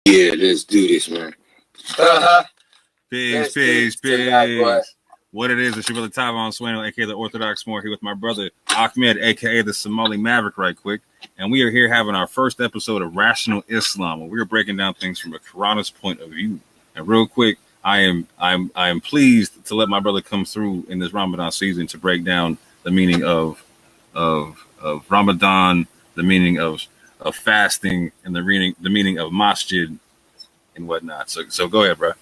let's do this, man. Peace. Tonight, what it is, it's your brother Tavon Swano, aka the Orthodox Moor, here with my brother Ahmed, aka the Somali Maverick, right quick. And we are here having our first episode of Rational Islam, where we are breaking down things from a Quranist point of view. And real quick, I am pleased to let my brother come through in this Ramadan season to break down the meaning of Ramadan, the meaning of fasting, and the meaning of masjid and whatnot. So go ahead, bro.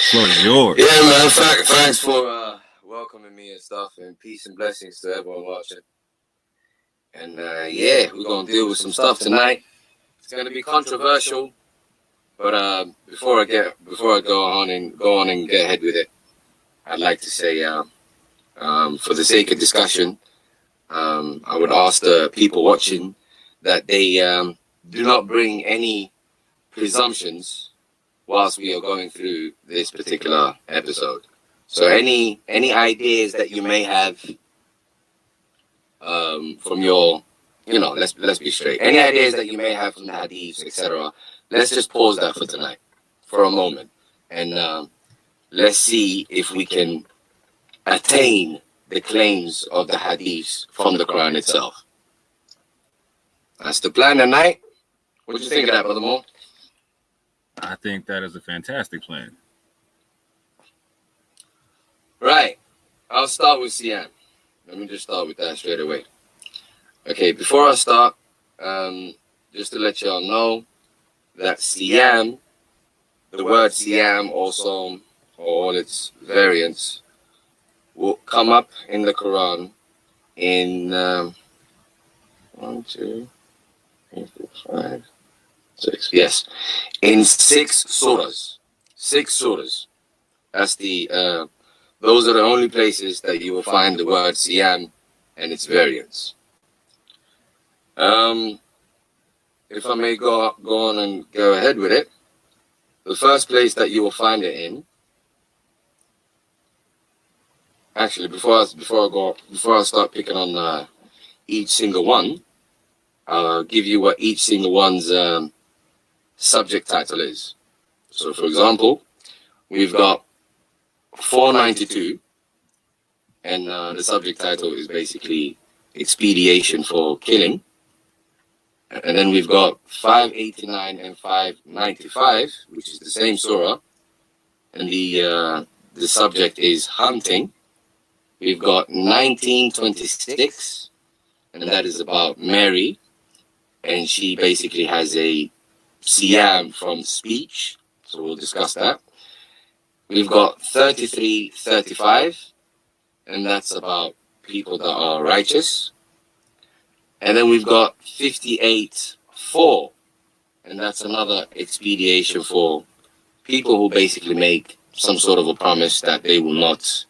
Floor is yours. Yeah, man. Thanks for welcoming me and stuff, and peace and blessings to everyone watching. And yeah, we're gonna deal with some stuff tonight. It's gonna be controversial, but before I go on and get ahead with it, I'd like to say, for the sake of discussion, I would ask the people watching that they do not bring any presumptions whilst we are going through this particular episode. So any ideas that you may have from your, let's be straight. Any ideas that you may have from the hadiths, etc. Let's just pause that for tonight, for a moment, and let's see if we can attain the claims of the hadiths from the Quran itself. That's the plan tonight. What do you think of that, Brother Mo? I think that is a fantastic plan. Right. I'll start with Siam. Let me just start with that straight away. Okay, before I start, just to let y'all know that Siam, the word Siam also, or all its variants, will come up in the Quran in 1, 2, 3, 4, 5, 6. Yes, in 6 surahs. 6 surahs. That's the those are the only places that you will find the word Siyam and its variants. If I may go on and go ahead with it, the first place that you will find it in. Actually, before I start picking on each single one, I'll give you what each single one's subject title is. So, for example, we've got 492, and the subject title is basically expediation for killing. And then we've got 589 and 595, which is the same surah, and the subject is hunting. We've got 1926, and that is about Mary, and she basically has a siyam from speech, so we'll discuss that. We've got 3335, and that's about people that are righteous. And then we've got 58-4, and that's another expediation for people who basically make some sort of a promise that they will not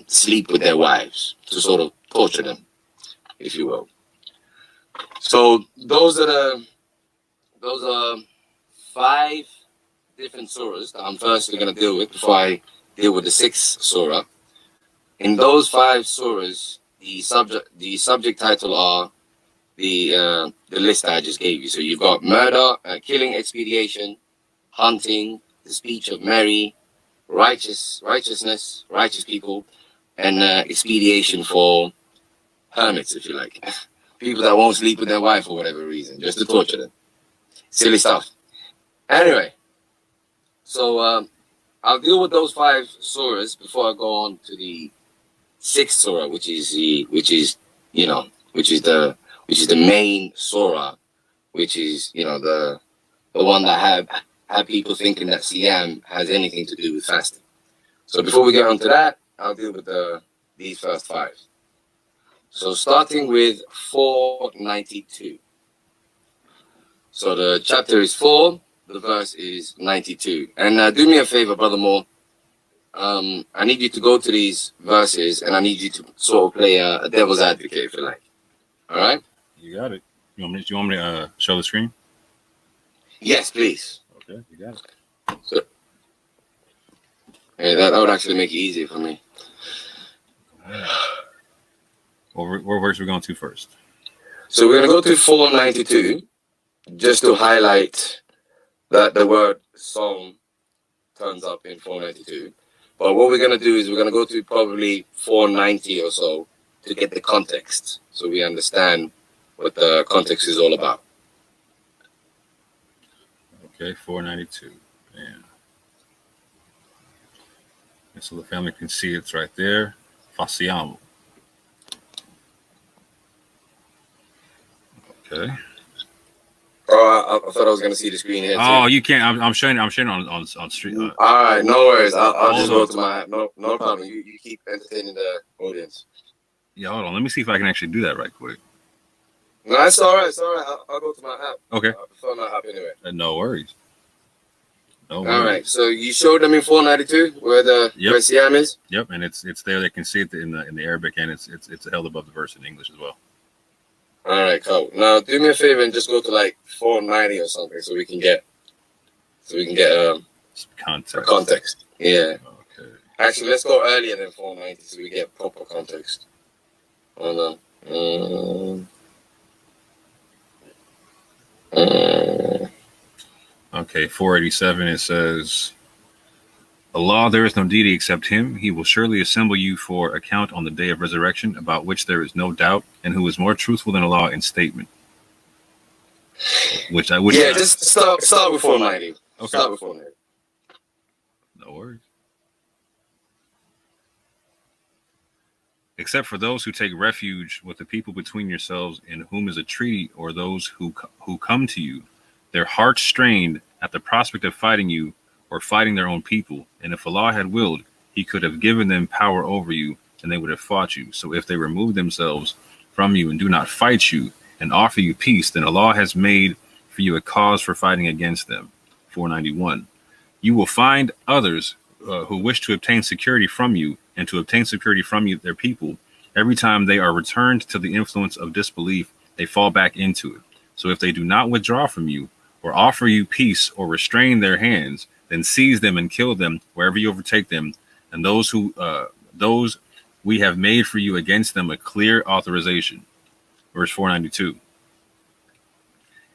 sleep with their wives, to sort of torture them, if you will. So those are 5 different surahs that I'm firstly going to deal with before I deal with the 6th surah. In those 5 surahs, the subject title are the list I just gave you. So you've got murder, killing, expediation, hunting, the speech of Mary, righteousness, righteous people, and expediation for hermits, if you like, people that won't sleep with their wife for whatever reason, just to torture them. Silly stuff. Anyway, so I'll deal with those 5 surahs before I go on to the 6th surah, which is the main surah, which is the one that have people thinking that Siyam has anything to do with fasting. So before we get on to that, I'll deal with these first 5. So starting with 492. So the chapter is 4, the verse is 92. And do me a favor, Brother Moore. I need you to go to these verses, and I need you to sort of play a devil's advocate, if you like. All right? You got it. You want me to show the screen? Yes, please. Okay, you got it. So, yeah, that would actually make it easier for me. What verse are we going to first? So we're going to go to 492, just to highlight that the word song turns up in 492. But what we're going to do is we're going to go to probably 490 or so to get the context, so we understand what the context is all about. Okay, 492. Yeah. And so the family can see it's right there. Fasiamo. Okay. Oh, I thought I was going to see the screen here. Oh, too. you can't. I'm showing on street. All right, no worries. I'll just go on. to my app. No problem. You keep entertaining the audience. Yeah, hold on. Let me see if I can actually do that right quick. No, it's all right. It's all right. I'll go to my app. Okay. I prefer my app anyway. No worries. No worries. All right. So you showed them in 492 where where Siam is. Yep, and it's there. They can see it in the Arabic, and it's held above the verse in English as well. All right, cool. Now do me a favor and just go to like 490 or something, so we can get context. Yeah. Okay. Actually, let's go earlier than 490 so we get proper context. Hold on. Okay, 487. It says, Allah, there is no deity except Him. He will surely assemble you for account on the day of resurrection, about which there is no doubt, and who is more truthful than Allah in statement. Just start with 490. Okay. Start with 490. No worries. Except for those who take refuge with the people between yourselves, in whom is a treaty, or those who come to you, their hearts strained at the prospect of fighting you or fighting their own people. And if Allah had willed, He could have given them power over you, and they would have fought you. So if they remove themselves from you and do not fight you and offer you peace, then Allah has made for you a cause for fighting against them. 491. You will find others who wish to obtain security from you, and to obtain security from you, their people. Every time they are returned to the influence of disbelief, they fall back into it. So if they do not withdraw from you, or offer you peace, or restrain their hands, then seize them and kill them wherever you overtake them. And those we have made for you against them a clear authorization. Verse 492.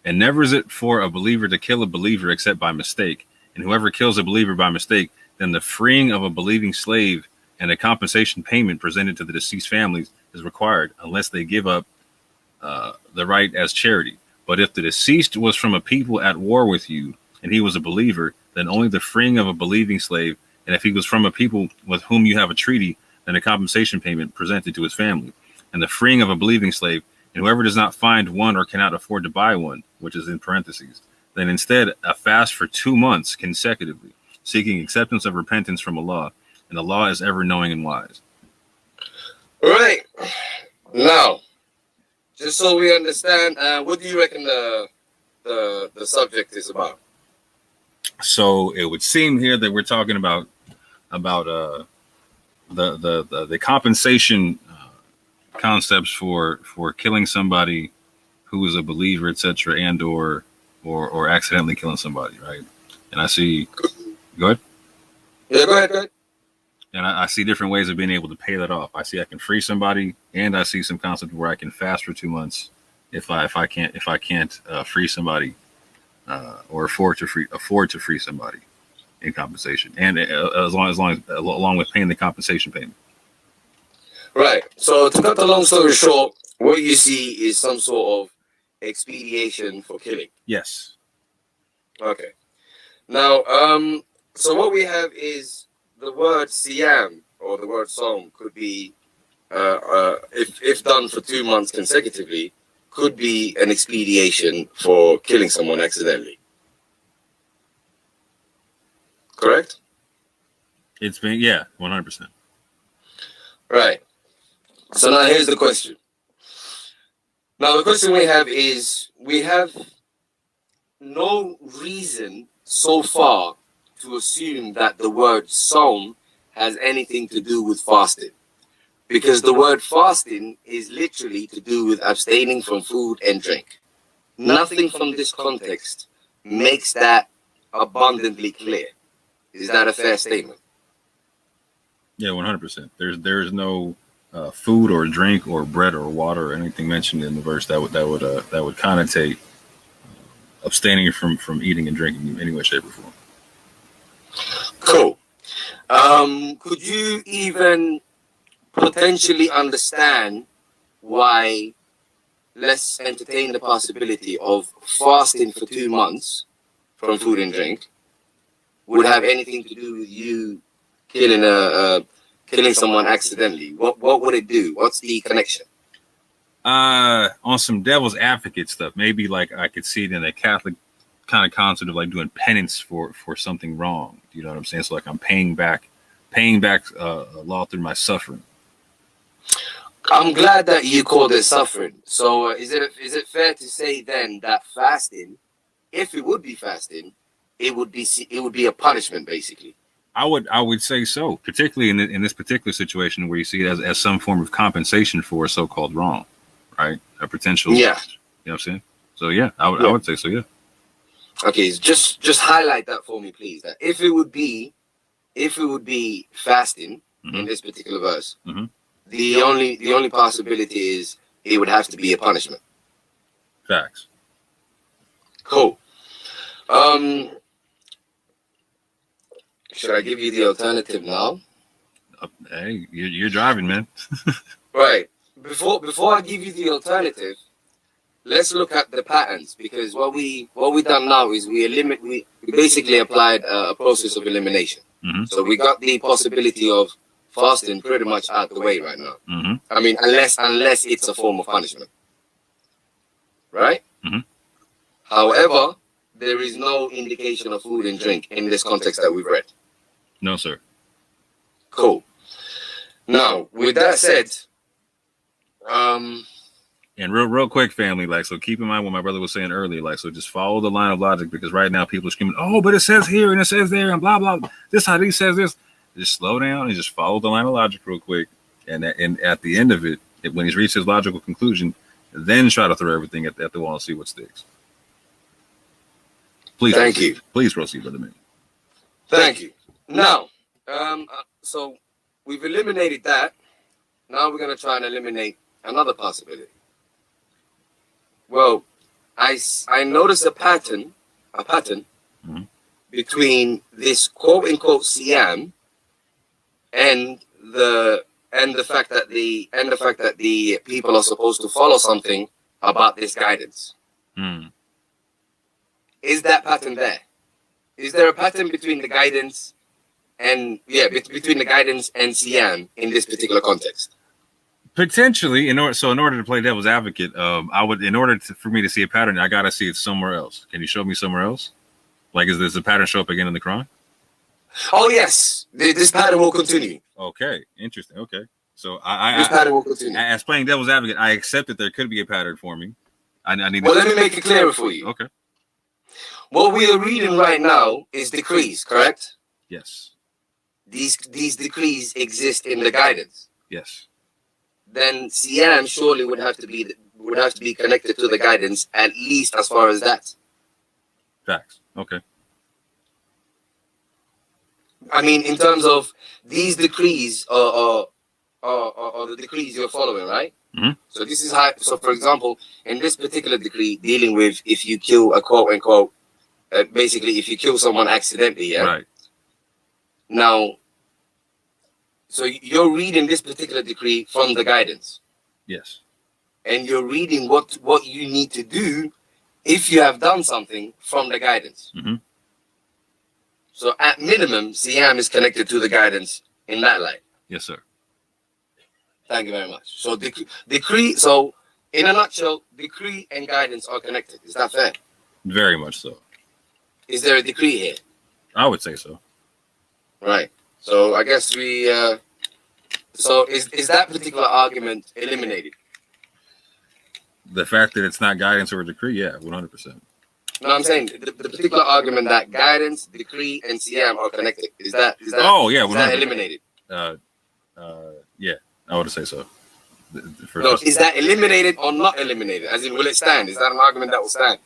And never is it for a believer to kill a believer except by mistake. And whoever kills a believer by mistake, then the freeing of a believing slave and a compensation payment presented to the deceased families is required, unless they give up the right as charity. But if the deceased was from a people at war with you, and he was a believer, then only the freeing of a believing slave. And if he was from a people with whom you have a treaty, then a compensation payment presented to his family. And the freeing of a believing slave, and whoever does not find one or cannot afford to buy one, which is in parentheses, then instead a fast for 2 months consecutively, seeking acceptance of repentance from Allah. And Allah is ever knowing and wise. Right. Now, just so we understand, what do you reckon the subject is about? So it would seem here that we're talking about the compensation concepts for killing somebody who is a believer, etc., and or accidentally killing somebody, right? And I see. Go ahead. Yeah, go ahead. And I see different ways of being able to pay that off. I see I can free somebody, and I see some concept where I can fast for 2 months if I can't free somebody or afford to free somebody in compensation, and along with paying the compensation payment. Right. So to cut the long story short, what you see is some sort of expediation for killing. Yes. Okay. Now, so what we have is the word Siam, or the word Som, could be, if done for 2 months consecutively, could be an expediation for killing someone accidentally. Correct? It's been, yeah, 100%. Right. So now here's the question. Now the question we have is, we have no reason so far to assume that the word Som has anything to do with fasting, because the word fasting is literally to do with abstaining from food and drink. Nothing from this context makes that abundantly clear. Is that a fair statement? Yeah, 100%. There's no food or drink or bread or water or anything mentioned in the verse that would connotate abstaining from eating and drinking in any way, shape, or form. Cool. Could you even potentially understand why, let's entertain the possibility of fasting for 2 months from food and drink would have anything to do with you killing someone accidentally? What would it do? What's the connection? On some devil's advocate stuff, maybe like I could see it in a Catholic kind of concept of like doing penance for something wrong. You know what I'm saying? So like I'm paying back a law through my suffering. I'm glad that you called it suffering. So is it fair to say then that fasting, if it would be fasting, it would be a punishment basically? I would say so, particularly in this particular situation where you see it as some form of compensation for a so-called wrong, right? A potential. Yeah. You know what I'm saying? So yeah, I would say so. Yeah. Okay, just highlight that for me, please. That if it would be fasting in this particular verse, the only possibility is it would have to be a punishment. Facts. Cool. Should I give you the alternative now? Hey, you're driving, man. Right. Before I give you the alternative, let's look at the patterns, because what we done now is we basically applied a process of elimination. So we got the possibility of fasting pretty much out the way right now. I mean, unless it's a form of punishment, right? However, there is no indication of food and drink in this context that we've read. No, sir. Cool. Now, with that said, and real quick, family, like, so keep in mind what my brother was saying earlier, like, so just follow the line of logic, because right now people are screaming, oh, but it says here and it says there and blah, blah, this hadith says this. Just slow down and just follow the line of logic real quick. And at the end of it, when he's reached his logical conclusion, then try to throw everything at the wall and see what sticks. Please. Thank you. Please proceed, brother man. Thank you. Now, so we've eliminated that. Now we're going to try and eliminate another possibility. Well, I noticed a pattern between this quote unquote Siam and the fact that the people are supposed to follow something about this guidance. Is that pattern there? Is there a pattern between the guidance and between the guidance and Siam in this particular context? Potentially, in order to play devil's advocate, for me to see a pattern, I gotta see it somewhere else. Can you show me somewhere else? Like, does the pattern show up again in the Quran? Oh yes, this pattern will continue. Okay, interesting. Okay, so this pattern will continue. As playing devil's advocate, I accept that there could be a pattern for me. I need. Well, let me make it clearer for you. Okay. What we are reading right now is decrees, correct? Yes. These decrees exist in the guidance. Yes. Then Siam surely would have to be connected to the guidance, at least as far as that. Facts. Okay. I mean, in terms of these decrees are the decrees you're following, right? So this is how. So, for example, in this particular decree, dealing with if you kill a quote unquote, basically if you kill someone accidentally, yeah. Right. Now, so you're reading this particular decree from the guidance. Yes. And you're reading what you need to do if you have done something from the guidance. So at minimum, Siam is connected to the guidance in that light. Yes, sir. Thank you very much. So decree. So in a nutshell, decree and guidance are connected. Is that fair? Very much so. Is there a decree here? I would say so. Right. So I guess we. So is that particular argument eliminated? The fact that it's not guidance or a decree, yeah, 100%. No, I'm saying the particular argument that guidance, decree, and Siam are connected. Is that? Oh yeah, is that eliminated? Yeah, I would say so. No, is that eliminated or not eliminated? As in, will it stand? Is that an argument that will stand?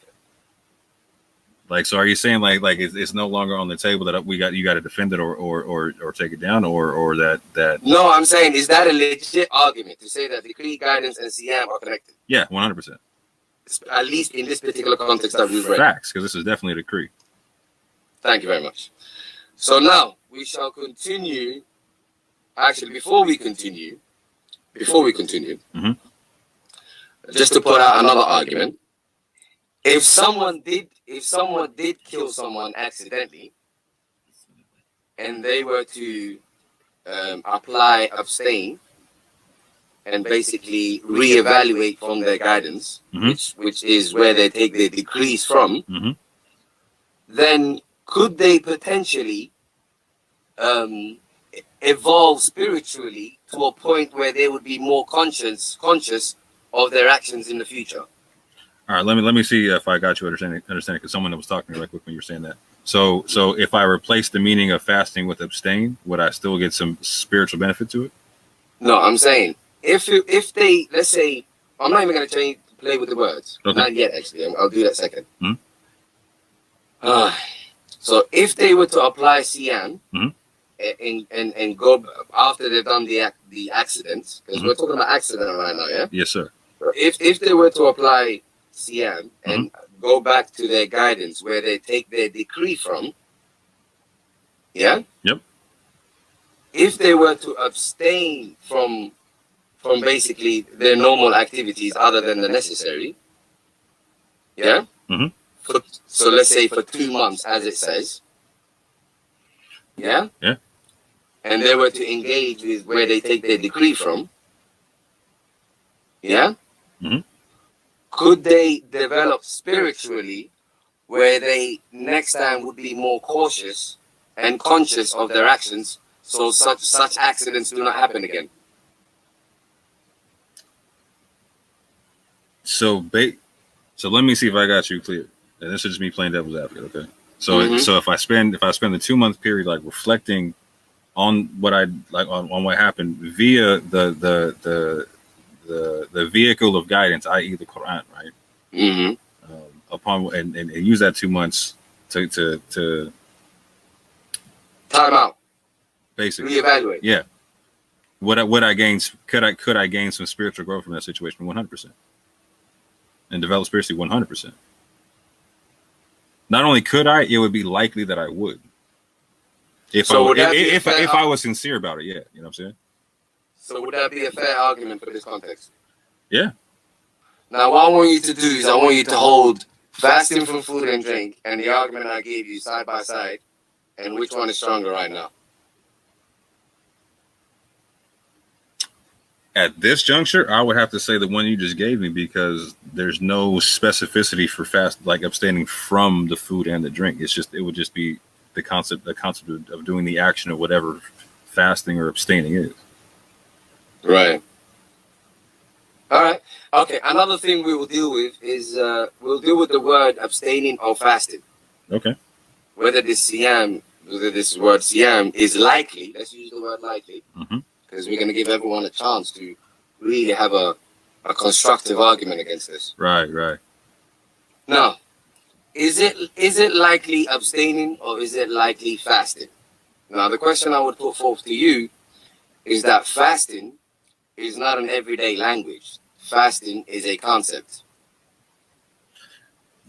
Like, so are you saying like it's no longer on the table that you got to defend it or take it down or that? No, I'm saying, is that a legit argument to say that decree, guidance, and Siam are connected? Yeah, 100%. at least in this particular context that we've read. Facts, because this is definitely a decree. Thank you very much. So now we shall continue. Actually, before we continue, just to put out another argument, if someone did kill someone accidentally, and they were to apply abstain and basically reevaluate from their guidance, which is where they take their decrees from, then could they potentially evolve spiritually to a point where they would be more conscious of their actions in the future? All right, let me see if I got you understanding, because someone was talking to me right quick when you were saying that. So if I replace the meaning of fasting with abstain, would I still get some spiritual benefit to it? No, I'm saying if they, let's say, I'm not even going to play with the words. Okay. Not yet, actually. I'll do that second. So if they were to apply Siyam and go after they've done the accident, because we're talking about accident right now, yeah? Yes, sir. If they were to apply Siyam and go back to their guidance where they take their decree from, yeah? Yep. If they were to abstain from basically their normal activities other than the necessary, yeah? So let's say for 2 months, as it says, yeah? Yeah. And they were to engage with where they take their decree from, yeah? Could they develop spiritually where they next time would be more cautious and conscious of their actions so such accidents do not happen again? So let me see if I got you clear. And this is just me playing devil's advocate, okay? So so if I spend the 2-month period like reflecting on what I like on what happened via the vehicle of guidance, i.e. the Quran, right? Upon and use that 2 months to time out, basically reevaluate. Yeah. Would I gain? Could I gain some spiritual growth from that situation? 100%. And develop spiritually 100%. Not only could I, it would be likely that I would. If I was sincere about it, yeah. You know what I'm saying? So would that be a fair argument for this context? Yeah. Now, what I want you to do is I want you to hold fasting from food and drink and the argument I gave you side by side, and which one is stronger right now? At this juncture, I would have to say the one you just gave me, because there's no specificity for like abstaining from the food and the drink. It would just be the concept of doing the action of whatever fasting or abstaining is. Right. All right. Okay. Another thing we will deal with is we'll deal with the word abstaining or fasting. Okay. Whether this word siyam is likely. Let's use the word likely. Because we're going to give everyone a chance to really have a constructive argument against this. Right. Now, is it likely abstaining or is it likely fasting? Now, the question I would put forth to you is that fasting is not an everyday language. Fasting is a concept.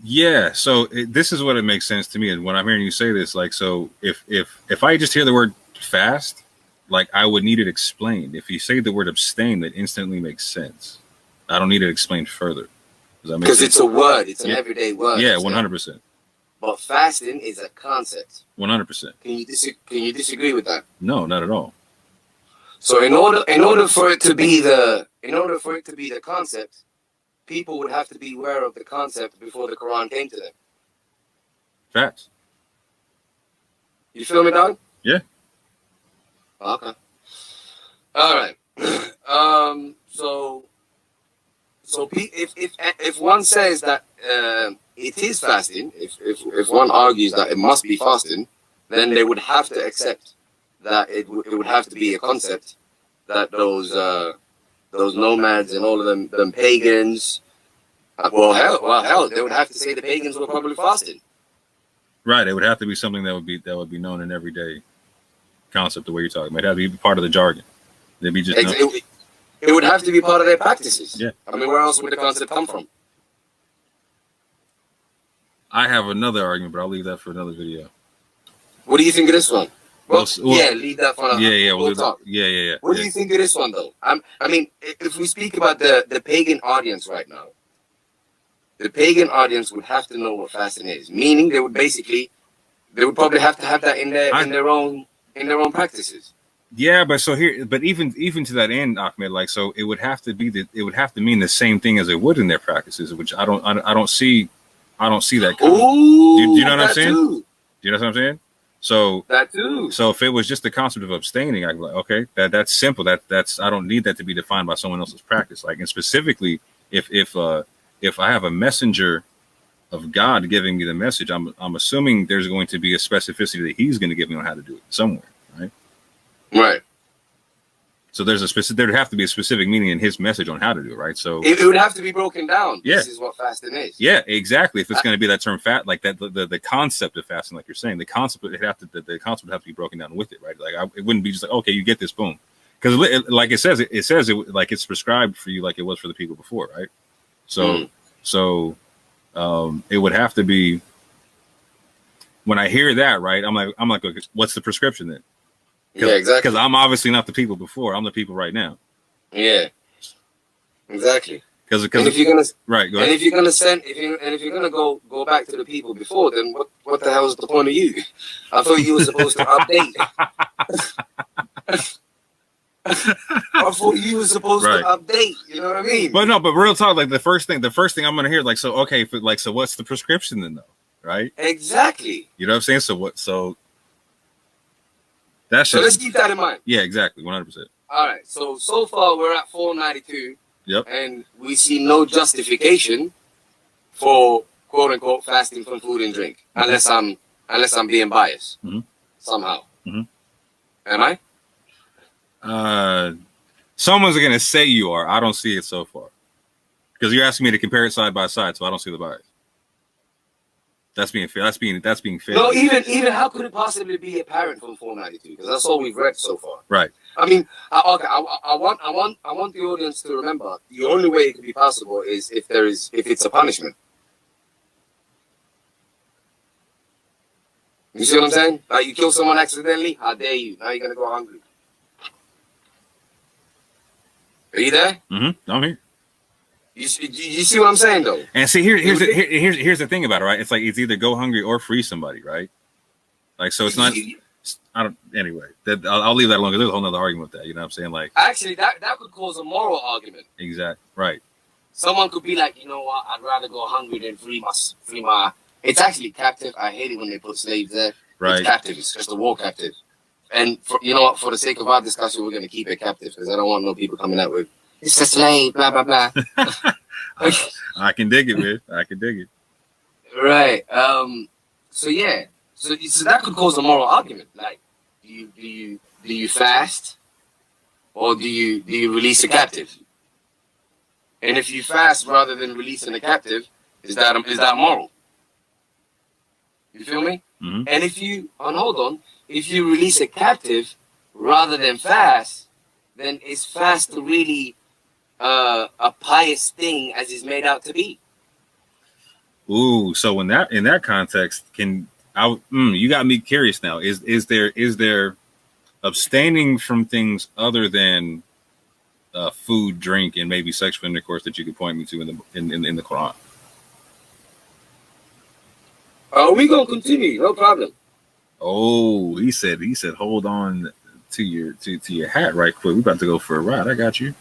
Yeah. So this is what it makes sense to me. And when I'm hearing you say this, like, so if I just hear the word fast, like, I would need it explained. If you say the word abstain, that instantly makes sense. I don't need it explained further. Because it's a word. It's an everyday word. Yeah, 100%. But fasting is a concept. 100%. Can you disagree with that? No, not at all. So in order for it to be the concept, people would have to be aware of the concept before the Quran came to them. Facts. You feel me, dog? Yeah. Okay. All right. So if one says that it is fasting, if one argues that it must be fasting, then they would have to accept that it would have to be a concept that those nomads and all of them pagans, well hell, they would have to say the pagans were probably fasting. Right. It would have to be something that would be known in everyday concept the way you're talking. It might have to be part of the jargon. They'd be just it would have to be part of their practices. Yeah. I mean, where else would the concept come from? I have another argument, but I'll leave that for another video. What do you think of this one? Well, Well, yeah, leave that for another. We'll talk. Yeah. What do you think of this one, though? I mean, if we speak about the pagan audience right now, the pagan audience would have to know what fasting is. Meaning, they would probably have to have that in their own practices. Yeah, but even to that end, Ahmed, like, so it would have to mean the same thing as it would in their practices, which I don't see that. Ooh, do you know what I'm saying? Too. Do you know what I'm saying? So that too. So if it was just the concept of abstaining, I'd be like, okay, that's simple. That's I don't need that to be defined by someone else's practice. Like, and specifically, if I have a messenger of God giving me the message, I'm assuming there's going to be a specificity that He's going to give me on how to do it somewhere, right? Right. So there'd have to be a specific meaning in His message on how to do it, right? So it would have to be broken down. Yeah. This is what fasting is. Yeah, exactly. If it's going to be that term fat, like that, the concept of fasting, like you're saying, the concept would have to be broken down with it, right? Like it wouldn't be just like, okay, you get this, boom, because like it says like it's prescribed for you, like it was for the people before, right? So it would have to be. When I hear that, right, I'm like, okay, what's the prescription then? Yeah, exactly. Because I'm obviously not the people before. I'm the people right now. Yeah, exactly. Because if you're gonna right, go ahead. And if you're gonna go back to the people before, then what the hell is the point of you? I thought you were supposed to update. I thought you were supposed to update. You know what I mean? But real talk. Like the first thing I'm gonna hear, like, so okay, so what's the prescription then, though? Right? Exactly. You know what I'm saying? So let's keep that in mind. Yeah, exactly, 100%. All right. So far we're at 492. Yep. And we see no justification for quote unquote fasting from food and drink, unless I'm being biased somehow. Am I? Someone's gonna say you are. I don't see it so far, because you're asking me to compare it side by side, so I don't see the bias. That's being fair. That's being fair. No, even how could it possibly be apparent from 492? Because that's all we've read so far. Right. I mean, I want the audience to remember the only way it could be possible is if it's a punishment. You see what I'm saying? Like, you kill someone accidentally, how dare you? Now you're gonna go hungry. Are you there? I'm here. You see what I'm saying, though? And see, here's the thing about it, right? It's like it's either go hungry or free somebody, right? Like, so it's not. I don't. Anyway, I'll leave that alone, because there's a whole other argument with that. You know what I'm saying? Like, actually, that could cause a moral argument. Exactly. Right. Someone could be like, you know what? I'd rather go hungry than free my. It's actually captive. I hate it when they put slaves there. Right. It's captive. It's just a war captive. And you know what? For the sake of our discussion, we're going to keep it captive, because I don't want no people coming out with it's a slave, blah blah blah. I can dig it, man. I can dig it. Right. So yeah. So that could cause a moral argument. Like, do you fast, or do you release a captive? And if you fast rather than releasing a captive, is that moral? You feel me? Mm-hmm. And if you release a captive rather than fast, then is fast really a pious thing as is made out to be? Ooh, so in that context, you got me curious now. Is there abstaining from things other than food, drink, and maybe sexual intercourse that you could point me to in the Quran? We gonna continue, no problem. Oh, he said, hold on to your hat right quick. We're about to go for a ride. I got you.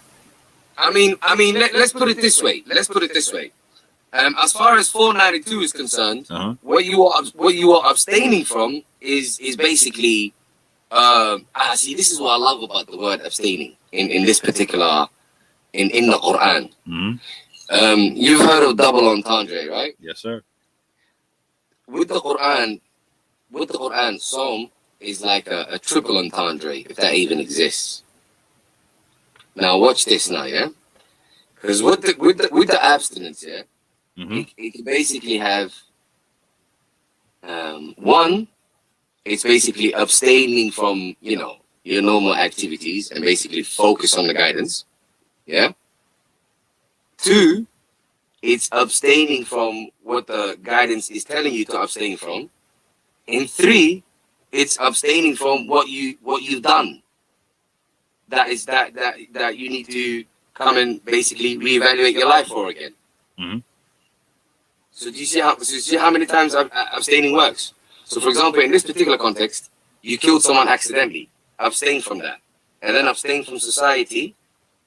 I mean, let's put it this way. As far as 492 is concerned, what you are abstaining from is basically see, this is what I love about the word abstaining in this particular in the Quran. Mm-hmm. You've heard of double entendre, right? Yes, sir. With the Quran, Psalm is like a triple entendre, if that even exists. Now watch this now, yeah? Because with the abstinence, yeah, it can basically have one, it's basically abstaining from, your normal activities and basically focus on the guidance. Yeah. Two, it's abstaining from what the guidance is telling you to abstain from. And 3, it's abstaining from what you've done. That you need to come and basically reevaluate your life for again. Mm-hmm. So do you see how many times abstaining works? So for example, in this particular context, you killed someone accidentally. Abstain from that, and then abstain from society,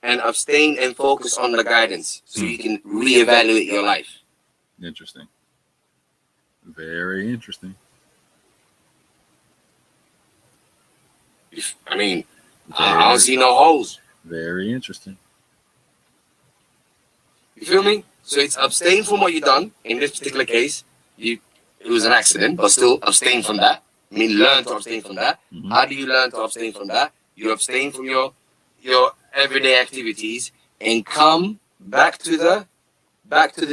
and abstain and focus on the guidance, so you can reevaluate your life. Interesting. Very interesting. I mean, I don't see no holes. Very interesting. You feel me? So it's abstain from what you've done. In this particular case, it was an accident, but still abstain from that. I mean, learn to abstain from that. Mm-hmm. How do you learn to abstain from that? You abstain from your everyday activities and come back to the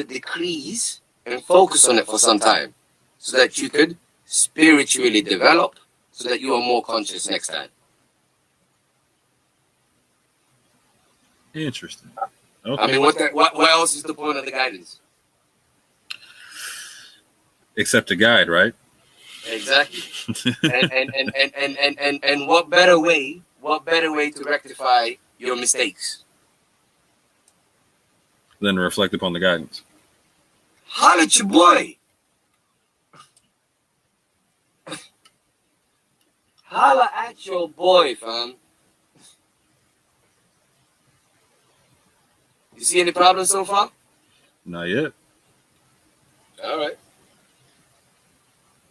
decrees and focus on it for some time, so that you could spiritually develop, so that you are more conscious next time. Interesting. Okay. I mean, what else is the point of the guidance? Except a guide, right? Exactly. and what better way to rectify your mistakes Then reflect upon the guidance. Holla at your boy. Holla at your boy, fam. You see any problems so far? Not yet. All right.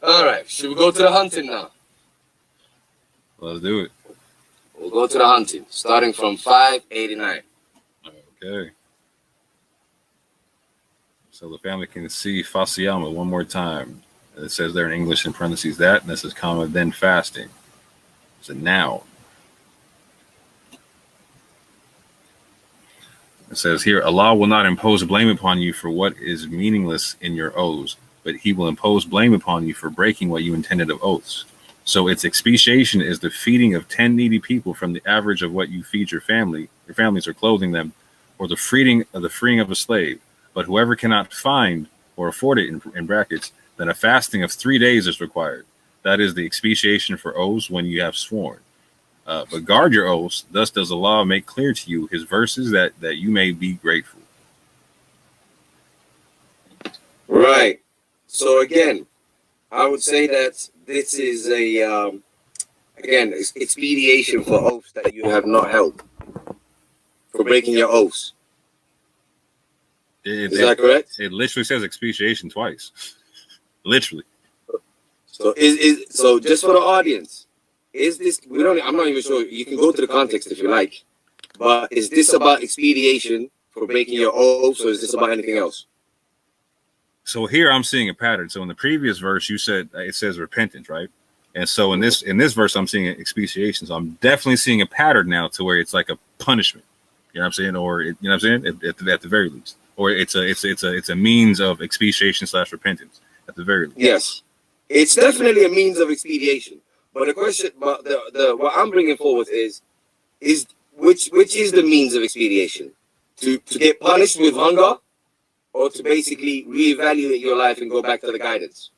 All right. Should we go to the hunting now? Let's do it. We'll go to the hunting, starting from 589. Okay. So the family can see Fasiyama one more time. It says there in English in parentheses that, and this is comma, then fasting. It's a noun. It says here, Allah will not impose blame upon you for what is meaningless in your oaths, but he will impose blame upon you for breaking what you intended of oaths. So its expiation is the feeding of 10 needy people from the average of what you feed your families, or clothing them, or the freeing of a slave. But whoever cannot find or afford it, in brackets, then a fasting of 3 days is required. That is the expiation for oaths when you have sworn. But guard your oaths. Thus does Allah make clear to you his verses that you may be grateful. Right. So again, I would say that this is expediation for oaths that you have not held, for breaking your oaths. Is that correct? It literally says expiation twice. Literally. So so just for the audience, is this, I'm not even sure, you can go to the context if you like, but is this about expediation for breaking your oaths, or is this about anything else? So here I'm seeing a pattern. So in the previous verse, you said it says repentance, right? And so in this verse, I'm seeing expiation. So I'm definitely seeing a pattern now to where it's like a punishment. You know what I'm saying? Or you know what I'm saying? At the very least, or it's a means of expiation / repentance at the very least. Yes, it's definitely a means of expediation. But the question, what I'm bringing forward is which is the means of expediation? To get punished with hunger, or to basically reevaluate your life and go back to the guidance?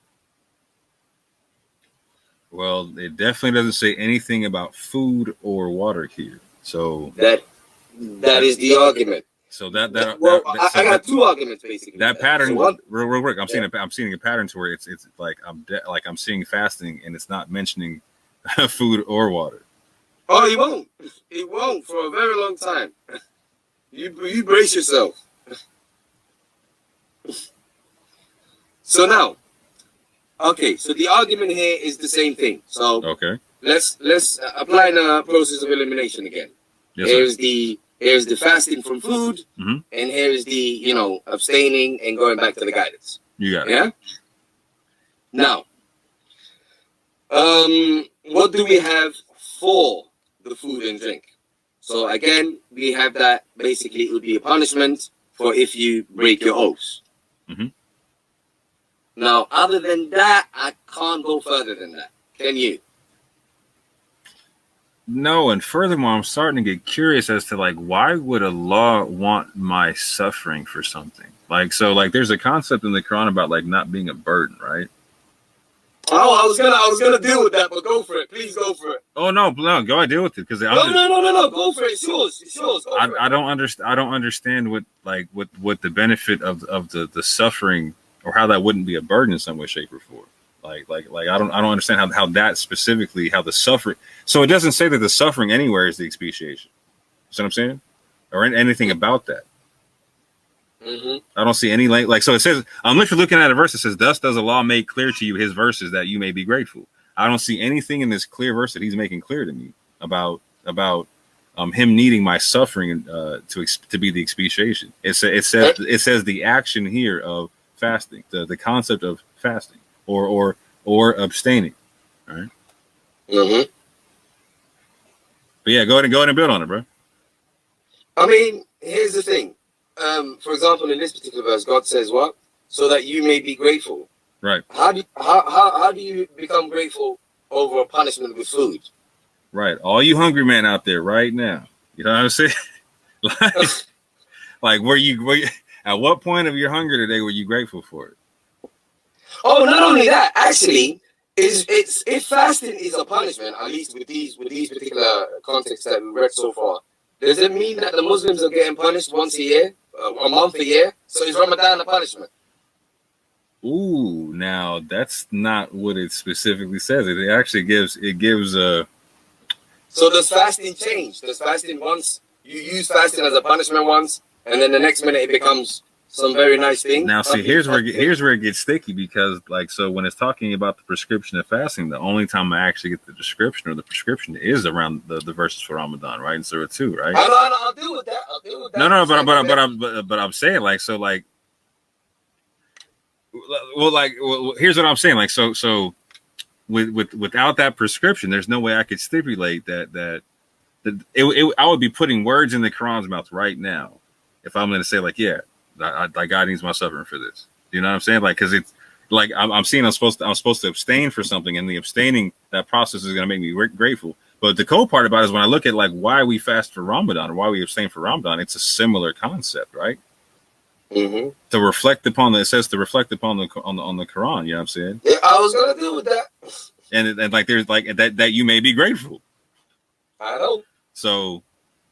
Well, it definitely doesn't say anything about food or water here. So that is the argument. So I got two arguments basically. That pattern, so real quick. I'm seeing a pattern to where it's like I'm seeing fasting and it's not mentioning food or water. Oh, it won't. It won't for a very long time. You brace yourself. So now, okay. So the argument here is the same thing. So okay, let's apply the process of elimination again. Yes, here's the fasting from food, and here's the abstaining and going back to the guidance. You got it. Yeah. Now, what do we have for the food and drink? So again, we have that basically it would be a punishment for if you break your oaths. Mm-hmm. Now, other than that, I can't go further than that. Can you? No, and furthermore, I'm starting to get curious as to why would Allah want my suffering for something? Like, so, like, there's a concept in the Quran about like not being a burden, right? Oh, I was gonna deal with that, but go for it. Please go for it. Oh no, go ahead, deal with it because No. Go for it. It's yours. It's yours. I don't understand what the benefit of the suffering or how that wouldn't be a burden in some way, shape, or form. Like I don't understand how that specifically how the suffering. So it doesn't say that the suffering anywhere is the expiation. You know what I'm saying? Or anything about that. Mm-hmm. I don't see any like so it says I'm literally looking at a verse that says thus does Allah make clear to you his verses that you may be grateful. I don't see anything in this clear verse that he's making clear to me about him needing my suffering to be the expiation. It says the action here of fasting, the concept of fasting or abstaining. All right. Mm-hmm. But yeah, go ahead and build on it, bro. I mean, here's the thing. For example, in this particular verse, God says what? So that you may be grateful. Right. How do you become grateful over a punishment with food? Right. All you hungry men out there right now. You know what I'm saying? like were you at what point of your hunger today were you grateful for it? Oh, not only that, actually, if fasting is a punishment, at least with these particular contexts that we read so far, does it mean that the Muslims are getting punished once a year, a month a year? So is Ramadan a punishment? Ooh, now that's not what it specifically says. It actually gives a. So does fasting change? Does fasting once you use fasting as a punishment once, and then the next minute it becomes some very nice thing? Now, see, here's where it gets sticky because, like, so when it's talking about the prescription of fasting, the only time I actually get the description or the prescription is around the verses for Ramadan, right? In Surah 2, right? I'll deal with that. No, but I'm saying like so like. Well, here's what I'm saying. Like, so without that prescription, there's no way I could stipulate that I would be putting words in the Quran's mouth right now if I'm going to say like, yeah, God needs my suffering for this. You know what I'm saying? Like, because it's like I'm seeing I'm supposed to abstain for something, and the abstaining that process is going to make me grateful. But the cool part about it is when I look at like why we fast for Ramadan or why we abstain for Ramadan, it's a similar concept, right? Mm-hmm. To reflect upon it says to reflect upon the Quran. You know what I'm saying? Yeah, I was gonna deal with that. And like there's like that you may be grateful. I know. So.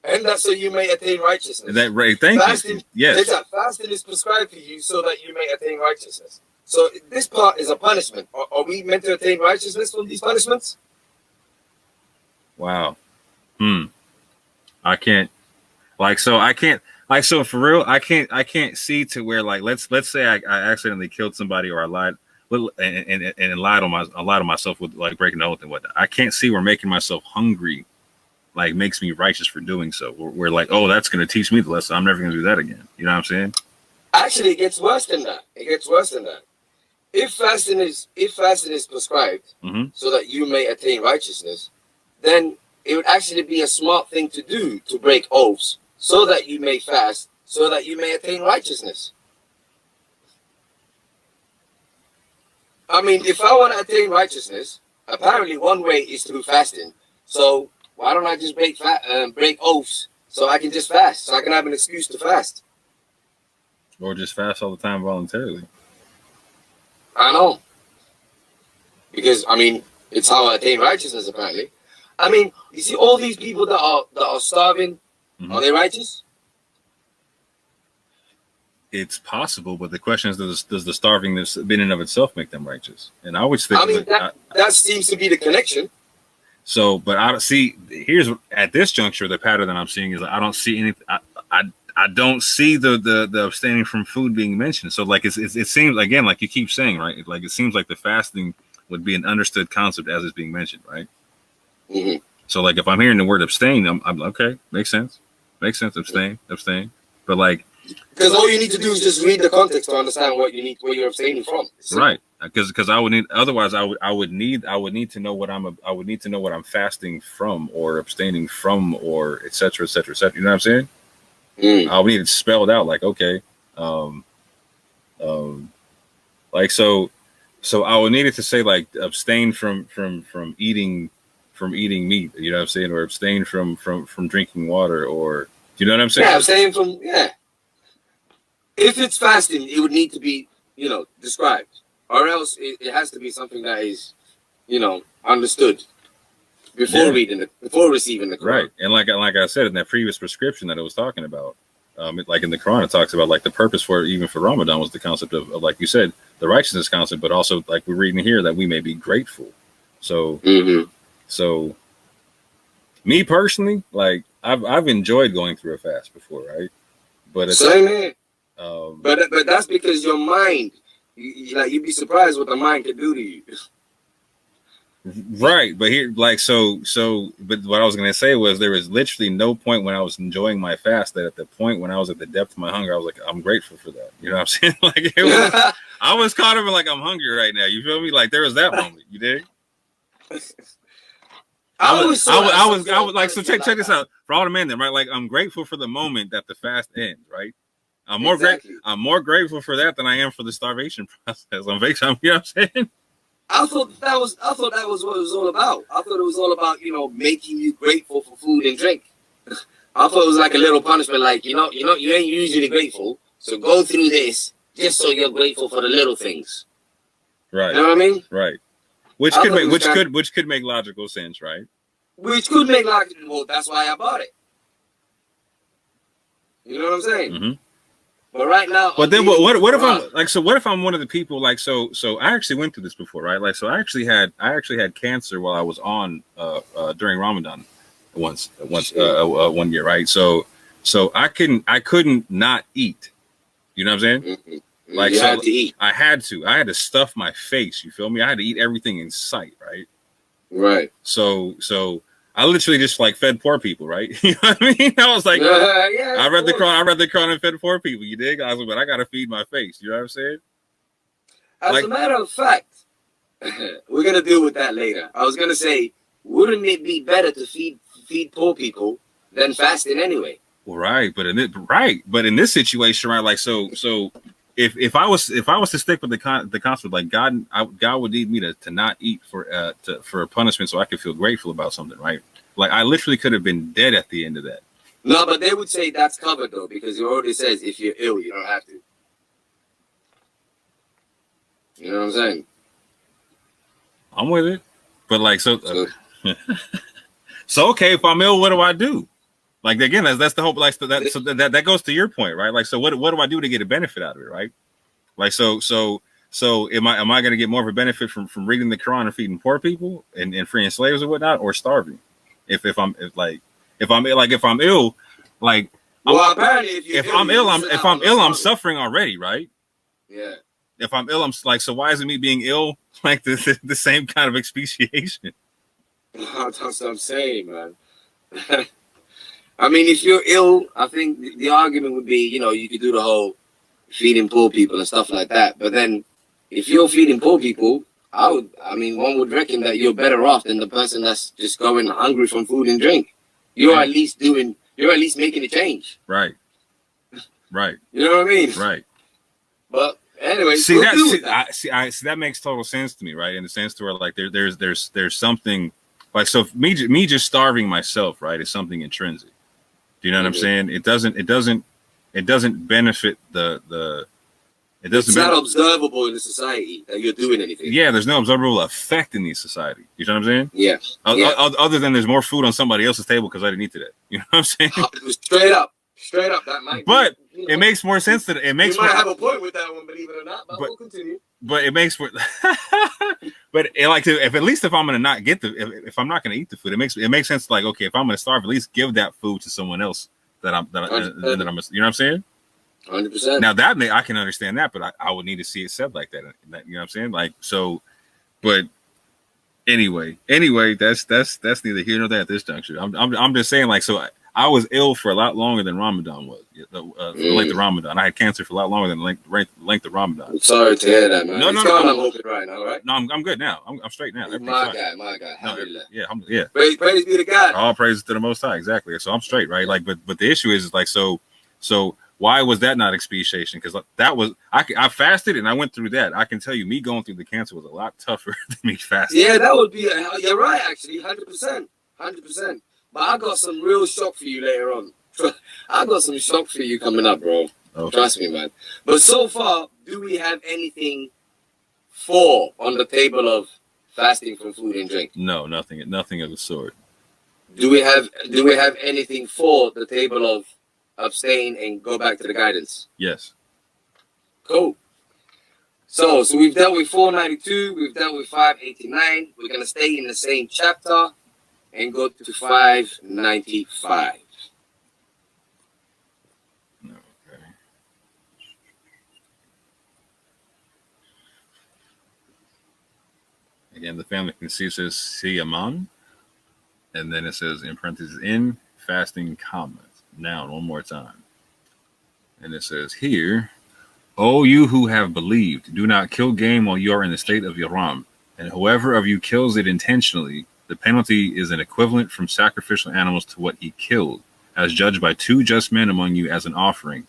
And that's so you may attain righteousness. That right? Thank fasting, you. Yes. Fasting is prescribed for you so that you may attain righteousness. So this part is a punishment. Are we meant to attain righteousness from these punishments? Wow. I can't. Like so, I can't. Like so, for real, I can't see to where like let's say I accidentally killed somebody or I lied and lied on myself with like breaking the oath and whatnot. I can't see where making myself hungry like makes me righteous for doing so. We're like, oh, that's going to teach me the lesson. I'm never going to do that again. You know what I'm saying? Actually, it gets worse than that. If fasting is prescribed so that you may attain righteousness, then it would actually be a smart thing to do to break oaths so that you may fast, so that you may attain righteousness. I mean, if I want to attain righteousness, apparently one way is through fasting. So why don't I just break oaths so I can just fast, so I can have an excuse to fast? Or just fast all the time voluntarily. I know. Because, I mean, it's how I attain righteousness, apparently. I mean, you see all these people that are starving, are they righteous? It's possible, but the question is, does the starvingness in and of itself make them righteous? And I would think. I mean, that seems to be the connection. So, but I don't see. Here's at this juncture, the pattern that I'm seeing is I don't see anything. I don't see the abstaining from food being mentioned. So, like it seems again, like you keep saying, right? Like it seems like the fasting would be an understood concept as it's being mentioned, right? Mm-hmm. So, like if I'm hearing the word abstain, I'm okay. Makes sense. Abstain. But like. Because all you need to do is just read the context to understand what you're abstaining from. Right. Because I would need, otherwise I would need to know what I'm fasting from or abstaining from or et cetera, et cetera, et cetera. You know what I'm saying? I would need it spelled out like, okay. Like, so I would need it to say like abstain from eating meat, you know what I'm saying? Or abstain from drinking water or, you know what I'm saying? Yeah, abstain from, yeah. If it's fasting, it would need to be, described, or else it has to be something that is, understood before before receiving the Quran. Right, and like I said in that previous prescription that I was talking about, like in the Quran, it talks about like the purpose for even for Ramadan was the concept of like you said, the righteousness concept, but also like we're reading here that we may be grateful. So, so me personally, like I've enjoyed going through a fast before, right? But it's same here. But that's because your mind, you'd be surprised what the mind can do to you. Right, but here, like, but what I was gonna say was there was literally no point when I was enjoying my fast that at the point when I was at the depth of my hunger, I was like, I'm grateful for that. You know what I'm saying? Like, it was, I was caught up in like I'm hungry right now. You feel me? Like there was that moment. You dig? I was like, so check this out for all the men then, right? Like I'm grateful for the moment that the fast ends, right? I'm more grateful for that than I am for the starvation process. You know what I'm saying? I thought that was what it was all about. I thought it was all about, making you grateful for food and drink. I thought it was like a little punishment, like, you ain't usually grateful, so go through this just so you're grateful for the little things. Right. You know what I mean? Right. Which could make logical sense, right? Which could make logical sense. Well, that's why I bought it. You know what I'm saying? Mm-hmm. But right now, but then what if I'm like, so what if I'm one of the people like, so I actually went through this before, right? Like, so I actually had cancer while I was on during Ramadan once 1 year, right? So I couldn't not eat. You know what I'm saying? Mm-hmm. Like, you had to eat. I had to stuff my face. You feel me? I had to eat everything in sight, right? Right. So I literally just like fed poor people, right? You know what I mean? I was like, I read the Quran and fed poor people. You dig? I was like, but I gotta feed my face. You know what I'm saying? As a matter of fact, we're gonna deal with that later. I was gonna say, wouldn't it be better to feed poor people than fasting anyway? Well, right, but in this situation, right? Like, so if I was to stick with the concept, like God would need me to not eat for a punishment, so I could feel grateful about something, right? Like I literally could have been dead at the end of that. No, but they would say that's covered though, because it already says if you're ill, you don't have to. You know what I'm saying? I'm with it, but like so okay, if I'm ill, what do I do? Like again, that's the hope. Like so that goes to your point, right? Like so, what do I do to get a benefit out of it, right? Like so am I going to get more of a benefit from reading the Quran and feeding poor people and freeing slaves or whatnot, or starving? If I'm ill, like well, apparently if I'm ill, I'm suffering already, right? Yeah. If I'm ill, I'm like, so why isn't me being ill like the same kind of expiation? That's what I'm saying, man. I mean, if you're ill, I think the argument would be, you could do the whole feeding poor people and stuff like that. But then if you're feeding poor people, one would reckon that you're better off than the person that's just going hungry from food and drink. You're at least making a change. Right. Right. You know what I mean? Right. But anyway, that makes total sense to me, right? In the sense to where like there's something like, so me just starving myself, right, is something intrinsic. Do you know what I'm saying? It doesn't benefit it's not observable in the society that you're doing anything. Yeah, there's no observable effect in the society. You know what I'm saying? Yeah. Other than there's more food on somebody else's table because I didn't eat today. You know what I'm saying? Straight up, that might. But it makes more sense that it makes. You might have a point with that one, believe it or not. But we'll continue. But it makes for. But if at least if I'm gonna not get if I'm not gonna eat the food, it makes sense. Like, okay, if I'm gonna starve, at least give that food to someone else that I'm you know what I'm saying? 100%. Now I can understand that, but I would need to see it said like that. You know what I'm saying? Like so, but anyway, that's neither here nor there at this juncture. I'm just saying, like, so I was ill for a lot longer than Ramadan was. The length of Ramadan. I had cancer for a lot longer than the length of Ramadan. I'm sorry to hear that, man. No. I'm open right now, right? No, I'm good now. I'm straight now. My guy. Yeah. Praise be to God. All praises to the Most High. Exactly. So I'm straight, right? Like, but the issue is like, so why was that not expiation? Because that was I fasted and I went through that. I can tell you, me going through the cancer was a lot tougher than me fasting. Yeah, that would be. You're right, actually, 100%. But I got some real shock for you later on. I got some shock for you coming up, bro. Okay. Trust me, man. But so far, do we have anything for on the table of fasting from food and drink? No, nothing of the sort. Do we have anything for the table of abstain and go back to the guidance? Yes. Cool. So we've dealt with 492, we've dealt with 589. We're gonna stay in the same chapter and go to 595. Okay. Again, the family conceits says Siyaman, and then it says in parentheses in fasting comments. Noun one more time. And it says here, O you who have believed, do not kill game while you are in the state of Yaram, and whoever of you kills it intentionally, the penalty is an equivalent from sacrificial animals to what he killed, as judged by 2 just men among you as an offering,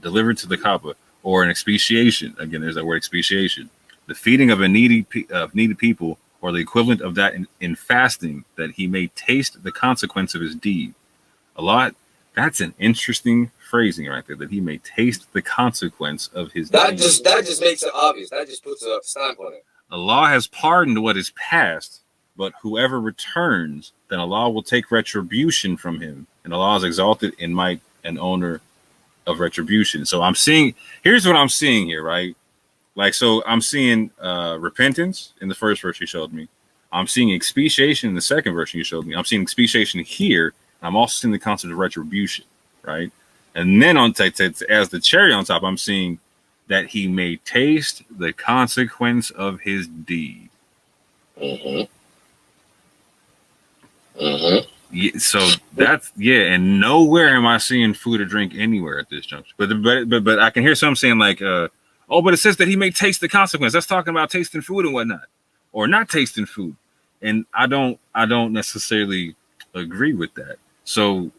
delivered to the Kaaba, or an expiation. Again, there's that word expiation. The feeding of needy people, or the equivalent of that in fasting, that he may taste the consequence of his deed. That's an interesting phrasing right there, that he may taste the consequence of his deed. That just makes it obvious. That just puts a stamp on it. Allah has pardoned what is past, but whoever returns, then Allah will take retribution from him, and Allah is exalted in might and owner of retribution. So here's what I'm seeing here, right? Like, so I'm seeing repentance in the first verse you showed me. I'm seeing expiation in the second verse you showed me. I'm seeing expiation here. I'm also seeing the concept of retribution, right? And then as the cherry on top, I'm seeing that he may taste the consequence of his deed. Mm-hmm. Yeah, so that's and nowhere am I seeing food or drink anywhere at this juncture. But I can hear some saying like, but it says that he may taste the consequence. That's talking about tasting food and whatnot, or not tasting food. And I don't necessarily agree with that. So,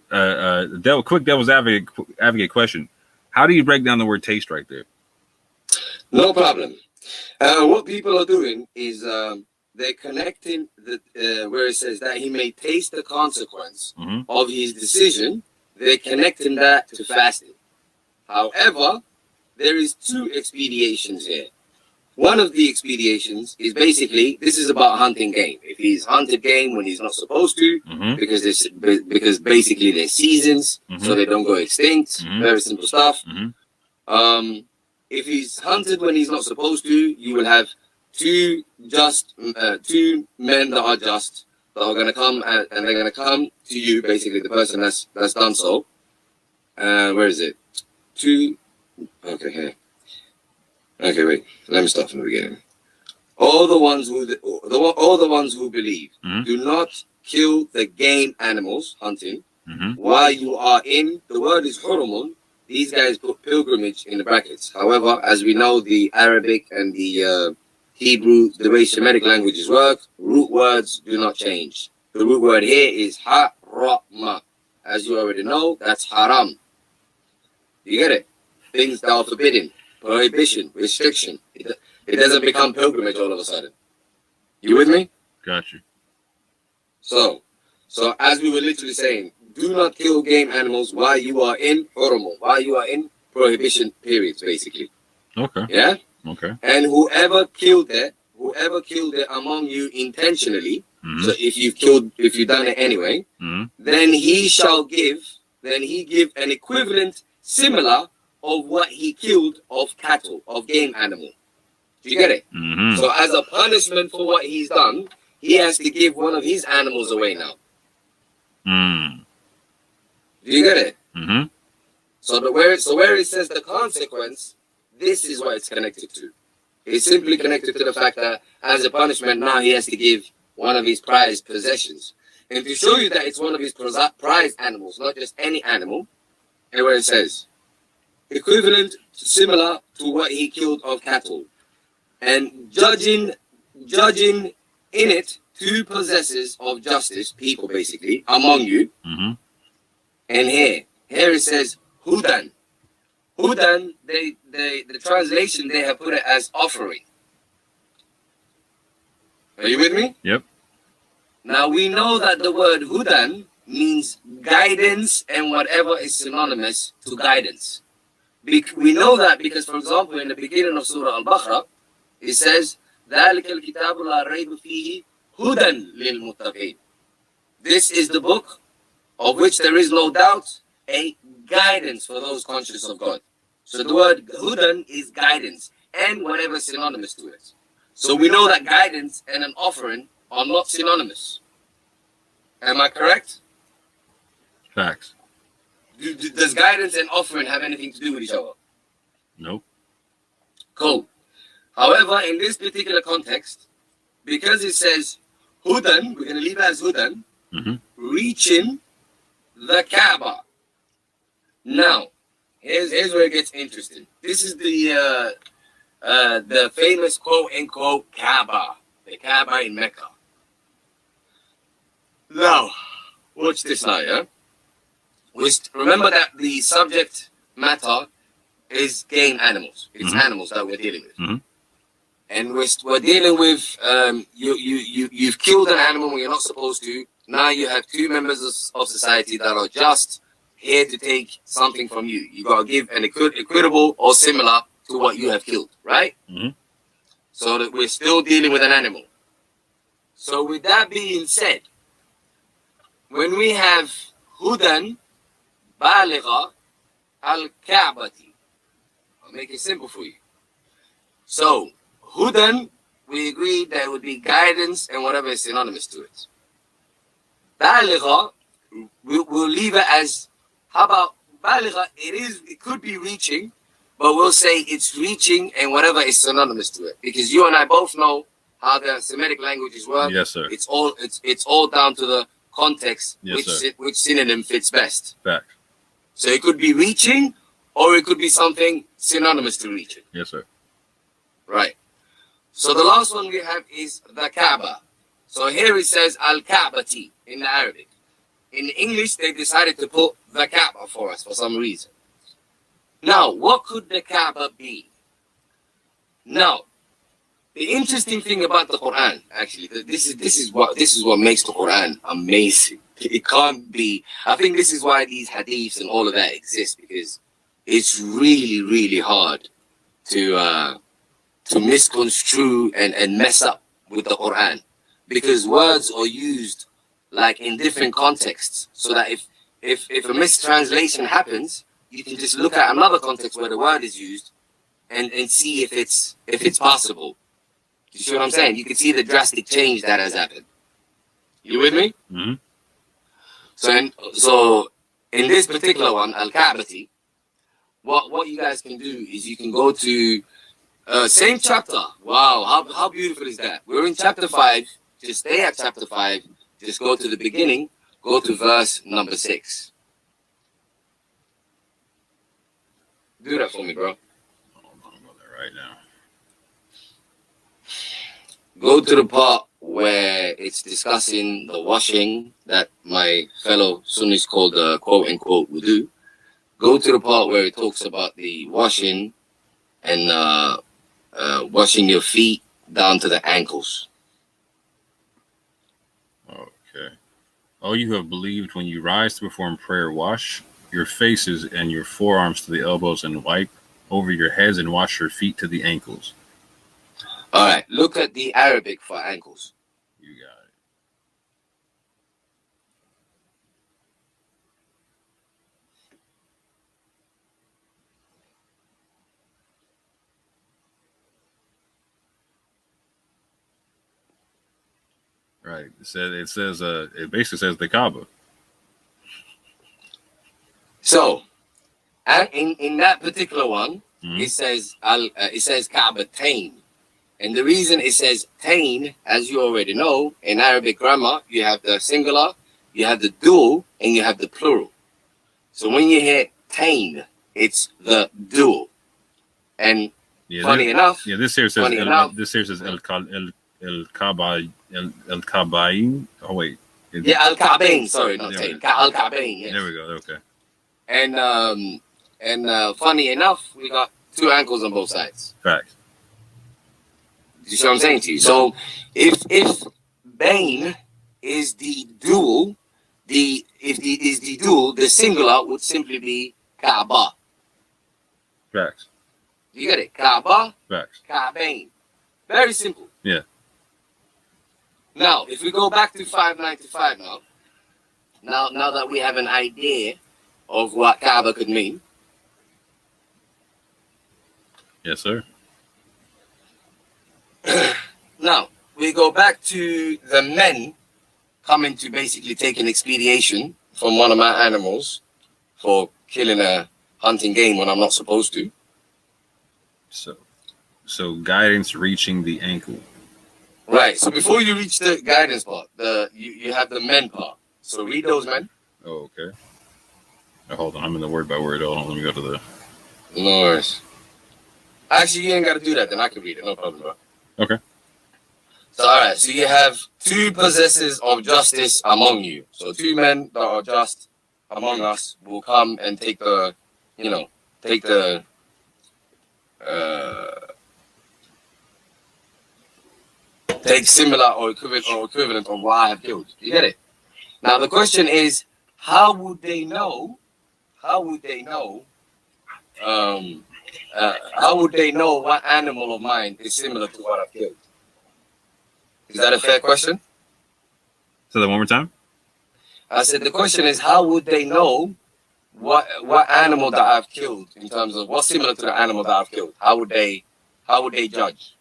quick devil's advocate question: how do you break down the word taste right there? No problem. What people are doing is they're connecting where it says that he may taste the consequence of his decision. They're connecting that to fasting. However, there is 2 expeditions here. One of the expeditions is basically, this is about hunting game. If he's hunted game when he's not supposed to, because basically they're seasons, so they don't go extinct. Very simple stuff. If he's hunted when he's not supposed to, you will have 2 men that are just, that are going to come and they're going to come to you, basically the person that's done so. Where is it? 2. Okay, here. Okay, wait. Let me start from the beginning. All the ones who believe, do not kill the game animals hunting while you are in. The word is hurumun. These guys put pilgrimage in the brackets. However, as we know, the Arabic and the Hebrew, the way Semitic languages work, root words do not change. The root word here is harama. As you already know, that's haram. You get it? Things that are forbidden. Prohibition, restriction. It doesn't become pilgrimage all of a sudden. You with me? Got you. So as we were literally saying, do not kill game animals while you are in hurumun, while you are in prohibition periods, basically. Okay. Yeah? Okay. And whoever killed it among you intentionally, so if you've done it anyway, then he give an equivalent similar of what he killed of cattle, of game animal. Do you get it? So as a punishment for what he's done, he has to give one of his animals away now. Do you get it? So where it says the consequence, this is what it's connected to. It's simply connected to the fact that as a punishment, now he has to give one of his prized possessions. And to show you that it's one of his prized animals, not just any animal, and where it says, equivalent, similar to what he killed of cattle, and judging in it 2 possessors of justice, people basically, among you. And here it says, Hudan. Hudan, the translation, they have put it as offering. Are you with me? Yep. Now we know that the word Hudan means guidance and whatever is synonymous to guidance. We know that because, for example, in the beginning of Surah Al-Baqarah, it says, ذَلِكَ الْكِتَابُ لَا رَيْبَ فِيهِ هُدًى لِلْمُتَّقِينَ. This is the book of which there is no doubt, a guidance for those conscious of God. So the word hudan is guidance and whatever synonymous to it. So we know that guidance and an offering are not synonymous. Am I correct? Facts. Does guidance and offering have anything to do with each other? Nope. Cool. However, in this particular context, because it says hudan, we're going to leave it as hudan, reaching the Kaaba. Now, here's where it gets interesting. This is the famous quote-unquote Kaaba, the Kaaba in Mecca. Now, watch this now, yeah? Remember that the subject matter is game animals. It's animals that we're dealing with. And we're dealing with, you've killed an animal when you're not supposed to. Now you have two members of society that are just here to take something from you. You got to give an equitable or similar to what you have killed, right? So that we're still dealing with an animal. So with that being said, when we have hudan baligha al-Ka'bati, I'll make it simple for you. So hudan, we agreed that it would be guidance and whatever is synonymous to it. Baligha, we'll leave it as, how about baligha? It could be reaching, but we'll say it's reaching and whatever is synonymous to it. Because you and I both know how the Semitic languages work. Yes, sir. It's all down to the context, yes, which synonym fits best. Fact. So it could be reaching, or it could be something synonymous to reaching. Yes, sir. Right. So the last one we have is the Kaaba. So here it says Al-Ka'bati in the Arabic. In English, they decided to put the Kaaba for us for some reason. Now, what could the Kaaba be? Now, the interesting thing about the Quran, actually, this is what makes the Quran amazing. It can't be. I think this is why these hadiths and all of that exist, because it's really, really hard to misconstrue and mess up with the Quran, because words are used like in different contexts, so that if a mistranslation happens, you can just look at another context where the word is used and see if it's possible. You see what I'm saying? You can see the drastic change that has happened. You with me? So in this particular one, Al-Ka'bati, what you guys can do is you can go to same chapter. Wow, how beautiful is that? We're in chapter 5. Just stay at chapter 5. Just go to the beginning. Go to verse number 6. Do that for me, bro. Hold on, I'm going there right now. Go to the part where it's discussing the washing that my fellow Sunnis call the quote-unquote wudu. Go to the part where it talks about the washing and washing your feet down to the ankles. Okay. Oh, you have believed, when you rise to perform prayer, wash your faces and your forearms to the elbows, and wipe over your heads and wash your feet to the ankles. All right, look at the Arabic for ankles. You got it. Right. It basically says the Kaaba. So, in that particular one, it says Ka'batain. And the reason it says tain, as you already know, in Arabic grammar, you have the singular, you have the dual, and you have the plural. So when you hear tain, it's the dual. And funny enough, this here says El Kabain. Oh wait. Yeah, Al Ka'bain. Sorry, not tain. Al Ka'bain. Yes. There we go. Okay. And funny enough, we got two ankles on both sides. Facts. You see what I'm saying to you? So if Bain is the dual, the singular would simply be Kaaba. Facts. You get it? Kaaba, Facts. Kaabain. Very simple. Yeah. Now, if we go back to 595 now that we have an idea of what Kaaba could mean. Yes, sir. Now, we go back to the men coming to basically take an expediation from one of my animals for killing a hunting game when I'm not supposed to. So guidance reaching the ankle. Right. So before you reach the guidance part, you have the men part. So read those men. Oh, okay. Now, hold on, I'm in the word by word. Hold on, let me go to the. No worries. Actually, you ain't got to do that. Then I can read it. No problem, bro. Okay. So, all right. So you have two possessors of justice among you. So two men that are just among us will come and take the, take the, take similar or equivalent of what I have killed. You get it? Now the question is, how would they know? How would they know? How would they know what animal of mine is similar to what I've killed? Is that a fair question? Say that one more time. I said the question is, how would they know what animal that I've killed in terms of what's similar to the animal that I've killed? How would they judge?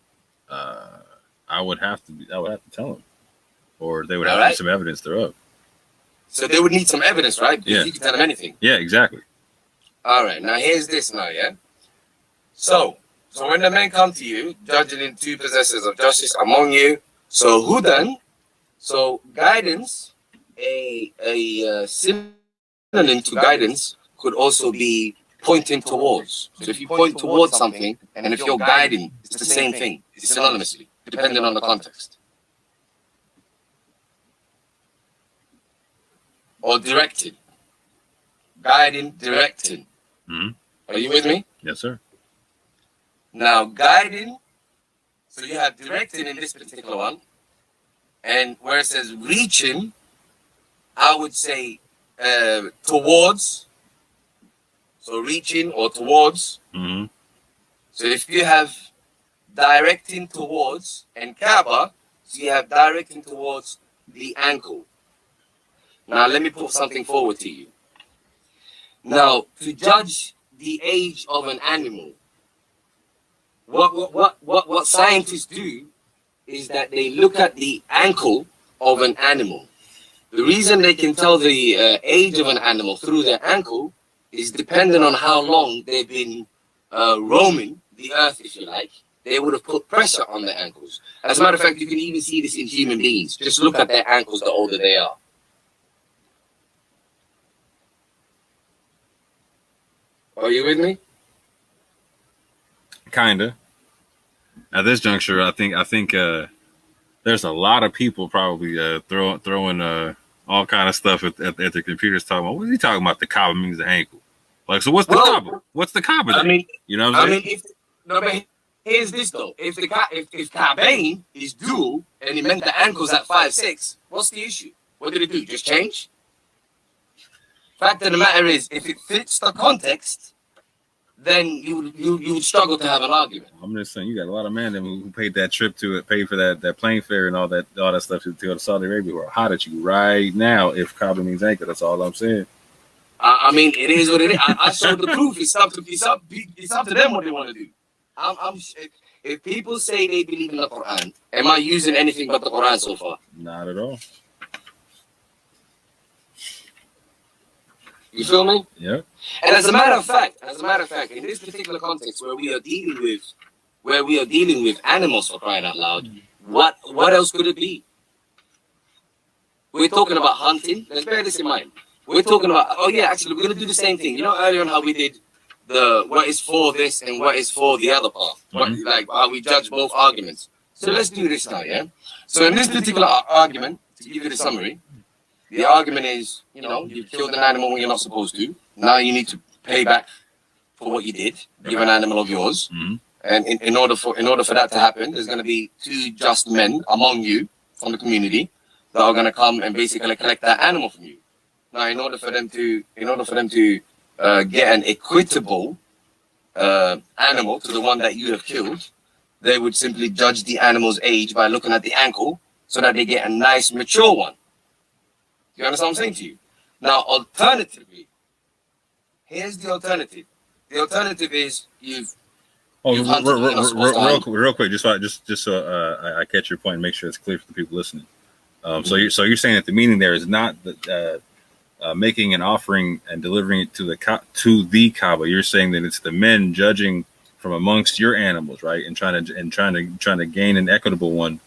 I would have to tell them, or they would have some evidence thereof. So they would need some evidence, right? Because yeah. You can tell them anything. Yeah, exactly. All right. Now here's this. Yeah. So when the men come to you, judging in two possessors of justice among you. So hudan, so guidance, a synonym to guidance could also be pointing towards. So if you point towards something, and if you're guiding, it's the same thing. It's synonymously, depending on the context. Or directed. Guiding, directing. Mm-hmm. Are you with me? Yes, sir. Now, guiding, so you have directing in this particular one, and where it says reaching, I would say towards, so reaching or towards. Mm-hmm. So if you have directing towards and Kaaba, so you have directing towards the ankle. Now, let me put something forward to you. Now, to judge the age of an animal, what scientists do is that they look at the ankle of an animal. The reason they can tell the age of an animal through their ankle is dependent on how long they've been roaming the earth, if you like. They would have put pressure on their ankles. As a matter of fact, you can even see this in human beings. Just look at their ankles the older they are. Are you with me? Kinda. At this juncture, I think there's a lot of people probably throwing all kind of stuff at their computers talking about, what is he talking about? The Kaaba means the ankle. Like, so what's the Kaaba? What's the Kaaba? I mean, you know what I'm saying? But here's this though: if Kaabain is dual and it meant the ankles at 5'6", what's the issue? What did it do? Just change? Fact of the matter is, if it fits the context, then you would struggle to have an argument. I'm just saying, you got a lot of men who paid that trip to it, paid for that plane fare and all that stuff to go to Saudi Arabia who are hot at you right now. If Kaaba means ankle, that's all I'm saying. I mean, it is what it is. I showed the proof. It's up to them what they want to do. If people say they believe in the Quran, am I using anything but the Quran so far? Not at all. You feel me? Yeah. And as a matter of fact, in this particular context where we are dealing with animals, for crying out loud, what else could it be? We're talking about hunting. Let's bear this in mind. We're talking about, actually, we're going to do the same thing. You know, earlier on how we did what is for this and what is for the other part. Like how we judge both arguments. So let's do this now, yeah? So in this particular argument, to give you the summary, the argument is, you've killed an animal when you're not supposed to. Now you need to pay back for what you did, give an animal of yours. Mm-hmm. And in order for that to happen, there's going to be two just men among you from the community that are going to come and basically collect that animal from you. Now, in order for them to get an equitable animal to the one that you have killed, they would simply judge the animal's age by looking at the ankle so that they get a nice mature one. You understand what I'm saying to you? Now, alternatively, here's the alternative. The alternative is you've real quick, just so I catch your point and make sure it's clear for the people listening. So you're saying that the meaning there is not making an offering and delivering it to the Kaaba. You're saying that it's the men judging from amongst your animals, right? And trying to gain an equitable one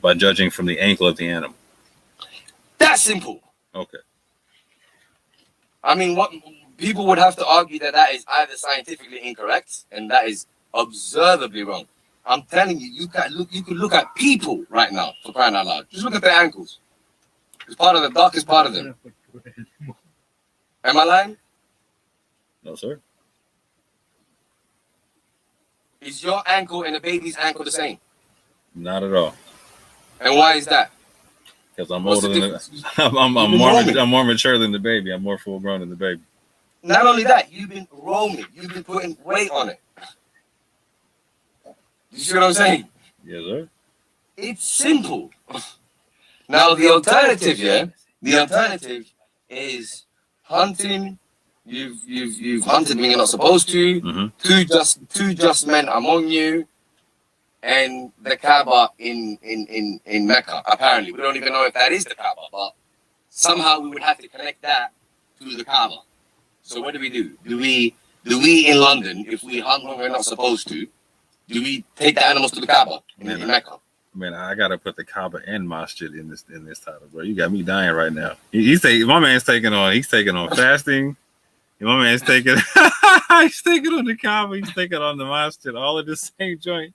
by judging from the ankle of the animal. That's simple. Okay. I mean, what people would have to argue that is either scientifically incorrect and that is observably wrong. I'm telling you, you can look at people right now, for crying out loud. Just look at their ankles. It's part of the darkest part of them. Am I lying? No, sir. Is your ankle and a baby's ankle the same? Not at all. And why is that? Because I'm older than I'm more mature than the baby. I'm more full grown than the baby. Not only that, you've been roaming. You've been putting weight on it. You see what I'm saying? Yes, sir. It's simple. Now the alternative, the alternative is hunting. You've hunted when you're not supposed to. Mm-hmm. Two just men among you, and the Kaaba in Mecca. Apparently, we don't even know if that is the Kaaba, but somehow we would have to connect that to the Kaaba. So what do? Do we in London, if we hunt when we're not supposed to, do we take the animals to the Kaaba in Mecca? Man, I gotta put the Kaaba and Masjid in this title, bro. You got me dying right now. My man's taking on fasting. My man's taking he's taking on the Kaaba, he's taking on the Masjid, all in the same joint.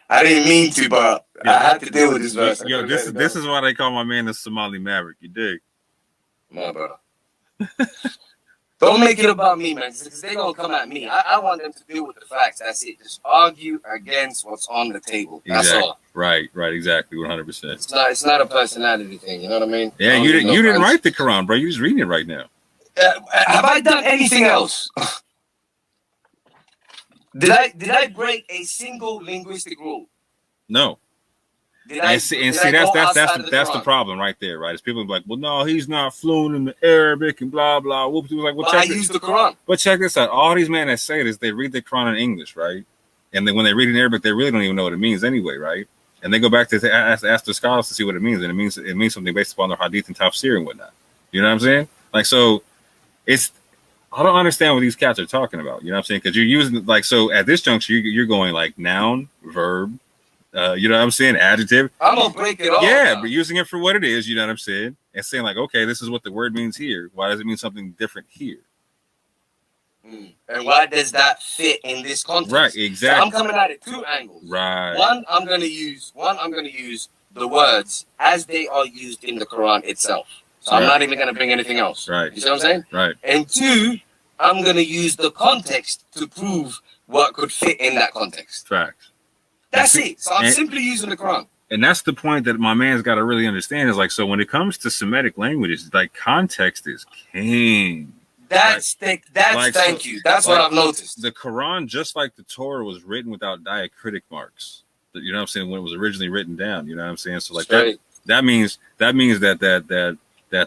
I didn't mean to, but I had to deal with this verse. Yo, this is why they call my man the Somali Maverick. You dig? No, bro. Don't make it about me, man, because they're going to come at me. I want them to deal with the facts. That's it. Just argue against what's on the table. That's all. Right, exactly, 100%. It's not a personality thing, you know what I mean? Yeah, you didn't write the Quran, bro. You're just reading it right now. Have I done anything else? Did I break a single linguistic rule? No. That's the problem right there, right? It's people like, well, no, he's not fluent in the Arabic and blah blah. Whoops, like, well, I use the Quran. But check this out: all these men that say this, they read the Quran in English, right? And then when they read it in Arabic, they really don't even know what it means anyway, right? And they go back to ask the scholars to see what it means, and it means something based upon their hadith and tafsir and whatnot. You know what I'm saying? Like, so I don't understand what these cats are talking about. You know what I'm saying? Because you're using so at this juncture, you're going like noun, verb. You know what I'm saying? Adjective. I'm gonna break it off. Yeah, but using it for what it is, you know what I'm saying? And saying like, okay, this is what the word means here. Why does it mean something different here? And why does that fit in this context? Right, exactly. So I'm coming at it two angles. Right. One, I'm gonna use the words as they are used in the Quran itself. So I'm not even gonna bring anything else. Right. You see what I'm saying? Right. And two, I'm gonna use the context to prove what could fit in that context. Facts. That's it. So I'm simply using the Quran. And that's the point that my man's got to really understand is like, so when it comes to Semitic languages, like context is king. Thank you. That's what I've noticed. The Quran, just like the Torah, was written without diacritic marks. You know what I'm saying? When it was originally written down, you know what I'm saying? So like that means that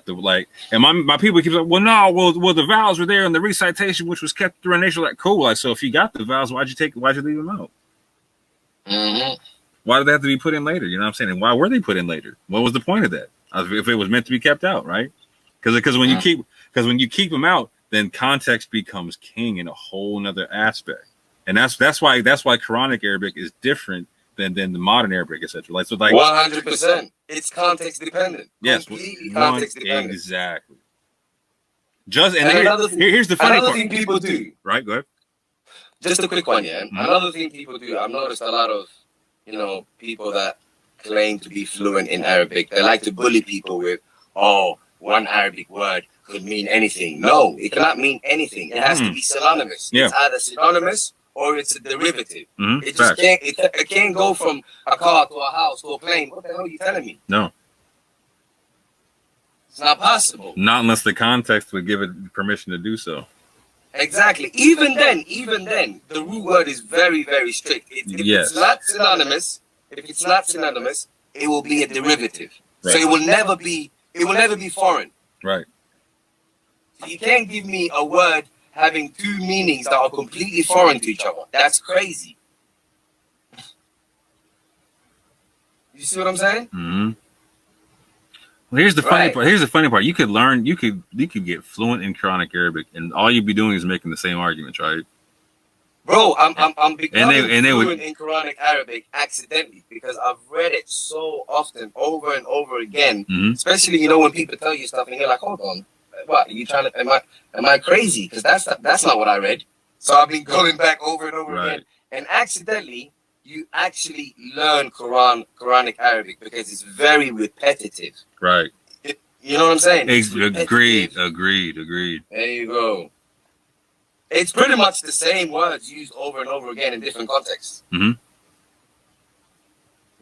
the like, and my people keep like, well, the vowels were there in the recitation, which was kept through a nation. Like, cool. Like, so if you got the vowels, why'd you leave them out? Mm-hmm. Why did they have to be put in later? You know what I'm saying? And why were they put in later? What was the point of that? If it was meant to be kept out, right? Because when you keep them out, then context becomes king in a whole nother aspect. And that's why Quranic Arabic is different than the modern Arabic, etc. Like 100%. It's context dependent. Yes, completely context dependent. Exactly. Here's the funny part. Another thing people do. Right, go ahead. Just a quick one, yeah. Mm-hmm. Another thing people do, I've noticed a lot of, people that claim to be fluent in Arabic, they like to bully people with, one Arabic word could mean anything. No, it cannot mean anything. It has to be synonymous. Yeah. It's either synonymous or it's a derivative. Mm-hmm. It just it can't go from a car to a house to a plane. What the hell are you telling me? No. It's not possible. Not unless the context would give it permission to do so. Exactly. Even then, the root word is very, very strict. If Yes. if it's not synonymous, it will be a derivative. Right. So it will never be foreign. Right. So you can't give me a word having two meanings that are completely foreign to each other. That's crazy. You see what I'm saying? Mm-hmm. Well, here's the funny part. Here's the funny part. You could learn. You could get fluent in Quranic Arabic, and all you'd be doing is making the same arguments, right? Bro, I'm becoming and they fluent in Quranic Arabic accidentally because I've read it so often, over and over again. Mm-hmm. Especially, you know, when people tell you stuff and you're like, "Hold on, what? Are you trying to? Am I crazy? Because that's not what I read." So I've been going back over and over again, and accidentally, you actually learn Quranic Arabic because it's very repetitive. Right. You know what I'm saying? Agreed. There you go. It's pretty much the same words used over and over again in different contexts. Mm-hmm.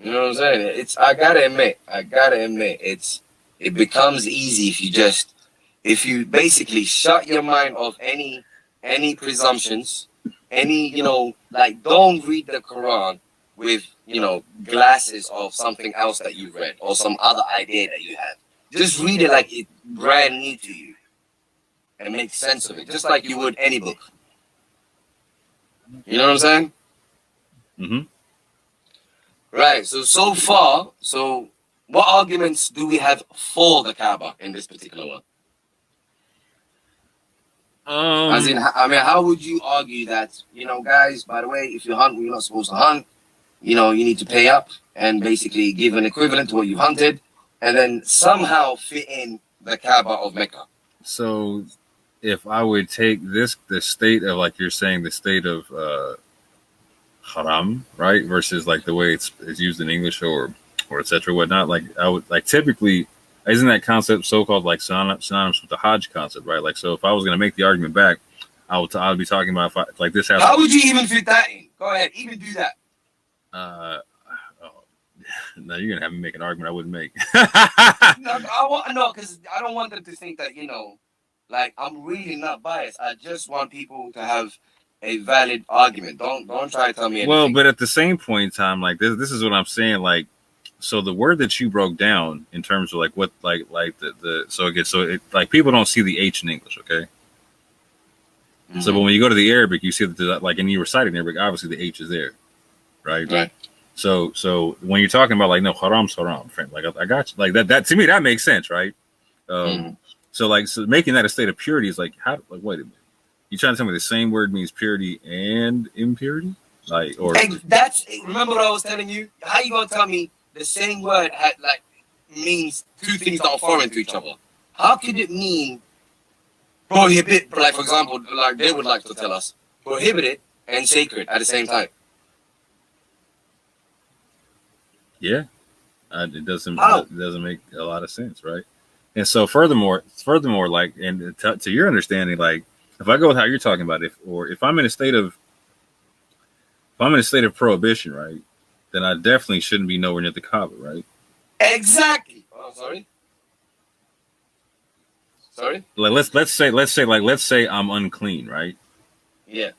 You know what I'm saying? I gotta admit, it becomes easy if you basically shut your mind off any presumptions, like don't read the Quran with, glasses of something else that you read or some other idea that you had. Just read it like it's brand new to you and make sense of it, just like you would any book. You know what I'm saying? Mm-hmm. Right. So far, what arguments do we have for the Kaaba in this particular one? As in, how would you argue that, guys, by the way, if you hunt, you're not supposed to hunt, you need to pay up and basically give an equivalent to what you hunted, and then somehow fit in the Kaaba of Mecca. So if I would take the state of, like you're saying, the state of haram, right, versus like the way it's used in English or etc. whatnot, like I would like typically, isn't that concept so-called like synonymous with the Hajj concept, right? Like, so if I was going to make the argument back, I would be talking about like this. How would you even fit that in? Go ahead, even do that. No, you're gonna have me make an argument I wouldn't make. No, because I don't want them to think that like I'm really not biased. I just want people to have a valid argument. Don't try to tell me anything. Well, but at the same point in time, like this is what I'm saying. Like, so the word that you broke down in terms of like what like the so again, so it like people don't see the H in English, okay? Mm-hmm. So, but when you go to the Arabic, you see that like, and you recite in Arabic, obviously the H is there, right? Right. So when you're talking about like no haram's haram, friend, like I got you, like that to me that makes sense, right? So making that a state of purity is like how, like, wait a minute, you trying to tell me the same word means purity and impurity, like, or remember what I was telling you? How you gonna tell me the same word means two things that are foreign to each other? How could it mean prohibit, like for example, like they would like to tell us, prohibited and sacred at the same time? Yeah, it doesn't make a lot of sense, right? And so furthermore, like, and to your understanding, like, if I go with how you're talking about it, if I'm in a state of prohibition, right, then I definitely shouldn't be nowhere near the Kaaba, right? Exactly. Oh, sorry. Like let's say I'm unclean, right? Yeah.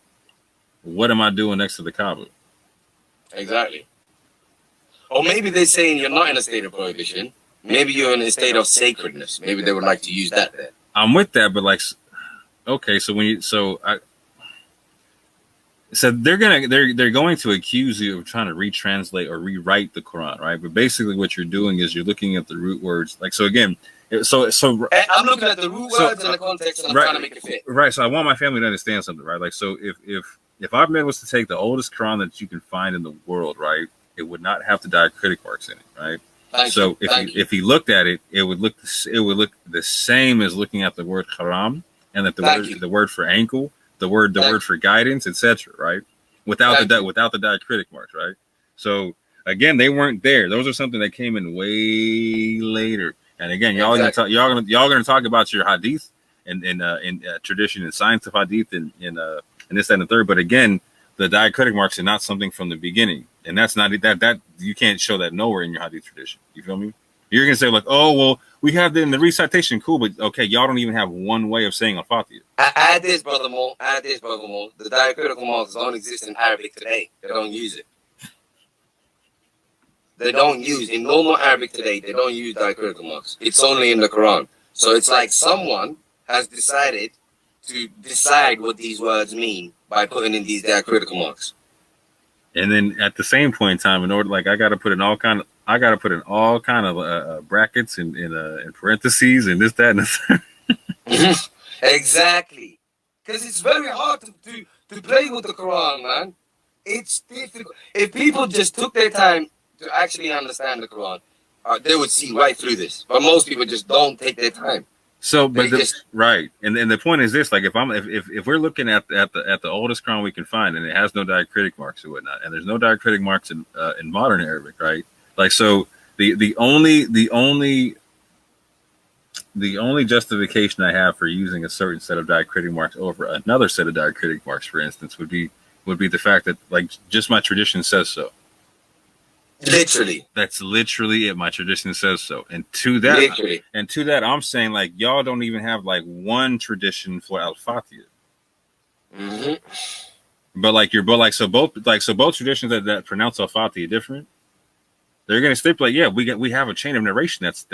What am I doing next to the Kaaba? Exactly. Or maybe they're saying you're not in a state of prohibition. Maybe you're in a state of sacredness. Maybe they would like to use that there. I'm with that, but like, okay, so they're going to accuse you of trying to retranslate or rewrite the Quran, right? But basically, what you're doing is you're looking at the root words. Like, so again, so I'm looking at the root words in the context, and I'm trying to make it fit. Right. So I want my family to understand something, right? Like, so if Ahmed was to take the oldest Quran that you can find in the world, right, it would not have the diacritic marks in it, right? If he looked at it, it would look the same as looking at the word haram, and that the word for ankle, the word for guidance, etc. Right? Without the diacritic marks, right? So again, they weren't there. Those are something that came in way later. And again, y'all gonna talk about your hadith and in tradition and science of hadith and in this, that, and the third. But again, the diacritic marks are not something from the beginning, and that's not that you can't show that nowhere in your hadith tradition. You feel me? You're gonna say like, oh well, we have the, in the recitation, cool, but okay, y'all don't even have one way of saying al-Fatiha. Add this, brother Mo. Add this, brother Mo. The diacritical marks don't exist in Arabic today. They don't use it. They don't use, in normal Arabic today, they don't use diacritical marks. It's only in the Quran. So it's like someone has decided to decide what these words mean by putting in these diacritical marks. And then at the same point in time, in order, like I got to put in all kind of brackets and in parentheses and this, that, and this. Exactly. Because it's very hard to play with the Quran, man. It's difficult. If people just took their time to actually understand the Quran, they would see right through this. But most people just don't take their time. So, but right, and the point is this: like, if we're looking at the oldest Quran we can find, and it has no diacritic marks and whatnot, and there's no diacritic marks in modern Arabic, right? Like, so the only justification I have for using a certain set of diacritic marks over another set of diacritic marks, for instance, would be the fact that, like, just my tradition says so. Literally. That's literally it. My tradition says so. And to that, I'm saying, like, y'all don't even have like one tradition for al-Fatiha. Mm-hmm. So both traditions that pronounce al-Fatiha different. They're gonna stipulate, yeah, we have a chain of narration that's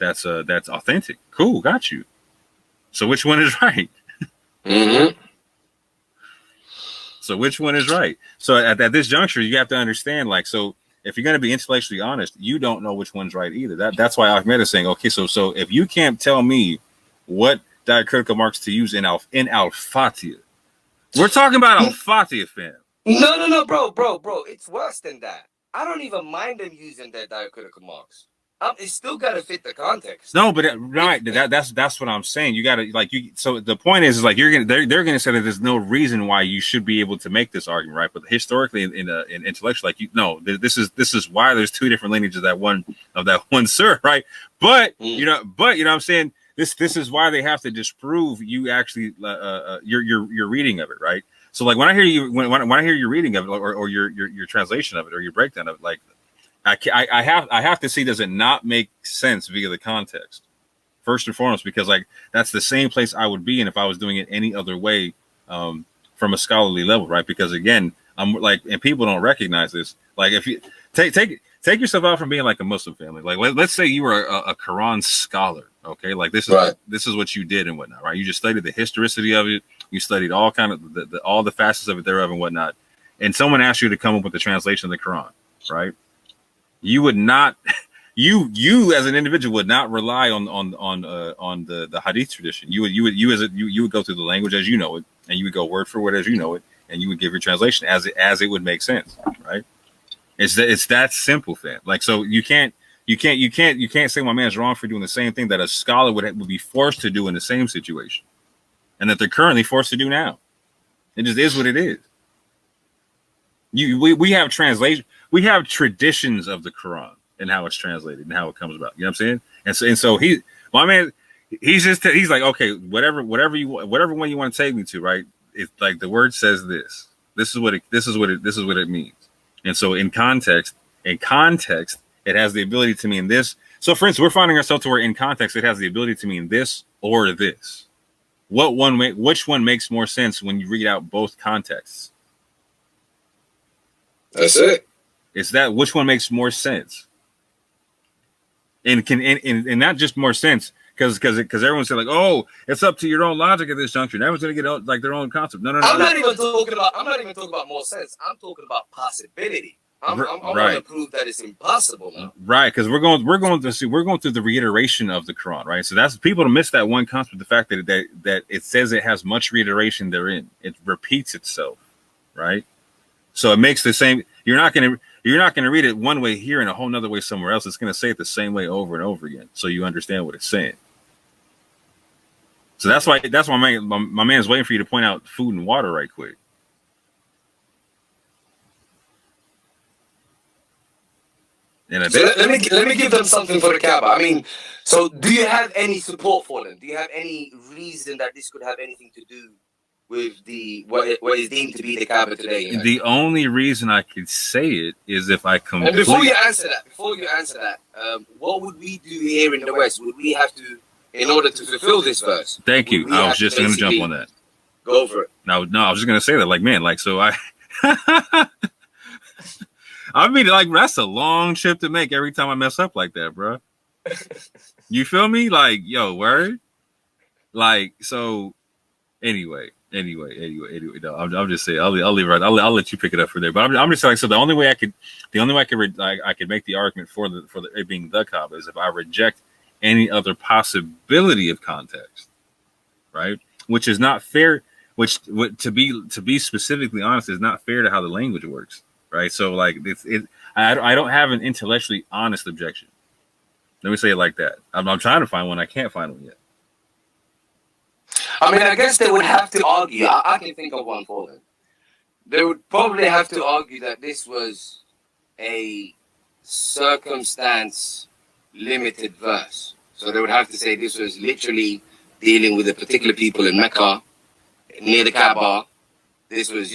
authentic. Cool, got you. So which one is right? Mm-hmm. So which one is right? So at this juncture, you have to understand, like, so if you're going to be intellectually honest, you don't know which one's right either. That's why Ahmed is saying, okay, so if you can't tell me what diacritical marks to use in al-Fatiha, we're talking about al-Fatiha, fam. No, bro. It's worse than that. I don't even mind them using their diacritical marks. It's still got to fit the context. No, but that's what I'm saying. You got to, like, so the point is like they're going to say that there's no reason why you should be able to make this argument, right? But historically, in intellectual, like, this is why there's two different lineages of that one surah, right? But you know what I'm saying, this is why they have to disprove you actually your reading of it, right? So, like, when I hear you when I hear your reading of it, or your translation of it, or your breakdown of it, like, I have to see, does it not make sense via the context first and foremost, because, like, that's the same place I would be in if I was doing it any other way, from a scholarly level, right? Because again, I'm like, and people don't recognize this. Like, if you take yourself out from being like a Muslim family, like let's say you were a Quran scholar, okay? Like, this is right. This is what you did and whatnot, right? You just studied the historicity of it, you studied all kind of all the facets of it thereof and whatnot, and someone asked you to come up with the translation of the Quran, right? You would not, you as an individual would not rely on the hadith tradition. You would go through the language as you know it, and you would go word for word as you know it, and you would give your translation as it would make sense, right? It's that simple, fam. Like, so you can't say my man's wrong for doing the same thing that a scholar would be forced to do in the same situation, and that they're currently forced to do now. It just is what it is. We have translation. We have traditions of the Quran and how it's translated and how it comes about. You know what I'm saying? And so my man, he's like, okay, whatever one you want to take me to, right? It's like the word says this. This is what it means. And so in context, it has the ability to mean this. So, for instance, we're finding ourselves to where in context it has the ability to mean this or this. Which one makes more sense when you read out both contexts? That's it. It's that which one makes more sense, and not just more sense because everyone said, like, oh, it's up to your own logic at this juncture. Everyone's gonna get like their own concept. No. I'm not even talking about more sense. I'm talking about possibility. I'm going to prove that it's impossible now. Right, because we're going through the reiteration of the Quran, right? So that's people to miss that one concept, the fact that it says it has much reiteration therein. It repeats itself, right? So it makes the same. You're not going to read it one way here and a whole nother way somewhere else. It's going to say it the same way over and over again, so you understand what it's saying. So that's why my man is waiting for you to point out food and water right quick. And so let me give them something for the Kaaba. I mean, so do you have any support for them? Do you have any reason that this could have anything to do with the what is deemed to be the Kaaba today? You know? The only reason I could say it is if I And before you answer that, what would we do here in the West? Would we have to, in order to fulfill this verse? Thank you. I was just going to jump on that. Go for it. No, I was just going to say that. Like, man, like, so I mean, like, that's a long trip to make every time I mess up like that, bro. You feel me? Like, yo, word? Like, so anyway. No, I'm just saying. I'll leave it right. I'll let you pick it up from there. But I'm just like, so the only way I could make the argument for it being the Kaaba is if I reject any other possibility of context, right? Which is not fair. Which to be specifically honest is not fair to how the language works, right? So like I don't have an intellectually honest objection. Let me say it like that. I'm trying to find one. I can't find one yet. I mean, I guess they would have to argue. I can think of one for them. They would probably have to argue that this was a circumstance limited verse. So they would have to say this was literally dealing with a particular people in Mecca, near the Kaaba. This was,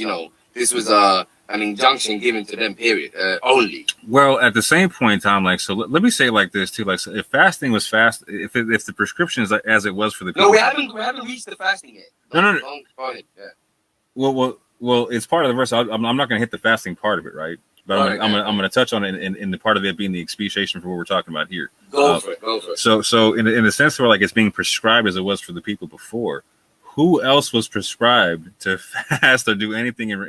an injunction given to them, period, only. Well, at the same point in time, like, so let me say it like this too, like, so if fasting was if the prescription is as it was for the people. No, we haven't reached the fasting yet. No. Go ahead. Yeah. Well, it's part of the verse. I'm not going to hit the fasting part of it, right? But I'm going to touch on it in the part of it being the expiation for what we're talking about here. Go for it. So in the sense where like it's being prescribed as it was for the people before, who else was prescribed to fast or do anything in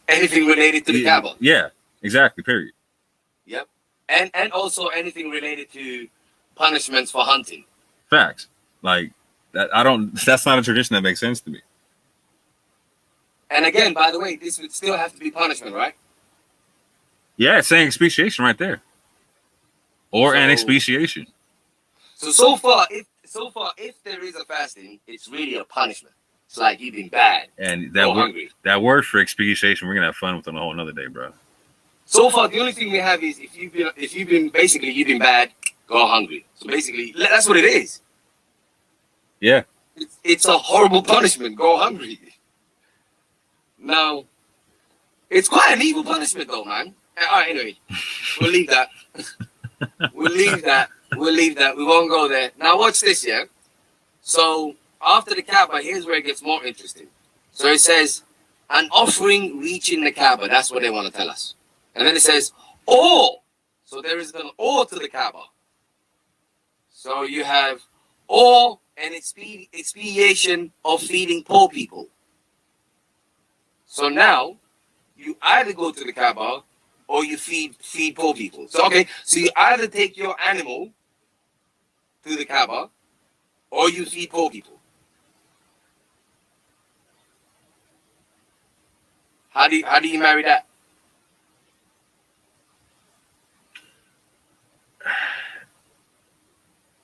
anything related to the Kaaba? Yeah, exactly. Period. Yep, and also anything related to punishments for hunting. Facts. Like that. That's not a tradition that makes sense to me. And again, by the way, this would still have to be punishment, right? Yeah, it's saying expiation right there, or an expiation. So far, if there is a fasting, it's really a punishment. It's like you've been bad and that word for expiation, we're gonna have fun with on a whole another day, bro. So far, the only thing we have is if you've been bad, go hungry. So basically, that's what it is. Yeah, it's a horrible punishment. Go hungry. Now, it's quite an evil punishment, though, man. All right, anyway, we'll leave that. We'll leave that. We won't go there. Now, watch this, yeah? So, after the Kaaba, here's where it gets more interesting. So, it says, an offering reaching the Kaaba. That's what they want to tell us. And then it says, or. So, there is an or to the Kaaba. So, you have or and expiation of feeding poor people. So, now, you either go to the Kaaba or you feed poor people. So, okay, so you either take your animal to the Kaaba or you feed poor people. How do you marry that?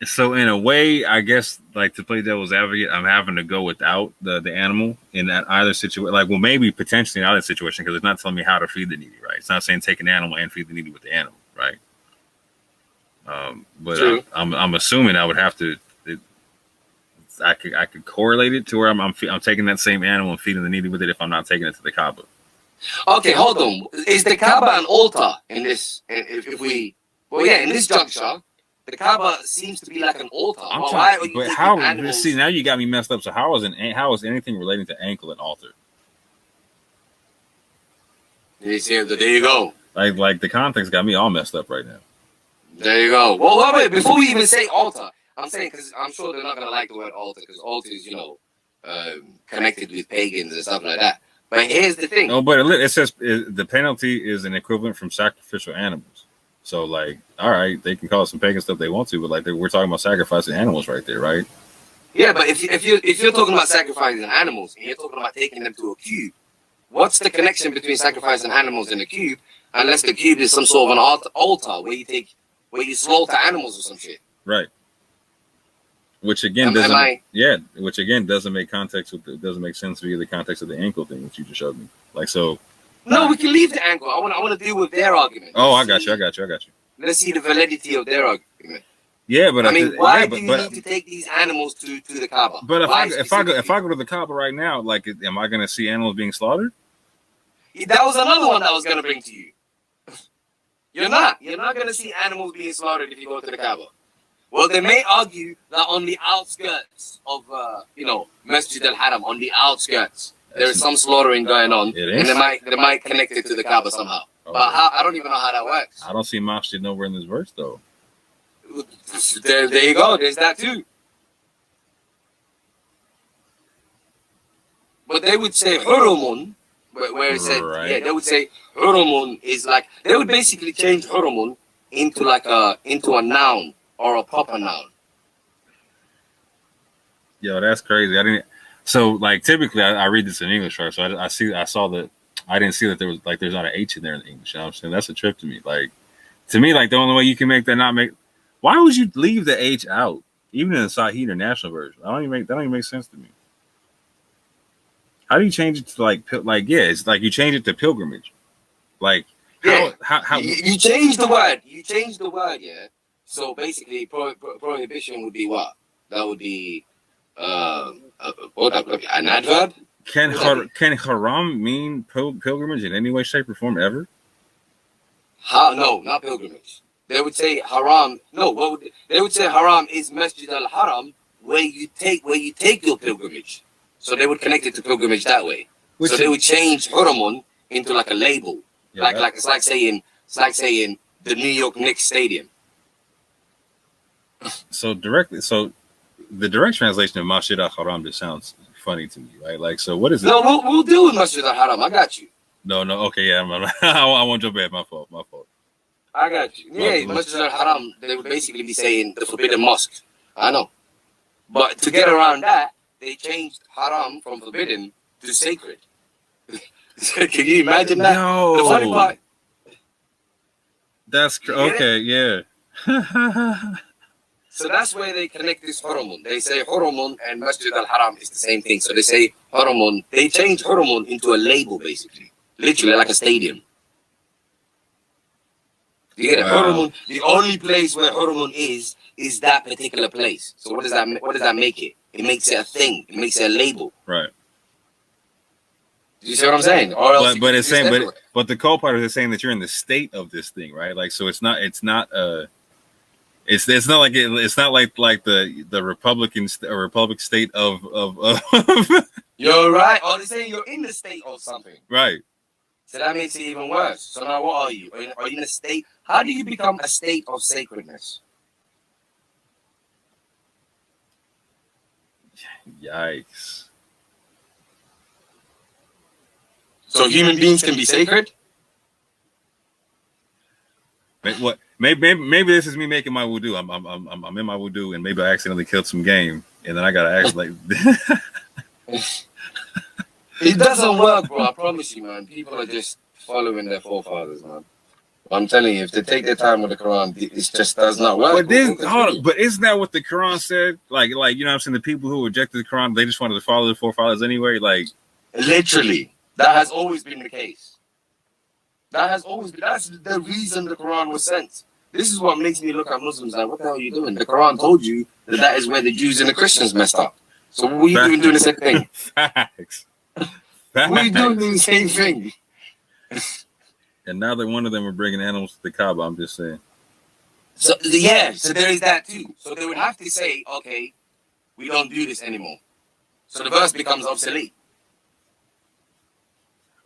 So in a way, I guess, like, to play devil's advocate, I'm having to go without the animal in that either situation. Like, well, maybe potentially in either situation, because it's not telling me how to feed the needy, right? It's not saying take an animal and feed the needy with the animal, right? But I'm assuming I would have to. I could correlate it to where I'm taking that same animal and feeding the needy with it if I'm not taking it to the Kaaba. Okay, hold on. Is the Kaaba an altar in this? In this juncture, the Kaaba seems to be like an altar. See, now you got me messed up. So how is anything relating to ankle an altar? There you go. Like the context got me all messed up right now. There you go. Well, wait, before we even say altar, I'm saying, because I'm sure they're not gonna like the word altar, because altar is connected with pagans and stuff like that. But here's the thing. No, but it says the penalty is an equivalent from sacrificial animals. So, like, all right, they can call it some pagan stuff they want to, but like we're talking about sacrificing animals right there, right? Yeah, but if you're talking about sacrificing animals and you're talking about taking them to a cube, what's the connection between sacrificing animals and a cube? Unless the cube is some sort of an altar where you slaughter animals or some shit. Right. Which again doesn't make context with it doesn't make sense via the context of the ankle thing that you just showed me. Like, so. No, we can leave the ankle. I want to deal with their argument. I got you. Let's see the validity of their argument. Yeah, but I mean, why do you but, need to take these animals to the Kaaba? But if I go to the Kaaba right now, like, am I going to see animals being slaughtered? That was another one that I was going to bring to you. You're not going to see animals being slaughtered if you go to the Kaaba. Well, they may argue that on the outskirts of, Masjid al-Haram, on the outskirts, there is some slaughtering going on, and they might connect it to the Kaaba somehow. Oh. But I don't even know how that works. I don't see masjid nowhere in this verse, though. There you go. There's that too. But they would say hurumun, where it said, yeah, they would say hurumun is like, they would basically change hurumun into a noun or a proper noun. Yo, that's crazy. So like typically I read this in English, right? So I saw that I didn't see that there was like there's not an H in there in English. You know what I'm saying? That's a trip to me. Like to me, like the only way you can make that not make. Why would you leave the H out, even in the Sahih or National version? That don't even make sense to me. How do you change it to like it's like you change it to pilgrimage, like how you change the word. You change the word, yeah. So basically, prohibition would be what? That would be an adverb. Can haram mean pilgrimage in any way, shape, or form ever? No, not pilgrimage. They would say haram. No, they would say haram is Masjid al-Haram where you take your pilgrimage. So they would connect it to pilgrimage that way. So they would change huramun into like a label. Yeah, it's like saying the New York Knicks Stadium. So the direct translation of Masjid al-Haram just sounds funny to me, right? Like, so what is it? No, we'll deal with Masjid al-Haram. I got you. No, okay, yeah, I won't jump in. My fault. I got you. Yeah, Masjid al-Haram, they would basically be saying the forbidden mosque. I know. But to get around that, they changed haram from forbidden to sacred. Can you imagine that? No. The funny part. That's okay, yeah. So that's where they connect this hurumun. They say hurumun and Masjid al-Haram is the same thing. So they say hurumun. They change hurumun into a label, basically. Literally like a stadium. You get it? Hurumun, the only place where hurumun is that particular place. So what does that make it? It makes it a thing. It makes it a label. Right. Do you see what I'm saying? Or else but it's saying, but the co-part is saying that you're in the state of this thing, right? Like, so it's not like the Republic state of. You're right. Or they say you're in the state of something. Right. So that makes it even worse. So now what are you? Are you in a state? How do you become a state of sacredness? Yikes. So human beings can be sacred? What? Maybe this is me making my wudu. I'm in my wudu, and maybe I accidentally killed some game, and then I gotta act like. It doesn't work, bro. I promise you, man. People are just following their forefathers, man. I'm telling you, if they take their time with the Quran, it just does not work. But isn't that what the Quran said? Like you know what I'm saying? The people who rejected the Quran, they just wanted to follow the forefathers anyway. Like, literally, that has always been the case. That's the reason the Quran was sent. This is what makes me look at Muslims like, what the hell are you doing? The Quran told you that is where the Jews and the Christians messed up. So what are you doing the same thing? Facts. What are you doing the same thing? And now that one of them are bringing animals to the Kaaba, I'm just saying. So there is that too. So they would have to say, okay, we don't do this anymore. So the verse becomes obsolete.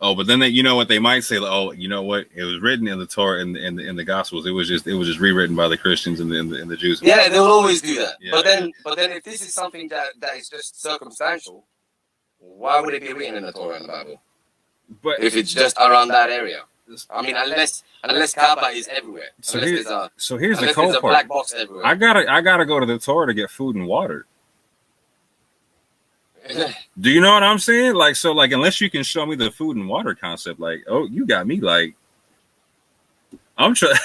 Oh, but then you know what they might say? Like, oh, you know what? It was written in the Torah and in the Gospels. It was just rewritten by the Christians and the Jews. Yeah, they'll always do that. Yeah. But then if this is something that is just circumstantial, why would it be written in the Torah and the Bible? But if it's just around that area. I mean, unless Kaaba is everywhere. So here's the cold part. Black box everywhere. I gotta go to the Torah to get food and water. Do you know what I'm saying? Like, so, like, unless you can show me the food and water concept, like, oh, you got me, like, I'm trying.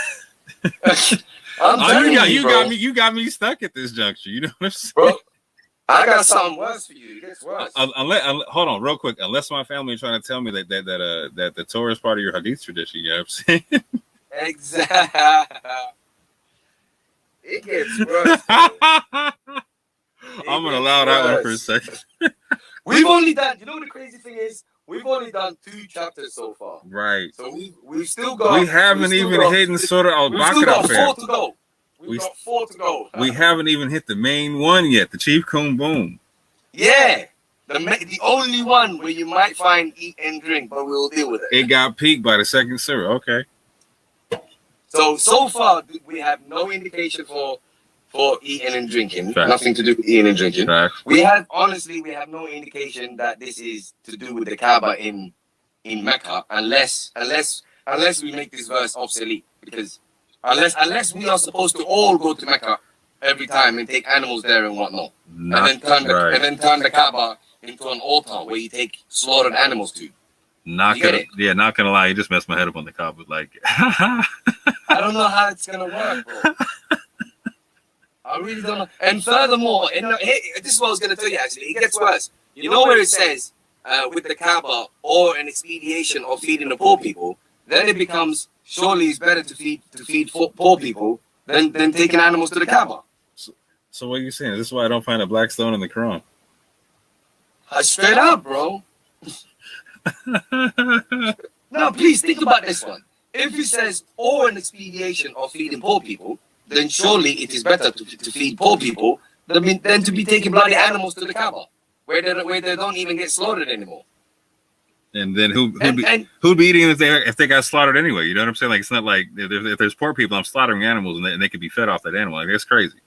You got me stuck at this juncture. You know what I'm saying? Bro, I got something worse for you. It gets worse. Hold on, real quick. Unless my family is trying to tell me that the Torah is part of your Hadith tradition, you know what I'm saying? Exactly. It gets worse. I'm gonna allow that one for a second. We've only done. You know what the crazy thing is? We've only done 2 chapters so far. Right. So we've still got. We haven't even hit sort of. We've still got 4 to go. We've got 4 to go. We haven't even hit the main one yet. The Chief Coon Boom. Yeah. The only one where you might find eat and drink, but we'll deal with it. It got peaked by the second surah. Okay. So far, we have no indication for eating and drinking. Fact. Nothing to do with eating and drinking. Fact. We have no indication that this is to do with the Kaaba in Mecca, unless we make this verse obsolete. Because unless we are supposed to all go to Mecca every time and take animals there and whatnot, and then turn the Kaaba into an altar where you take slaughtered animals to. Not gonna lie, you just messed my head up on the Kaaba. Like, I don't know how it's gonna work, bro. I really don't know. And furthermore, this is what I was gonna tell you. Actually, it gets worse. You know where it says with the Kaaba or an expediation of feeding the poor people, then it becomes surely it's better to feed poor people than taking animals to the Kaaba. So what are you saying? This is why I don't find a black stone in the Quran. Straight up, bro. Now, please think about this one. If it says or an expediation of feeding poor people, then surely it is better to feed poor people than to be taking bloody animals to the Kaaba, where they don't even get slaughtered anymore. And then who'd be eating if they got slaughtered anyway? You know what I'm saying? Like, it's not like if there's poor people, I'm slaughtering animals and they could be fed off that animal. Like, that's crazy.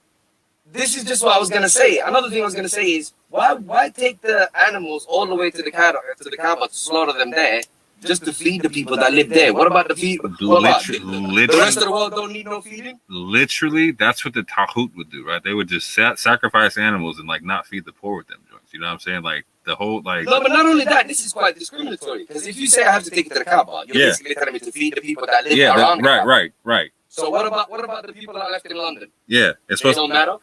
This is just what I was gonna say. Another thing I was gonna say is why take the animals all the way to the Kaaba to slaughter them there just to feed the people that live there? What about the rest of the world don't need no feeding? Literally, that's what the Taghut would do, right? They would just sacrifice animals and like not feed the poor with them joints. You know what I'm saying? Like the whole like. No, but not only that, this is quite discriminatory because if you say I have to take it to the Kaaba, you're basically telling me to feed the people that live around. Right. So what about the people that are left in London? Yeah, it's supposed to matter.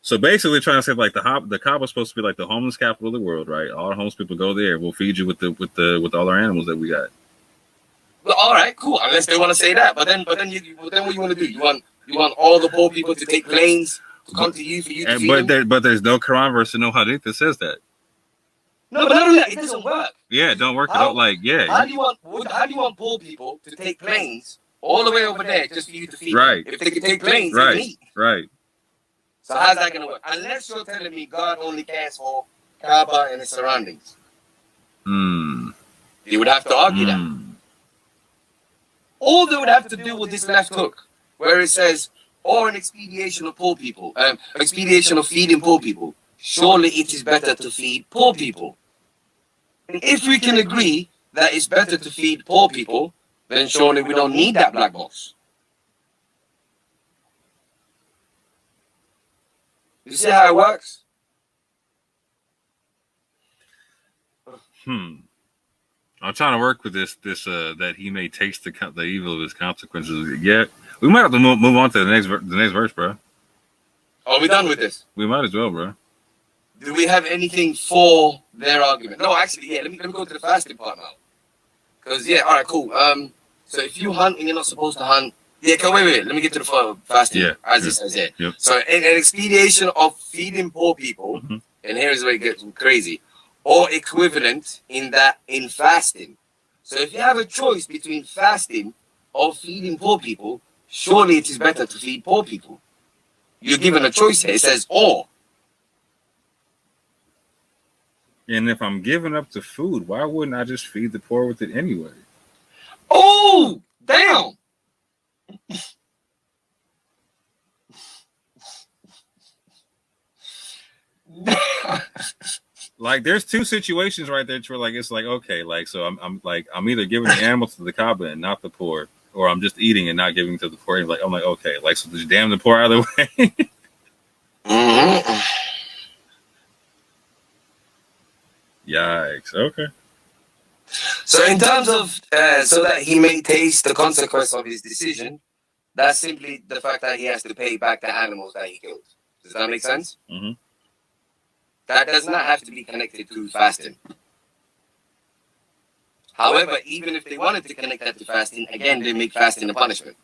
So basically, trying to say like the Kaaba is supposed to be like the homeless capital of the world, right? All the homeless people go there. We'll feed you with all our animals that we got. Well, all right, cool. Unless they want to say that, but then what you want to do? You want all the poor people to take planes to come to you for you to feed them? But there's no Quran verse in no Hadith that says that. No, but not only that, it doesn't work. Yeah, it don't work. How do you want poor people to take planes all the way over there just for you to feed them? If they can take planes, they can eat. Right. So how's that going to work? Unless you're telling me God only cares for Kaaba and its surroundings. You would have to argue that. All they would have to do with this left hook, where it says, or an expediation of poor people, expediation of feeding poor people, surely it is better to feed poor people. And if we can agree that it's better to feed poor people, then surely we don't need that black box. You see how it works? I'm trying to work with this that he may taste the evil of his consequences. Yeah, we might have to move on to the next verse, bro. Are we done with this? We might as well, bro. Do we have anything for their argument? No, actually, yeah. Let me go to the fasting part now. Because all right, cool. So if you hunt and you're not supposed to hunt, wait. Let me get to the fasting. As it says here. Yep. So an expediation of feeding poor people, and here's where it gets crazy, or equivalent in fasting. So if you have a choice between fasting or feeding poor people, surely it is better to feed poor people. You're given a choice here. It says or. And if I'm giving up the food, why wouldn't I just feed the poor with it anyway? Oh, damn. Like there's two situations right there where like it's like okay, like so I'm either giving the animal to the Kaaba and not the poor, or I'm just eating and not giving to the poor. Like I'm like okay, like so just damn the poor either way. Yikes. Okay. So in terms of so that he may taste the consequence of his decision, that's simply the fact that he has to pay back the animals that he killed. Does that make sense? That does not have to be connected to fasting. However, even if they wanted to connect that to fasting, again, they make fasting a punishment.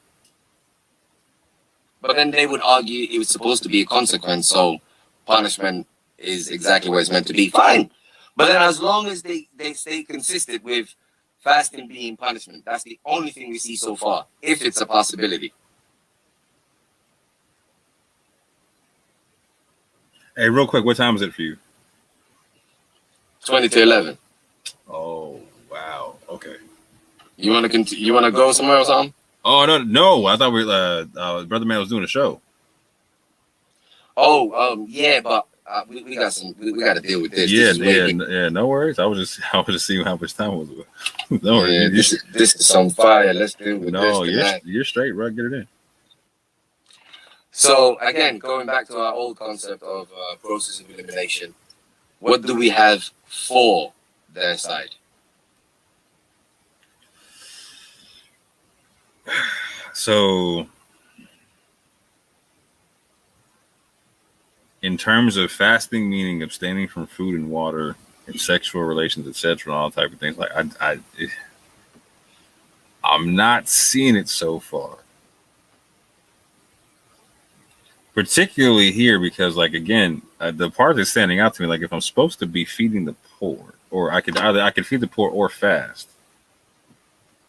But then they would argue it was supposed to be a consequence, so punishment is exactly what it's meant to be. Fine. But then as long as they stay consistent with fasting being punishment, that's the only thing we see so far, if it's a possibility. Hey, real quick, what time is it for you? 20 to 11. Oh, wow. Okay. You want to go somewhere or something? Oh, no. I thought Brother Man was doing a show. Oh, yeah, but we got to deal with this. Yeah. No worries. I was just seeing how much time was. No worries. Yeah, this is some fire. Let's deal with this. No, you're straight, bro. Get it in. So again, going back to our old concept of process of elimination, what do we have for their side? So, in terms of fasting, meaning abstaining from food and water and sexual relations, etc., and all type of things, like I'm not seeing it so far. Particularly here, because, like, again, the part that's standing out to me, like, if I'm supposed to be feeding the poor, or I could feed the poor or fast,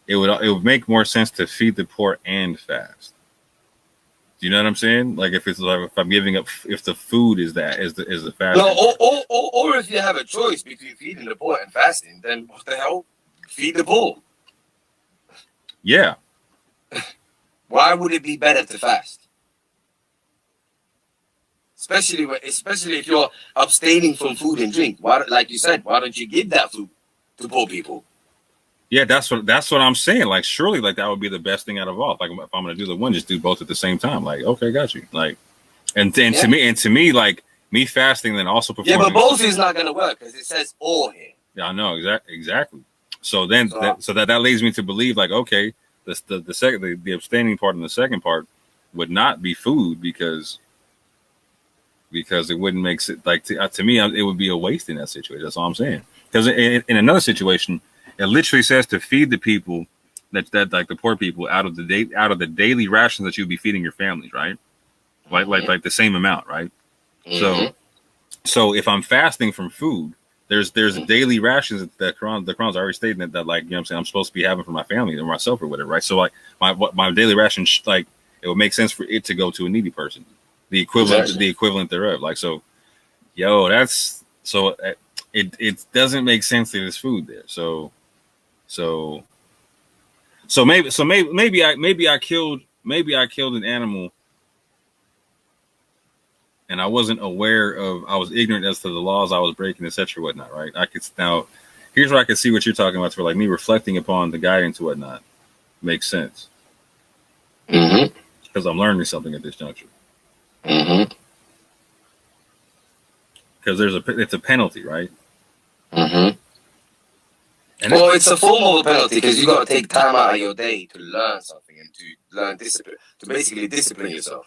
it would make more sense to feed the poor and fast. Do you know what I'm saying? Like, if I'm giving up, if the food is the fast. No, or if you have a choice between feeding the poor and fasting, then what the hell? Feed the poor. Yeah. Why would it be better to fast? Especially if you're abstaining from food and drink. Why, like you said, why don't you give that food to poor people? Yeah, that's what I'm saying. Like, surely, like, that would be the best thing out of all. Like, if I'm gonna do the one, just do both at the same time. Like, okay, got you. Like, and to me, like, me fasting then also performing. Yeah, but both is not gonna work because it says all here. Yeah, I know exactly. So then, that leads me to believe, like, okay, the abstaining part and the second part would not be food because it wouldn't make it, like, to me it would be a waste in that situation. That's all I'm saying. Because in another situation, it literally says to feed the people that like the poor people out of the daily rations that you'd be feeding your families, right? Like the same amount, right? Mm-hmm. So if I'm fasting from food, there's daily rations that the Quran's already stating that, like, you know what I'm saying, I'm supposed to be having for my family or myself or whatever, right? So, like, my daily ration, like, it would make sense for it to go to a needy person, the equivalent thereof. Like, so, that's so it doesn't make sense that there's food there. So maybe I killed an animal and I wasn't aware of, I was ignorant as to the laws I was breaking, etc., whatnot, right? Here's where I can see what you're talking about, for, like, me reflecting upon the guidance and whatnot makes sense. Mm-hmm. Because I'm learning something at this juncture. Mm-hmm. Because it's a penalty, right? Mm-hmm. And it's a form of a penalty because you got to take time out of your day to learn something and to learn discipline, to basically discipline yourself.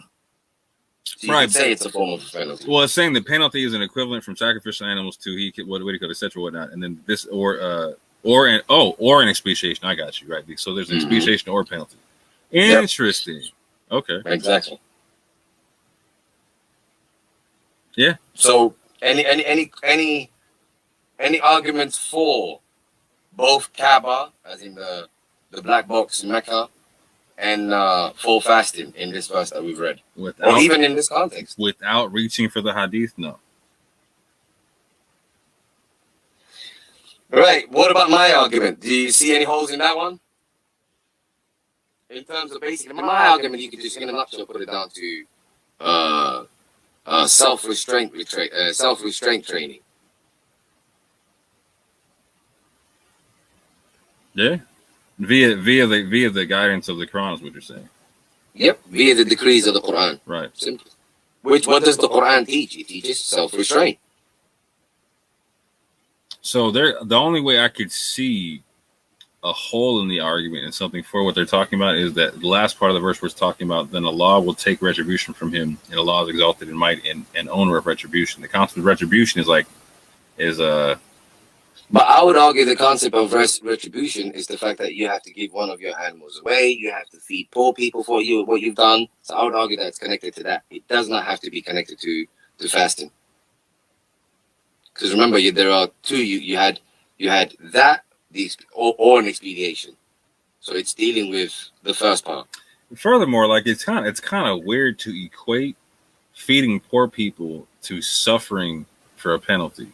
So you can say it's a form of a penalty. Well, it's saying the penalty is an equivalent from sacrificial animals to what do you call it, etc., whatnot, and then this or an expiation. I got you right. So there's an expiation or penalty. Interesting. Yep. Okay. Exactly. Yeah. So any arguments for both Kaaba, as in the black box in Mecca, and full fasting in this verse that we've read, or even in this context, without reaching for the hadith? No. Right. What about my argument? Do you see any holes in that one? In terms of basically my argument, you could just, in a nutshell, put it down to self-restraint training. Yeah. Via the guidance of the Quran is what you're saying. Yep, via the decrees of the Quran. Right. Simple. What does the Quran teach? It teaches self-restraint. So the only way I could see a hole in the argument and something for what they're talking about is that the last part of the verse was talking about, then Allah will take retribution from him, and Allah is exalted in might and owner of retribution. The concept of retribution is But I would argue the concept of retribution is the fact that you have to give one of your animals away. You have to feed poor people for what you've done. So I would argue that it's connected to that. It does not have to be connected to fasting. Because remember, there are two. You had that or an expediation. So it's dealing with the first part. Furthermore, like it's kind of weird to equate feeding poor people to suffering for a penalty.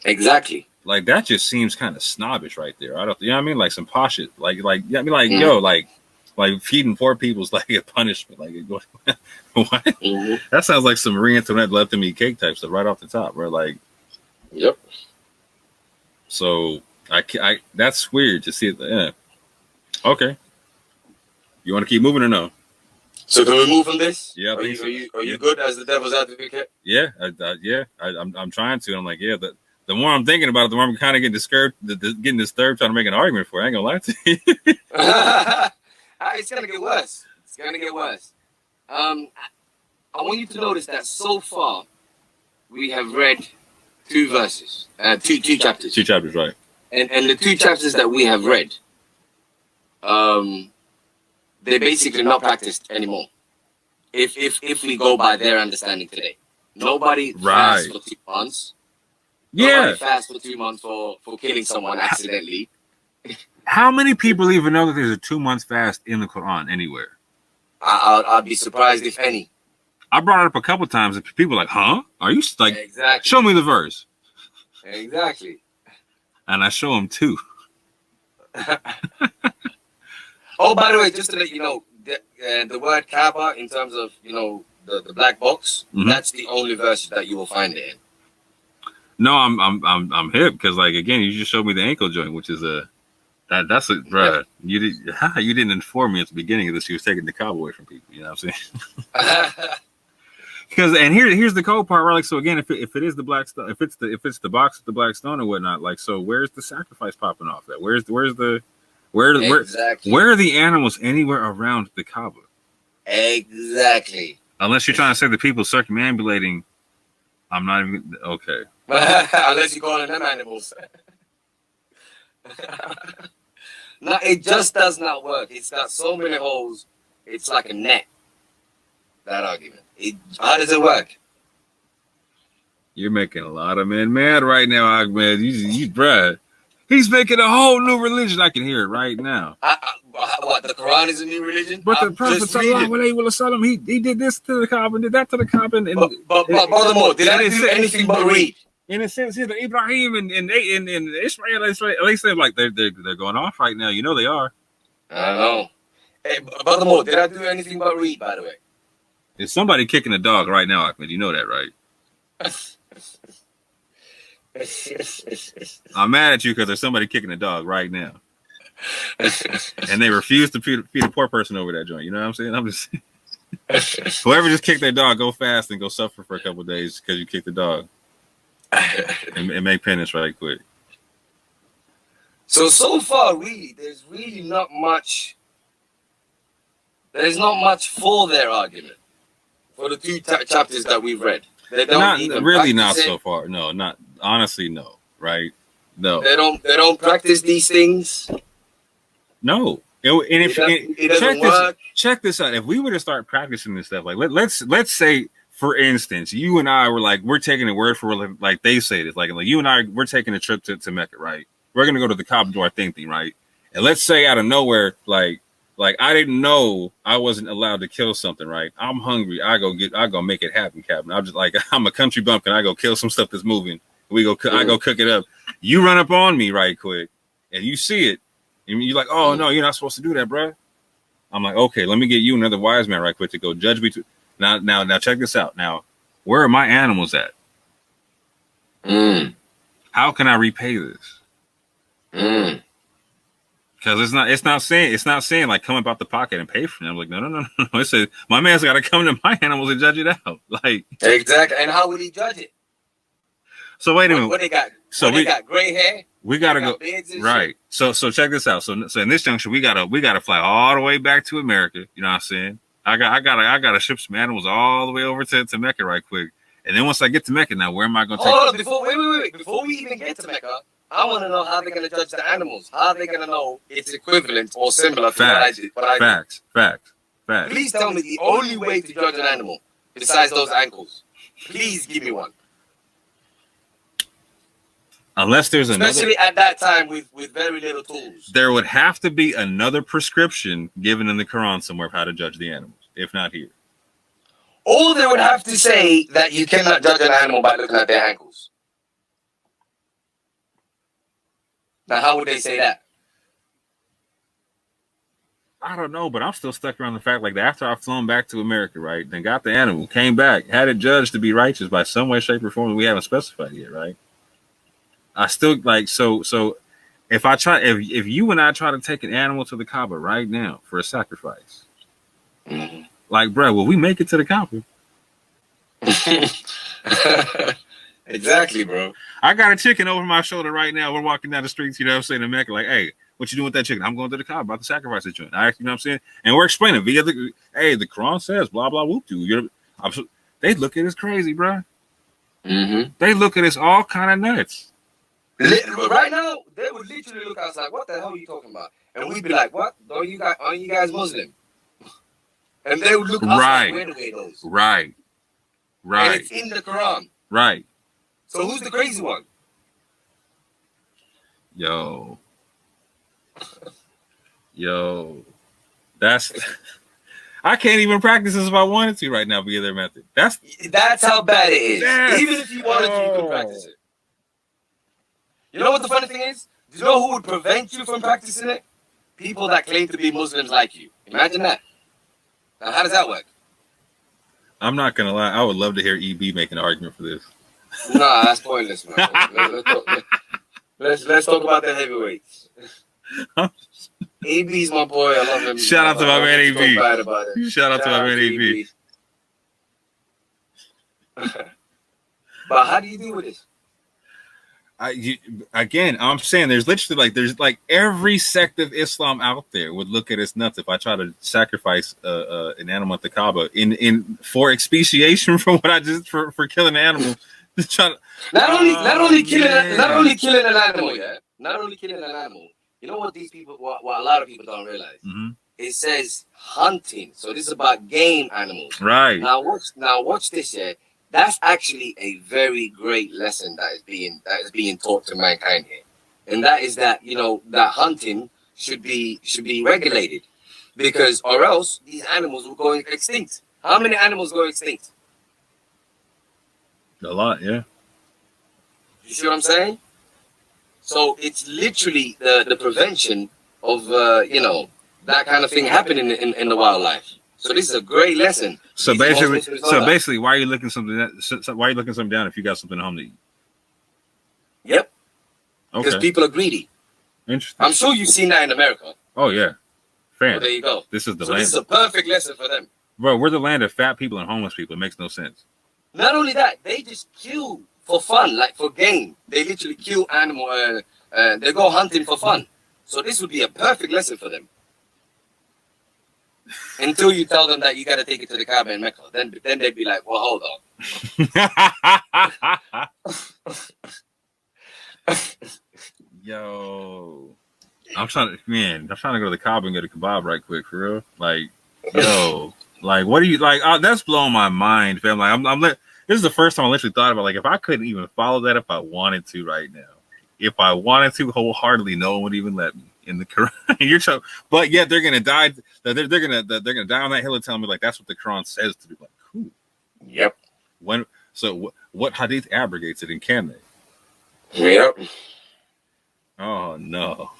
Exactly. Like that just seems kind of snobbish right there. I don't, you know what I mean? Like some posh shit. Yo, like feeding poor people is like a punishment. Like what? Mm-hmm. That sounds like some Marie Antoinette let them eat cake type stuff right off the top, bro. Like, yep. So I that's weird to see it. Yeah. Okay. You want to keep moving or no? So can we move from this? Yeah. Are you good as the devil's advocate? Yeah. I'm trying to. I'm like, yeah. The more I'm thinking about it, the more I'm kind of getting disturbed, trying to make an argument for it. I ain't gonna lie to you. It's gonna get worse. I want you to notice that so far we have read two verses, two chapters. Two chapters, right? And the two chapters that we have read, they're basically not practiced anymore. If we go by their understanding today, nobody fasts for 2 months. Nobody fasts for 2 months for killing someone accidentally. How many people even know that there's a 2 month fast in the Quran anywhere? I'd be surprised if any. I brought it up a couple times and people are like, huh? Are you like, exactly. Show me the verse. Exactly. And I show them too. Oh, by the way, just to let you know, the word Kaaba in terms of, the black box, that's the only verse that you will find it in. No, I'm hip because, like, again, you just showed me the ankle joint, which is that's a bruh. Yeah. You didn't inform me at the beginning of this. You was taking the Kaaba away from people. You know what I'm saying? Because here's the cold part, right? Like, so again, if it is the black stone, if it's the box with the black stone or whatnot, like, so where's the sacrifice popping off at? Where are the animals anywhere around the Kaaba? Exactly. Unless you're trying to say the people circumambulating. I'm not even okay. Unless you're calling them animals. No, it just does not work. It's got so many holes. It's like a net. That argument. How does it work? You're making a lot of men mad right now, Ahmed. You bruh. He's making a whole new religion. I can hear it right now. What, the Quran is a new religion? But the Prophet ﷺ, he did this to the Kaaba and did that to the Kaaba. But furthermore, did I do anything but read? In a sense, yeah, Ibrahim and Israel, at least they're like they're going off right now. You know they are. I know. Hey, furthermore, did I do anything but read? By the way, is somebody kicking a dog right now, Ahmed? You know that, right? I'm mad at you because there's somebody kicking a dog right now, and they refuse to feed a poor person over that joint. You know what I'm saying? I'm just whoever just kicked their dog, go fast and go suffer for a couple of days because you kicked the dog. And make penance right quick. So far, really, there's really not much. There's not much for their argument for the two chapters that we've read. They don't not so far. No, not honestly. No, right? No, they don't practice these things. No, check this out. If we were to start practicing this stuff, like let's say. For instance, you and I were like, we're taking a word for like they say this, like you and I, we're taking a trip to Mecca, right? We're gonna go to the Kaaba do our thing, right? And let's say out of nowhere, like I didn't know I wasn't allowed to kill something, right? I'm hungry. I go make it happen, Captain. I'm just like I'm a country bumpkin. I go kill some stuff that's moving. I go cook it up. You run up on me right quick, and you see it, and you're like, oh no, you're not supposed to do that, bro. I'm like, okay, let me get you another wise man right quick to go judge me. Now, check this out. Now, where are my animals at? How can I repay this? Because it's not saying like come about the pocket and pay for them. I'm like, no. It says my man's got to come to my animals and judge it out. Like exactly. And how would he judge it? So wait a minute. What they got? So they got gray hair. We gotta go right. So check this out. So in this junction, we gotta fly all the way back to America. You know what I'm saying? I gotta ship some animals all the way over to Mecca right quick, and then once I get to Mecca, now where am I gonna take? Oh, wait! Before we even get to Mecca, I want to know how they're going to judge the animals. How are they going to know it's equivalent or similar to Facts. what I did? Facts. Facts. Facts. Please tell me the only way to judge an animal besides those ankles. Please give me one. Unless there's especially at that time with very little tools. There would have to be another prescription given in the Quran somewhere of how to judge the animals, if not here. Or they would have to say that you cannot judge an animal by looking at their ankles. Now, how would they say that? I don't know, but I'm still stuck around the fact, like, after I've flown back to America, right, then got the animal, came back, had it judged to be righteous by some way, shape, or form that we haven't specified yet, right? I still, like, so if you and I try to take an animal to the Kaaba right now for a sacrifice, like, bro, will we make it to the Kaaba? Exactly, bro. I got a chicken over my shoulder right now. We're walking down the streets, you know what I'm saying, in Mecca, like, hey, what you doing with that chicken? I'm going to the Kaaba, about to sacrifice the joint. You know what I'm saying? And we're explaining via the, hey, the Quran says, blah, blah, whoop, do. They look at us crazy, bro. They look at us all kind of nuts. Right now, they would literally look at us like, what the hell are you talking about? And we'd be like, what? Aren't you guys Muslim? And they would look at us like, where do they those? Right. And it's in the Quran. Right. So who's the crazy one? Yo, that's I can't even practice this if I wanted to right now via their method. That's how bad it is. Even if you wanted to, you could practice it. You know what the funny thing is? Do you know who would prevent you from practicing it? People that claim to be Muslims like you. Imagine that. Now, how does that work? I'm not gonna lie. I would love to hear EB make an argument for this. Nah, that's pointless, man. Let's talk about the heavyweights. AB's my boy. I love him. Shout out to my man AB. Shout out to my man AB. But how do you deal with this? I'm saying there's literally every sect of Islam out there would look at us nuts if I try to sacrifice an animal at the Kaaba in for expiation from what I just for killing an animal. Not only killing an animal, yeah. Not only killing an animal. You know what what a lot of people don't realize? It says hunting, so this is about game animals. Right. Now watch this, yeah. That's actually a very great lesson that is being taught to mankind here, and that is that that hunting should be regulated, because or else these animals will go extinct. How many animals go extinct? A lot, yeah. You see what I'm saying? So it's literally the prevention of that kind of thing happening in the wildlife. So this is a great lesson. So basically, why are you looking something down if you got something at home to eat? Yep. Because people are greedy. Interesting. I'm sure you've seen that in America. Oh yeah. Fair. Well, there you go. This is the land. This is a perfect lesson for them. Bro, we're the land of fat people and homeless people. It makes no sense. Not only that, they just kill for fun, like for game. They literally kill animal. They go hunting for fun. So this would be a perfect lesson for them. Until you tell them that you got to take it to the Kaaba in Mecca, then they'd be like, "Well, hold on." Yo, I'm trying to go to the Kaaba and get a kebab right quick for real. Like, yo, like, what do you like? That's blowing my mind, fam. Like, this is the first time I literally thought about, like, if I couldn't even follow that if I wanted to right now. If I wanted to wholeheartedly, no one would even let me in the Quran. But yet they're gonna die. They're gonna die on that hill and tell me like that's what the Quran says to do. Like, cool. Yep. What hadith abrogates it, and can they? Yep. Oh no.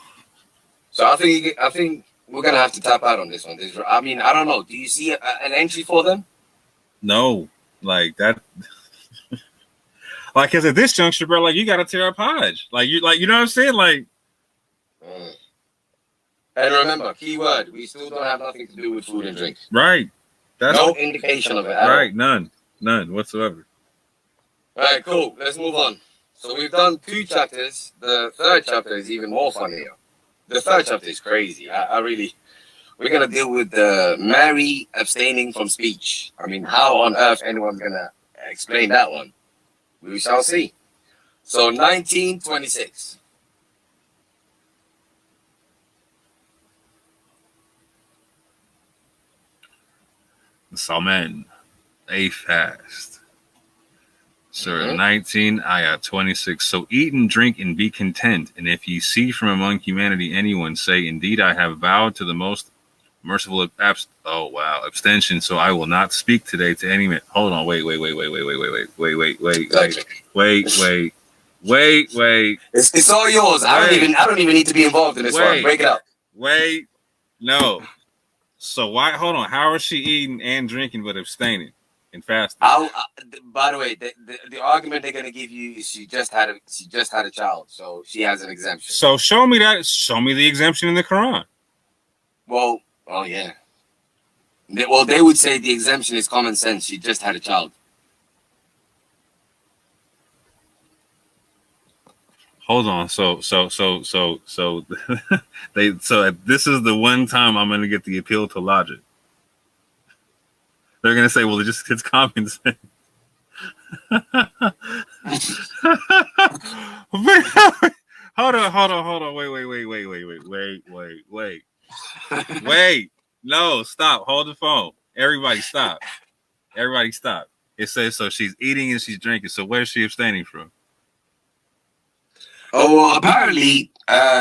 So I think we're gonna have to tap out on this one. I mean, I don't know. Do you see an entry for them? No, like that. Like, cause at this juncture, bro, like you gotta tear up Hajj. You know what I'm saying? Like, and remember, keyword, we still don't have nothing to do with food and drink. Right. That's no indication of it. Right, none whatsoever. All right, cool. Let's move on. So we've done 2 chapters. The third chapter is even more funnier. The third chapter is crazy. We're gonna deal with Mary abstaining from speech. I mean, how on earth anyone's gonna explain that one? We shall see. So 1926. Salman, a fast. Surah 19, ayah 26. So eat and drink and be content. And if ye see from among humanity anyone, say, indeed, I have vowed to the most merciful abstention, so I will not speak today to any man. Hold on, wait. It's all yours. I don't even need to be involved in this one. Break it up. No. So why? Hold on. How is she eating and drinking but abstaining and fasting? By the way, the argument they're gonna give you is she just had a child, so she has an exemption. So show me that. Show me the exemption in the Quran. Well, oh yeah. They would say the exemption is common sense. She just had a child. Hold on. So this is the one time I'm going to get the appeal to logic. They're going to say, well, it's common sense. Hold on. Wait. No, stop. Hold the phone. Everybody stop. It says, so she's eating and she's drinking. So where's she abstaining from? Oh, well, apparently,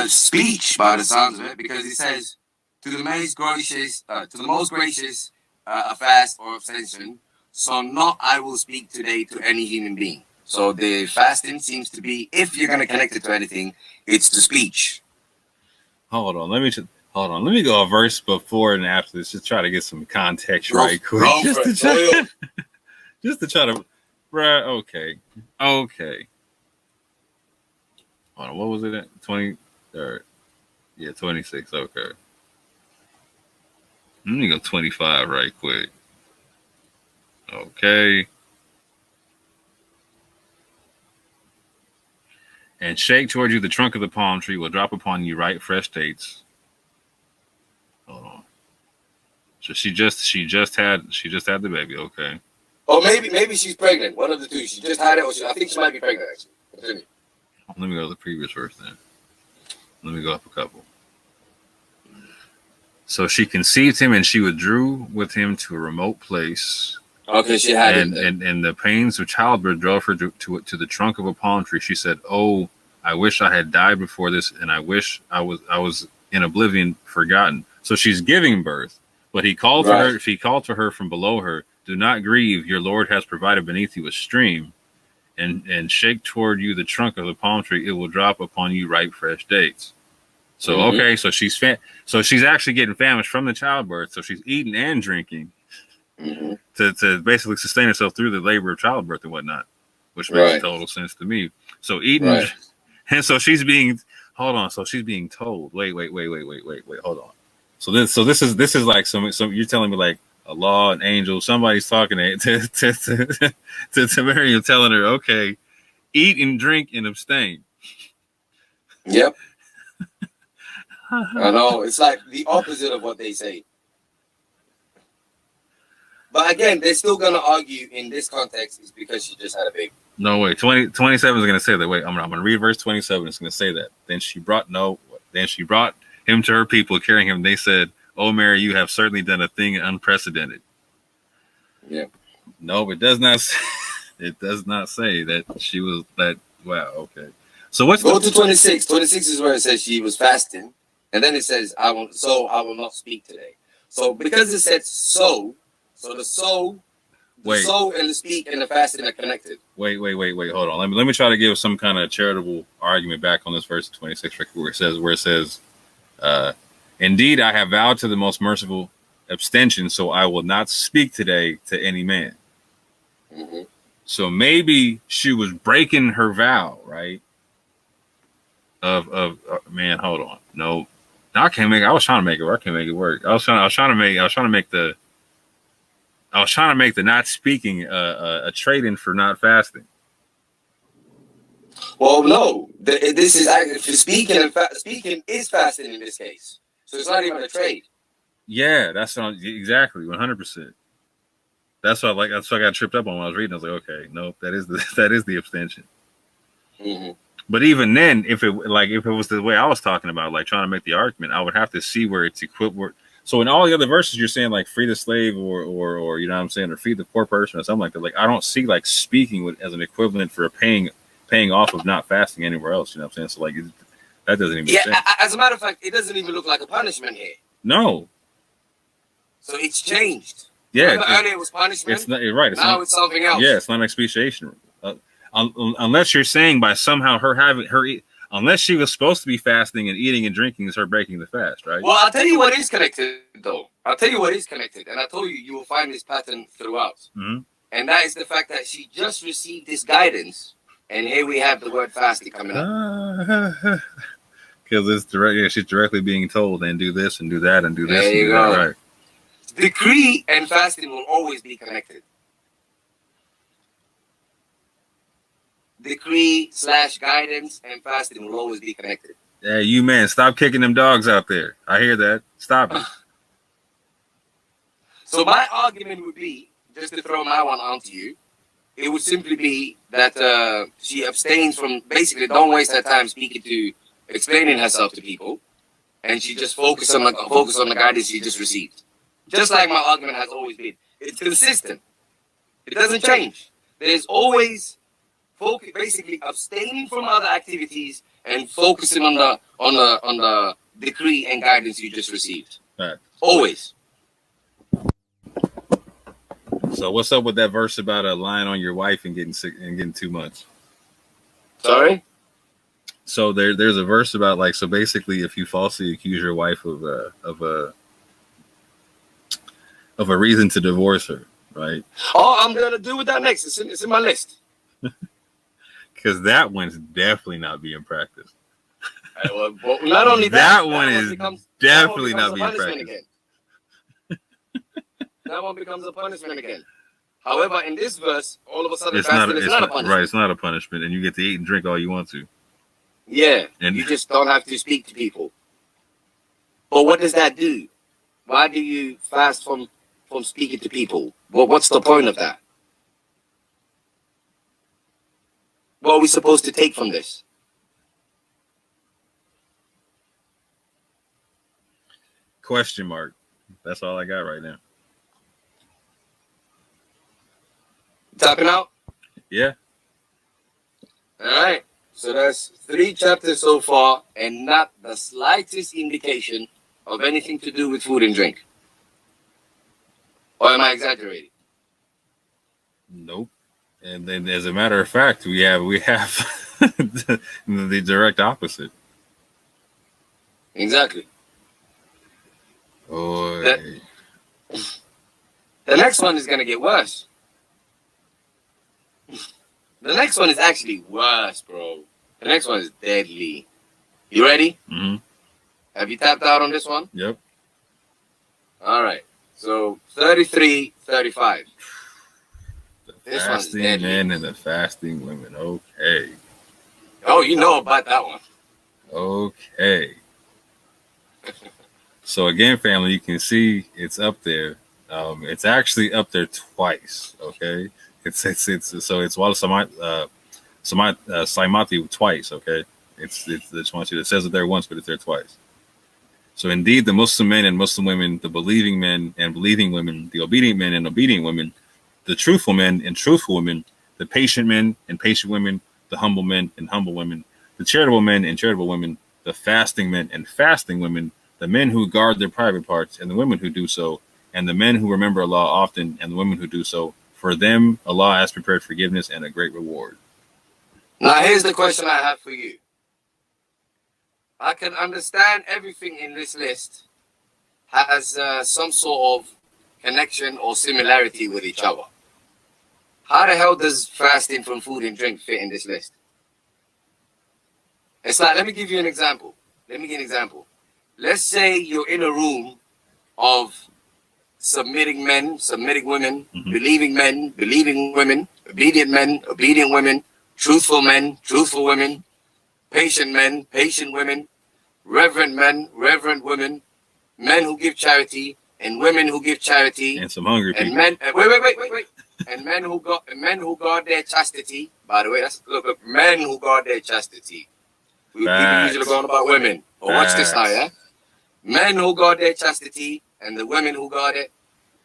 speech by the sounds of it, because it says to the most gracious, a fast or abstention. So not I will speak today to any human being. So the fasting seems to be, if you're going to connect it to anything, it's the speech. Hold on, let me go a verse before and after this. Just try to get some context right quick. Just to try to, bruh. Okay. Hold on, what was it at? 20? Yeah, 26. Okay. Let me go 25 right quick. Okay. And shake toward you the trunk of the palm tree will drop upon you ripe fresh dates. Hold on. So she just had the baby. Okay. Oh, maybe she's pregnant. One of the two. She just had it. I think she might be pregnant actually. Continue. Let me go to the previous verse then. Let me go up a couple. So she conceived him and she withdrew with him to a remote place. Okay, she had it. And the pains of childbirth drove her to the trunk of a palm tree. She said, "Oh, I wish I had died before this, and I wish I was in oblivion, forgotten." So she's giving birth, but he called to her. If he called to her from below her, "Do not grieve. Your Lord has provided beneath you a stream, and shake toward you the trunk of the palm tree. It will drop upon you ripe fresh dates." So okay, so she's actually getting famished from the childbirth. So she's eating and drinking. To basically sustain herself through the labor of childbirth and whatnot, which makes total sense to me. So eating, and so she's being, hold on. So she's being told, wait, hold on. So this is like some you're telling me like a law, an angel, somebody's talking to Miriam, telling her, okay, eat and drink and abstain. Yep. I know, it's like the opposite of what they say. But again, they're still going to argue in this context is because she just had a baby. No, wait. 27 is going to say that. Wait, I'm going to read verse 27. It's going to say that. Then she brought him to her people, carrying him. They said, "Oh, Mary, you have certainly done a thing unprecedented." Yeah. No, it does not. It does not say that she was that. Wow. Okay. So what's go to 26? 26 is where it says she was fasting, and then it says, "I will not speak today." So because it said so. So the soul and the speak and the fasting are connected. Wait. Hold on. Let me try to give some kind of charitable argument back on this verse 26 where it says, "Indeed, I have vowed to the most merciful abstention, so I will not speak today to any man." So maybe she was breaking her vow, right? Of man, hold on. No, I can't make it. I was trying to make it work. I can't make it work. I was trying to make the not speaking a trade-in for not fasting. Well, no. This is actually speaking. Speaking is fasting in this case, so it's not even a trade. Yeah, that's exactly 100%. That's what I got tripped up on when I was reading. I was like, okay, no, that is the abstention. But even then, if it was the way I was talking about, like trying to make the argument, I would have to see where it's equivalent. So in all the other verses, you're saying like free the slave or you know what I'm saying, or feed the poor person or something like that. Like I don't see like speaking with as an equivalent for paying off of not fasting anywhere else. You know what I'm saying? So like that doesn't even make sense. As a matter of fact, it doesn't even look like a punishment here. No. So it's changed. Yeah. Earlier it was punishment. It's not, you're right. Now it's something else. Yeah, it's not an expiation. Unless you're saying by somehow unless she was supposed to be fasting and eating and drinking is her breaking the fast, right? Well, I'll tell you what is connected, though. I'll tell you what is connected. And I told you will find this pattern throughout. Mm-hmm. And that is the fact that she just received this guidance. And here we have the word fasting coming up. Because it's direct. Yeah, she's directly being told, and do this and do that and do this. There and you do go. That, right. Decree and fasting will always be connected. Decree/guidance and fasting will always be connected. Yeah, you man, stop kicking them dogs out there. I hear that. Stop it. So my argument would be, just to throw my one onto you, it would simply be that she abstains from, basically don't waste her time explaining herself to people, and she just focus on the guidance she just received. Just like my argument has always been. It's consistent. It doesn't change. There's always basically abstaining from other activities and focusing on the decree and guidance you just received. Right. Always. So what's up with that verse about lying on your wife and getting sick and getting 2 months? Sorry? So there's a verse about like, so basically if you falsely accuse your wife of a reason to divorce her, right? Oh, I'm gonna do with that next. It's in my list. Because that one's definitely not being practiced. Well, not only that one is definitely not being practiced. Again. That one becomes a punishment again. However, in this verse, all of a sudden, it's not a punishment. Right, it's not a punishment, and you get to eat and drink all you want to. Yeah, and you just don't have to speak to people. But what does that do? Why do you fast from speaking to people? Well, what's the point of that? What are we supposed to take from this? Question mark. That's all I got right now. Tapping out? Yeah. All right. So that's 3 chapters so far, and not the slightest indication of anything to do with food and drink. Or am I exaggerating? Nope. And then, as a matter of fact, we have the direct opposite. Exactly. Oh. The next one is going to get worse. The next one is actually worse, bro. The next one is deadly. You ready? Mm-hmm. Have you tapped out on this one? Yep. All right. So 33, 35. The fasting men and the fasting women. Okay. Oh, you know about that one. Okay. So again, family, you can see it's up there. It's actually up there twice. Okay. It's Wala Saimati twice. Okay. It's just want you. It says it there once, but it's there twice. So indeed, the Muslim men and Muslim women, the believing men and believing women, the obedient men and obedient women, the truthful men and truthful women, the patient men and patient women, the humble men and humble women, the charitable men and charitable women, the fasting men and fasting women, the men who guard their private parts and the women who do so, and the men who remember Allah often and the women who do so. For them, Allah has prepared forgiveness and a great reward. Now, here's the question I have for you. I can understand everything in this list has some sort of connection or similarity with each other. How the hell does fasting from food and drink fit in this list? It's like, let me give you an example. Let's say you're in a room of submitting men, submitting women, believing men, believing women, obedient men, obedient women, truthful men, truthful women, patient men, patient women, reverend men, reverend women, men who give charity, and women who give charity, and some hungry people. And men, wait, and men who guard their chastity. By the way, look, men who guard their chastity. People usually go on about women. But watch this now, yeah. Men who guard their chastity, and the women who got it,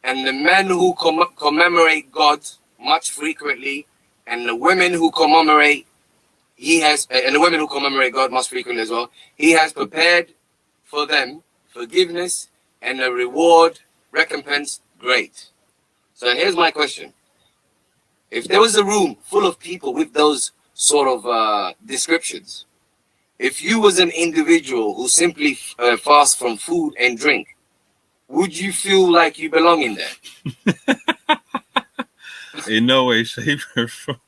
and the men who commemorate God much frequently, and the women who commemorate and the women who commemorate God much frequently as well. He has prepared for them forgiveness and a reward, recompense great. So here's my question. If there was a room full of people with those sort of descriptions, if you was an individual who simply fasts from food and drink, would you feel like you belong in there? In no way, shape, or form.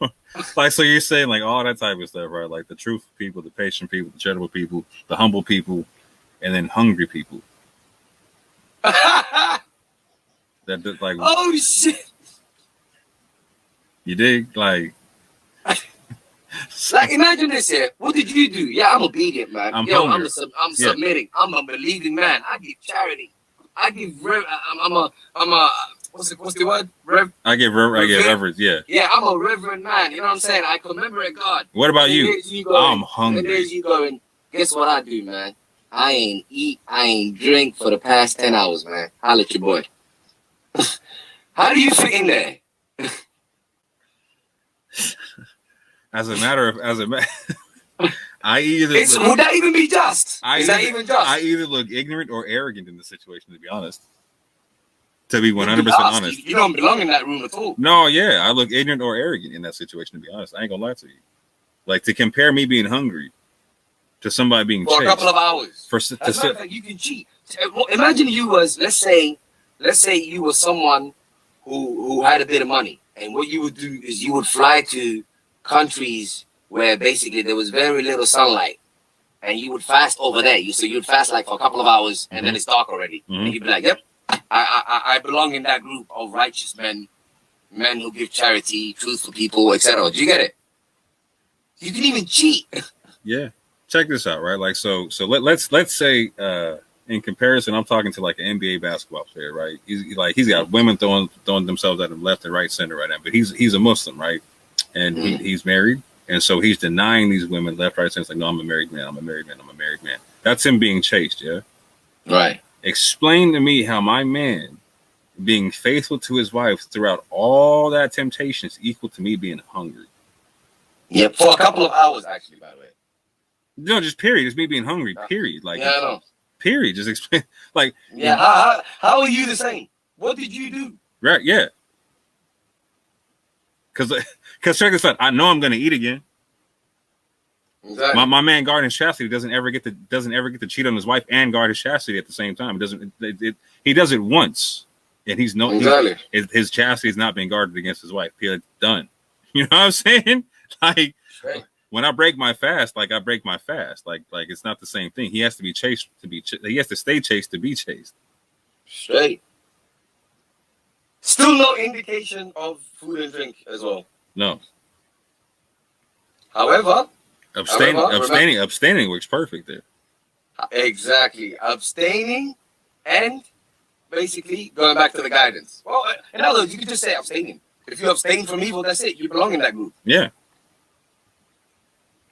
Like, so you're saying like all that type of stuff, right? Like the truthful people, the patient people, the charitable people, the humble people, and then hungry people. That like, oh shit! You dig? Like imagine this here. What did you do? Yeah, I'm obedient, man. I'm submitting. I'm a believing man. I give charity. I give I'm a what's the word? I give reverence. Yeah. Yeah, I'm a reverend man. You know what I'm saying? I commemorate God. What about you? I'm hungry. And there's you going. Guess what I do, man? I ain't eat. I ain't drink for the past 10 hours, man. Holla at your boy. How do you fit in there? I either would that even be just? Is that even just? I either look ignorant or arrogant in the situation, to be honest. To be 100% honest, you don't belong in that room at all. No, yeah, I look ignorant or arrogant in that situation. To be honest, I ain't gonna lie to you. Like to compare me being hungry to somebody being for chased a couple of hours. You can cheat. Imagine you was let's say you were someone who had a bit of money, and what you would do is you would fly to countries where basically there was very little sunlight, and you would fast over there. You'd fast like for a couple of hours, and then it's dark already, and you'd be like, "Yep, I belong in that group of righteous men who give charity, truthful people, etc." Do you get it? You can even cheat. Yeah, check this out, right? Like, so let's say, in comparison, I'm talking to like an NBA basketball player, right? He's got women throwing themselves at him left and right, center right now, but he's a Muslim, right? And he's married, and so he's denying these women left, right, center. It's like, no, I'm a married man. I'm a married man. I'm a married man. That's him being chased, yeah. Right. Explain to me how my man being faithful to his wife throughout all that temptation is equal to me being hungry. Yeah, for a couple of hours, actually, by the way. No, just period. It's me being hungry, period. Like, yeah, I know. Period. Just explain. Like, yeah, how are you the same? What did you do? Right, yeah. Because check this out. I know I'm going to eat again. Exactly. My man guarding his chastity doesn't ever get to cheat on his wife and guard his chastity at the same time. He does it once, and his chastity is not being guarded against his wife. Period. Done. You know what I'm saying? Like when I break my fast, like I break my fast. Like it's not the same thing. He has to be chased to be. He has to stay chased to be chased. Straight. Still no indication of food and drink as well. No. However. Abstaining works perfect there. Exactly. Abstaining and basically going back to the guidance. Well, in other words, you could just say abstaining. If you abstain from evil, that's it. You belong in that group. Yeah.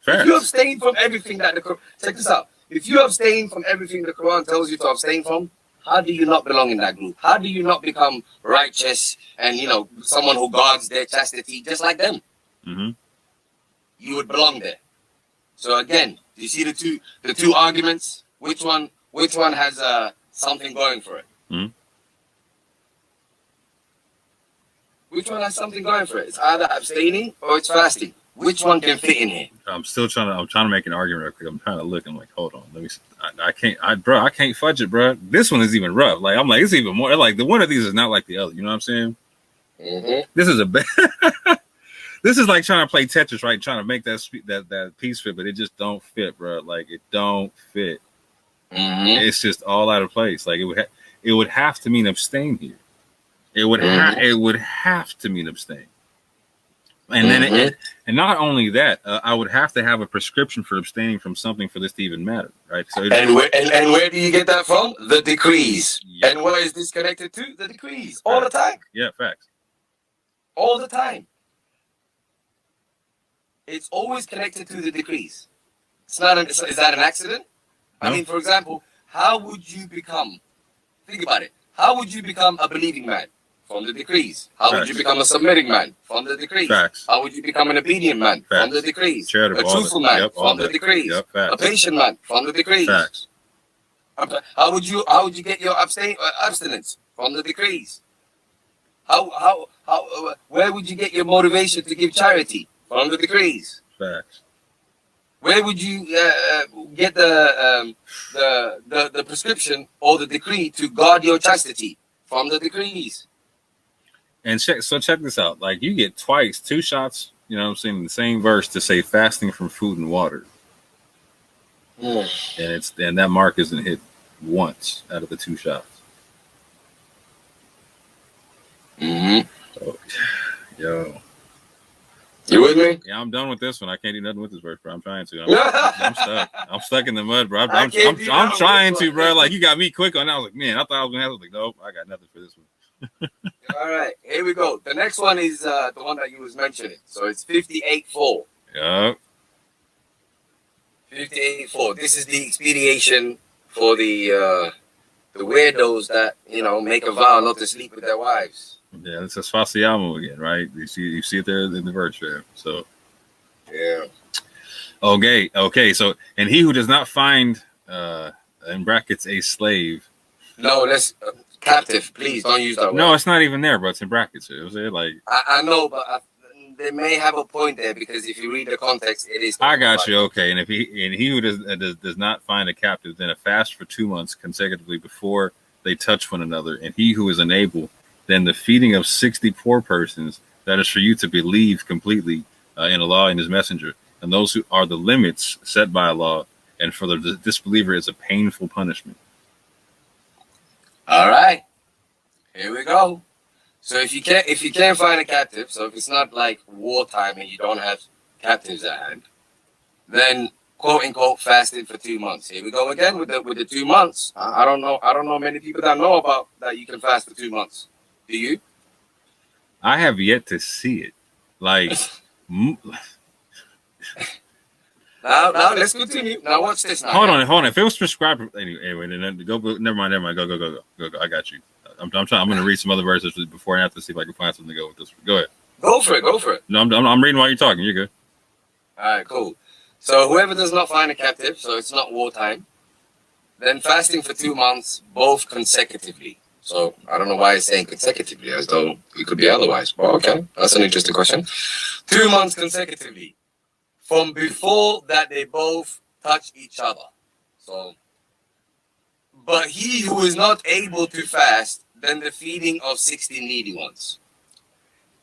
Fair. If you abstain from everything that the Quran... Check this out. If you abstain from everything the Quran tells you to abstain from, how do you not belong in that group? How do you not become righteous and, someone who guards their chastity just like them? Mm-hmm. You would belong there. So again, do you see the two arguments? Which one has something going for it? Mm-hmm. Which one has something going for it? It's either abstaining or it's fasting. Which one can fit in here? I'm trying to make an argument real quick. I'm trying to look. I'm like, hold on, let me see. I can't fudge it, bro. This one is even rough. Like I'm like, it's even more. Like the one of these is not like the other. You know what I'm saying? Mm-hmm. This is this is like trying to play Tetris, right? Trying to make that piece fit, but it just don't fit, bro. Like it don't fit. Mm-hmm. It's just all out of place. Like it would have to mean abstain here. It would have to mean abstain. And then, and not only that, I would have to have a prescription for abstaining from something for this to even matter, right? So, and where do you get that from? The decrees. Yeah. And where is this connected to? The decrees. All the time. Yeah, facts. All the time. It's always connected to the decrees. It's not. Is that an accident? No. I mean, for example, how would you become? Think about it. How would you become a believing man? From the decrees. How would you become a submitting man? From the decrees. Facts. How would you become an obedient man? Facts. From the decrees. Charitable, A truthful man? Yep, from the decrees. Yep, a patient man? From the decrees. Facts. How would you get your abstinence? From the decrees. Where would you get your motivation to give charity? From the decrees. Facts. Where would you get the prescription or the decree to guard your chastity? From the decrees. And check this out. Like, you get twice, 2 shots, you know what I'm saying, in the same verse to say fasting from food and water. And that mark isn't hit once out of the 2 shots. Oh, yo. You with me? Yeah, I'm done with this one. I can't do nothing with this verse, bro. I'm trying to. I'm stuck. I'm stuck in the mud, bro. I'm trying to, bro. Like, you got me quick on that. I was like, man, I thought I was gonna have. I was like, nope, I got nothing for this one. All right, here we go. The next one is the one that you was mentioning. So it's 58:4. Yep. 58:4. This is the expediation for the weirdos that, you know, make a vow not to sleep with their wives. Yeah, it's a Sfasiamo again, right? You see it there in the verse there. So yeah. Okay. So, and he who does not find in brackets a slave. No, that's captive. Please don't use that word. No, it's not even there, bro. It's in brackets. It was like I know, but they may have a point there, because if you read the context, it is. I got you. Okay, and he who does not find a captive, then a fast for 2 months consecutively before they touch one another, and he who is unable, then the feeding of 60 poor persons. That is for you to believe completely in Allah and His Messenger, and those who are the limits set by Allah, and for the disbeliever is a painful punishment. All right, here we go. So if you can't find a captive, so if it's not like wartime and you don't have captives at hand, then quote unquote fasted for 2 months. Here we go again with the 2 months. I don't know many people that know about that you can fast for 2 months. Do you? I have yet to see it. Like, now let's continue. Now watch this. Now. Hold on. If it was prescribed, anyway, then go. Never mind. Go. I got you. I'm trying. I'm going to read some other verses before and after to see if I can find something to go with this. Go ahead. Go for it. No, I'm reading while you're talking. You're good. All right, cool. So whoever does not find a captive, so it's not wartime, then fasting for 2 months, both consecutively. So I don't know why it's saying consecutively, as though it could be otherwise. But okay, that's an interesting question. 2 months consecutively, from before that they both touch each other. So, but he who is not able to fast, then the feeding of 60 needy ones.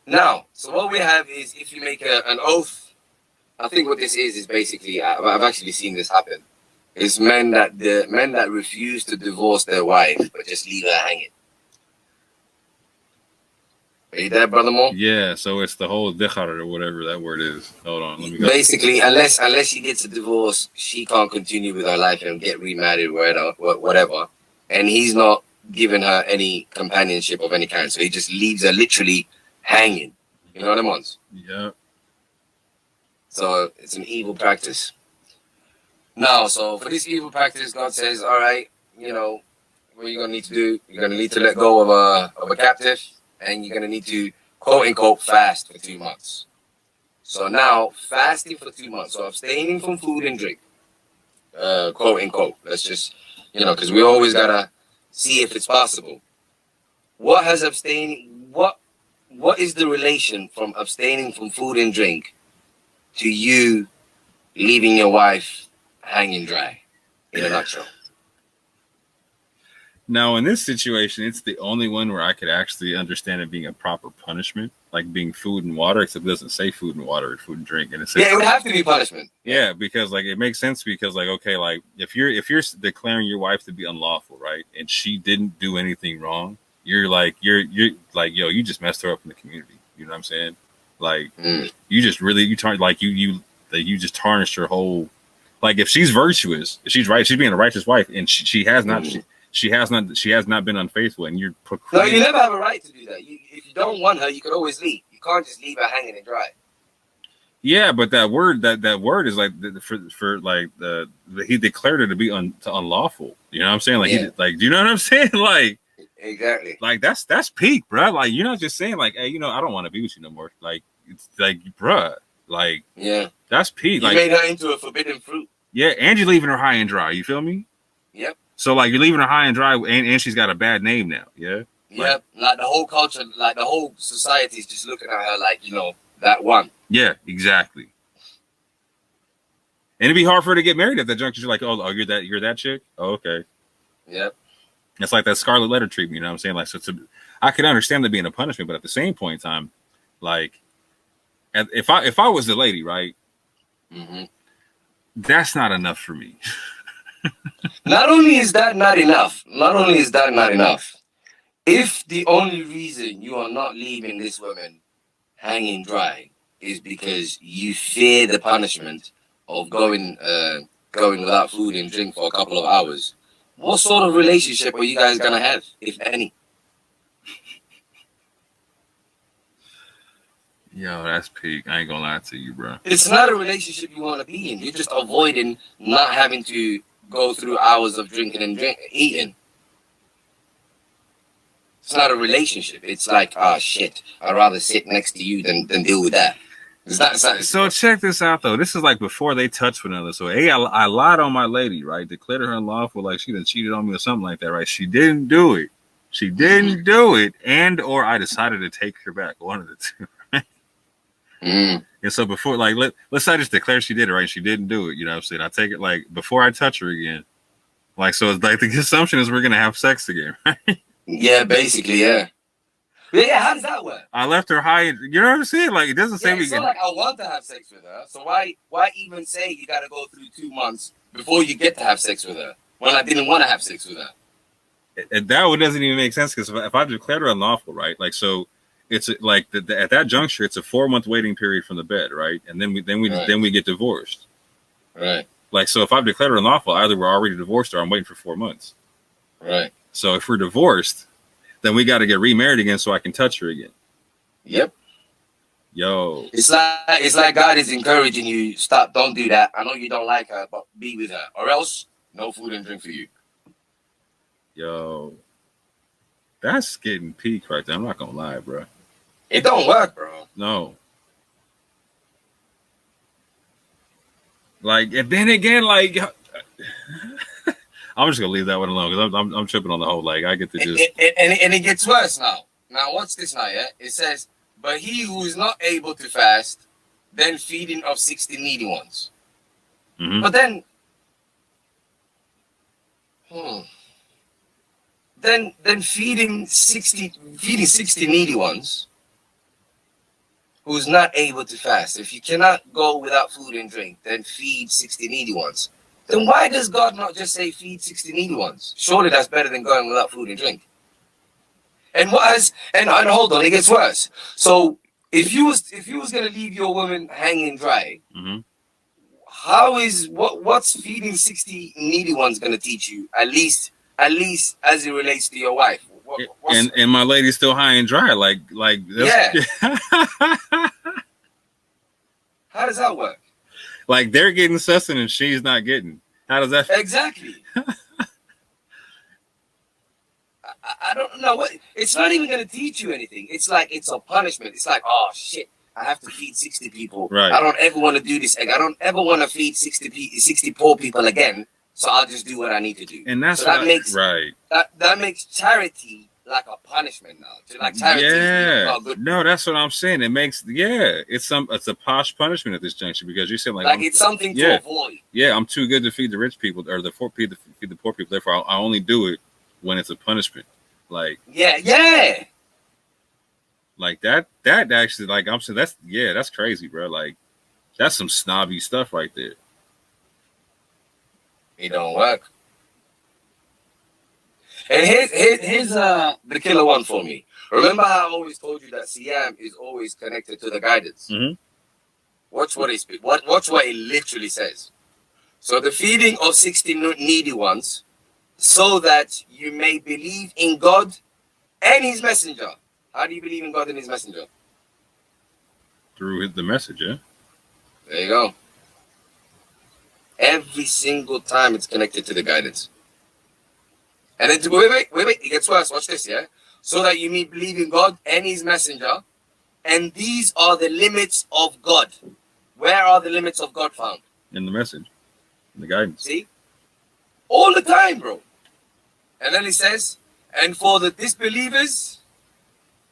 Now, so what we have is, if you make an oath, I think what this is basically, I've actually seen this happen. It's men that refuse to divorce their wife but just leave her hanging. Are you there, brother Mo? Yeah, so it's the whole dikhar or whatever that word is. Hold on, let me go. Basically, unless she gets a divorce, she can't continue with her life and get remarried, whatever. And he's not giving her any companionship of any kind, so he just leaves her literally hanging. You know what I mean? Yeah. So it's an evil practice. Now, so for this evil practice, God says, all right, you know, what you're going to need to do, you're going to need to let go of a captive, and you're going to need to, quote unquote, fast for 2 months. So now, fasting for 2 months, so abstaining from food and drink, quote unquote. Let's just, you know, because we always got to see if it's possible. What is the relation from abstaining from food and drink to you leaving your wife hanging dry, in a nutshell? Now, in this situation, it's the only one where I could actually understand it being a proper punishment, like being food and water, except it doesn't say food and water, or food and drink. And it says, yeah, it would have to be punishment. Yeah, because like it makes sense, because like, okay, like if you're declaring your wife to be unlawful, right, and she didn't do anything wrong, you're like, yo, you just messed her up in the community. You know what I'm saying? Like you just really you just tarnished her whole. Like if she's virtuous, if she's right, she's being a righteous wife, and she has not. She has not been unfaithful, and you're. No, you never have a right to do that. If you don't want her, you could always leave. You can't just leave her hanging and dry. Yeah, but that word is like for like he declared it to be unlawful. You know what I'm saying? Like do you know what I'm saying? Like Exactly. Like that's peak, bro. Like you're not just saying like, hey, I don't want to be with you no more. Like it's like, bruh, like Yeah, that's peak. you Like made her into a forbidden fruit. yeah, and you're leaving her high and dry. You feel me? Yep. So like you're leaving her high and dry, and she's got a bad name now. Yeah. Yep. Like the whole culture, like the whole society is just looking at her like that one. Yeah, exactly. And it'd be hard for her to get married at that juncture. You're like, oh, you're that chick. Oh, okay. Yep. It's like that Scarlet Letter treatment. You know what I'm saying? Like, so I could understand that being a punishment, but at the same point in time, like, if I was the lady, right, that's not enough for me. Not only is that not enough, if the only reason you are not leaving this woman hanging dry is because you fear the punishment of going without food and drink for a couple of hours, what sort of relationship are you guys gonna have, if any? Yo, that's peak. I ain't gonna lie to you, bro. It's not a relationship you want to be in. You're just avoiding not having to go through hours of drinking and eating. It's not a relationship. It's like, oh shit, I'd rather sit next to you than deal with that. So check this out though. This is like before they touch one another. So I lied on my lady, right? Declared her unlawful, like she done cheated on me or something like that, right? She didn't do it. She didn't do it, or I decided to take her back. One of the two. And so before, like, let's say I just declare she did it, right? She didn't do it. You know what I'm saying? I take it like before I touch her again. Like, so it's like the assumption is we're gonna have sex again, right? Yeah, basically, yeah. Yeah, how does that work? I left her high. You know what I'm saying? Like, it doesn't say we. It's not like I want to have sex with her. So why even say you got to go through 2 months before you get to have sex with her when I didn't want to have sex with her? And that one doesn't even make sense because if I declared her unlawful, right? Like, so it's like at that juncture, it's a 4-month waiting period from the bed, right? And then we get divorced, right? Like, so if I've declared her unlawful, either we're already divorced or I'm waiting for 4 months, right? So if we're divorced, then we got to get remarried again so I can touch her again. Yep. Yo, it's like God is encouraging you. Stop! Don't do that. I know you don't like her, but be with her, or else no food and drink for you. Yo, that's getting peak right there. I'm not gonna lie, bro. It don't work, bro. No. Like, and then again, like, I'm just gonna leave that one alone because I'm tripping on the whole. Like, I get to just and it gets worse now. Now, what's this now? Yeah, it says, but he who is not able to fast, then feeding of 60 needy ones. But then, then feeding 60 needy ones who's not able to fast. If you cannot go without food and drink, then feed 60 needy ones. Then why does God not just say feed 60 needy ones? Surely that's better than going without food and drink. And hold on, it gets worse. So if you was gonna leave your woman hanging dry, what's feeding 60 needy ones gonna teach you? At least as it relates to your wife. And my lady's still high and dry. Like yeah. How does that work? Like they're getting sustenance, she's not getting. How does that? Exactly. I don't know what. It's not even going to teach you anything. It's like it's a punishment. It's like, oh shit, I have to feed 60 people. Right. I don't ever want to do this. I don't ever want to feed 60 poor people again. So I'll just do what I need to do. And that's that makes right. That makes charity like a punishment now. Like charity. Yeah. No, that's what I'm saying. It makes it's a posh punishment at this juncture because you're saying like it's something to avoid. Yeah, I'm too good to feed the rich people or feed the poor people. Therefore, I only do it when it's a punishment. Like like that actually, like I'm saying, that's crazy, bro. Like that's some snobby stuff right there. It don't work. And here's the killer one for me. Remember how I always told you that Siam is always connected to the guidance. Watch what it literally says. So the feeding of 60 needy ones, so that you may believe in God and his messenger. How do you believe in God and his messenger? Through the message, yeah. There you go. Every single time it's connected to the guidance. And then wait, it gets worse. Watch this, yeah? So that you may believe in God and his messenger. And these are the limits of God. Where are the limits of God found? In the message, in the guidance. See? All the time, bro. And then he says, and for the disbelievers,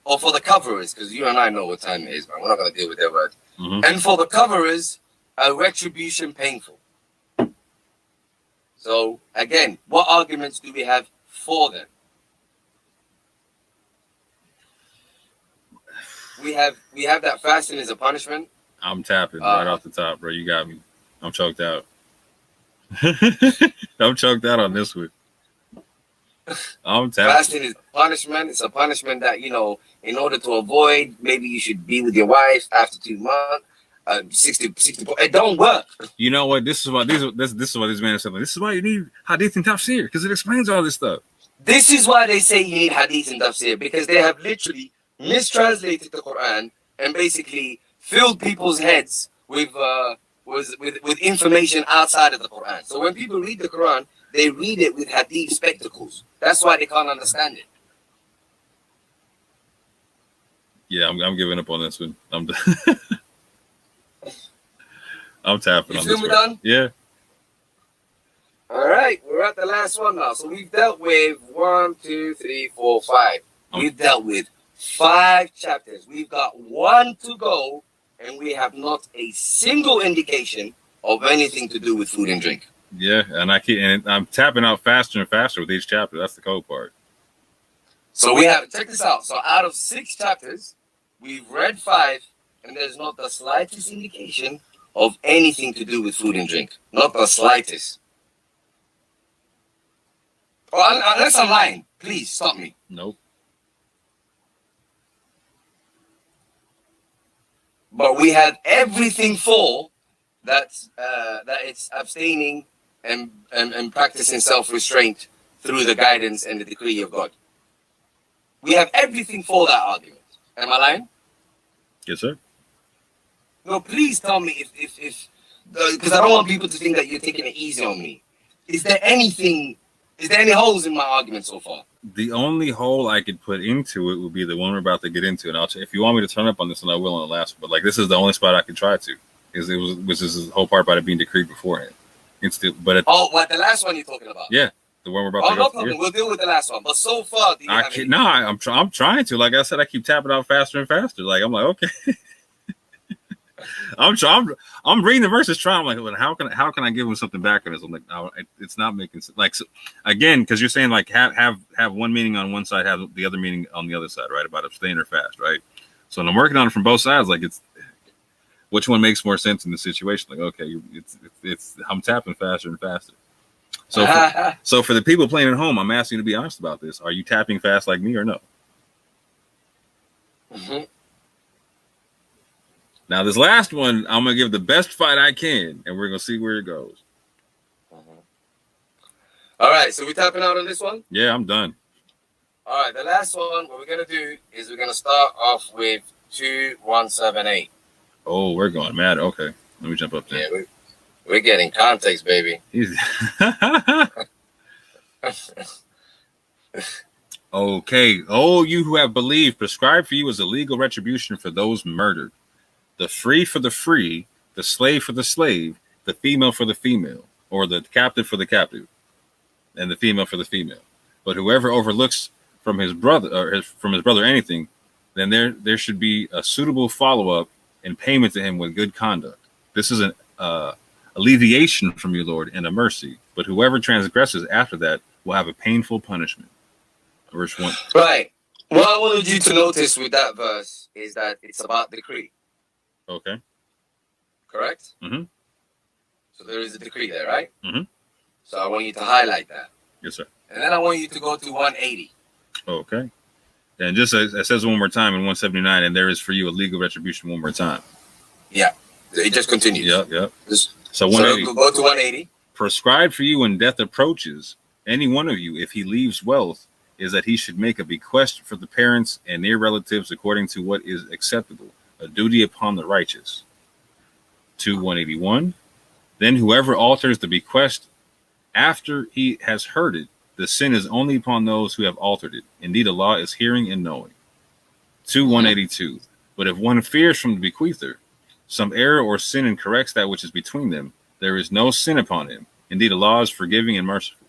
or for the coverers, because you and I know what time it is, man. We're not going to deal with their word. Mm-hmm. And for the coverers, a retribution painful. So, again, what arguments do we have for them? We have that fasting is a punishment. I'm tapping right off the top, bro. You got me. I'm choked out. I'm choked out on this one. I'm tapping. Fasting is punishment. It's a punishment that, you know, in order to avoid, maybe you should be with your wife after 2 months. 60. It don't work. You know what? This is what this is what this man is saying. This is why you need hadith and tafsir, because it explains all this stuff. This is why they say you need hadith and tafsir, because they have literally mistranslated the Quran and basically filled people's heads with information outside of the Quran. So when people read the Quran, they read it with hadith spectacles. That's why they can't understand it. Yeah, I'm giving up on this one. I'm tapping on this one. Done? Yeah. All right, we're at the last one now. So we've dealt with 1, 2, 3, 4, 5. We've dealt with 5 chapters. We've got 1 to go, and we have not a single indication of anything to do with food and drink. Yeah, and I'm tapping out faster and faster with each chapter. That's the cold part. So we have, check this out. So out of 6 chapters, we've read 5, and there's not the slightest indication of anything to do with food and drink. Not the slightest. Well, unless I'm lying, please stop me. Nope. But we have everything for that it's abstaining and practicing self-restraint through the guidance and the decree of God. We have everything for that argument. Am I lying? Yes, sir. No, please tell me if because I don't want people to think that you're taking it easy on me. Is there any holes in my argument so far? The only hole I could put into it would be the one we're about to get into, and if you want me to turn up on this one, I will on the last one. But like, this is the only spot I could try to, which is the whole part about it being decreed beforehand. The last one you're talking about? Yeah, the one we're about to go. No problem. Yeah. We'll deal with the last one. But so far, I'm trying to. Like I said, I keep tapping out faster and faster. Like I'm like, okay. I'm reading the verses, trying. I'm like, well, how can I give him something back on this? I'm like, no, it's not making sense. Like, so, again, because you're saying like have one meaning on one side, have the other meaning on the other side, right? About abstain or fast, right? So when I'm working on it from both sides, like it's which one makes more sense in the situation? Like, okay, it's I'm tapping faster and faster. So for the people playing at home, I'm asking you to be honest about this. Are you tapping fast like me or no? Mm-hmm. Now, this last one, I'm going to give the best fight I can, and we're going to see where it goes. Mm-hmm. All right, so we're tapping out on this one? Yeah, I'm done. All right, the last one, what we're going to do is we're going to start off with 2178. Oh, we're going mad. Okay, let me jump up there. Yeah, we're getting context, baby. Okay. Oh, you who have believed, prescribed for you is a legal retribution for those murdered. The free for the free, the slave for the slave, the female for the female, or the captive for the captive, and the female for the female. But whoever overlooks from his brother anything, then there should be a suitable follow-up and payment to him with good conduct. This is an alleviation from your Lord and a mercy. But whoever transgresses after that will have a painful punishment. Verse 1. Right. What I wanted you to notice with that verse is that it's about decree. Okay. Correct? Mm-hmm. So there is a decree there, right? Mm-hmm. So I want you to highlight that. Yes, sir. And then I want you to go to 180. Okay. And just it says one more time in 179, and there is for you a legal retribution one more time. Yeah. It just continues. Yep. So 180. So go to 180. Prescribed for you when death approaches, any one of you, if he leaves wealth, is that he should make a bequest for the parents and near relatives according to what is acceptable, a duty upon the righteous. To 181. Then whoever alters the bequest after he has heard it, the sin is only upon those who have altered it. Indeed, Allah is hearing and knowing. 2:182. But if one fears from the bequeather some error or sin and corrects that which is between them, there is no sin upon him. Indeed, Allah is forgiving and merciful.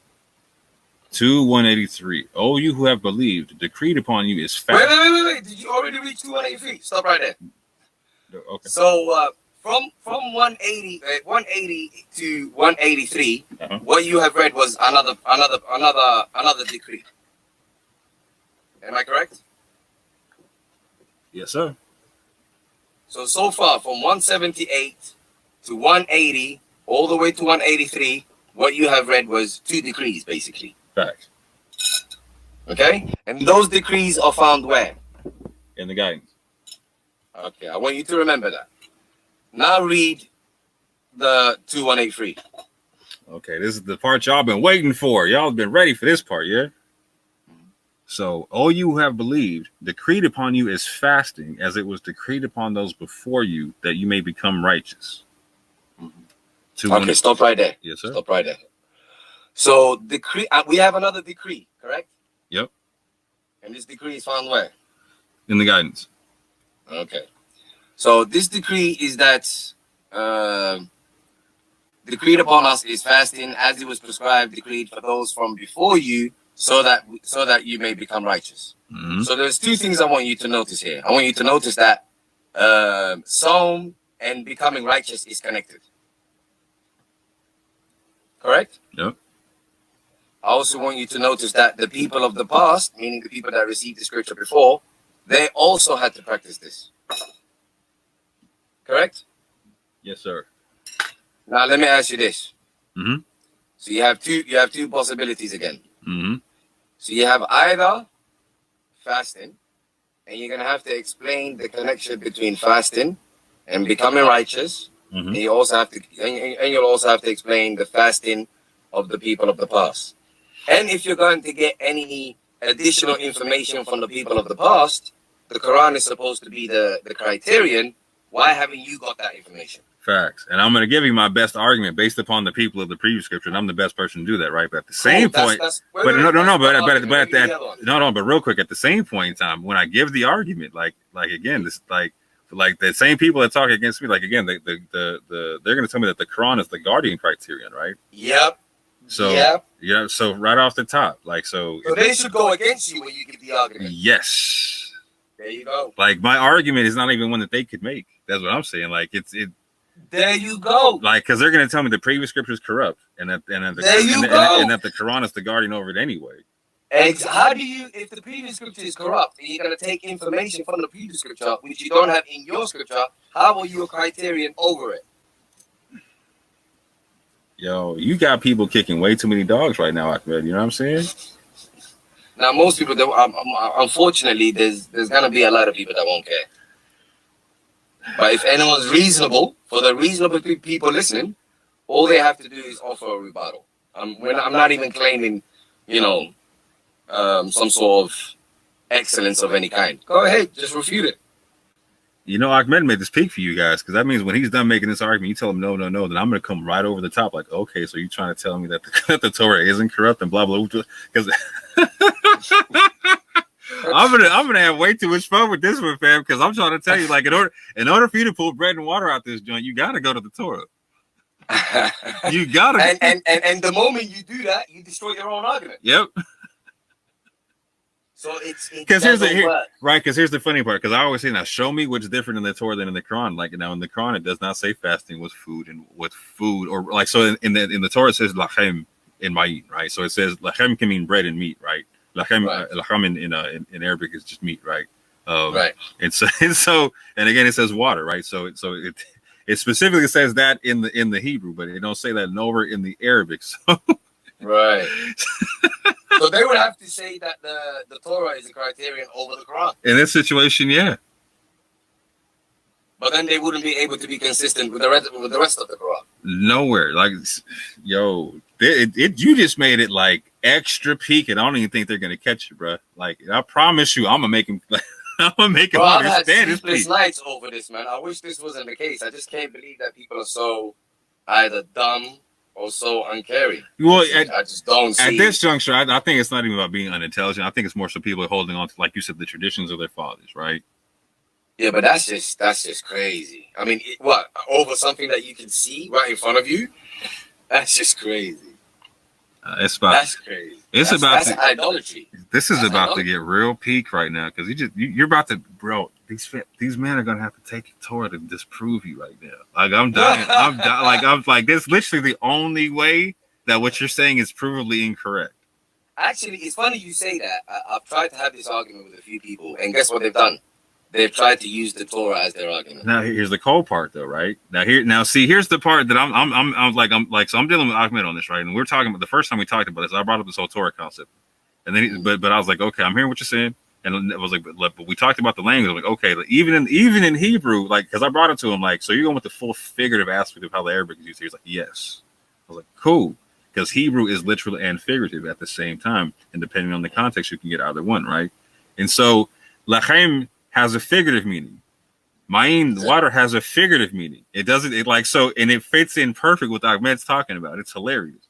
2:183. O you who have believed, decreed upon you is fast. Wait. Did you already read 2:183? Stop right there. Okay. So from 180 to 183, what you have read was another decree. Am I correct? Yes, sir. So far from 178 to 180, all the way to 183, what you have read was 2 decrees, basically. Facts. Okay? And those decrees are found where? In the guidance. Okay, I want you to remember that. Now read the 2:183. Okay, this is the part y'all been waiting for. Y'all been ready for this part, yeah? So, all you who have believed, decreed upon you is fasting, as it was decreed upon those before you, that you may become righteous. Okay, stop right there. Yes, sir. Stop right there. So, decree. We have another decree, correct? Yep. And this decree is found where? In the guidance. Okay. So, this decree is that decreed upon us is fasting, as it was prescribed, decreed for those from before you, so that you may become righteous. So there's 2 things I want you to notice here. I want you to notice that Psalm and becoming righteous is connected. Correct? Yep. I also want you to notice that the people of the past, meaning the people that received the scripture before, they also had to practice this. Correct? Yes, sir. Now let me ask you this. Mm-hmm. So you have two possibilities again. Mm-hmm. So you have either fasting, and you're gonna have to explain the connection between fasting and becoming righteous. Mm-hmm. And you also have to, and you'll also have to explain the fasting of the people of the past. And if you're going to get any additional information from the people of the past, the Quran is supposed to be the criterion. Why haven't you got that information? Facts. And I'm going to give you my best argument based upon the people of the previous scripture. And I'm the best person to do that, right? But at the same point, but real quick, at the same point in time, when I give the argument, like again, this like the same people that talk against me, like again, they're going to tell me that the Quran is the guardian criterion, right? Yep. So yeah, so right off the top, so they should go against you when you give the argument. Yes. There you go. Like my argument is not even one that they could make. That's what I'm saying. Like it. There you go. Like, because they're going to tell me the previous scripture is corrupt, and that the Quran is the guardian over it anyway. How do you, if the previous scripture is corrupt, and you're going to take information from the previous scripture, which you don't have in your scripture, how are you a criterion over it? Yo, you got people kicking way too many dogs right now, Ahmed. You know what I'm saying? Now, most people, unfortunately, there's going to be a lot of people that won't care. But if anyone's reasonable, for the reasonable people listening, all they have to do is offer a rebuttal. I'm not even claiming, some sort of excellence of any kind. Go ahead, just refute it. You know, Ahmed made this peak for you guys, because that means when he's done making this argument, you tell him no, then I'm going to come right over the top. Like, okay, so you're trying to tell me that the Torah isn't corrupt and blah blah blah. Because I'm gonna have way too much fun with this one, fam. Because I'm trying to tell you, like, in order for you to pull bread and water out this joint, you got to go to the Torah. You got to. And the moment you do that, you destroy your own argument. Yep. So it's because here's the funny part. Because I always say, now show me what's different in the Torah than in the Quran. Like now in the Quran, it does not say fasting with food or like so in the Torah it says lachem in ma'in, right? So it says lachem can mean bread and meat, right? Lachem in Arabic is just meat, right? Right. And again it says water, right? So it specifically says that in the Hebrew, but it don't say that nowhere in the Arabic. So right. So they would have to say that the Torah is a criterion over the Quran. In this situation, yeah. But then they wouldn't be able to be consistent with the rest of the Quran. Nowhere, like, yo, you just made it like extra peak, and I don't even think they're gonna catch you, bro. Like, I promise you, I'm gonna make him. I'm gonna make him understand this. Sleepless nights over this, man. I wish this wasn't the case. I just can't believe that people are so either dumb or so uncaring. Well, I just don't see. At this juncture, I think it's not even about being unintelligent. I think it's more so people are holding on to, like you said, the traditions of their fathers, right? Yeah, but that's just crazy. I mean, what, over something that you can see right in front of you? That's just crazy. That's crazy. That's idolatry. This is about to get real peak right now because you're about to, bro. These men are gonna have to take the Torah to disprove you right now. Like I'm dying. I'm like this. Literally the only way that what you're saying is provably incorrect. Actually, it's funny you say that. I've tried to have this argument with a few people, and guess what they've done? They've tried to use the Torah as their argument. Now here's the cold part, though, right? Here's the part that I'm dealing with Ahmed on this, right? And we're talking about the first time we talked about this. I brought up this whole Torah concept, and then but I was like, okay, I'm hearing what you're saying, and it was like, but we talked about the language. I'm like, okay, even in Hebrew, like, because I brought it to him, like, so you're going with the full figurative aspect of how the Arabic is used. He's like, yes. I was like, cool, because Hebrew is literal and figurative at the same time, and depending on the context, you can get either one, right? And so lachem has a figurative meaning. Ma'in, water, has a figurative meaning. It doesn't, and it fits in perfect with what Ahmed's talking about. It's hilarious.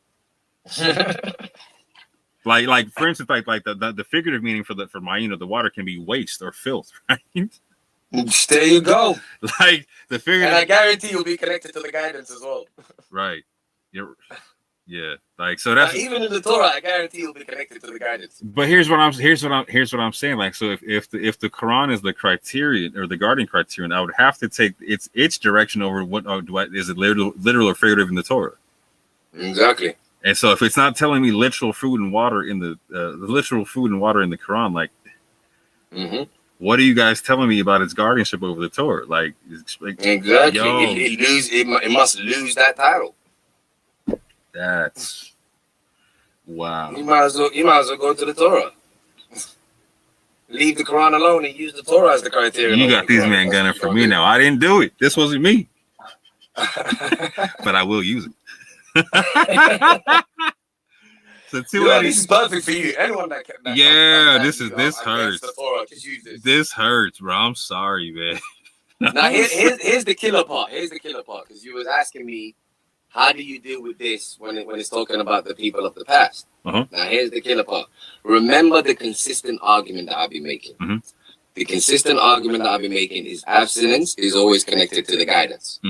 like for instance, like the figurative meaning for Ma'in, or the water, can be waste or filth, right? There you go. Like the figurative, and I guarantee you'll be connected to the guidance as well. Right. Yeah, like so that's even in the Torah. I guarantee you'll be connected to the guidance. But here's what I'm saying. Like, so if the Quran is the criterion or the guardian criterion, I would have to take its direction over what is it literal or figurative in the Torah. Exactly. And so if it's not telling me literal food and water in the literal food and water in the Quran, like, what are you guys telling me about its guardianship over the Torah? Like exactly, it must lose that title. That's wow. You might as well go to the Torah. Leave the Quran alone and use the Torah as the criterion. You got these men gunning for me now. I didn't do it. This wasn't me. But I will use it. So this is perfect for you. Anyone that this hurts. The Torah, just use this hurts, bro. I'm sorry, man. Now here's the killer part. Here's the killer part, because you was asking me, how do you deal with this when it's talking about the people of the past? Now, here's the killer part. Remember the consistent argument that I'll be making. The consistent argument that I'll be making is abstinence is always connected to the guidance.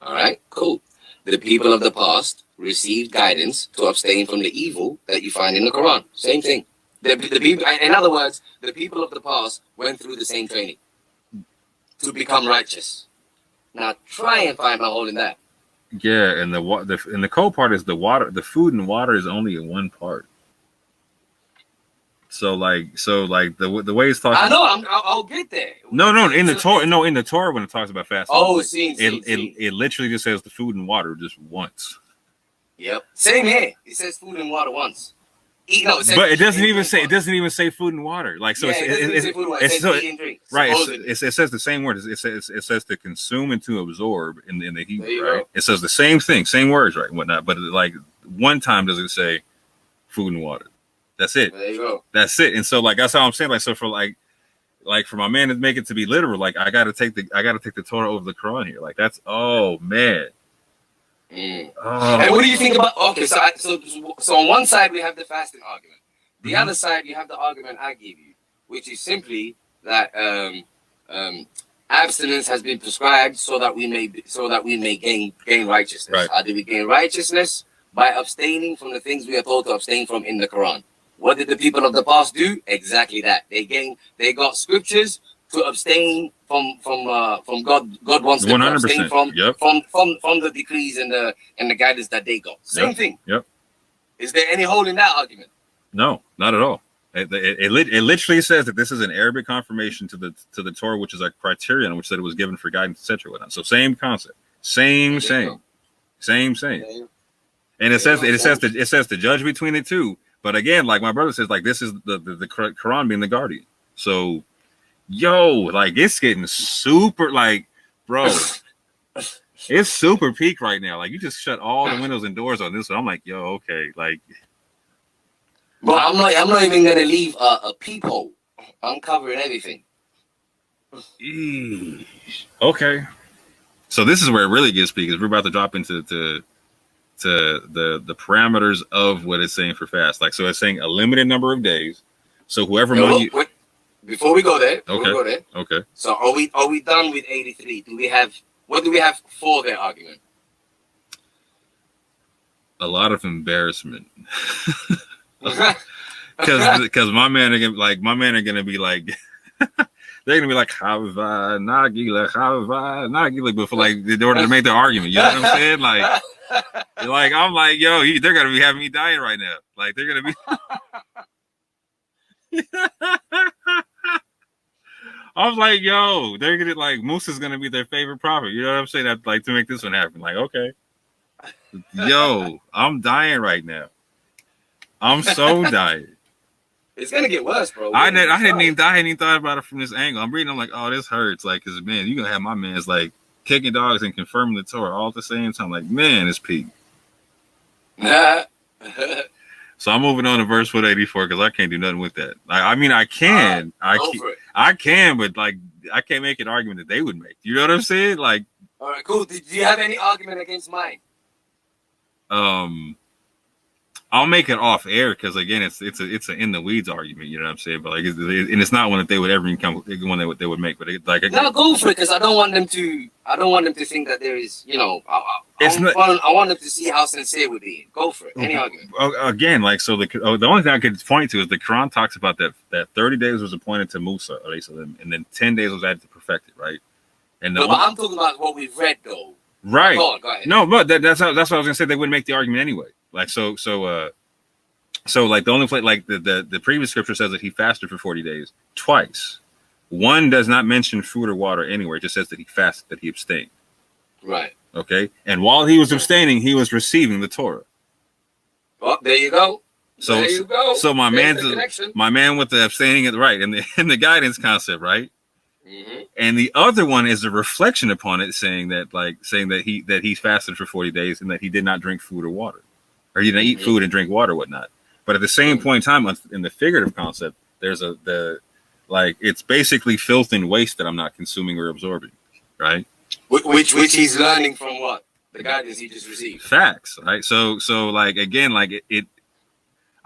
All right, cool. The people of the past received guidance to abstain from the evil that you find in the Quran. Same thing. The people, in other words, the people of the past went through the same training to become righteous. Now, try and find a hole in that. Yeah, and the cold part is the water. The food and water is only in one part. So the way it's talking. I know. I'll get there. No. In the Torah, in the Torah, when it talks about fasting, it literally just says the food and water just once. Yep. Same here. It says food and water once. But it doesn't even say food and water. Like, so it says the same word. It says to consume and to absorb in the Hebrew, right? It says the same thing, same words, right? And whatnot. But like one time does it say food and water? That's it. There you go. That's it. And so like that's how I'm saying. Like, so for like for my man to make it to be literal, like I gotta take the Torah over the Quran here. Like that's man. Oh. And what do you think about? Okay, so on one side we have the fasting argument. The other side you have the argument I gave you, which is simply that abstinence has been prescribed so that we may gain righteousness. Right. How do we gain righteousness? By abstaining from the things we are told to abstain from in the Quran. What did the people of the past do? Exactly that. They got scriptures to abstain from God. God wants them to abstain from the decrees and the guidance that they got. Same thing. Yep. Is there any hole in that argument? No, not at all. It literally says that this is an Arabic confirmation to the Torah, which is a criterion which said it was given for guidance, etc. Whatnot. So same concept, same. And it says to judge between the two. But again, like my brother says, like this is the Quran being the guardian. So, like it's getting super, like, bro, it's super peak right now. Like you just shut all the windows and doors on this one. I'm like, okay, like. But I'm not even gonna leave a peephole. I'm covering everything. Okay. So this is where it really gets peak, because we're about to drop into to the parameters of what it's saying for fast. Like, so it's saying a limited number of days. So whoever among you. Wait, before we go there, Okay. So are we done with 83? What do we have for their argument? A lot of embarrassment. Because my man are gonna be like they're gonna be like Chava Nagila before, like, in order to make their argument. You know what I'm saying? Like I'm like, yo, they're gonna be having me dying right now. Like, they're gonna be I was like, yo, they're gonna, like, Musa's gonna be their favorite prophet. You know what I'm saying? That, like, to make this one happen. Like, okay. Yo, I'm dying right now. I'm so dying. It's gonna get worse, bro. I hadn't even thought about it from this angle. I'm reading, I'm like, oh, this hurts. Like, cause man, you're gonna have my man's like kicking dogs and confirming the Torah all at the same time. Like, man, it's peak. So I'm moving on to verse 184 because I can't do nothing with that. I mean, I can, but like, I can't make an argument that they would make. You know what I'm saying? Like, all right, cool. Do you have any argument against mine? I'll make it off air because, again, it's an in the weeds argument. You know what I'm saying? But like, and it's not one that they would ever come one that they would make. But no, go for it, because I don't want them to think that there is, you know. I want them to see how sincere we're being. Go for it. Any argument? Again, like, so the only thing I could point to is the Quran talks about that 30 days was appointed to Musa, and then 10 days was added to perfect it, right? And but I'm talking about what we've read, though. Right. Go ahead. No, but that's what I was gonna say. They wouldn't make the argument anyway. Like, so like the only place, like the previous scripture says that he fasted for 40 days twice. One does not mention food or water anywhere. It just says that he fasted, that he abstained. Right. Okay. And while he was abstaining, he was receiving the Torah. Well, there you go. So there you go. So my man with the abstaining, right, and the guidance concept, right. Mm-hmm. And the other one is a reflection upon it, saying that he's fasted for 40 days and that he did not drink food or water, or he didn't eat food and drink water, whatnot. But at the same point in time, in the figurative concept, there's it's basically filth and waste that I'm not consuming or absorbing, right? Which he's learning from what? The guidance he just received. Facts, right? So like, again, like it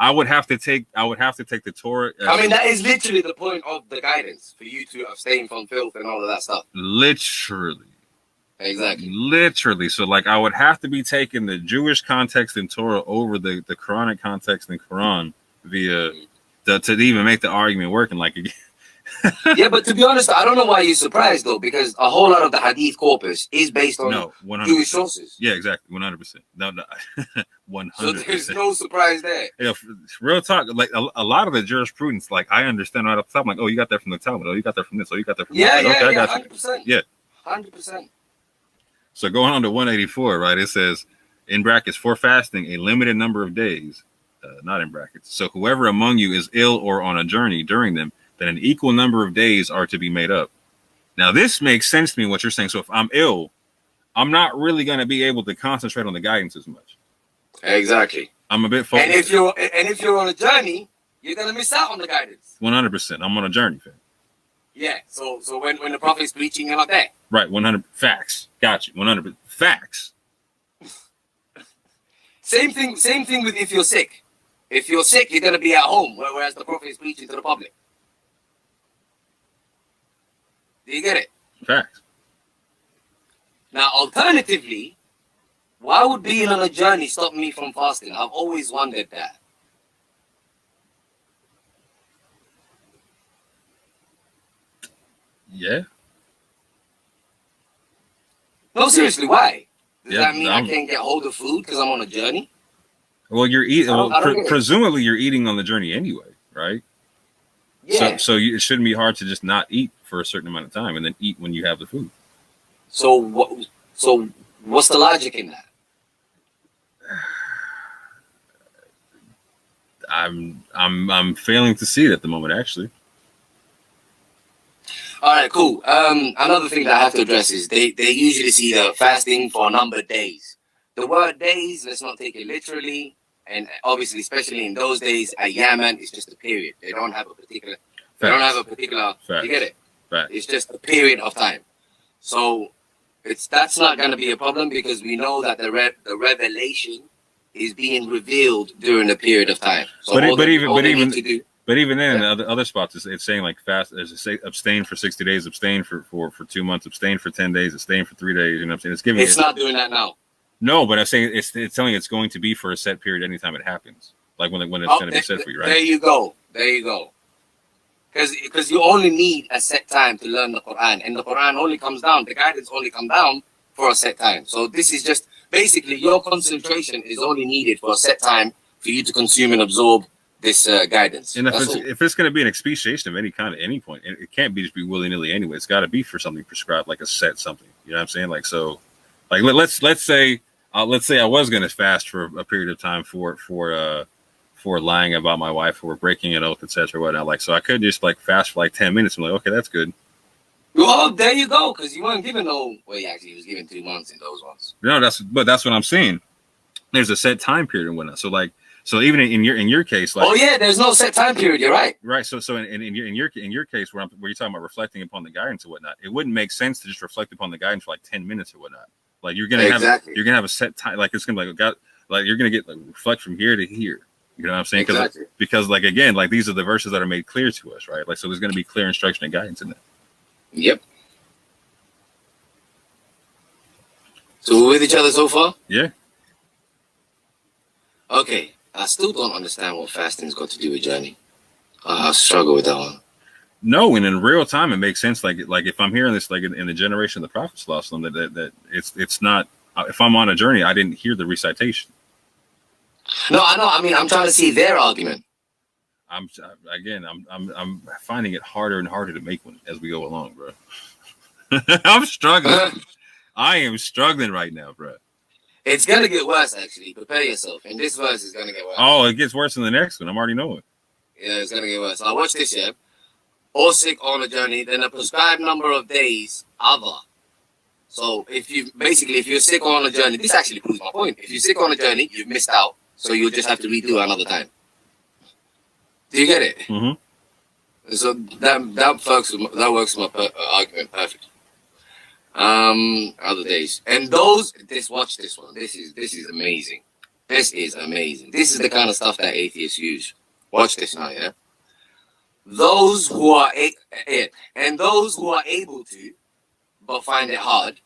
I would have to take the Torah. I mean, that is literally the point of the guidance, for you to abstain from filth and all of that stuff. Literally. Exactly. Literally. So, like, I would have to be taking the Jewish context in Torah over the Quranic context in Quran to even make the argument work. And, like, again. Yeah, but to be honest, I don't know why you're surprised, though, because a whole lot of the Hadith corpus is based on Jewish sources. Yeah, exactly. 100%. No, 100%. So there's no surprise there. Yeah, real talk. Like, a lot of the jurisprudence, like, I understand right off the top. I'm like, oh, you got that from the Talmud. Oh, you got that from this. Oh, you got that from that. Okay, I got 100%. You. Yeah. 100%. So going on to 184, right? It says, in brackets, for fasting a limited number of days, not in brackets. So whoever among you is ill or on a journey during them, then an equal number of days are to be made up. Now, this makes sense to me, what you're saying. So if I'm ill, I'm not really going to be able to concentrate on the guidance as much. Exactly. I'm a bit focused. And if you're on a journey, you're going to miss out on the guidance. 100%. I'm on a journey, fam. Yeah. So when the prophet is preaching, you're not there. Right. 100 facts. Got you. 100 facts. Same thing with if you're sick. If you're sick, you're going to be at home, whereas the prophet is preaching to the public. Do you get it? Facts. Now, alternatively, why would being on a journey stop me from fasting? I've always wondered that. Yeah. No, seriously, why? Does that mean I can't get hold of food because I'm on a journey? Well, you're eating. Presumably, you're eating on the journey anyway, right? Yeah. So it shouldn't be hard to just not eat for a certain amount of time and then eat when you have the food. So what's the logic in that? I'm failing to see it at the moment, actually. All right, cool. Another thing that I have to address is they usually see the fasting for a number of days. The word days, let's not take it literally. And obviously, especially in those days, at Yemen, it's just a period. They don't have a particular. You get it? Facts. It's just a period of time. So That's not going to be a problem because we know that the revelation is being revealed during a period of time. So but even then, yeah. the other spots it's saying like fast. As say, abstain for 60 days, abstain for 2 months, abstain for 10 days, abstain for 3 days. You know what I'm saying? It's giving. It's not doing that now. No, but I'm saying it's telling you it's going to be for a set period anytime it happens. Like when it's going to be set for you, right? There you go. Because you only need a set time to learn the Quran, and the Quran only comes down. The guidance only come down for a set time. So this is just basically your concentration is only needed for a set time for you to consume and absorb this guidance. And if it's going to be an expatiation of any kind at any point, it can't be just be willy nilly anyway. It's got to be for something prescribed, like a set something. You know what I'm saying? Like so, like let's say I was going to fast for a period of time for lying about my wife or breaking an oath, etc. Whatnot. Like so, I could just like fast for like 10 minutes. I'm like, okay, that's good. Well, there you go, because you weren't given no. Well, he was given 2 months in those ones. No, that's what I'm saying. There's a set time period and whatnot. So even in your case, like, oh yeah, there's no set time period. You're right. Right. So in your case where you're talking about reflecting upon the guidance and whatnot, it wouldn't make sense to just reflect upon the guidance for like 10 minutes or whatnot. Like you're gonna have a set time. Like it's gonna be like you're gonna get like reflect from here to here. You know what I'm saying? Because like again, like these are the verses that are made clear to us, right? Like so there's gonna be clear instruction and guidance in that. Yep. So we're with each other so far? Yeah. Okay. I still don't understand what fasting's got to do with journey. I struggle with that one. No, and in real time, it makes sense. Like if I'm hearing this, like in the generation of the Prophet that it's not. If I'm on a journey, I didn't hear the recitation. No, I know. I mean, I'm trying to see their argument. I'm finding it harder and harder to make one as we go along, bro. I'm struggling. I am struggling right now, bro. It's gonna get worse, actually. Prepare yourself. And this verse is gonna get worse. Oh, it gets worse in the next one. I'm already knowing. Yeah, it's gonna get worse. Now watch this, yeah. Or sick on a journey, then a prescribed number of days other. So if you're sick on a journey, this actually proves my point. If you're sick on a journey, you've missed out. So you'll just have to redo another time. Do you get it? Mm-hmm. So that works my argument perfect. Other days and watch this one. This is amazing. This is amazing. This is the kind of stuff that atheists use. Watch this now, yeah. Those who are able to, but find it hard,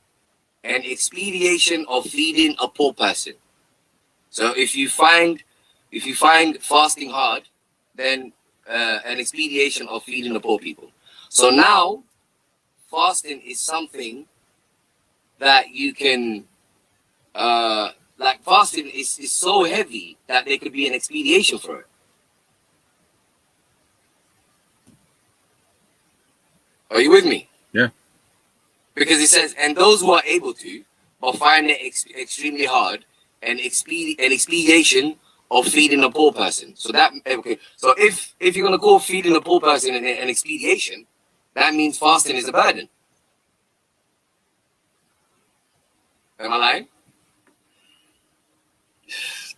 an expediation of feeding a poor person. So if you find fasting hard, then an expediation of feeding the poor people. So now, fasting is something that you can, like fasting is so heavy that there could be an expediation for it. Are you with me? Yeah. Because it says, and those who are able to, but find it extremely hard, an expediation of feeding a poor person. So that, okay. So if you're gonna call feeding a poor person an expediation, that means fasting is a burden. Am I lying?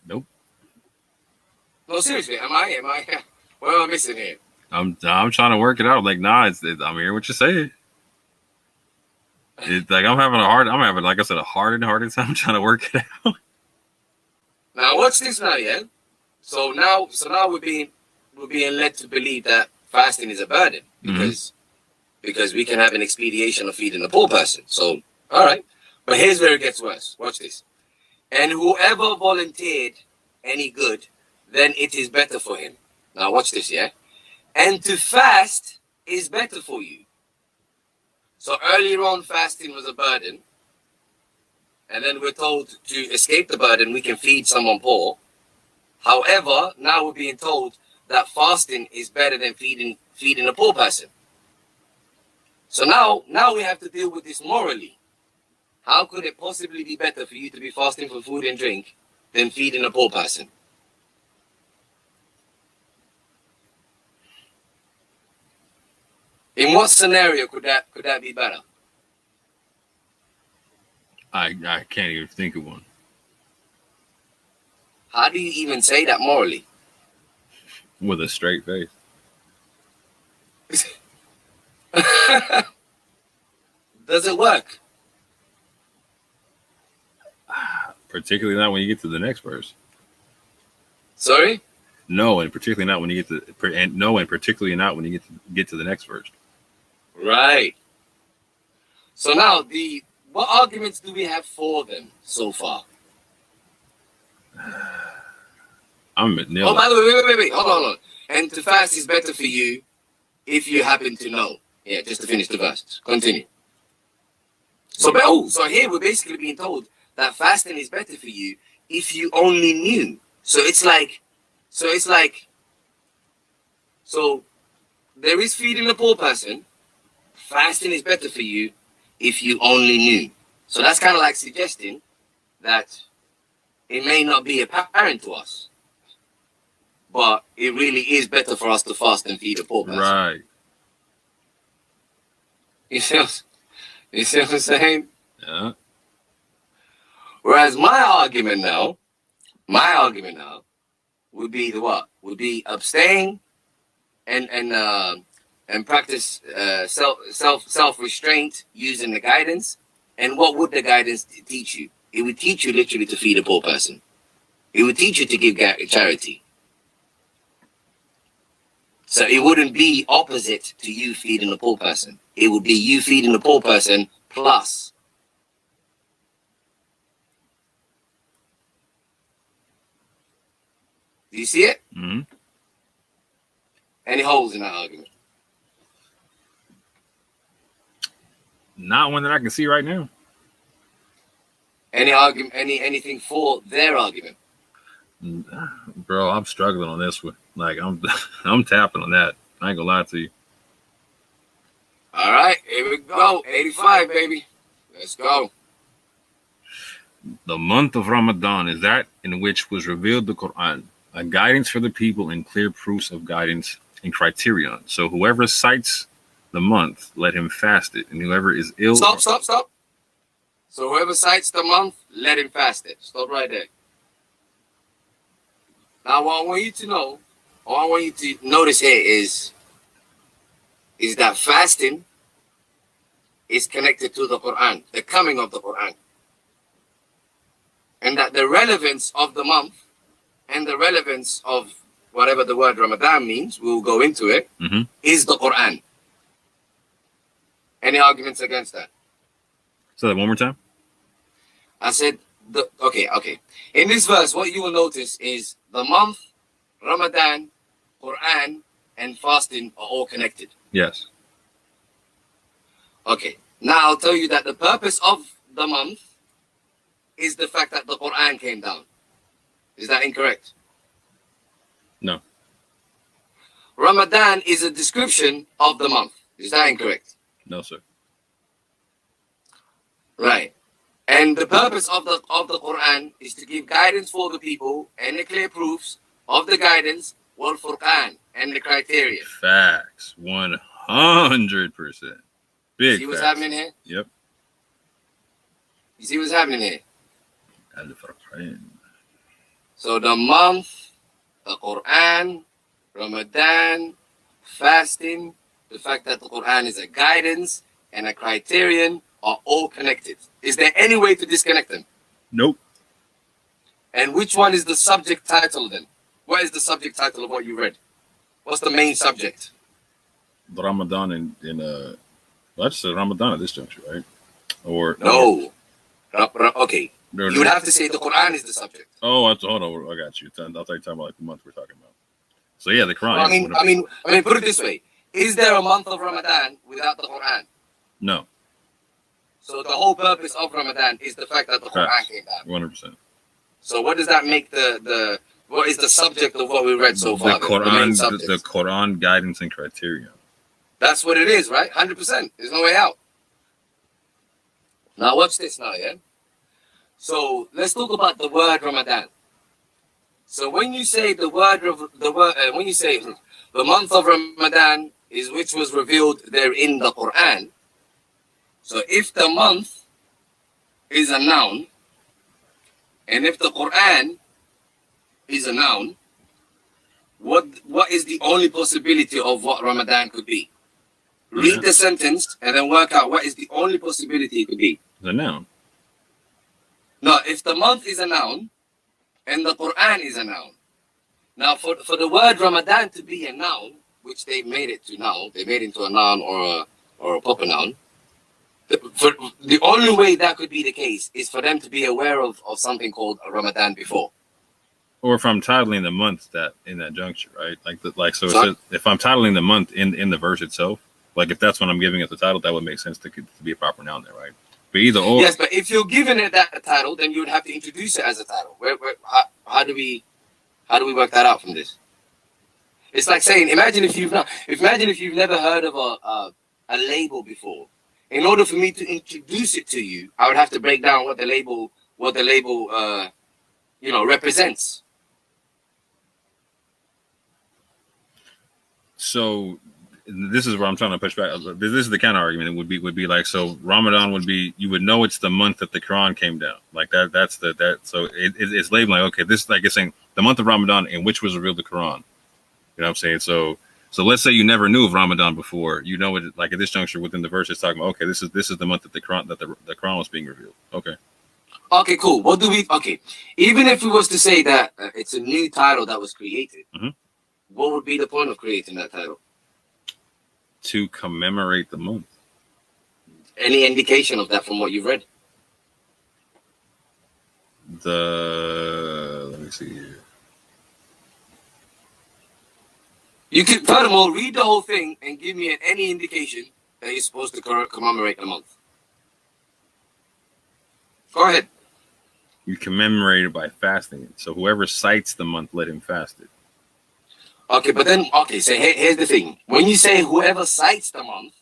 Nope. No, seriously, am I? What am I missing here? I'm trying to work it out. Like, nah, I'm hearing what you're saying. It's like I'm having like I said, a harder and harder time trying to work it out. Now watch this now, yeah. So now we're being led to believe that fasting is a burden because we can have an expediation of feeding a poor person. So all right, but here's where it gets worse. Watch this. And whoever volunteered any good, then it is better for him. Now watch this, yeah. And to fast is better for you. So earlier on, fasting was a burden. And then we're told to escape the burden, we can feed someone poor. However, now we're being told that fasting is better than feeding a poor person. So now we have to deal with this morally. How could it possibly be better for you to be fasting for food and drink than feeding a poor person? In what scenario could that be better? I can't even think of one. How do you even say that morally? With a straight face. Does it work? Particularly not when you get to the next verse. Sorry? No, and particularly not when you get to, and no, and particularly not when you get to the next verse. Right. So now, what arguments do we have for them so far? I'm at nil. Oh, by the way, wait. Hold on. And to fast is better for you if you happen to know. Yeah, just to finish the verse. Continue. So here we're basically being told that fasting is better for you if you only knew. So there is feeding the poor person. Fasting is better for you if you only knew. So that's kind of like suggesting that it may not be apparent to us, but it really is better for us to fast and feed a poor person. Right. You see what I'm saying? Yeah. Whereas my argument now would be what? Would be abstain and practice self restraint using the guidance. And what would the guidance teach you? It would teach you literally to feed a poor person. It would teach you to give charity. So it wouldn't be opposite to you feeding a poor person. It would be you feeding the poor person plus. Do you see it? Mm-hmm. Any holes in that argument? Not one that I can see right now. Any argument? Anything for their argument? Bro, I'm struggling on this one. Like I'm tapping on that. I ain't gonna lie to you. All right, here we go. 85, baby. Let's go. The month of Ramadan is that in which was revealed the Quran, a guidance for the people and clear proofs of guidance and criterion. So whoever cites the month, let him fast it. And whoever is ill... Stop. So whoever cites the month, let him fast it. Stop right there. Now, what I want you to know, what I want you to notice here is that fasting is connected to the Quran, the coming of the Quran. And that the relevance of the month and the relevance of whatever the word Ramadan means, we'll go into it, is the Quran. Any arguments against that? Say that one more time. I said, okay. In this verse, what you will notice is the month, Ramadan, Quran, and fasting are all connected. Yes. Okay. Now I'll tell you that the purpose of the month is the fact that the Quran came down. Is that incorrect? No. Ramadan is a description of the month. Is that incorrect? No, sir. Right. And the purpose of the Quran is to give guidance for the people and the clear proofs of the guidance, wal Furqan, and the criteria. Facts. 100%. Big See what's facts. happening here? Yep. You see what's happening here? Al-Furqan. So the month, the Quran, Ramadan, fasting, the fact that the Quran is a guidance and a criterion are all connected. Is there any way to disconnect them? Nope. And which one is the subject title then? What is the subject title of what you read? What's the main subject? The Ramadan in well, I just said Ramadan at this juncture, right? Or no. Okay. No, you would have to say the Quran is the subject. Oh, hold on. I got you. I'll tell you talking about like the month we're talking about. So yeah, the Quran. Well, I mean, put it this way: is there a month of Ramadan without the Quran? No. So the whole purpose of Ramadan is the fact that the Quran came down. 100%. So what does that make what is the subject of what we read so far? The Quran guidance and criteria. That's what it is, right? 100%. There's no way out. Now watch this now, yeah? So let's talk about the word Ramadan. So when you say when you say the month of Ramadan is which was revealed there in the Quran. So if the month is a noun, and if the Quran is a noun, what is the only possibility of what Ramadan could be? Read the sentence and then work out what is the only possibility it could be. The noun. No, if the month is a noun and the Quran is a noun. Now, for the word Ramadan to be a noun, which they made it to now, they made it into a noun or a proper noun. The only way that could be the case is for them to be aware of something called a Ramadan before. Or if I'm titling the month that in that juncture, right? So it says, if I'm titling the month in the verse itself, like if that's what I'm giving it the title, that would make sense to be a proper noun there, right? But either or. Yes, but if you're giving it that title, then you would have to introduce it as a title. How do we work that out from this? It's like saying, imagine if you've never heard of a label before. In order for me to introduce it to you, I would have to break down what the label represents. So this is where I'm trying to push back. This is the counter argument. It would be like, so Ramadan would be, you would know it's the month that the Quran came down. Like that's so it's labeling like, okay, this is like it's saying the month of Ramadan in which was revealed the Quran. You know what I'm saying? So let's say you never knew of Ramadan before. You know it, like at this juncture within the verse, it's talking about, okay, this is the month that the Quran was being revealed. Okay. Okay, cool. Even if we was to say that it's a new title that was created, what would be the point of creating that title? To commemorate the month. Any indication of that from what you've read? Let me see here. You could, furthermore, read the whole thing and give me any indication that you're supposed to commemorate the month. Go ahead. You commemorate it by fasting it. So whoever cites the month, let him fast it. Okay, but then, so here's the thing. When you say whoever cites the month,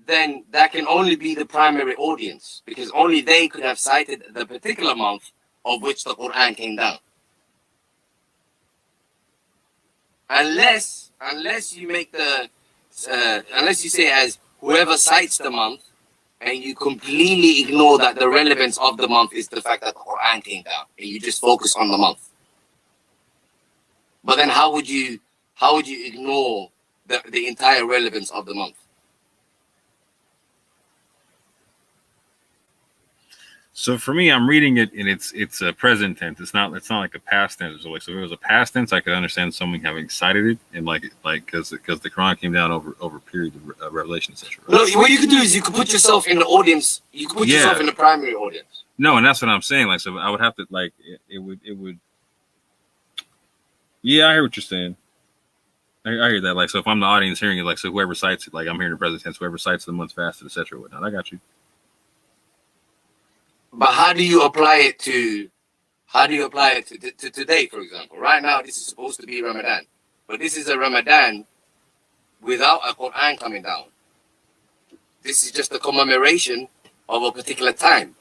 then that can only be the primary audience, because only they could have cited the particular month of which the Quran came down. Unless you make unless you say as whoever cites the month, and you completely ignore that the relevance of the month is the fact that the Quran came down, and you just focus on the month. But then how would you ignore the entire relevance of the month? So for me, I'm reading it and it's a present tense. It's not like a past tense. So if it was a past tense, I could understand someone having cited it and like because the Quran came down over a period of revelation, etc. Right? No, what you could do is you could put yourself in the audience. You could put yourself in the primary audience. No, and that's what I'm saying. Like, so I would have to like it would. Yeah, I hear what you're saying. I hear that. Like, so if I'm the audience hearing it, like, so whoever cites it, like I'm hearing the present tense, whoever cites the month fasted, etc. Whatnot. I got you. But how do you apply it to today, for example? Right now, this is supposed to be Ramadan, but this is a Ramadan without a Quran coming down. This is just a commemoration of a particular time.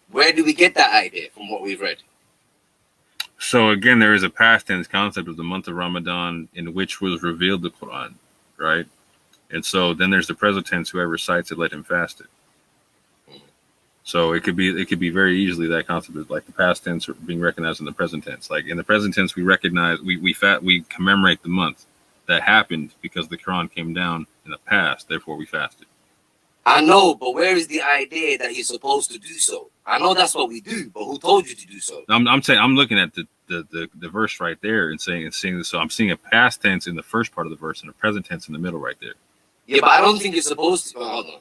Where do we get that idea from what we've read? So again, there is a past tense concept of the month of Ramadan in which was revealed the Quran, right? And so then there's the present tense, whoever cites it, let him fast it. So it could be very easily that concept of like the past tense being recognized in the present tense. Like in the present tense, we recognize we commemorate the month that happened because the Quran came down in the past. Therefore, we fasted. I know, but where is the idea that you're supposed to do so? I know that's what we do, but who told you to do so? I'm saying I'm looking at the verse right there and seeing this. So I'm seeing a past tense in the first part of the verse and a present tense in the middle right there. Yeah, but I don't think you're supposed to. Hold on.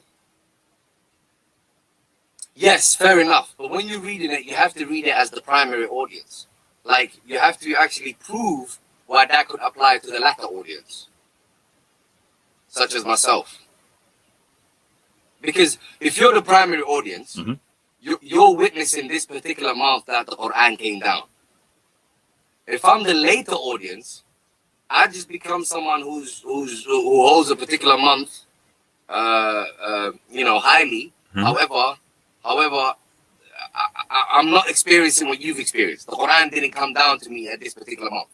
Yes, fair enough. But when you're reading it, you have to read it as the primary audience. Like, you have to actually prove why that could apply to the latter audience, such as myself. Because if you're the primary audience, you're witnessing this particular month that the Quran came down. If I'm the later audience, I just become someone who holds a particular month, highly. However, I'm not experiencing what you've experienced. The Quran didn't come down to me at this particular month.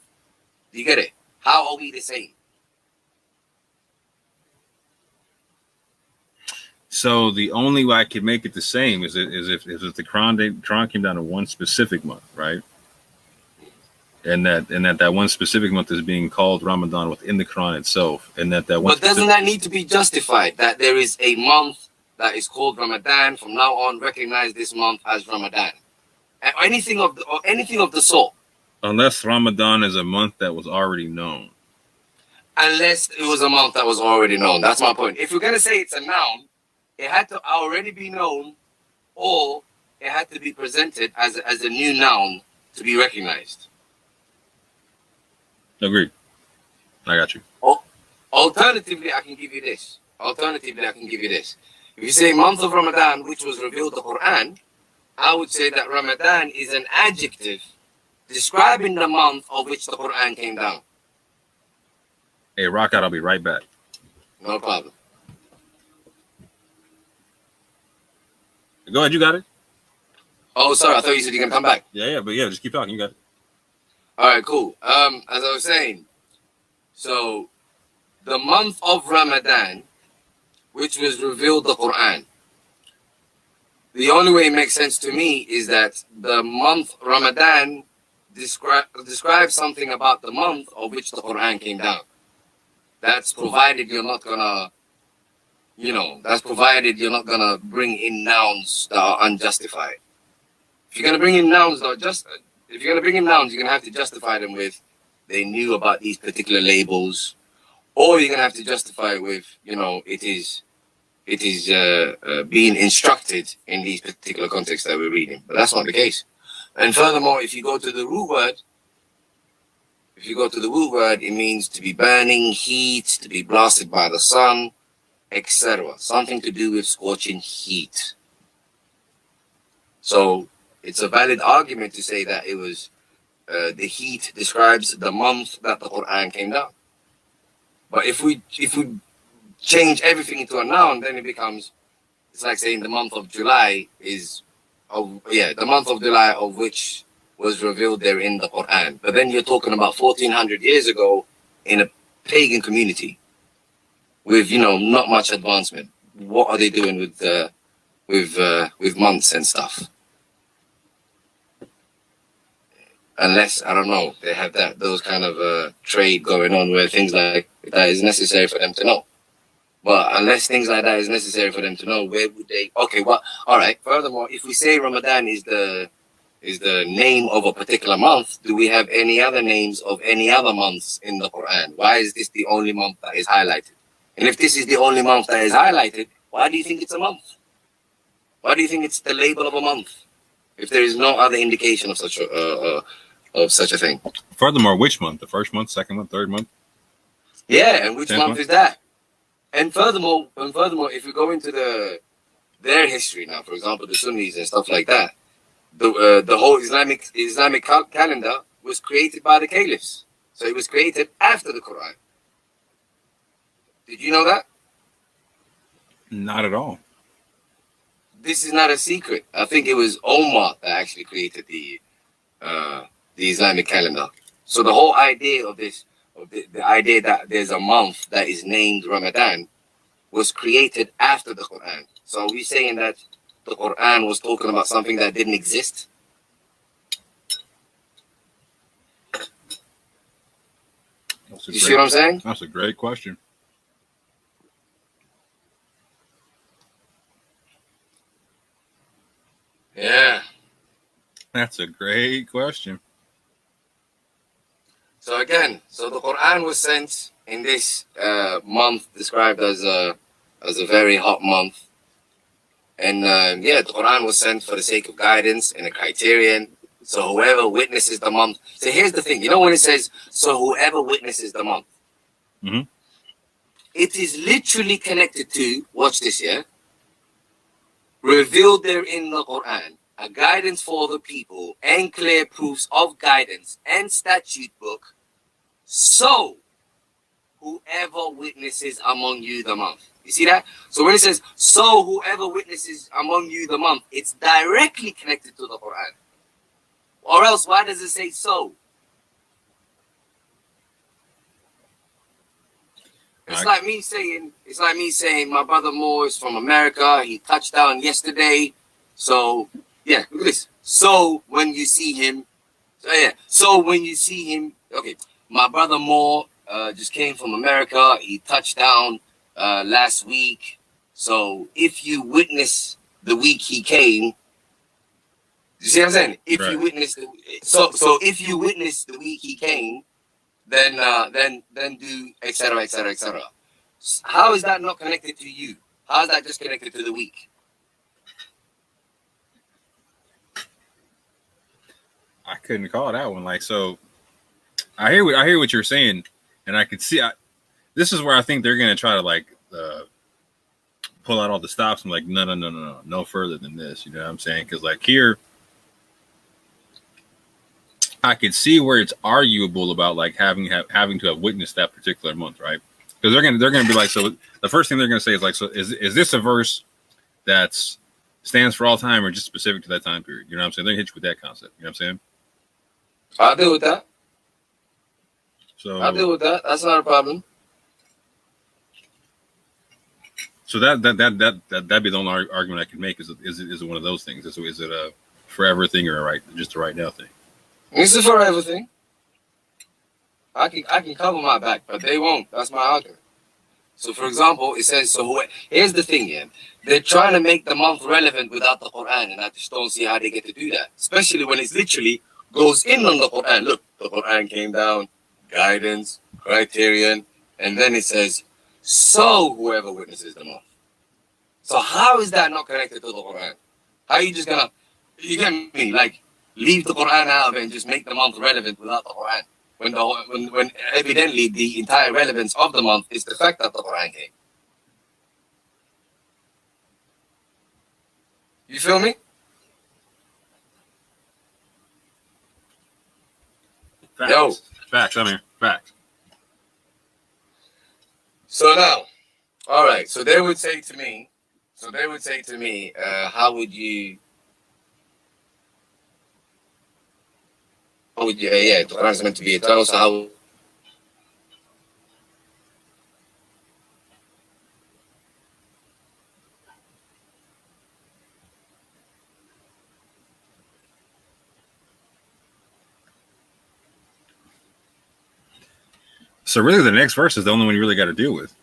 Do you get it? How are we the same? So the only way I could make it the same is if the Quran came down to one specific month, right? And that one specific month is being called Ramadan within the Quran itself, and that one. But doesn't that need to be justified? That there is a month that is called Ramadan. From now on, recognize this month as Ramadan. anything of the sort. Unless Ramadan is a month that was already known. Unless it was a month that was already known. That's my point. If you're gonna say it's a noun, it had to already be known, or it had to be presented as a new noun to be recognized. Agreed. I got you. Alternatively, I can give you this. If you say month of Ramadan, which was revealed the Quran, I would say that Ramadan is an adjective describing the month of which the Quran came down. Hey, rock out. I'll be right back. No problem. Go ahead. You got it. Oh, sorry. I thought you said you're going to come back. Yeah. But yeah, just keep talking. You got it. All right, cool. As I was saying, so the month of Ramadan, which was revealed the Quran, the only way it makes sense to me is that the month Ramadan describes something about the month of which the Quran came down. That's provided you're not gonna, bring in nouns that are unjustified. If you're gonna bring in nouns you're gonna have to justify them with they knew about these particular labels, or you're gonna have to justify it with it is being instructed in these particular contexts that we're reading. But that's not the case. And furthermore, if you go to the root word, it means to be burning, heat, to be blasted by the sun, etc. Something to do with scorching heat. So it's a valid argument to say that it was the heat describes the month that the Quran came down. But if we change everything into a noun, then it's like saying the month of July the month of July of which was revealed there in the Quran. But then you're talking about 1400 years ago in a pagan community with not much advancement. What are they doing with months and stuff? Unless, I don't know, they have those kind of trade going on where things like that is necessary for them to know. But unless things like that is necessary for them to know, where would they? Okay, well, all right. Furthermore, if we say Ramadan is the name of a particular month, do we have any other names of any other months in the Quran? Why is this the only month that is highlighted? And if this is the only month that is highlighted, why do you think it's a month? Why do you think it's the label of a month? If there is no other indication of such a thing. Furthermore, which month? The first month, second month, third month? Yeah, and which month is that? And furthermore, if we go into their history now, for example, the Sunnis and stuff like that, the whole Islamic calendar was created by the caliphs. So it was created after the Quran. Did you know that? Not at all. This is not a secret. I think it was Omar that actually created the Islamic calendar. So the whole idea of this, the idea that there's a month that is named Ramadan, was created after the Quran. So are we saying that the Quran was talking about something that didn't exist? You see what I'm saying? That's a great question. Yeah. That's a great question. So again, the Quran was sent in this month described as a very hot month. And the Quran was sent for the sake of guidance and a criterion. So whoever witnesses the month. So here's the thing. You know when it says, so whoever witnesses the month. Mm-hmm. It is literally connected to, watch this, yeah? Revealed there in the Quran, a guidance for the people and clear proofs of guidance and statute book. So whoever witnesses among you the month. You see that? So when it says, so whoever witnesses among you the month, it's directly connected to the Quran. Or else, why does it say so? It's like me saying, my brother Moore is from America. He touched down yesterday. So, yeah, look at this. So when you see him, okay, my brother Moore just came from America. He touched down last week. So if you witness the week he came, You see what I'm saying? If Right. you witness so if you witness the week he came, then do etc. etc. etc. How is that not connected to you? How is that just connected to the week? I couldn't call that one. Like, so I hear what you're saying, and I could see. This is where I think they're gonna try to like pull out all the stops. I'm like, no further than this. You know what I'm saying? Because like here, I could see where it's arguable about like having to have witnessed that particular month, right? Because they're gonna be like, so the first thing they're gonna say is like, so is this a verse that's stands for all time or just specific to that time period? You know what I'm saying? They're gonna hit you with that concept. You know what I'm saying? I'll deal with that. So I'll deal with that. That's not a problem. So that'd be the only argument I could make. Is it one of those things? Is it a forever thing or just a right now thing? It's a forever thing. I can cover my back, but they won't. That's my argument. So, for example, it says, so here's the thing, yeah. They're trying to make the month relevant without the Quran, and I just don't see how they get to do that. Especially when it literally goes in on the Quran. Look, the Quran came down, guidance, criterion, and then it says, so whoever witnesses the month. So how is that not connected to the Quran? How are you just gonna, you get me, like, leave the Quran out of it and just make the month relevant without the Quran? When evidently the entire relevance of the month is the fact that the Quran came. You feel me? Facts. Yo. Facts, I mean, facts. So now, all right, so they would say to me, how would you, the Quran is meant to be eternal, so how? So really, the next verse is the only one you really got to deal with,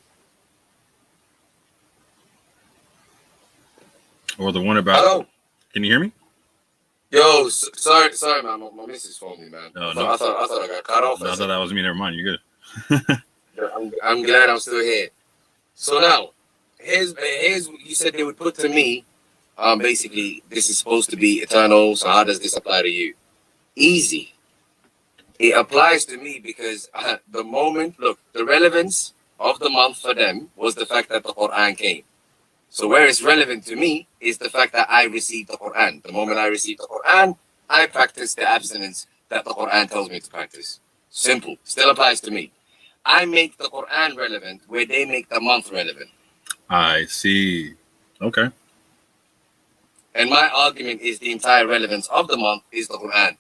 or the one about. Hello? Can you hear me? Yo, sorry, man. My missus phoned me, man. No, I thought I got cut off. No, I thought that was me. Never mind. You're good. I'm glad I'm still here. So now, here's what you said they would put to me. Basically, this is supposed to be eternal. So how does this apply to you? Easy. It applies to me because the moment, look, the relevance of the month for them was the fact that the Quran came. So where it's relevant to me is the fact that I received the Quran. The moment I received the Quran, I practice the abstinence that the Quran tells me to practice. Simple. Still applies to me. I make the Quran relevant where they make the month relevant. I see. Okay. And my argument is the entire relevance of the month is the Quran.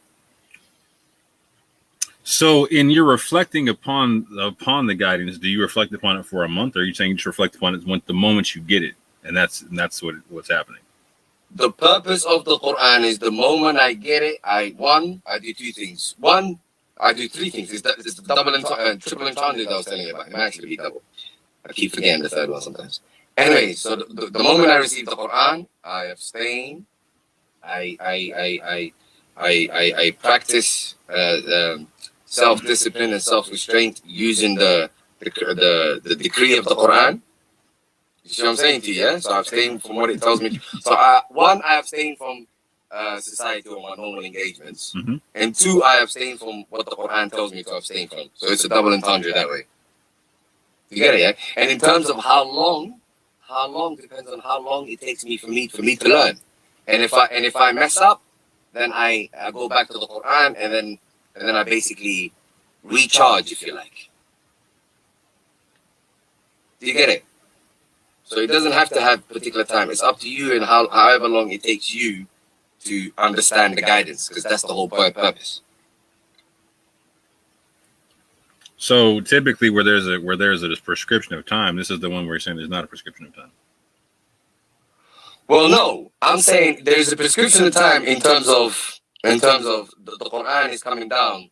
So, in your reflecting upon the guidance, do you reflect upon it for a month, or are you saying you just reflect upon it the moment you get it, and that's what's happening? The purpose of the Quran is the moment I get it, I do two things. One, I do three things. It's the double and triple entendre that I was telling you about. It might actually be double. I keep forgetting the third one sometimes. Anyway, so the moment I receive the Quran, I abstain. I practice self-discipline and self-restraint using the decree of the Quran. You see what I'm saying to you, yeah? So I abstain from what it tells me. So I abstain from society or my normal engagements. Mm-hmm. And two, I abstain from what the Quran tells me to abstain from. So it's a double entendre that way. You get it, yeah? And in terms of how long depends on how long it takes me for me to learn. And if I mess up, then I go back to the Quran and then I basically recharge, if you like. Do you get it? So it doesn't have to have particular time. It's up to you and however long it takes you to understand the guidance, because that's the whole purpose. So typically, where there's a prescription of time, this is the one where you're saying there's not a prescription of time. Well, no, I'm saying there's a prescription of time in terms of the Quran is coming down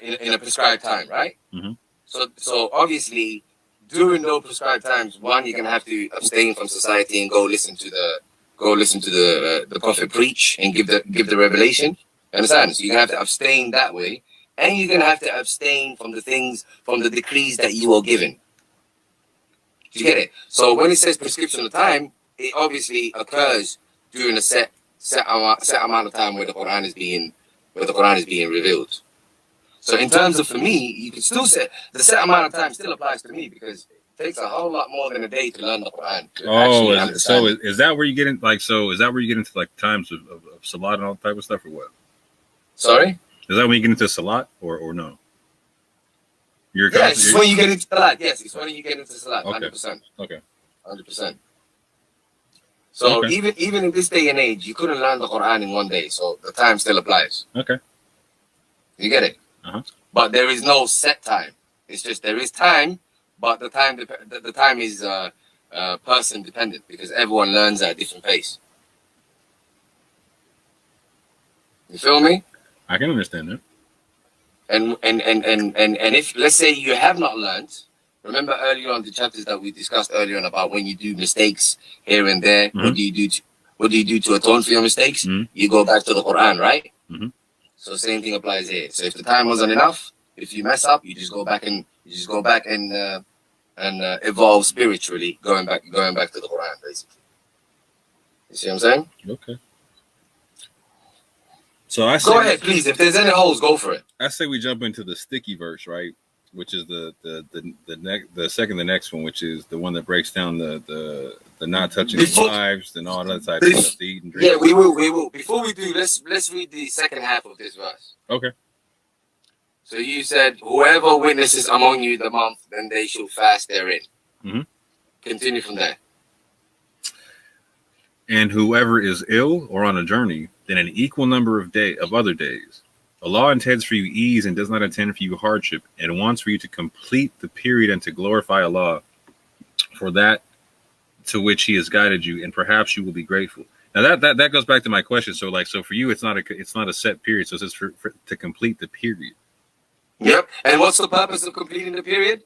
in a prescribed time, right? Mm-hmm. So obviously, during those prescribed times, one, you're gonna have to abstain from society and go listen to go listen to the prophet preach and give the revelation. Understand? So you're gonna have to abstain that way, and you're gonna have to abstain from the decrees that you are given. Do you get it? So when it says prescription of time, it obviously occurs during a set amount of time where the Quran is being revealed. So in terms of, for me, you can still say the set amount of time still applies to me, because it takes a whole lot more than a day to learn the Quran. So is that where you get in? Like, so is that where you get into like times of salat and all type of stuff, or what? Sorry? Is that when you get into salat, or no? It's when you get into salat. Yes, it's when you get into salat. 100%. Okay. 100%. So even in this day and age, you couldn't learn the Quran in one day, so the time still applies. Okay. You get it? Uh-huh. But there is no set time. It's just there is time, but the time is person dependent, because everyone learns at a different pace. You feel me? I can understand that. And if, let's say, you have not learned, remember earlier on the chapters that we discussed earlier on about when you do mistakes here and there, what do you do to atone for your mistakes? You go back to the Quran, right? So same thing applies here. So if the time wasn't enough, if you mess up, you just go back and evolve spiritually, going back to the Quran, basically. You see what I'm saying? Okay. So I say, go ahead, please. If there's any holes, go for it. I say we jump into the sticky verse, right? Which is the next one, which is the one that breaks down the not touching wives and all that type of stuff, to eat and drink. Yeah, we will. Before we do, let's read the second half of this verse. Okay. So you said, whoever witnesses among you the month, then they shall fast therein. Continue from there. And whoever is ill or on a journey, then an equal number of other days. Allah intends for you ease and does not intend for you hardship, and wants for you to complete the period and to glorify Allah for that to which He has guided you, and perhaps you will be grateful. Now that goes back to my question. So for you, it's not a set period. So it says for to complete the period. Yep. And what's the purpose of completing the period?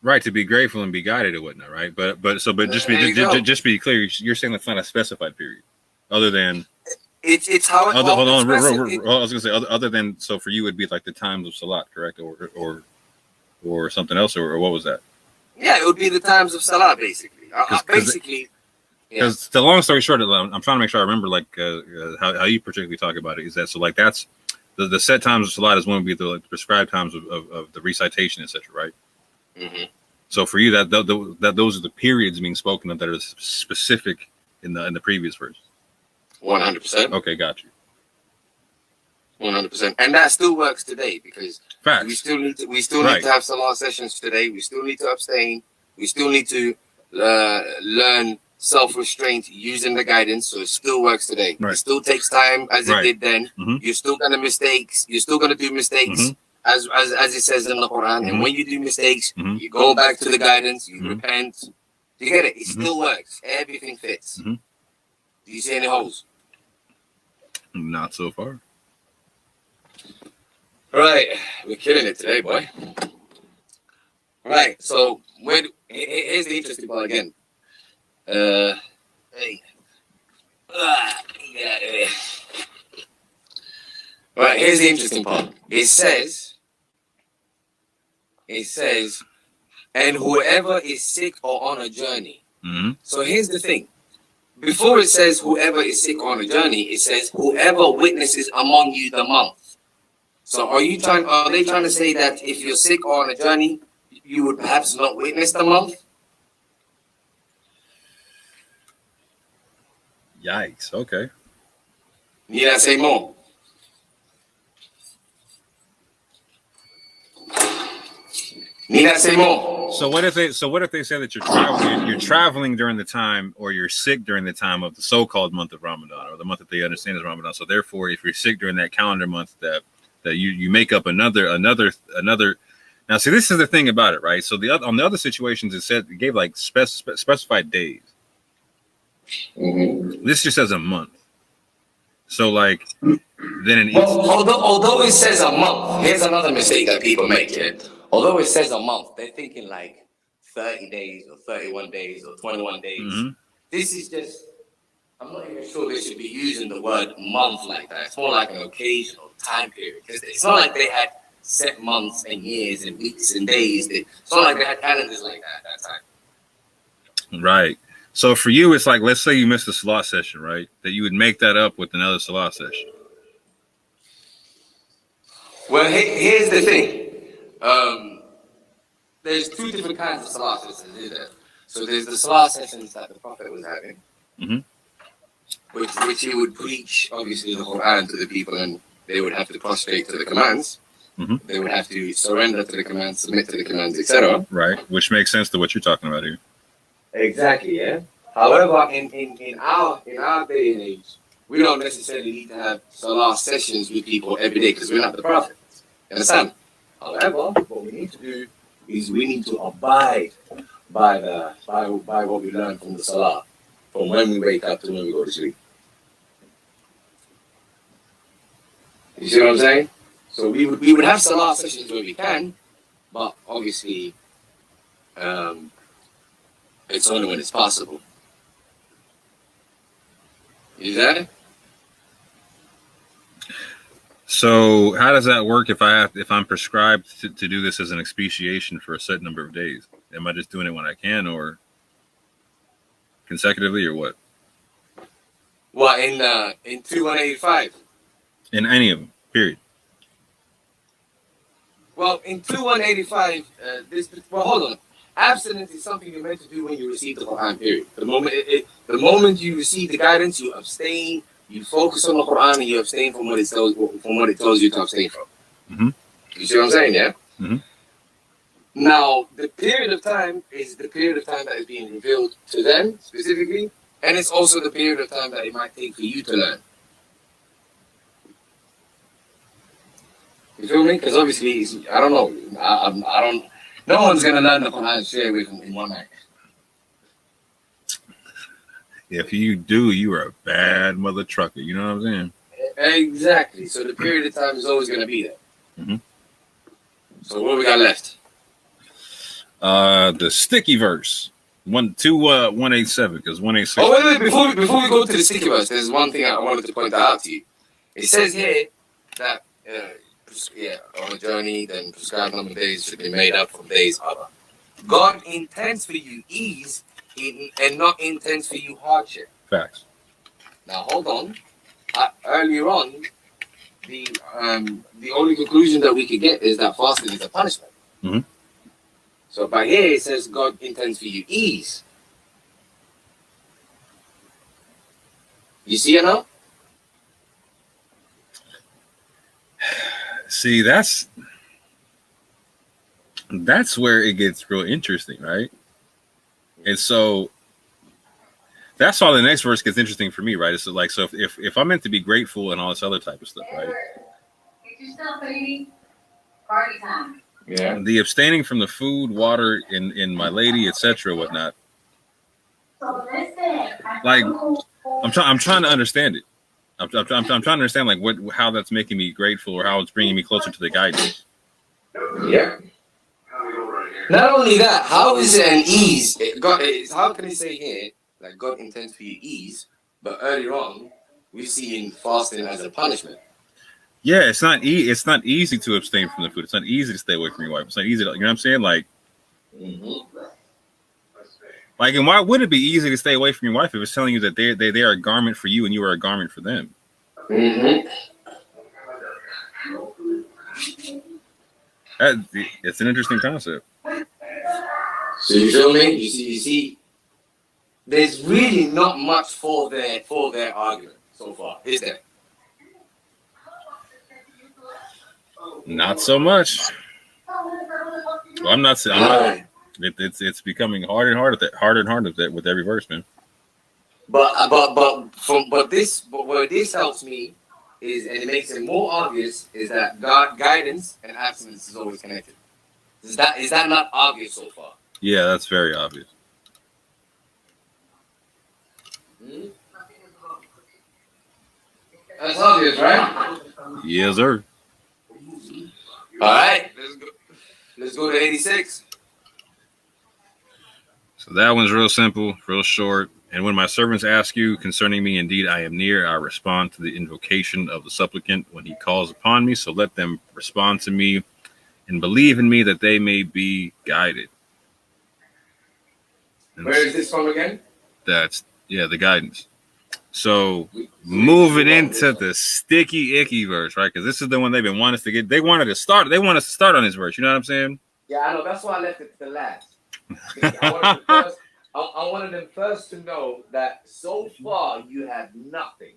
Right, to be grateful and be guided and whatnot, right? But just be clear, you're saying that's not a specified period, other than it's how it. Hold on, I was gonna say other than, so for you it'd be like the times of salat, correct, or something else, or what was that? Yeah, it would be the times of salat, basically. Basically, because the long story short, I'm trying to make sure I remember like how you particularly talk about it. Is that so? Like that's the set times of salat is one would be the prescribed times of the recitation, etc. Right? So for you, that those are the periods being spoken of that are specific in the previous verse. 100%. Okay, got you. 100%, and that still works today, because facts. We still need to have salah sessions today. We still need to abstain. We still need to learn self-restraint using the guidance. So it still works today. Right. It still takes time, as it did then. You're still gonna mistakes. You're still gonna do mistakes. As it says in the Quran, and when you do mistakes, you go back to the guidance, you repent. Do you get it? It still works. Everything fits. Do you see any holes? Not so far. Right, we're killing it today, boy. Right, so here's the interesting part again. Hey, get out of here. Right, here's the interesting part. It says, and whoever is sick or on a journey. So here's the thing. Before it says whoever is sick or on a journey, it says whoever witnesses among you the month. So are they trying to say that if you're sick or on a journey, you would perhaps not witness the month? Yikes. Okay. Need I say more? Need I say more? So what if they say that you're traveling during the time, or you're sick during the time of the so-called month of Ramadan, or the month that they understand is Ramadan. So therefore, if you're sick during that calendar month, that you make up another. Now, see, this is the thing about it, right? So on the other situations, it gave like specified days. This just says a month. So like then although it says a month, here's another mistake that people make. Although it says a month, they're thinking like 30 days or 31 days or 21 days. This is just, I'm not even sure they should be using the word month like that. It's more like an occasional time period. Because it's not like they had set months and years and weeks and days. It's not like they had calendars like that at that time. Right. So for you, it's like, let's say you missed a salat session, right? That you would make that up with another salat session. Well, here's the thing. There's two different kinds of salat sessions, isn't there? So there's the salat sessions that the Prophet was having, which he would preach, obviously, the Quran to the people, and they would have to prostrate to the commands. They would have to surrender to the commands, submit to the commands, etc. Right, which makes sense to what you're talking about here. Exactly, yeah. However, in our day and age, we don't necessarily need to have salah sessions with people every day because we're not the Prophet. You understand? However, what we need to do is we need to abide by what we learn from the salah, from when we wake up to when we go to sleep. You see what I'm saying? So we would have salah sessions where we can, but obviously, it's only when it's possible. You there? So how does that work if I'm prescribed to do this as an expiation for a set number of days? Am I just doing it when I can, or consecutively, or what? What, in 2185? In any of them, period. Well, in 2185, hold on. Abstinence is something you're meant to do when you receive the Quran, period. The moment you receive the guidance, you abstain, you focus on the Quran, and you abstain from what it tells you to abstain from. You see what I'm saying, yeah? Now, the period of time is the period of time that is being revealed to them, specifically, and it's also the period of time that it might take for you to learn. You feel me? Because obviously, I don't know. I don't. No one's gonna learn the Quran straight away from in one night. If you do, you are a bad mother trucker. You know what I'm saying? Exactly. So the period of time is always gonna be there. So what we got left? The sticky verse. 187 because 186. Oh wait! Before we go to the sticky verse, there's one thing I wanted to point out to you. It says here that on a journey, then prescribed number of days should be made up from days other. God intends for you ease and not intends for you hardship. Facts. Now hold on. Earlier on, the only conclusion that we could get is that fasting is a punishment. So by here it says God intends for you ease. You see it now? See, that's where it gets real interesting, right? And so that's why the next verse gets interesting for me, right? It's like, so if I'm meant to be grateful and all this other type of stuff, right? Get yourself, baby. Party time. Yeah. The abstaining from the food, water, in my lady, etc., whatnot. So listen, like, I'm trying to understand it. I'm trying to understand like how that's making me grateful or how it's bringing me closer to the guidance. Yeah. Not only that, how is it an ease? How can it say here that God intends for you ease, but earlier on we've seen fasting as a punishment? Yeah, it's not easy to abstain from the food. It's not easy to stay away from your wife. It's not easy to, you know what I'm saying? Like, like, and why would it be easy to stay away from your wife if it's telling you that they are a garment for you and you are a garment for them? It's an interesting concept. So you feel me? You see, there's really not much for their argument so far, is there? Not so much. Well, I'm not saying. It's becoming harder and harder with every verse, man. But where this helps me is, and it makes it more obvious, is that God guidance and abstinence is always connected. Is that not obvious so far? Yeah, that's very obvious. That's obvious, right? Yes, sir. All right, let's go to 86. So that one's real simple, real short. And when my servants ask you concerning me, indeed I am near, I respond to the invocation of the supplicant when he calls upon me. So let them respond to me and believe in me that they may be guided. And Where is this from again? that's, the guidance. So moving into the sticky, icky verse, right? Because this is the one they've been wanting us to get. They wanted to start. They want us to start on this verse. You know what I'm saying? Yeah, I know. That's why I left it to the last. I wanted them first to know that so far you have nothing.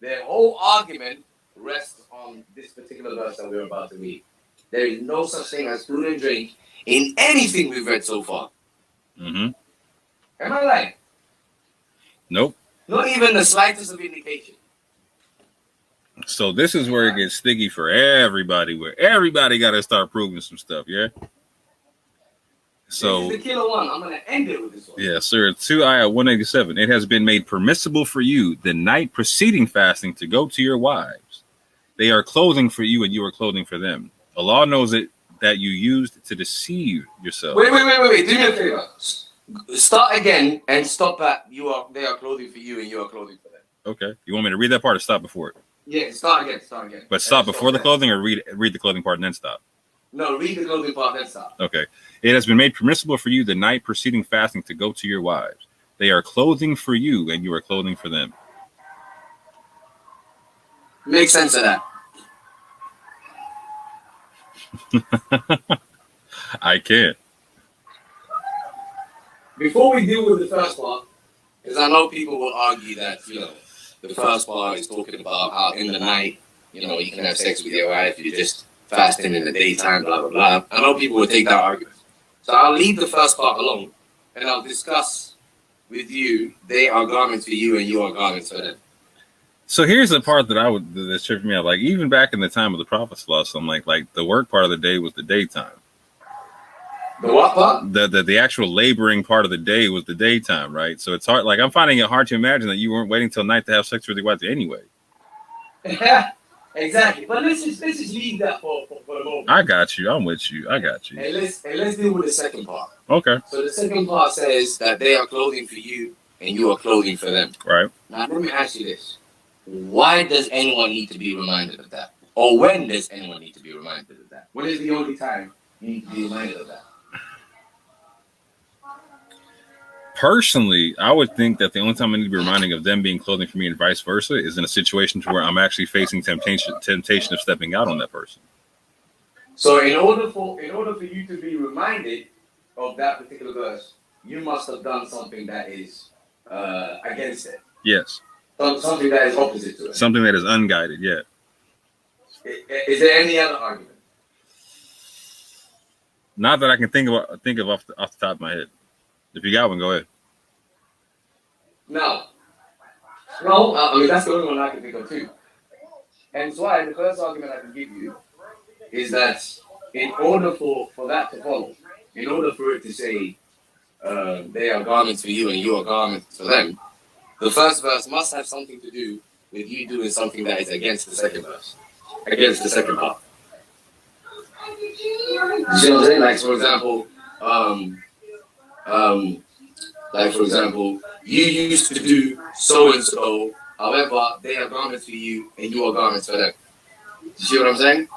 Their whole argument rests on this particular verse that we're about to read. There is no such thing as food and drink in anything we've read so far. Mm-hmm. Am I right? Nope. Not even the slightest of indication. So this is where it gets sticky for everybody, where everybody got to start proving some stuff, yeah? So this is the killer one. I'm going to end it with this one. Yeah, sir. 2 Ayah 187. It has been made permissible for you the night preceding fasting to go to your wives. They are clothing for you and you are clothing for them. Allah knows it that you used to deceive yourself. Wait. Do me a favor. Start again and stop at they are clothing for you and you are clothing for them. Okay. You want me to read that part or stop before it? Yeah, start again. But stop before the clothing or read the clothing part and then stop? No, read the clothing part, then stop. Okay. It has been made permissible for you the night preceding fasting to go to your wives. They are clothing for you and you are clothing for them. Make sense of that. I can't. Before we deal with the first part, because I know people will argue that, the first part is talking about how in the night, you can have sex with your wife, you're just fasting in the daytime, blah, blah, blah. I know people will take that argument. So I'll leave the first part alone, and I'll discuss with you, they are garments for you and you are garments for them. So here's the part that tripped me out. Like, even back in the time of the Prophet, I'm like the work part of the day was the daytime. The what part? The actual laboring part of the day was the daytime, right? So it's hard. Like, I'm finding it hard to imagine that you weren't waiting till night to have sex with your wife anyway. Yeah, exactly. But let's just leave that for the moment. I got you. I'm with you. I got you. And let's deal with the second part. Okay. So the second part says that they are clothing for you and you are clothing for them. Right. Now let me ask you this: why does anyone need to be reminded of that? Or when does anyone need to be reminded of that? When is the only time you need to be reminded of that? Personally, I would think that the only time I need to be reminding of them being clothing for me and vice versa is in a situation to where I'm actually facing temptation of stepping out on that person. So in order for you to be reminded of that particular verse, you must have done something that is against it. Yes. Something that is opposite to it. Something that is unguided, yeah. Is there any other argument? Not that I can think of off the top of my head. If you got one, go ahead. No, I mean, that's the only one I can think of too. And so the first argument I can give you is that in order for that to follow, in order for it to say they are garments for you and you are garments for them, the first verse must have something to do with you doing something that is against the second verse, against the second part. You see what I'm saying? Like, for example, you used to do so and so. However, they are garments for you, and you are garments for them. You see what I'm saying?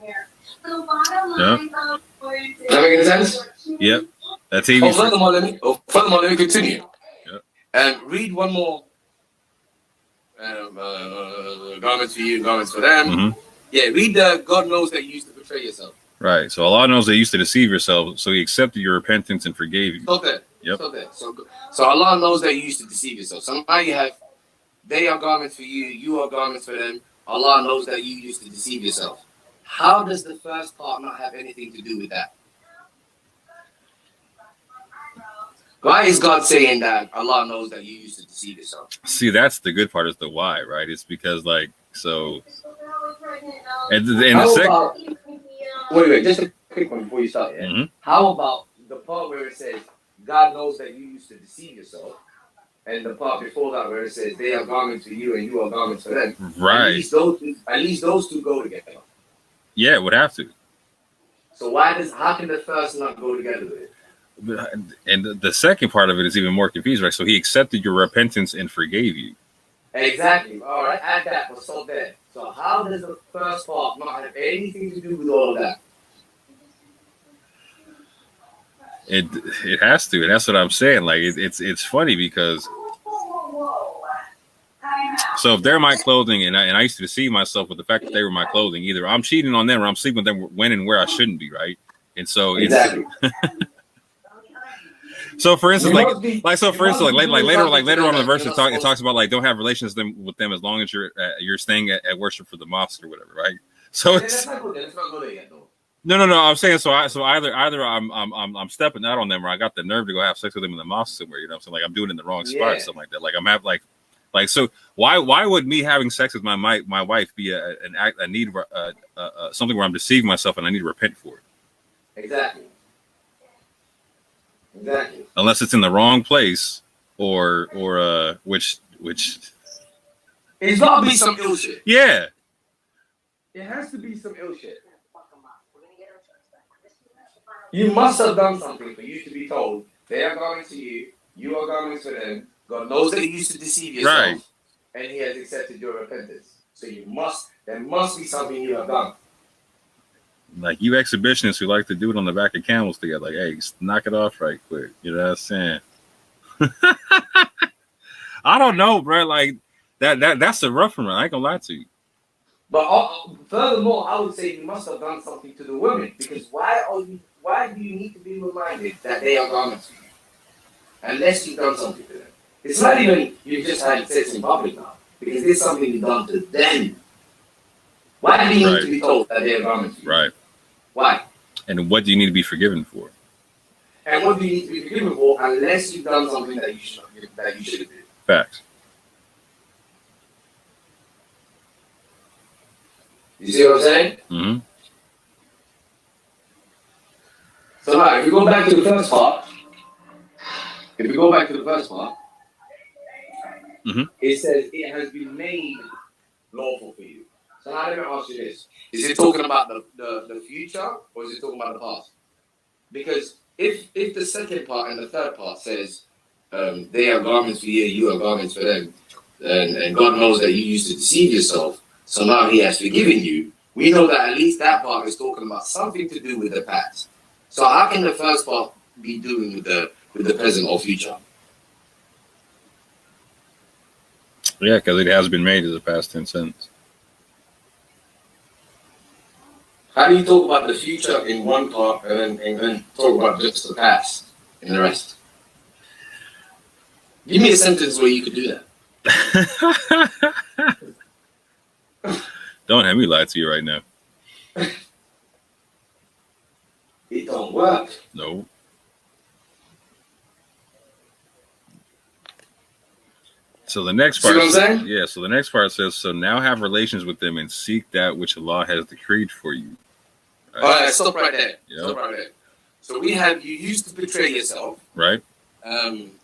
Yeah. Does that make any sense? Yep. That's easy. Furthermore, let me continue. Yep. And read one more. Garments for you, garments for them. Mm-hmm. Yeah, read the God knows that you used to betray yourself. Right. So Allah knows they used to deceive yourself, so He accepted your repentance and forgave you. Stop there. Yep. Stop there. So Allah knows that you used to deceive yourself. So now you have, they are garments for you, you are garments for them. Allah knows that you used to deceive yourself. How does the first part not have anything to do with that? Why is God saying that Allah knows that you used to deceive yourself? See, that's the good part, is the why, right? It's because, like, so. And the second. Wait, just a quick one before you start. Yeah? Mm-hmm. How about the part where it says, God knows that you used to deceive yourself, and the part before that where it says, they are garments for you and you are garments for them? Right. At least those two go together. Yeah, it would have to. So how can the first not go together with it? And the second part of it is even more confusing, right? So he accepted your repentance and forgave you. Exactly. All right. Add that. We'll stop there. So how does the first part not have anything to do with all of that? It has to, and that's what I'm saying. Like it's funny because so if they're my clothing, and I used to deceive myself with the fact that they were my clothing, either I'm cheating on them or I'm sleeping with them when and where I shouldn't be, right? And so exactly. So for instance, like later on in the verse, it talks about like don't have relations with them as long as you're staying at worship for the mosque or whatever, right? So it's no. I'm saying so either I'm stepping out on them, or I got the nerve to go have sex with them in the mosque somewhere. You know what I'm saying? Like I'm doing it in the wrong spot, something like that. Like I'm have like so why would me having sex with my wife be a need something where I'm deceiving myself and I need to repent for it? Exactly. Unless it's in the wrong place, or which it's gotta be some ill shit. Yeah. It has to be some ill shit. You must have done something for you to be told they are going to you, you are going to them. God knows that you used to deceive yourself, right, and He has accepted your repentance. So there must be something you have done. Like you exhibitionists who like to do it on the back of camels together, like, hey, knock it off right quick. You know what I'm saying? I don't know, bro. Like that's a rough one. I ain't gonna lie to you. But furthermore, I would say you must have done something to the women, because why do you need to be reminded that they are garments for you? Unless you've done something to them. It's not even you've just had sex in public now, because there's something you've done to them. Why do you need to be told that they are garments for you? Right. Why? And what do you need to be forgiven for? And what do you need to be forgiven for unless you've done something that you shouldn't do? Facts. You see what I'm saying? Mm-hmm. So now, if we go back to the first part, mm-hmm. It says it has been made lawful for you. So now let me ask you this. Is it talking about the future, or is it talking about the past? Because if the second part and the third part says they are garments for you, you are garments for them, and God knows that you used to deceive yourself, so now He has forgiven you, we know that at least that part is talking about something to do with the past. So how can the first part be doing with the present or future? Yeah, because it has been made as a past tense sentence. How do you talk about the future in one part and then talk about just the past in the rest? Give me a sentence where you could do that. Don't have me lie to you right now. It don't work. No. So the next part, so the next part says, so now have relations with them and seek that which Allah has decreed for you. All right, stop right there. Yep. Stop right there. So we have, you used to betray yourself. Right.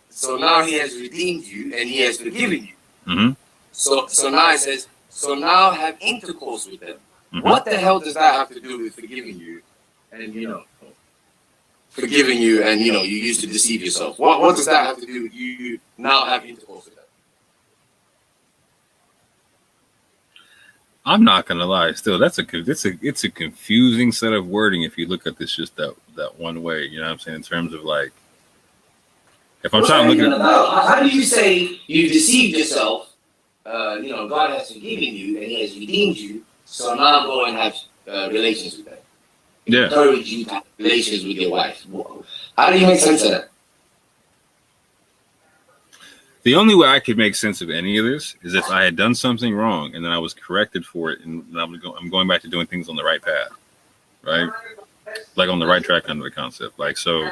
So now He has redeemed you and He has forgiven you. Mm-hmm. So now it says, so now have intercourse with them. Mm-hmm. What the hell does that have to do with forgiving you? And you used to deceive yourself. What does that have to do with you now have intercourse with them? I'm not gonna lie. Still, it's a confusing set of wording if you look at this just that one way. You know what I'm saying? In terms of like, if I'm trying to look at how do you say you deceived yourself? God has forgiven you and He has redeemed you. So now go and have relations with them. Yeah. Encourage you to have relations with your wife. How do you make sense of that? The only way I could make sense of any of this is if I had done something wrong and then I was corrected for it, and I'm going back to doing things on the right path, right? Like on the right track under the concept. Like so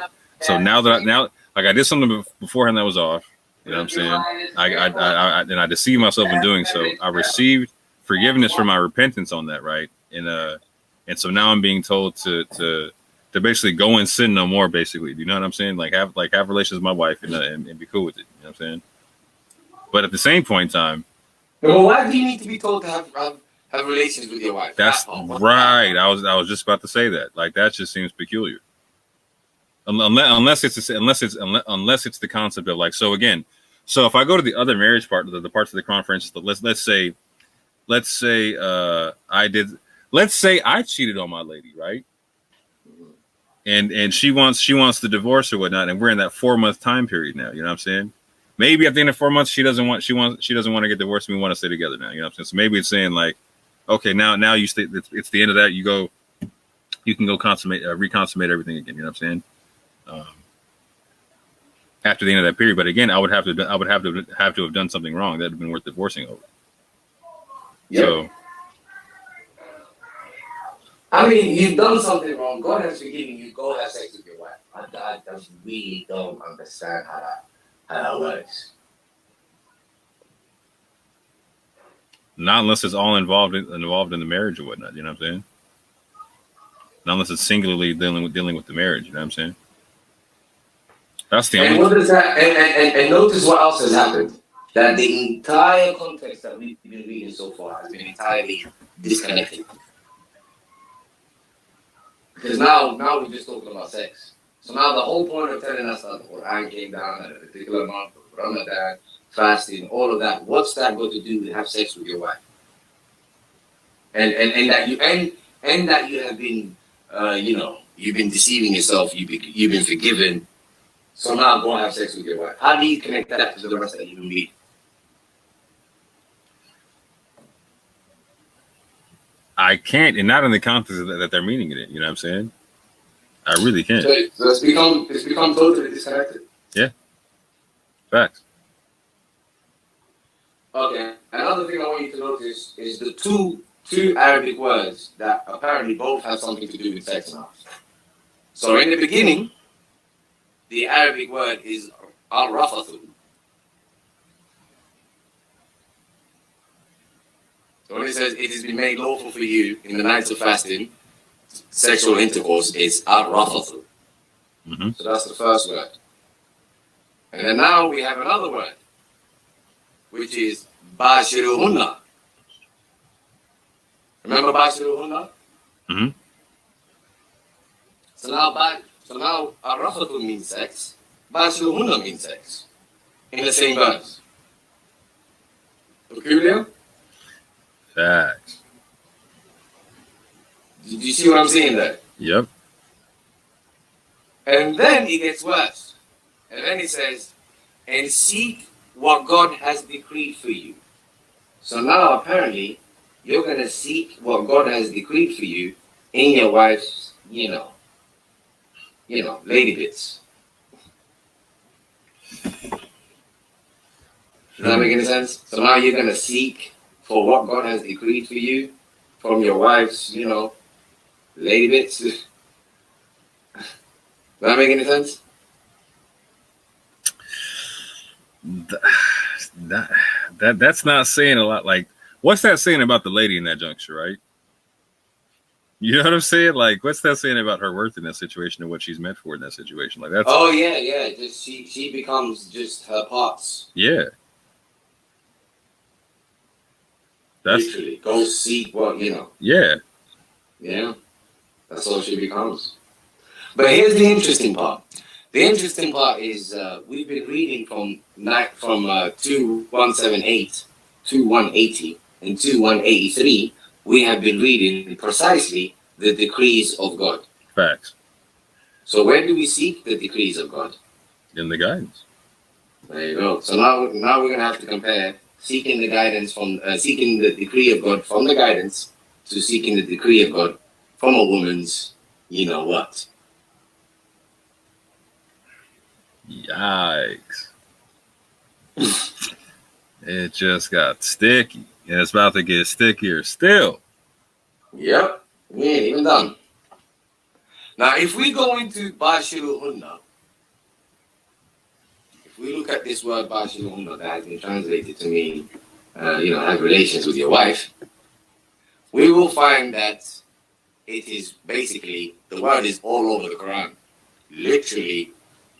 now I did something beforehand that was off. You know what I'm saying? I deceived myself in doing so. I received forgiveness for my repentance on that, right? And so now I'm being told to basically go and sin no more. Basically, you know what I'm saying? Like have relations with my wife and be cool with it. You know what I'm saying? But at the same point in time, well, why do you need to be told to have relations with your wife? That's right. I was just about to say that. Like that just seems peculiar. unless it's the concept of like, so again, so if I go to the other marriage part, the parts of the conference, let's say I cheated on my lady, right? And she wants the divorce or whatnot, and we're in that 4-month time period now. You know what I'm saying? Maybe at the end of 4 months, she doesn't want to get divorced, and we want to stay together now. You know what I'm saying? So maybe it's saying like, okay, now you stay. It's the end of that. You can go reconsummate everything again. You know what I'm saying? After the end of that period, but again, I would have to have done something wrong that would have been worth divorcing over. Yep. So, I mean, you've done something wrong. God has forgiven you. Go have sex with your wife. I just really don't understand how that works. not unless it's all involved in the marriage or whatnot. You know what I'm saying? Not unless it's singularly dealing with the marriage. You know what I'm saying? That's the only. What is that? And notice what else has happened. That the entire context that we've been reading so far has been entirely disconnected. Because now we're just talking about sex. So now the whole point of telling us that the Quran came down at a particular month of Ramadan, fasting, all of that, what's that got to do with have sex with your wife? And that you have been you've been deceiving yourself, you've been forgiven. So now go and have sex with your wife. How do you connect that to the rest of the human being? I can't, and not in the context that they're meaning it in. You know what I'm saying? I really can't. So it's become totally disconnected. Yeah. Facts. Okay. Another thing I want you to notice is the two Arabic words that apparently both have something to do with sex now. So in the beginning, the Arabic word is al-rafathu. So when it says it has been made lawful for you in the nights of fasting, sexual intercourse is al-rafathu. Mm-hmm. So that's the first word. And then now we have another word, which is bashiruhunna. Remember bashiruhunna? Mm-hmm. So now al-rafathu means sex, bashiruhunna means sex. In the same verse. Peculiar? Facts. Did you see what I'm saying there? Yep. And then it gets worse. And then it says, and seek what God has decreed for you. So now apparently, you're going to seek what God has decreed for you in your wife's, lady bits. Does that make any sense? So now you're going to seek for what God has decreed for you from your wife's, lady bits. Does that make any sense? That's not saying a lot. Like, what's that saying about the lady in that juncture, right? You know what I'm saying? Like, what's that saying about her worth in that situation and what she's meant for in that situation? Like, that's. Oh yeah. Just she becomes just her parts. Yeah. That's literally go seek what Yeah. Yeah, that's all she becomes. But here's the interesting part. The interesting part is we've been reading from 2178, 2180, and 2183. We have been reading precisely the decrees of God. Facts. So where do we seek the decrees of God? In the guidance. There you go. So now we're gonna have to compare seeking the guidance from seeking the decree of God from the guidance to seeking the decree of God from a woman's, what? Yikes. It just got sticky. And it's about to get stickier still. Yep. We ain't even done. Now, if we go into Bashiruhunna, if we look at this word Bashiruhunna that has been translated to mean, have relations with your wife, we will find that it is basically, the word is all over the Quran. Literally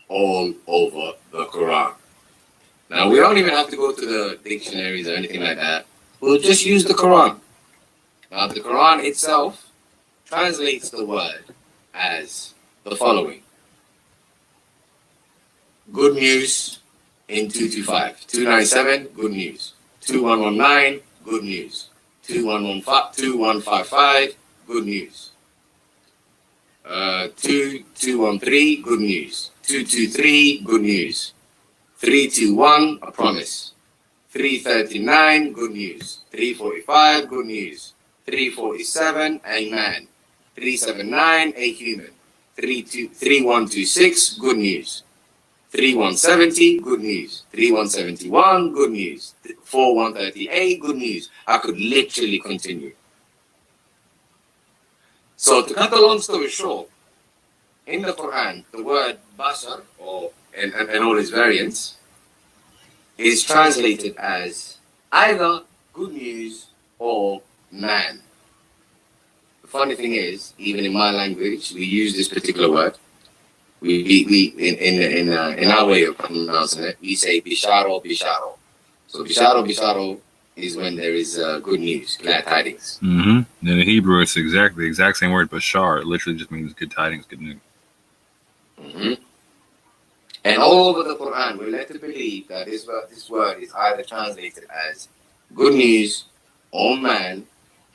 all over the Quran. Now, we don't even have to go to the dictionaries or anything like that. We'll just use the Quran. Now, the Quran itself translates the word as the following. good news in 225. 297, good news. 2119, good news. 2155, good news. 2213, good news. 223, good news. 321, a promise. 339, good news. 345, good news. 347, a man. 379, a human. 3126, good news. 3170, good news. 3171, good news. 4138, good news. I could literally continue. So to cut the long story short, in the Quran, the word bashar, and all its variants, is translated as either good news or man. The funny thing is, even in my language, we use this particular word. In our way of pronouncing it, we say bisharo, bisharo. So bisharo, bisharo is when there is good news, glad tidings. Mm-hmm. In the Hebrew, it's exactly the exact same word, bashar. It literally just means good tidings, good news. Mm-hmm. And all over the Quran, we're led to believe that this word is either translated as good news or man.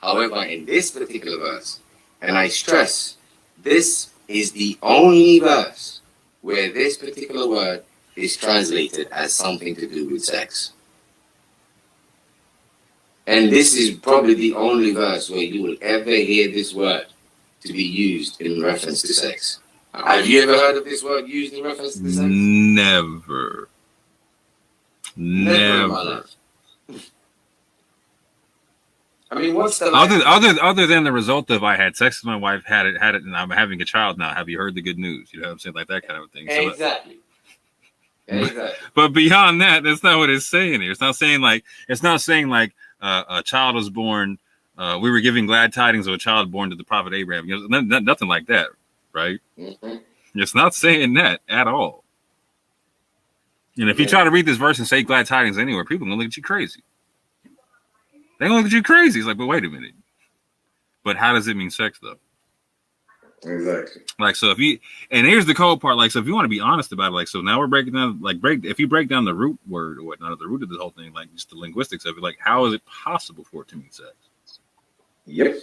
However, in this particular verse, and I stress, this is the only verse where this particular word is translated as something to do with sex. And this is probably the only verse where you will ever hear this word to be used in reference to sex. Have you ever heard of this word used in reference to sex? Never. Never in my life. I mean, what's the other than the result of I had sex with my wife, had it, and I'm having a child now. Have you heard the good news? You know what I'm saying, like that kind of thing. So exactly. But beyond that, that's not what it's saying here. It's not saying like a child was born. We were giving glad tidings of a child born to the prophet Abraham. You know, nothing like that, right? Mm-hmm. It's not saying that at all. And if you try to read this verse and say glad tidings anywhere, people are gonna look at you crazy. They're gonna look at you crazy. It's like, but wait a minute. But how does it mean sex though? Exactly. Like, so and here's the cold part. Like, so if you want to be honest about it, like, so now we're breaking down, if you break down the root word or whatnot, the root of this whole thing, like just the linguistics of it, like, how is it possible for it to mean sex? Yep.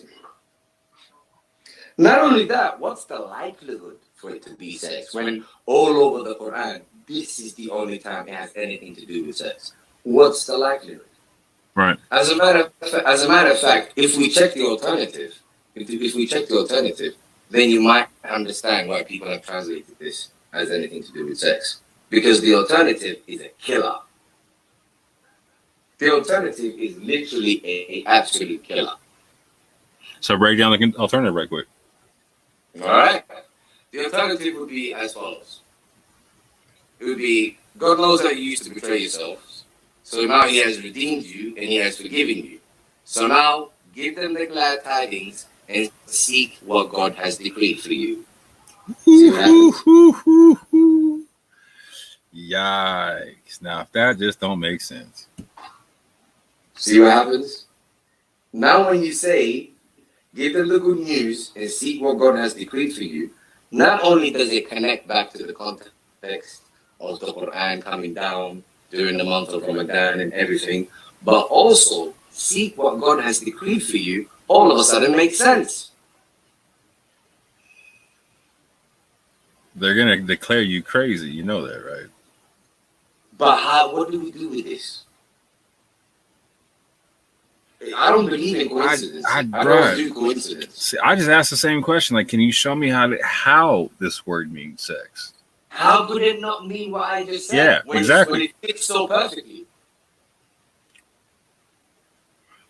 Not only that, what's the likelihood for it to be sex when all over the Quran, this is the only time it has anything to do with sex? What's the likelihood? Right. As a matter of fact, if we check the alternative, then you might understand why people have translated this as anything to do with sex. Because the alternative is a killer. The alternative is literally an absolute killer. So break down the alternative right quick. All right. The alternative would be as follows. It would be, God knows that you used to betray yourselves. So now he has redeemed you and he has forgiven you. So now give them the glad tidings and seek what God has decreed for you. Yikes. Now, if that just don't make sense. See what happens? Now when you say, give them the good news and seek what God has decreed for you, not only does it connect back to the context of the Quran coming down during the month of Ramadan and everything, but also seek what God has decreed for you, all of a sudden makes sense. They're going to declare you crazy. You know that, right? But what do we do with this? I don't believe in coincidence. I don't do coincidence. See, I just asked the same question. Like, can you show me how this word means sex? How could it not mean what I just said? Yeah, exactly. When it fits so perfectly.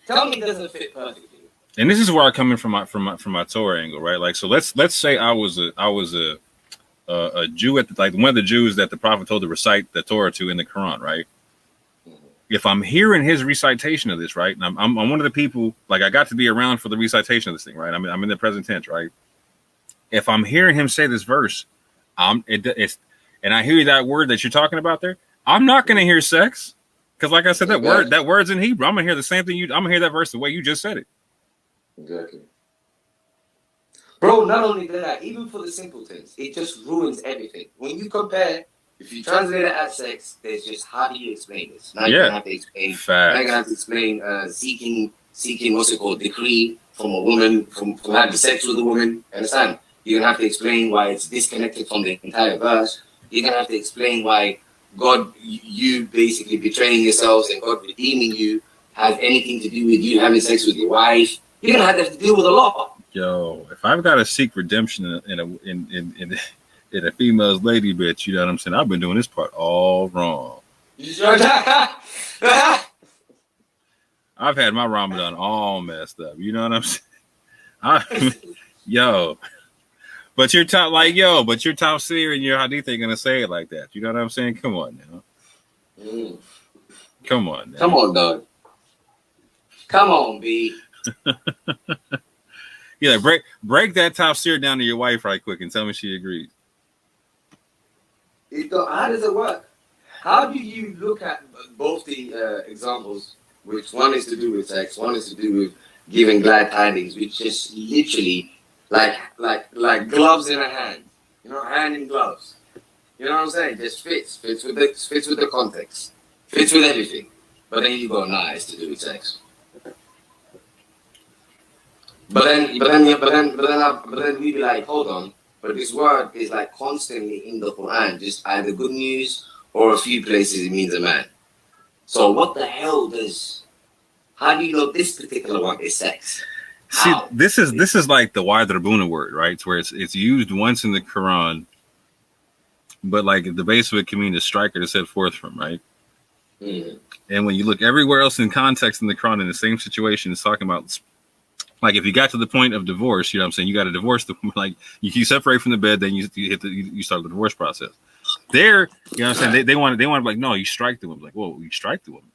Tell me it doesn't fit perfectly. And this is where I come in from my Torah angle, right? Like, so let's say I was a Jew at like one of the Jews that the prophet told to recite the Torah to in the Quran, right? Mm-hmm. If I'm hearing his recitation of this, right, and I'm one of the people, like I got to be around for the recitation of this thing, right? I'm in the present tense, right? If I'm hearing him say this verse, and I hear that word that you're talking about there, I'm not going to hear sex, because like I said, that word's in Hebrew. I'm going to hear the same thing. I'm going to hear that verse the way you just said it. Exactly. Bro, not only that, even for the simple things, it just ruins everything. When you compare If you translate it as sex, there's just how do you explain this? Now you're Yeah. gonna have to explain. Facts. Now you're gonna have to explain seeking what's it called, decree from a woman from having sex with a woman. Understand? You're gonna have to explain why it's disconnected from the entire verse. You're gonna have to explain why God, you basically betraying yourselves and God redeeming you has anything to do with you having sex with your wife. You're gonna have to deal with a lot. Yo, if I've got to seek redemption in a female's lady bitch, you know what I'm saying? I've been doing this part all wrong. I've had my Ramadan all messed up. You know what I'm saying? Yo. But you're top seer and your hadith ain't gonna say it like that. You know what I'm saying? Come on now. Come on now. Come on, dog. Come on, B. Yeah, break that top seer down to your wife right quick and tell me she agrees. How does it work? How do you look at both the examples, which one is to do with sex, one is to do with giving glad tidings, which is literally like gloves in a hand, you know, hand in gloves. You know what I'm saying? Just fits with the context, fits with everything. But then you go, nah, it's to do with sex. But then we be like, hold on. But this word is like constantly in the Quran, just either good news or a few places it means a man. So what the hell how do you know this particular one is sex? See, this is like the Wa'ad Rabuna word, right? It's where it's used once in the Quran, but like the base of it can mean the striker to set forth from, right? Mm. And when you look everywhere else in context in the Quran in the same situation, it's talking about like if you got to the point of divorce, you know what I'm saying? You got to divorce like you separate from the bed, then you start the divorce process. There, you know what I'm saying? They want to be like, no, you strike the woman. Like, whoa, you strike the woman.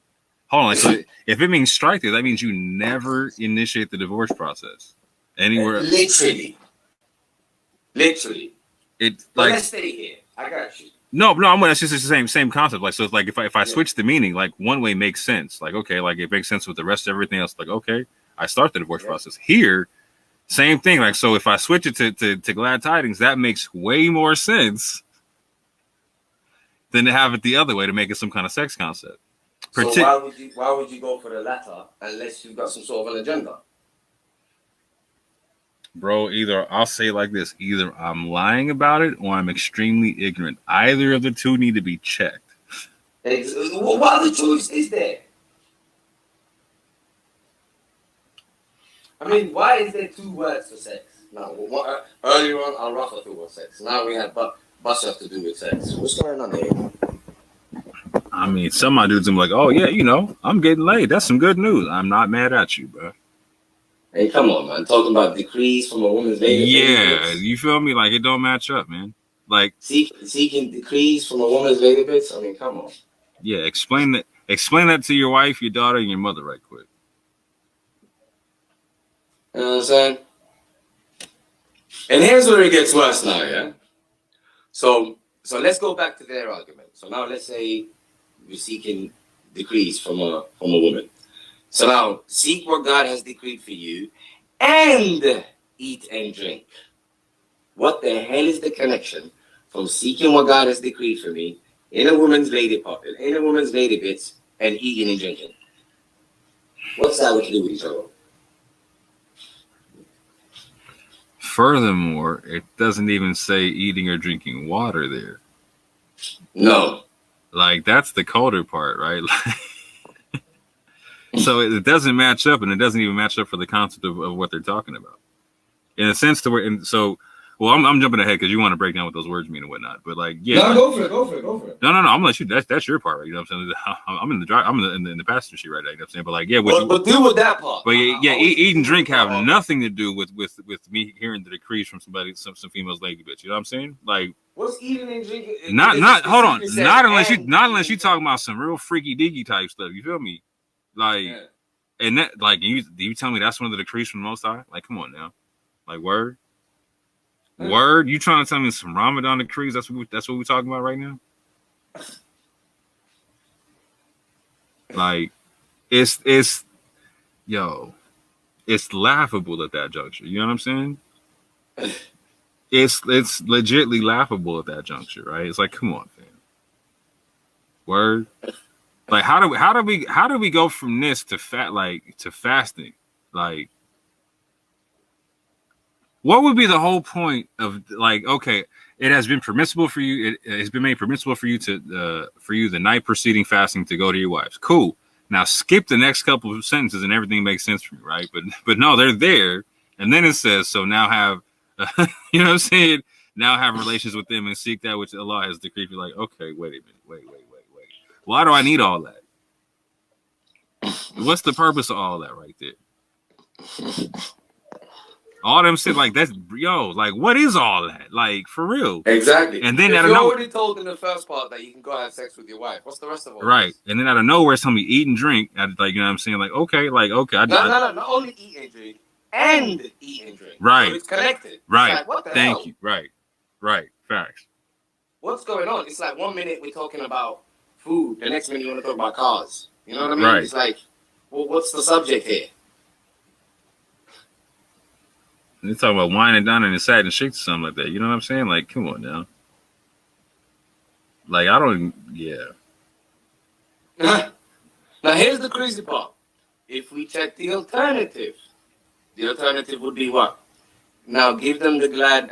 Hold on, like, so if it means strike there, that means you never initiate the divorce process anywhere. Literally. It But like let's stay here. I got you. no, it's just the same concept. Like, so it's like if I switch the meaning, like one way makes sense. Like, okay, like it makes sense with the rest of everything else. Like, okay, I start the divorce process here. Same thing. Like, so if I switch it to glad tidings, that makes way more sense than to have it the other way to make it some kind of sex concept. So why would you go for the latter unless you've got some sort of an agenda? Bro, either I'll say it like this: either I'm lying about it or I'm extremely ignorant. Either of the two need to be checked. What other choice is there? I mean, why is there two words for sex? Now, earlier on, Al-Rafa was sex. Now we have Bashar to do with sex. What's going on there? I mean, some of my dudes are like, oh, yeah, you know, I'm getting laid. That's some good news. I'm not mad at you, bro. Hey, come on, man. Talking about decrees from a woman's lady. Yeah, you feel me? Like, it don't match up, man. Like, seeking decrees from a woman's lady bits? I mean, come on. Yeah, explain that to your wife, your daughter, and your mother right quick. You know what I'm saying? And here's where it gets worse now, yeah? So let's go back to their argument. So now let's say you're seeking decrees from a woman. So now seek what God has decreed for you and eat and drink. What the hell is the connection from seeking what God has decreed for me in a woman's lady bits and eating and drinking? What's that got to do with each other? Furthermore, it doesn't even say eating or drinking water there. No. Like, that's the colder part, right? So it doesn't match up, and it doesn't even match up for the concept of what they're talking about. In a sense to where, and so, well, I'm jumping ahead because you want to break down what those words mean and whatnot. But like, yeah, no, go for it. No. I'm gonna let you. That's your part, right? You know what I'm saying? I'm in the drive. I'm in the passenger seat right now. You know what I'm saying? But like, yeah, but deal with that part. But yeah, eat and drink have nothing to do with me hearing the decrees from somebody, some females lady bitch. You know what I'm saying? Like, what's eating and drinking? Hold on, not unless you talking about some real freaky deaky type stuff. You feel me? Like, yeah. And that, like, you tell me that's one of the decrees from the Most High? Like, come on now, like, word. You trying to tell me some Ramadan decrees? That's what we're talking about right now. Like, it's laughable at that juncture. You know what I'm saying? It's legitly laughable at that juncture, right? It's like, come on, fam. Word. Like how do we go from this to fasting? Like, what would be the whole point of like, okay, it has been permissible for you. It has been made permissible for you to the night preceding fasting to go to your wives. Cool. Now skip the next couple of sentences and everything makes sense for me, right? But no, they're there, and then it says, so now have, you know what I'm saying? Now have relations with them and seek that which Allah has decreed. You're like, okay, wait a minute, wait. Why do I need all that? What's the purpose of all that right there? All them shit like that's like what is all that? Like for real. Exactly. And then if out of you're nowhere, already told in the first part that you can go have sex with your wife, what's the rest of all right? this? And then out of nowhere, somebody eat and drink. Like, you know what I'm saying? Like, okay. No, not only eat and drink and eat and drink. Right. So it's connected. Right. It's like, what the Thank hell? you. Right. Facts. What's going on? It's like 1 minute we're talking about food, the next minute you want to talk about cars. You know what I mean? Right. It's like, well, what's the subject here? They're talking about wine and dining and satin sheets or something like that. You know what I'm saying? Like, come on now. Like, I don't, yeah. Now, here's the crazy part. If we check the alternative would be what? Now, give them the glad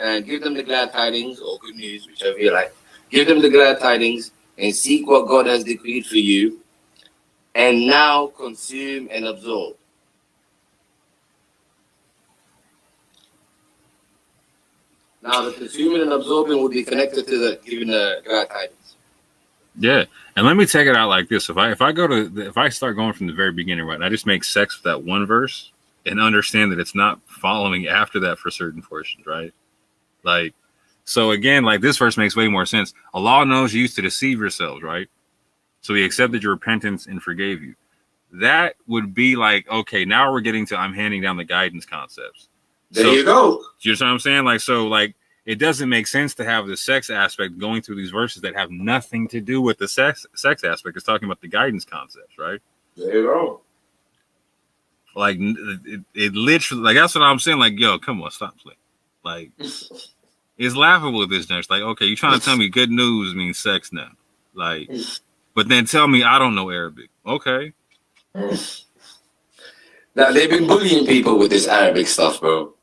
tidings or good news, whichever you like. Give them the glad tidings and seek what God has decreed for you, and now consume and absorb. Now, the consuming and absorbing will be connected to the giving the glad tidings. Yeah, and let me take it out like this: if I start going from the very beginning, right, I just make sex with that one verse and understand that it's not following after that for certain portions, right? Like, so again, like this verse makes way more sense. Allah knows you used to deceive yourselves, right? So He accepted your repentance and forgave you. That would be like, okay, now we're getting to I'm handing down the guidance concepts. There you go. You know what I'm saying? Like, so like it doesn't make sense to have the sex aspect going through these verses that have nothing to do with the sex aspect. It's talking about the guidance concepts, right? There you go. Like it literally, like that's what I'm saying. Like, yo, come on, stop playing. Like, it's laughable at this next. Like, okay, you trying to tell me good news means sex now? Like, but then tell me I don't know Arabic. Okay. Now they've been bullying people with this Arabic stuff, bro.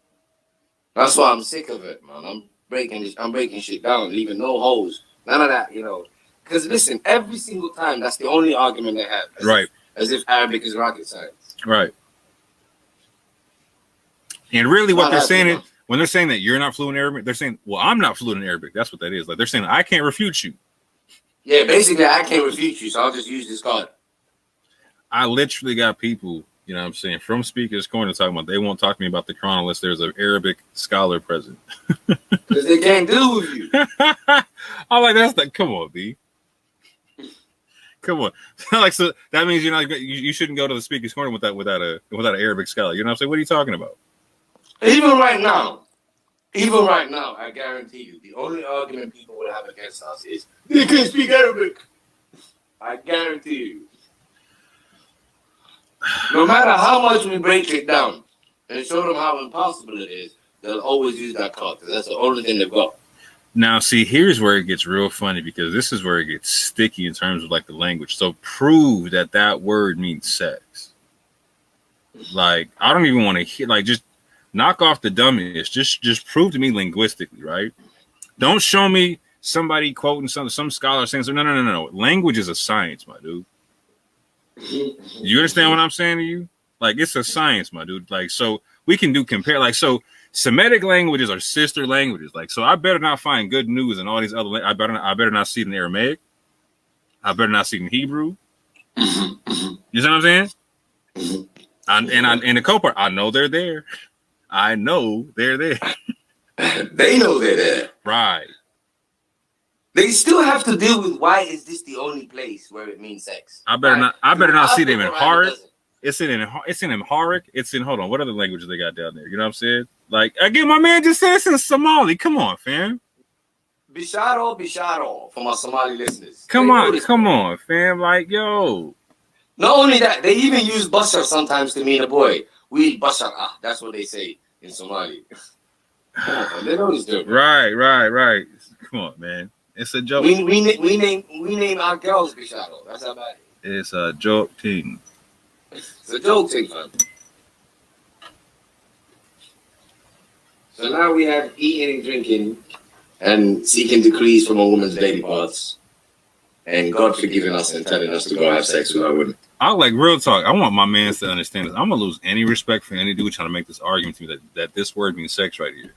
That's why I'm sick of it, man. I'm breaking shit down, leaving no holes. None of that, you know. Because listen, every single time, that's the only argument they have. Right. As if Arabic is rocket science. Right. And really what they're saying is, when they're saying that you're not fluent in Arabic, they're saying, well, I'm not fluent in Arabic. That's what that is. Like they're saying, I can't refute you. Yeah, basically, I can't refute you, so I'll just use this card. I literally got people, you know what I'm saying, from Speaker's Corner talking about they won't talk to me about the Quran unless there's an Arabic scholar present. Because they can't deal with you. I'm like, that's like, come on, B. Come on. Like, so that means you shouldn't go to the Speaker's Corner without an Arabic scholar. You know what I'm saying? What are you talking about? Even right now, I guarantee you, the only argument people will have against us is they can't speak Arabic. I guarantee you. No matter how much we break it down and show them how impossible it is, they'll always use that card because that's the only thing they've got. Now, see, here's where it gets real funny because this is where it gets sticky in terms of like the language. So prove that word means sex. Like, I don't even want to hear, like, just knock off the dummies. Just prove to me linguistically, right? Don't show me somebody quoting some scholar saying, no. Language is a science, my dude. You understand what I'm saying to you? Like, it's a science, my dude. Like, so we can compare. Like, so Semitic languages are sister languages. Like, so I better not find good news in all these other. I better not see it in Aramaic. I better not see it in Hebrew. You know what I'm saying? And the co-part, I know they're there. I know they're there. They know they're there. Right. They still have to deal with why is this the only place where it means sex. I better not see them in Amharic. It's in Amharic. It's in, hold on, what other languages they got down there? You know what I'm saying? Like, again, my man just said it's in Somali. Come on, fam. Bisharo for my Somali listeners. Come on, fam. Like, yo. Not only that, they even use bashar sometimes to mean a boy. We bashar, that's what they say in Somali. They know this different. Right. Come on, man. It's a joke. We name our girls Bisharo. That's how bad it is. It's a joke thing. It's a joke thing, fam. So now we have eating and drinking and seeking decrees from a woman's lady parts, and God forgiving us and telling us to go have sex with our women. I like real talk. I want my man to understand this. I'm gonna lose any respect for any dude trying to make this argument to me that this word means sex right here.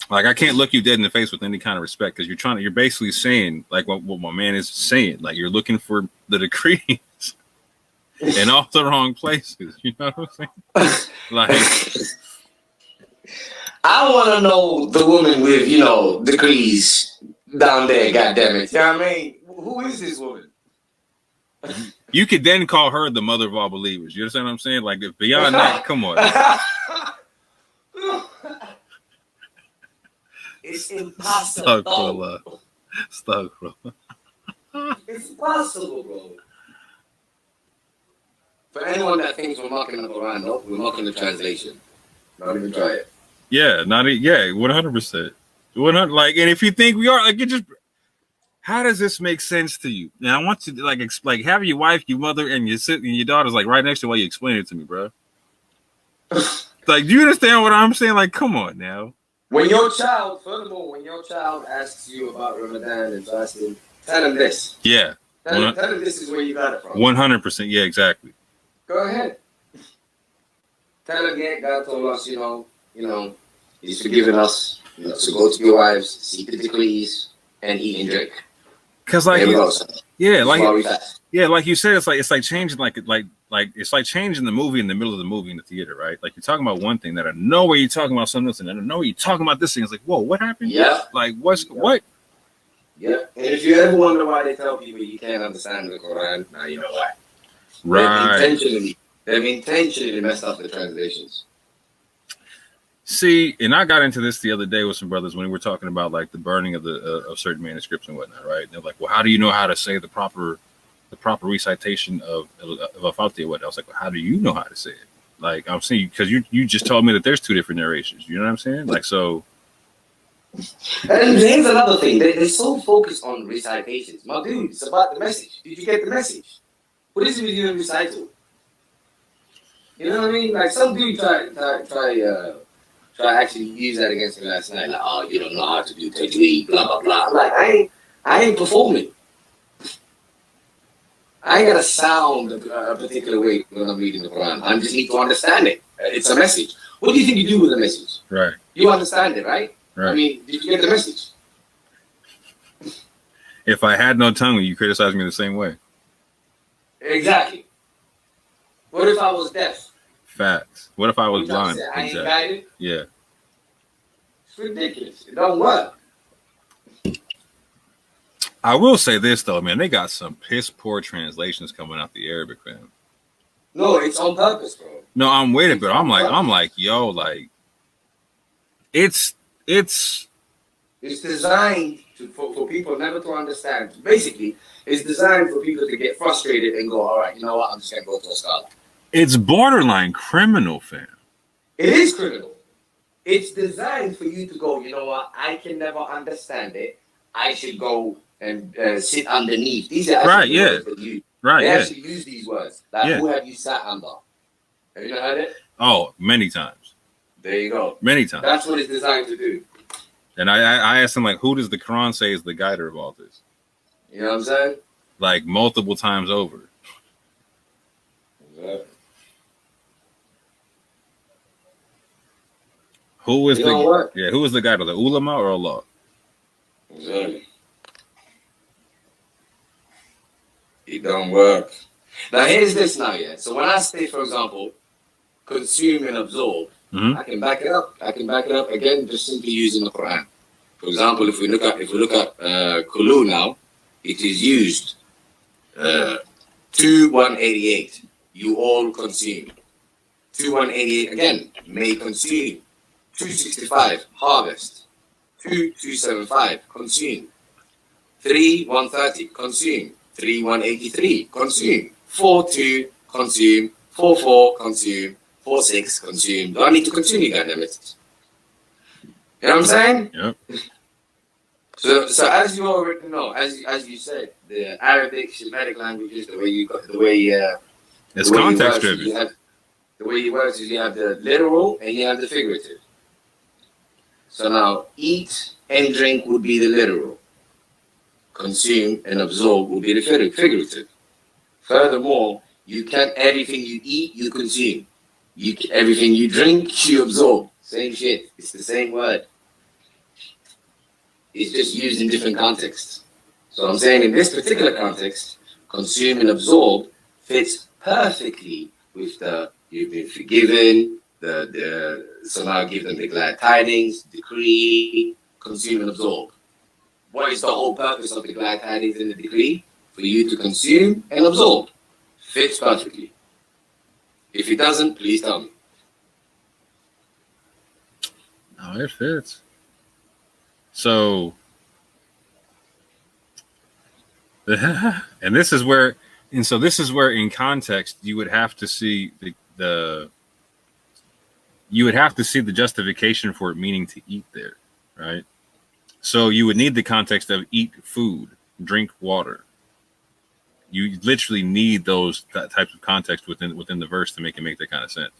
Like, I can't look you dead in the face with any kind of respect because you're basically saying like what my man is saying. Like, you're looking for the decrees in all the wrong places. You know what I'm saying? Like, I want to know the woman with, decrees down there, goddammit. You know what I mean? Who is this woman? you could then call her the mother of all believers. You understand what I'm saying? Like, if beyond that, come on. It's impossible. Stuck, bro. It's impossible, bro. For anyone that thinks we're mocking the Quran, no, we're mocking the translation. Not even try it. Yeah, 100%. 100. Like, and if you think we are, like, it just. How does this make sense to you? Now, I want you to have your wife, your mother, and your daughter's like right next to you while you explain it to me, bro. Like, do you understand what I'm saying? Like, come on now. When your child asks you about Ramadan and fasting, tell them this. Yeah. Tell them this is where you got it from. 100%. Yeah, exactly. Go ahead. Tell them, yeah, God told us, He's forgiven us, to go to your wives, seek the decrees, and eat and drink. Because like you said, it's like changing it's like changing the movie in the middle of the movie in the theater, right? Like, you're talking about one thing that I know where you're talking about something else, and I know you're talking about this thing. It's like, whoa, what happened? Yeah. Like, what? Yeah. And if you ever wonder why they tell people you can't understand the Quran, now you know why. Right. They've intentionally messed up the translations. See, and I got into this the other day with some brothers when we were talking about like the burning of of certain manuscripts and whatnot, right? And they're like, well, how do you know how to say the proper recitation of a Fatiha? What? I was like, well, how do you know how to say it? Like, I'm saying, because you just told me that there's two different narrations. You know what I'm saying? Like, so. And here's another thing. They're so focused on recitations. My dude, it's about the message. Did you get the message? What is it with you in recital? You know what I mean? Like, some dude try actually use that against me last night. Like, oh, you don't know how to do tajweed, blah, blah, blah. I'm like, I ain't performing. I ain't got to sound a particular way when I'm reading the Quran. I just need to understand it. It's a message. What do you think you do with a message? Right. You understand it, right? Right. I mean, did you get the message? If I had no tongue, you criticize me the same way. Exactly. What if I was deaf? Facts. What if I was blind? I ain't guided? Yeah. It's ridiculous. It don't work. I will say this though, man. They got some piss poor translations coming out the Arabic, man. No, it's on purpose, bro. No, I'm waiting, but I'm like, yo, like, it's designed for people never to understand. Basically, it's designed for people to get frustrated and go, all right, you know what? I'm just gonna go to a scholar. It's borderline criminal, fam. It is criminal. It's designed for you to go, you know what? I can never understand it. I should go and sit underneath. These are actually words that you. They actually use these words. Like, who have you sat under? Have you not heard it? Oh, many times. There you go. Many times. That's what it's designed to do. And I asked him, like, who does the Quran say is the guider of all this? You know what I'm saying? Like, multiple times over. Exactly. Who is who is the guider? The ulama or Allah? Exactly. It don't work. Now here's this now, yeah. So when I say, for example, consume and absorb, I can back it up. I can back it up again, just simply using the Quran. For example, if we look at kulu now, it is used 2188. You all consume. 2188 again, may consume. 265 harvest. 2275 consume. 3130 consume. 3183 consume. 42 consume. 44 consume. 46 consume. Do I need to continue, goddammit? You know what I'm saying? Yep. So as you already know, as you said, the Arabic Shemitic languages, It's the way you context work, driven. the way it works is you have the literal and you have the figurative. So now, eat and drink would be the literal. Consume and absorb would be the figurative. Furthermore, you can't everything you eat, you consume. Everything you drink, you absorb. Same shit. It's the same word. It's just used in different contexts. So I'm saying in this particular context, consume and absorb fits perfectly with the you've been forgiven, so now give them the glad tidings, decree, consume and absorb. What is the whole purpose of the glad tidings and the decree? For you to consume and absorb. Fits perfectly. If it doesn't, please tell me. Oh, it fits. So, and this is where in context you would have to see the justification for it meaning to eat there, right? So you would need the context of eat food, drink water. You literally need those types of context within the verse to make that kind of sense.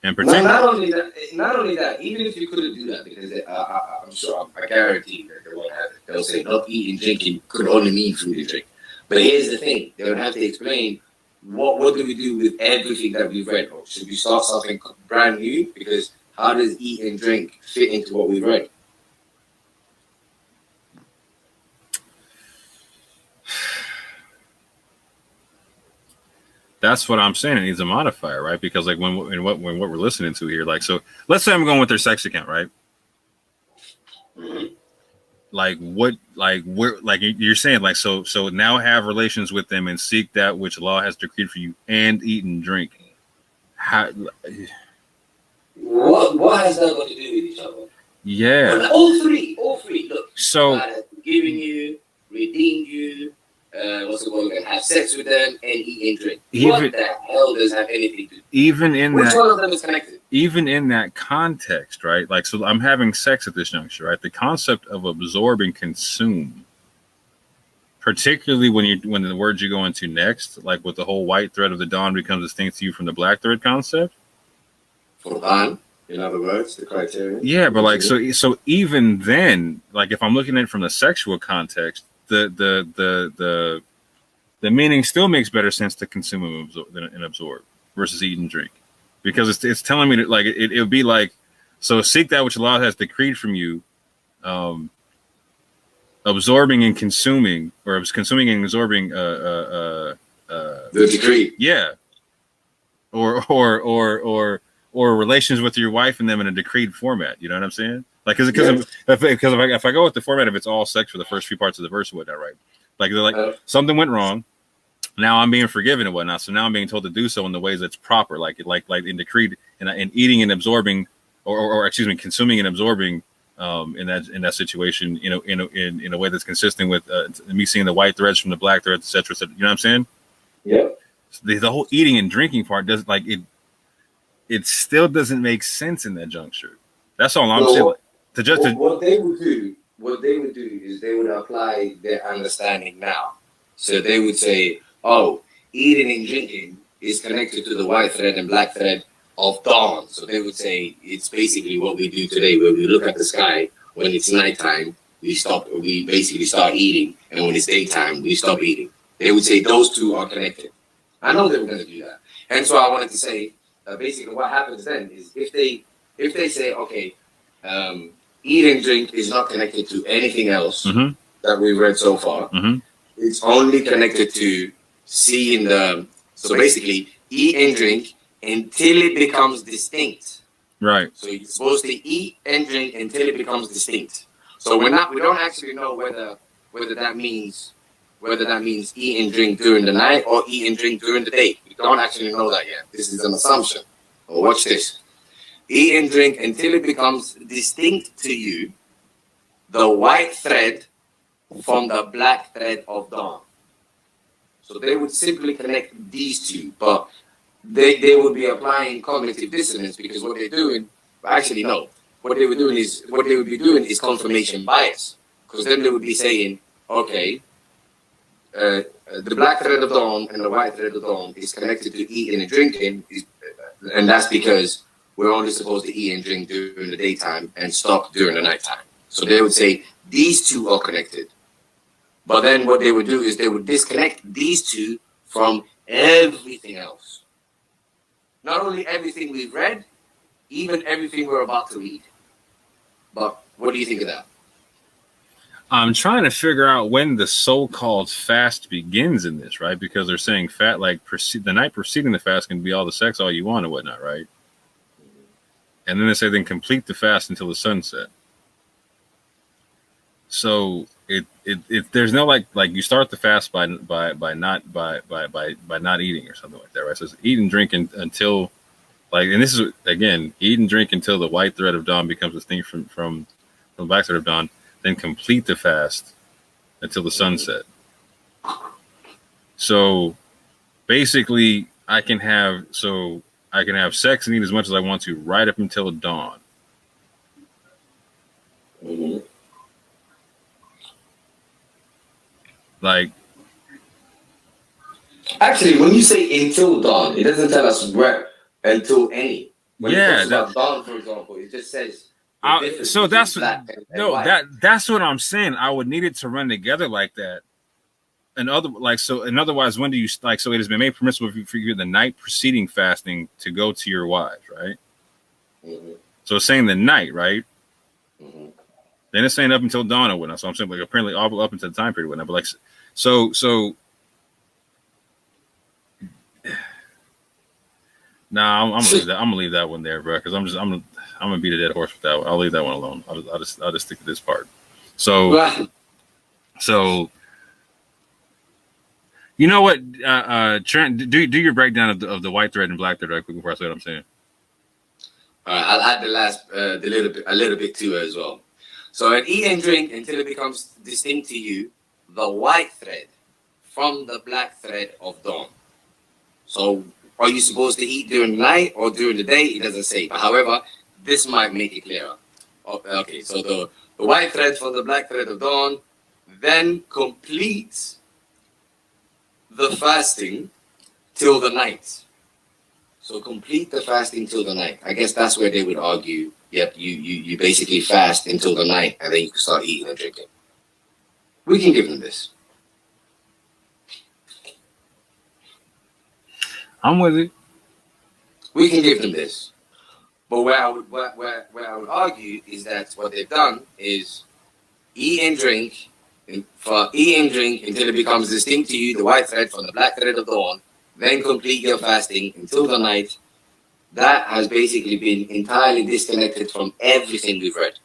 And not only that, even if you couldn't do that, because I'm sure, I guarantee that they won't have it. They'll say not eat and drinking could only mean food and drink. But here's the thing: they would have to explain what do we do with everything that we've read, or should we start something brand new? Because how does eat and drink fit into what we've read? That's what I'm saying. It needs a modifier, right? Because like when what we're listening to here, like, so let's say I'm going with their sex account, right? Mm-hmm. Like what, like where, like you're saying, like so now have relations with them and seek that which Allah has decreed for you, and eat and drink. How? What has that got to do with each other? Yeah. Well, all three. Look, So God has forgiven you, redeemed you. What's it called? And have sex with them and eat and drink. What the hell does have anything to do? Which one of them is connected? Even in that context, right? Like, so I'm having sex at this juncture, right? The concept of absorb and consume, particularly when the words you go into next, like with the whole white thread of the dawn becomes distinct to you from the black thread concept. Quran, in other words, the criteria. Yeah, but like so even then, like if I'm looking at it from the sexual context, the meaning still makes better sense to consume and absorb versus eat and drink, because it's telling me that like it would be like, so seek that which Allah has decreed from you, absorbing and consuming, or consuming and absorbing the decree. Yeah, or relations with your wife and them in a decreed format. You know what I'm saying? Like, because if I go with the format of it's all sex for the first few parts of the verse or whatnot, right? Like they're like something went wrong. Now I'm being forgiven and whatnot. So now I'm being told to do so in the ways that's proper, like in decreed and eating and absorbing, or excuse me, consuming and absorbing in that situation, you know, in a way that's consistent with me seeing the white threads from the black threads, etc. You know what I'm saying? Yeah. The whole eating and drinking part does like it. It still doesn't make sense in that juncture. That's all I'm saying. What they would do is they would apply their understanding now. So they would say, oh, eating and drinking is connected to the white thread and black thread of dawn. So they would say it's basically what we do today, where we look at the sky when it's nighttime, we basically start eating, and when it's daytime, we stop eating. They would say those two are connected. I know they were going to do that. And so I wanted to say, basically what happens then is if they say, okay, eat and drink is not connected to anything else that we've read so far. It's only connected to seeing so basically eat and drink until it becomes distinct. Right. So you're supposed to eat and drink until it becomes distinct. So we don't actually know whether that means eat and drink during the night or eat and drink during the day. We don't actually know that yet. This is an assumption. Well, watch this. Eat and drink until it becomes distinct to you, the white thread from the black thread of dawn. So they would simply connect these two, but they would be applying cognitive dissonance, because what they're doing, actually no, what they would be doing is confirmation bias. because then they would be saying, okay, the black thread of dawn and the white thread of dawn is connected to eating and drinking, and that's because we're only supposed to eat and drink during the daytime and stop during the nighttime. So they would say these two are connected. But then what they would do is they would disconnect these two from everything else. Not only everything we've read, even everything we're about to read. But what do you think of that? I'm trying to figure out when the so-called fast begins in this, right? Because they're saying the night preceding the fast can be all the sex all you want and whatnot, right? And then they say then complete the fast until the sunset. So it there's no like you start the fast by not eating or something like that, right? So it's eat and drink until and this is again eat and drink until the white thread of dawn becomes distinct from the black thread of dawn. Then complete the fast until the sunset. So basically, I can have sex and eat as much as I want to right up until dawn. Mm-hmm. Like, actually, when you say until dawn, it doesn't tell us where until any. When it talks about dawn, for example, it just says. So that's that's what I'm saying. I would need it to run together like that. And otherwise, when do you so it has been made permissible for you the night preceding fasting to go to your wives, right? Mm-hmm. So it's saying the night, right? Mm-hmm. Then it's saying up until dawn or whatnot. So I'm saying apparently all up until the time period or whatnot. But so nah, I'm gonna leave that one there, bro, because I'm gonna beat a dead horse with that one. I'll leave that one alone. I'll just stick to this part. So you know what, Trent, do your breakdown of the white thread and black thread right quick before I say what I'm saying. All right, I'll add a little bit to it as well. So eat and drink until it becomes distinct to you, the white thread from the black thread of dawn. So are you supposed to eat during the night or during the day? It doesn't say. But however, this might make it clearer. Okay, so the white thread from the black thread of dawn then completes the fasting till the night. So complete the fasting till the night. I guess that's where they would argue, yep, you basically fast until the night and then you can start eating and drinking. We can give them this. I'm with it. We can give them this. But where I would argue is that what they've done is eat and drink until it becomes distinct to you, the white thread from the black thread of dawn, then complete your fasting until the night. That has basically been entirely disconnected from everything we've read.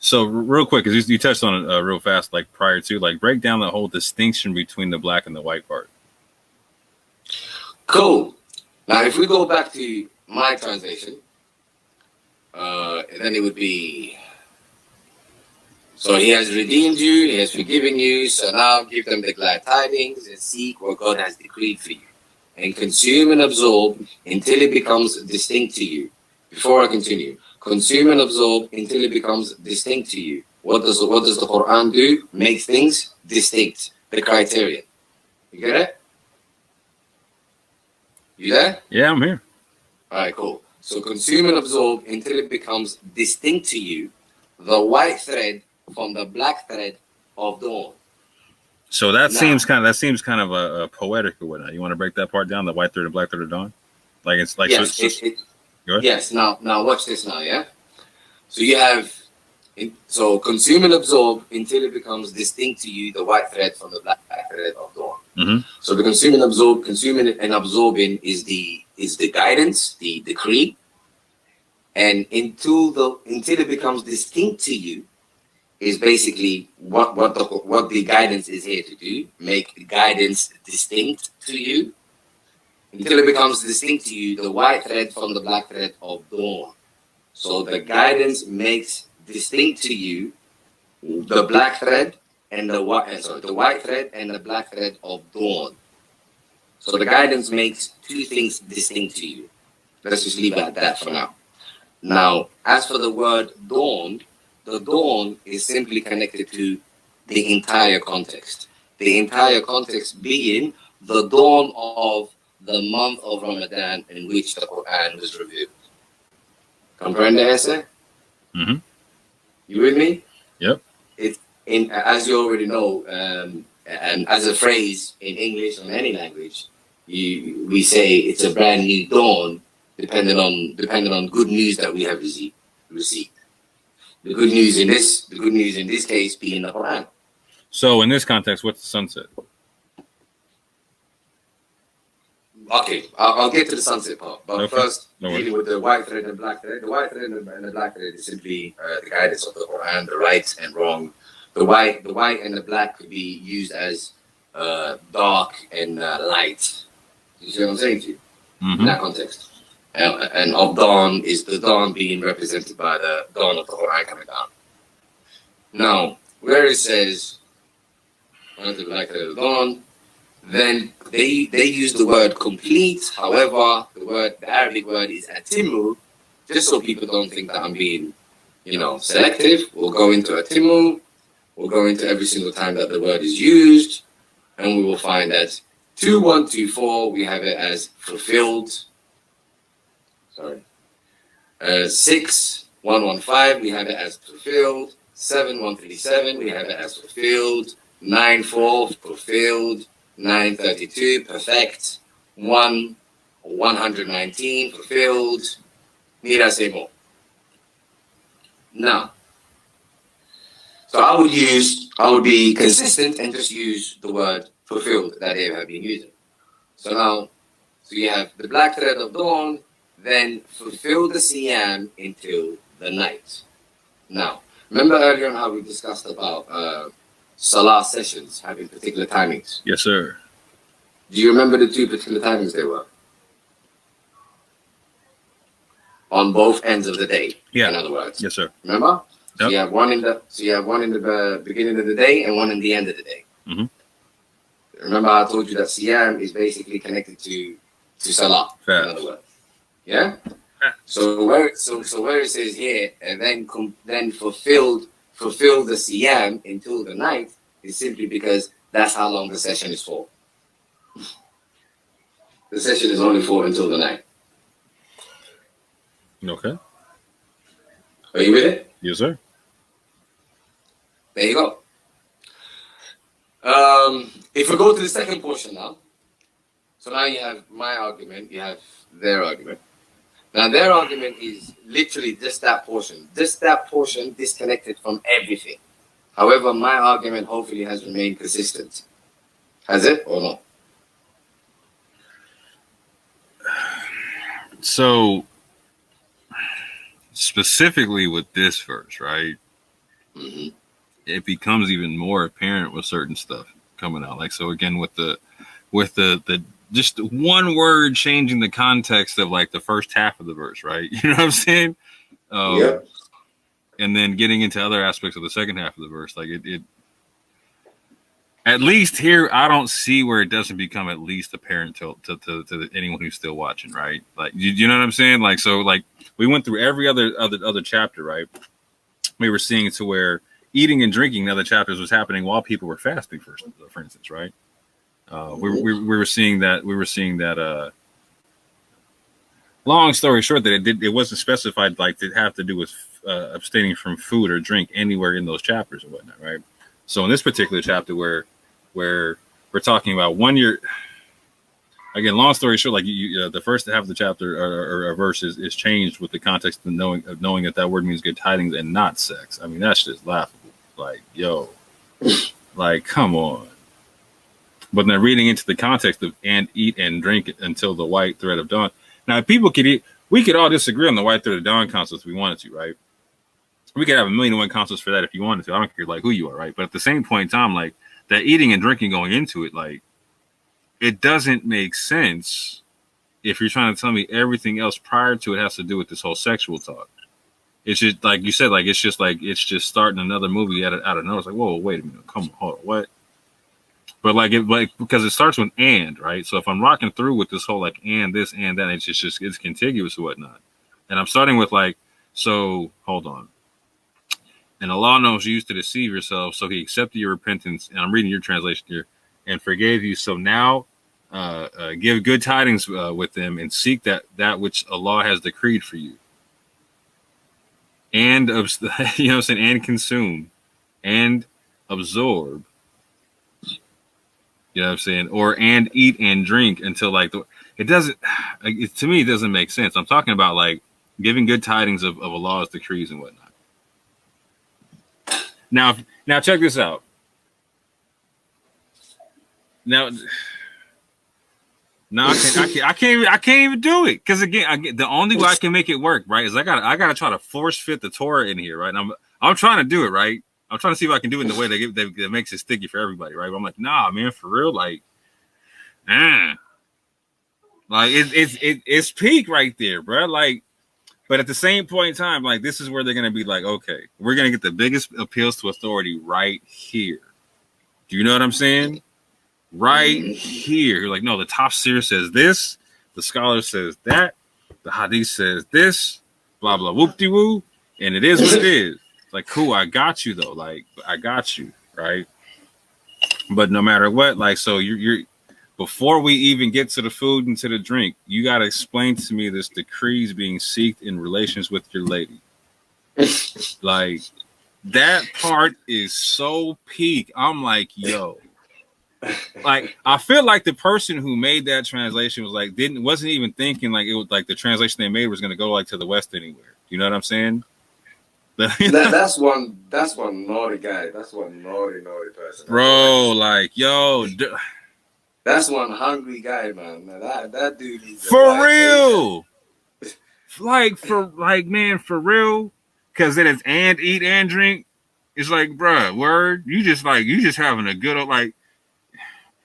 So real quick, because you touched on it real fast, like prior to, break down the whole distinction between the black and the white part. Cool. Now, if we go back to my translation, then it would be, so he has redeemed you, he has forgiven you, so now give them the glad tidings and seek what God has decreed for you, and consume and absorb until it becomes distinct to you. Before I continue, consume and absorb until it becomes distinct to you. What does the Quran do? Make things distinct, the criterion. You get it? You there? Yeah, I'm here. All right, cool. So consume and absorb until it becomes distinct to you, the white thread from the black thread of dawn. So that seems kind of a poetic or whatnot. You want to break that part down, the white thread and black thread of dawn? Yes. Yes. Now watch this now. Yeah. So you have, so consume and absorb until it becomes distinct to you, the white thread from the black thread of dawn. Mm-hmm. So the consuming and absorbing is the guidance, the decree, and until it becomes distinct to you is basically what the guidance is here to do. Make the guidance distinct to you until it becomes distinct to you, the white thread from the black thread of dawn. So the guidance makes distinct to you the black thread and the white thread and the black thread of dawn. So the guidance makes two things distinct to you. Let's just leave it at that for now. Now, as for the word dawn, the dawn is simply connected to the entire context. The entire context being the dawn of the month of Ramadan in which the Quran was revealed. Comprende ese? Mm-hmm. You with me? Yep. As you already know, and as a phrase in English or any language, we say it's a brand new dawn, depending on good news that we have received. The good news in this case being the Quran. So in this context, what's the sunset? Okay, I'll get to the sunset part, but Okay. first, dealing with the white thread and black thread. The white thread and the black thread is simply the guidance of the Quran, the right and wrong. The white and the black could be used as dark and light. You see what I'm saying to you? Mm-hmm. In that context. And of dawn is the dawn being represented by the dawn of the Quran coming down. Now, where it says, the black thread of dawn, then they use the word complete. However, the Arabic word is atimu, just so people don't think that I'm being, selective. We'll go into atimu. We'll go into every single time that the word is used, and we will find that 2124 we have it as fulfilled. Sorry. 6115 we have it as fulfilled. 7137 we have it as fulfilled. 94 fulfilled. 932 perfect. 119 fulfilled. Need I say more? Now, so I would be consistent and just use the word fulfilled that they have been using. So you have the black thread of dawn, then fulfill the siyam until the night. Now, remember earlier on how we discussed about salah sessions having particular timings? Yes, sir. Do you remember the two particular timings they were? On both ends of the day, Yeah. in other words. Yes, sir. Remember? So Yep. you have one in the beginning of the day and one in the end of the day. Mm-hmm. Remember, I told you that Siyam is basically connected to Salah. Fair. In other words, yeah. So where it says here, and then fulfill the Siyam until the night is simply because that's how long the session is for. The session is only for until the night. Okay. Are you with it? Yes, sir. There you go. If we go to the second portion now, so now you have my argument, you have their argument. Now their argument is literally just that portion disconnected from everything. However, my argument hopefully has remained consistent. Has it or not? So specifically with this verse, right? Mm-hmm. It becomes even more apparent with certain stuff coming out. Like, so again, with the just one word changing the context of like the first half of the verse, right? You know what I'm saying? Yep. And then getting into other aspects of the second half of the verse, like it at least here, I don't see where it doesn't become at least apparent to anyone who's still watching, right? Like, you know what I'm saying? Like, so like we went through every other chapter, right? We were seeing to where eating and drinking in other chapters was happening while people were fasting, for instance, right? We were seeing that. Long story short, that it wasn't specified like to have to do with abstaining from food or drink anywhere in those chapters or whatnot, right? So in this particular chapter, where we're talking about 1 year, again, long story short, like the first half of the chapter or verse is changed with the context of knowing that word means good tidings and not sex. I mean, that's just laughable. Like, yo, like, come on. But then reading into the context of and eat and drink until the white thread of dawn. Now, people could eat. We could all disagree on the white thread of dawn concepts if we wanted to, right? We could have 1,000,001 concepts for that if you wanted to. I don't care like who you are, right? But at the same point in time, like that eating and drinking going into it, like it doesn't make sense if you're trying to tell me everything else prior to it has to do with this whole sexual talk. It's just like you said, like it's just starting another movie out of nowhere. It's like, whoa, wait a minute, come on, hold on, what? But because it starts with and, right? So if I'm rocking through with this whole like and this and that, it's contiguous or whatnot. And I'm starting with like, so hold on. And Allah knows you used to deceive yourself, so He accepted your repentance. And I'm reading your translation here, and forgave you. So now, give good tidings with them, and seek that which Allah has decreed for you, and you know what I'm saying, and consume, and absorb. You know what I'm saying, and eat and drink until like it doesn't. To me, it doesn't make sense. I'm talking about like giving good tidings of Allah's decrees and whatnot. Now check this out. Now I can't even do it because again, the only way I can make it work right is I gotta try to force fit the Torah in here, right? And I'm trying to do it right. I'm trying to see if I can do it in the way that makes it sticky for everybody, right? But I'm like, nah, man, for real, like it's peak right there, bro. Like, but at the same point in time, like this is where they're gonna be like, okay, we're gonna get the biggest appeals to authority right here. Do you know what I'm saying? Right here. You're like, no, the tafsir says this, the scholar says that, the hadith says this, blah blah whoop-de-woo, and it is what it is. Like, cool, I got you though. Like, I got you, right? But no matter what, like, so you're before we even get to the food and to the drink, you gotta explain to me this decrees being seeked in relations with your lady. Like, that part is so peak. I'm like, yo. Like, I feel like the person who made that translation was like wasn't even thinking like it was like the translation they made was gonna go like to the West anywhere. You know what I'm saying? That's one naughty guy. That's one naughty person. Bro, like, yo, that's one hungry guy, man. That dude needs for real. Man, for real. Cause then it's and eat and drink. It's like, bruh, word. You just having a good like.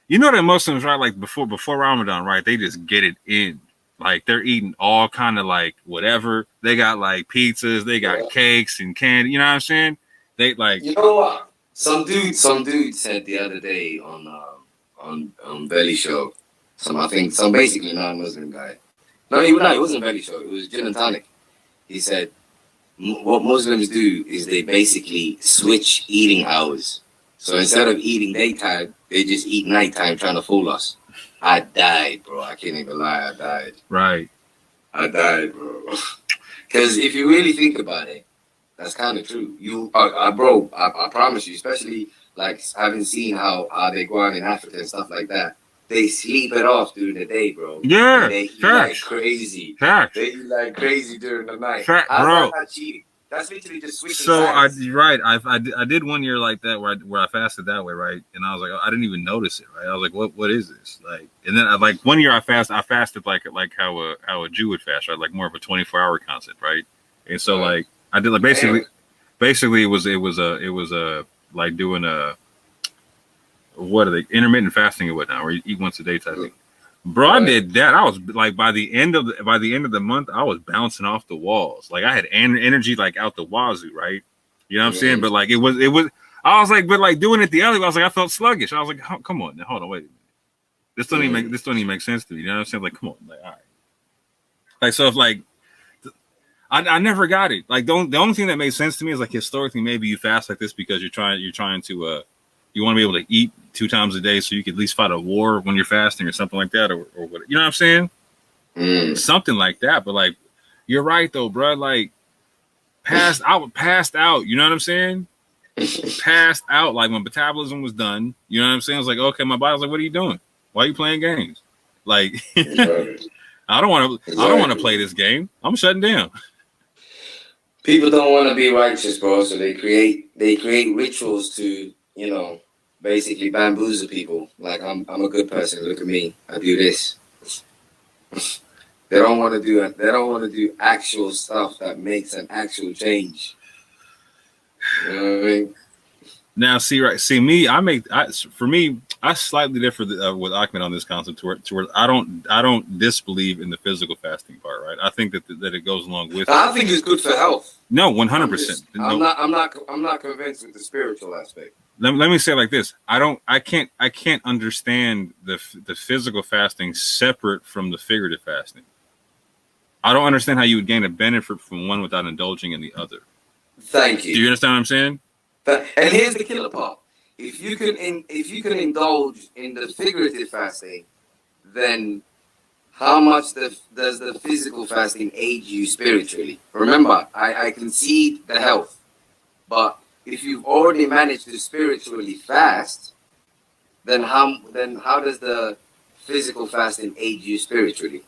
You know that Muslims, right? Like before Ramadan, right? They just get it in. Like they're eating all kind of like whatever. They got like pizzas, they got cakes and candy. You know what I'm saying? They like. You know what? Some dude said the other day on Belly Show. Some basically non-Muslim guy. No, it wasn't Belly Show. It was Gin and Tonic. He said what Muslims do is they basically switch eating hours. So instead of eating daytime, they just eat nighttime trying to fool us. I died, bro. I can't even lie. I died. Right. I died, bro. Because if you really think about it, that's kind of true. Bro, I promise you, especially like having seen how they go out in Africa and stuff like that, they sleep it off during the day, bro. Yeah. And they eat like crazy. Facts. They eat like crazy during the night. Bro. How's that not cheating? That's literally just switching sides. You're right. I did 1 year like that where I fasted that way, right? And I was like, I didn't even notice it, right? I was like, what is this? Like, and then like 1 year I fasted like how a Jew would fast, right? Like more of a 24-hour concept, right? And so like I did like basically it was like doing intermittent fasting or whatnot, where you eat once a day type thing. Bro, I did that. I was like by the end of the month, I was bouncing off the walls. Like I had energy like out the wazoo, right? You know what I'm saying? But like it was. I was like, but like doing it the other way, I was like, I felt sluggish. I was like, come on, now, hold on, wait a minute. This don't even make sense to me. You know what I'm saying? Like, come on, like, all right. Like, so if like, I never got it. Like the only thing that made sense to me is like historically maybe you fast like this because you're trying to you want to be able to eat 2 times a day so you can at least fight a war when you're fasting or something like that or what, you know what I'm saying? Something like that. But like, you're right though, bro. Like passed out. You know what I'm saying? Passed out. Like my metabolism was done. You know what I'm saying? I was like, okay, my body was like, what are you doing? Why are you playing games? Like, I don't want to play this game. I'm shutting down. People don't want to be righteous, bro. So they create rituals to, you know, basically bamboozle people. Like I'm a good person. Look at me. I do this. They don't want to do actual stuff that makes an actual change. You know what I mean? Now, see me. I slightly differ with Ahmed on this concept to where I don't disbelieve in the physical fasting part, right? I think that it goes along with. I think it's good for health. No, 100%. I'm not convinced with the spiritual aspect. Let me say it like this: I can't understand the physical fasting separate from the figurative fasting. I don't understand how you would gain a benefit from one without indulging in the other. Thank Do you. you understand what I'm saying? And here's the killer part: if you can indulge in the figurative fasting, then how much does the physical fasting aid you spiritually? Remember, I concede the health, but if you've already managed to spiritually fast, then how does the physical fasting aid you spiritually?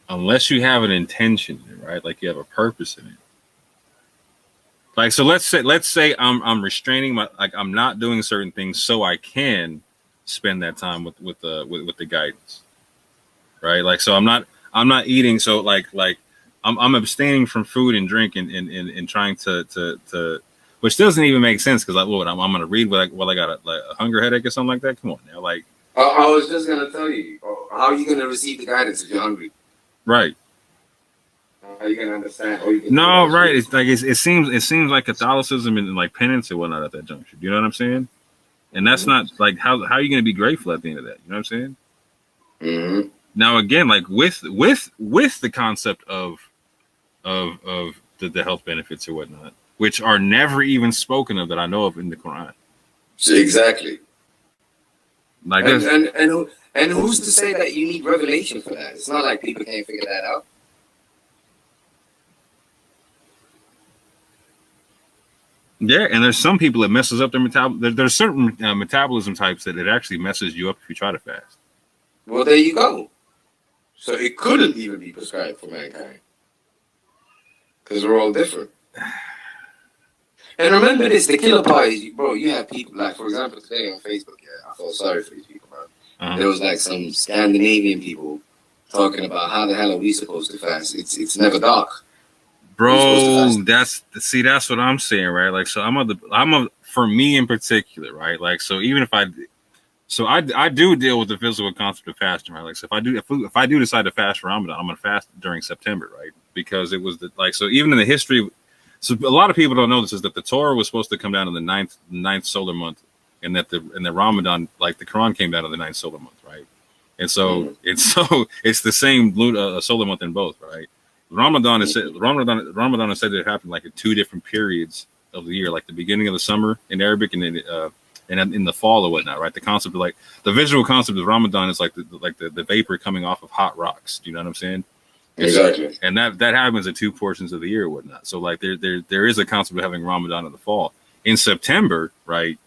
Unless you have an intention, right? Like you have a purpose in it. Like, so let's say I'm restraining like I'm not doing certain things so I can spend that time with the guidance, right? Like, so I'm not eating, so like I'm abstaining from food and drink and trying to which doesn't even make sense because like I'm gonna read while I got a hunger headache or something like that. Come on now, like I was just gonna tell you, how are you gonna receive the guidance if you're hungry? Right. How are you gonna understand? No, right. It's like it seems like Catholicism and like penance and whatnot at that juncture. Do you know what I'm saying? And that's not like how are you going to be grateful at the end of that? You know what I'm saying? Mm-hmm. Now again, like with the concept of the health benefits or whatnot, which are never even spoken of that I know of in the Quran. Exactly. Like and who's to say that you need revelation for that? It's not like people can't figure that out. Yeah, and there's some people that messes up their metabolism. There's certain metabolism types that it actually messes you up if you try to fast. Well, there you go. So it couldn't even be prescribed for mankind because we're all different. And remember this: the killer part is, bro. You have people like, for example, today on Facebook. Yeah, I felt sorry for these people, man. Uh-huh. There was like some Scandinavian people talking about how the hell are we supposed to fast? It's never dark. Bro, that's what I'm saying, right? Like, so for me in particular, right? Like, so even if I do deal with the physical concept of fasting, right? Like, so if I do decide to fast for Ramadan, I'm gonna fast during September, right? Because it was so even in the history, so a lot of people don't know this is that the Torah was supposed to come down in the ninth solar month, and that the Ramadan, like the Quran, came down in the ninth solar month, right? And so it's the same solar month in both, right? Ramadan is said to happen like at two different periods of the year, like the beginning of the summer in Arabic and in the fall or whatnot, right? The concept of like the visual concept of Ramadan is like the vapor coming off of hot rocks. Do you know what I'm saying? Exactly. And that happens in two portions of the year or whatnot. So like there is a concept of having Ramadan in the fall. In September, right?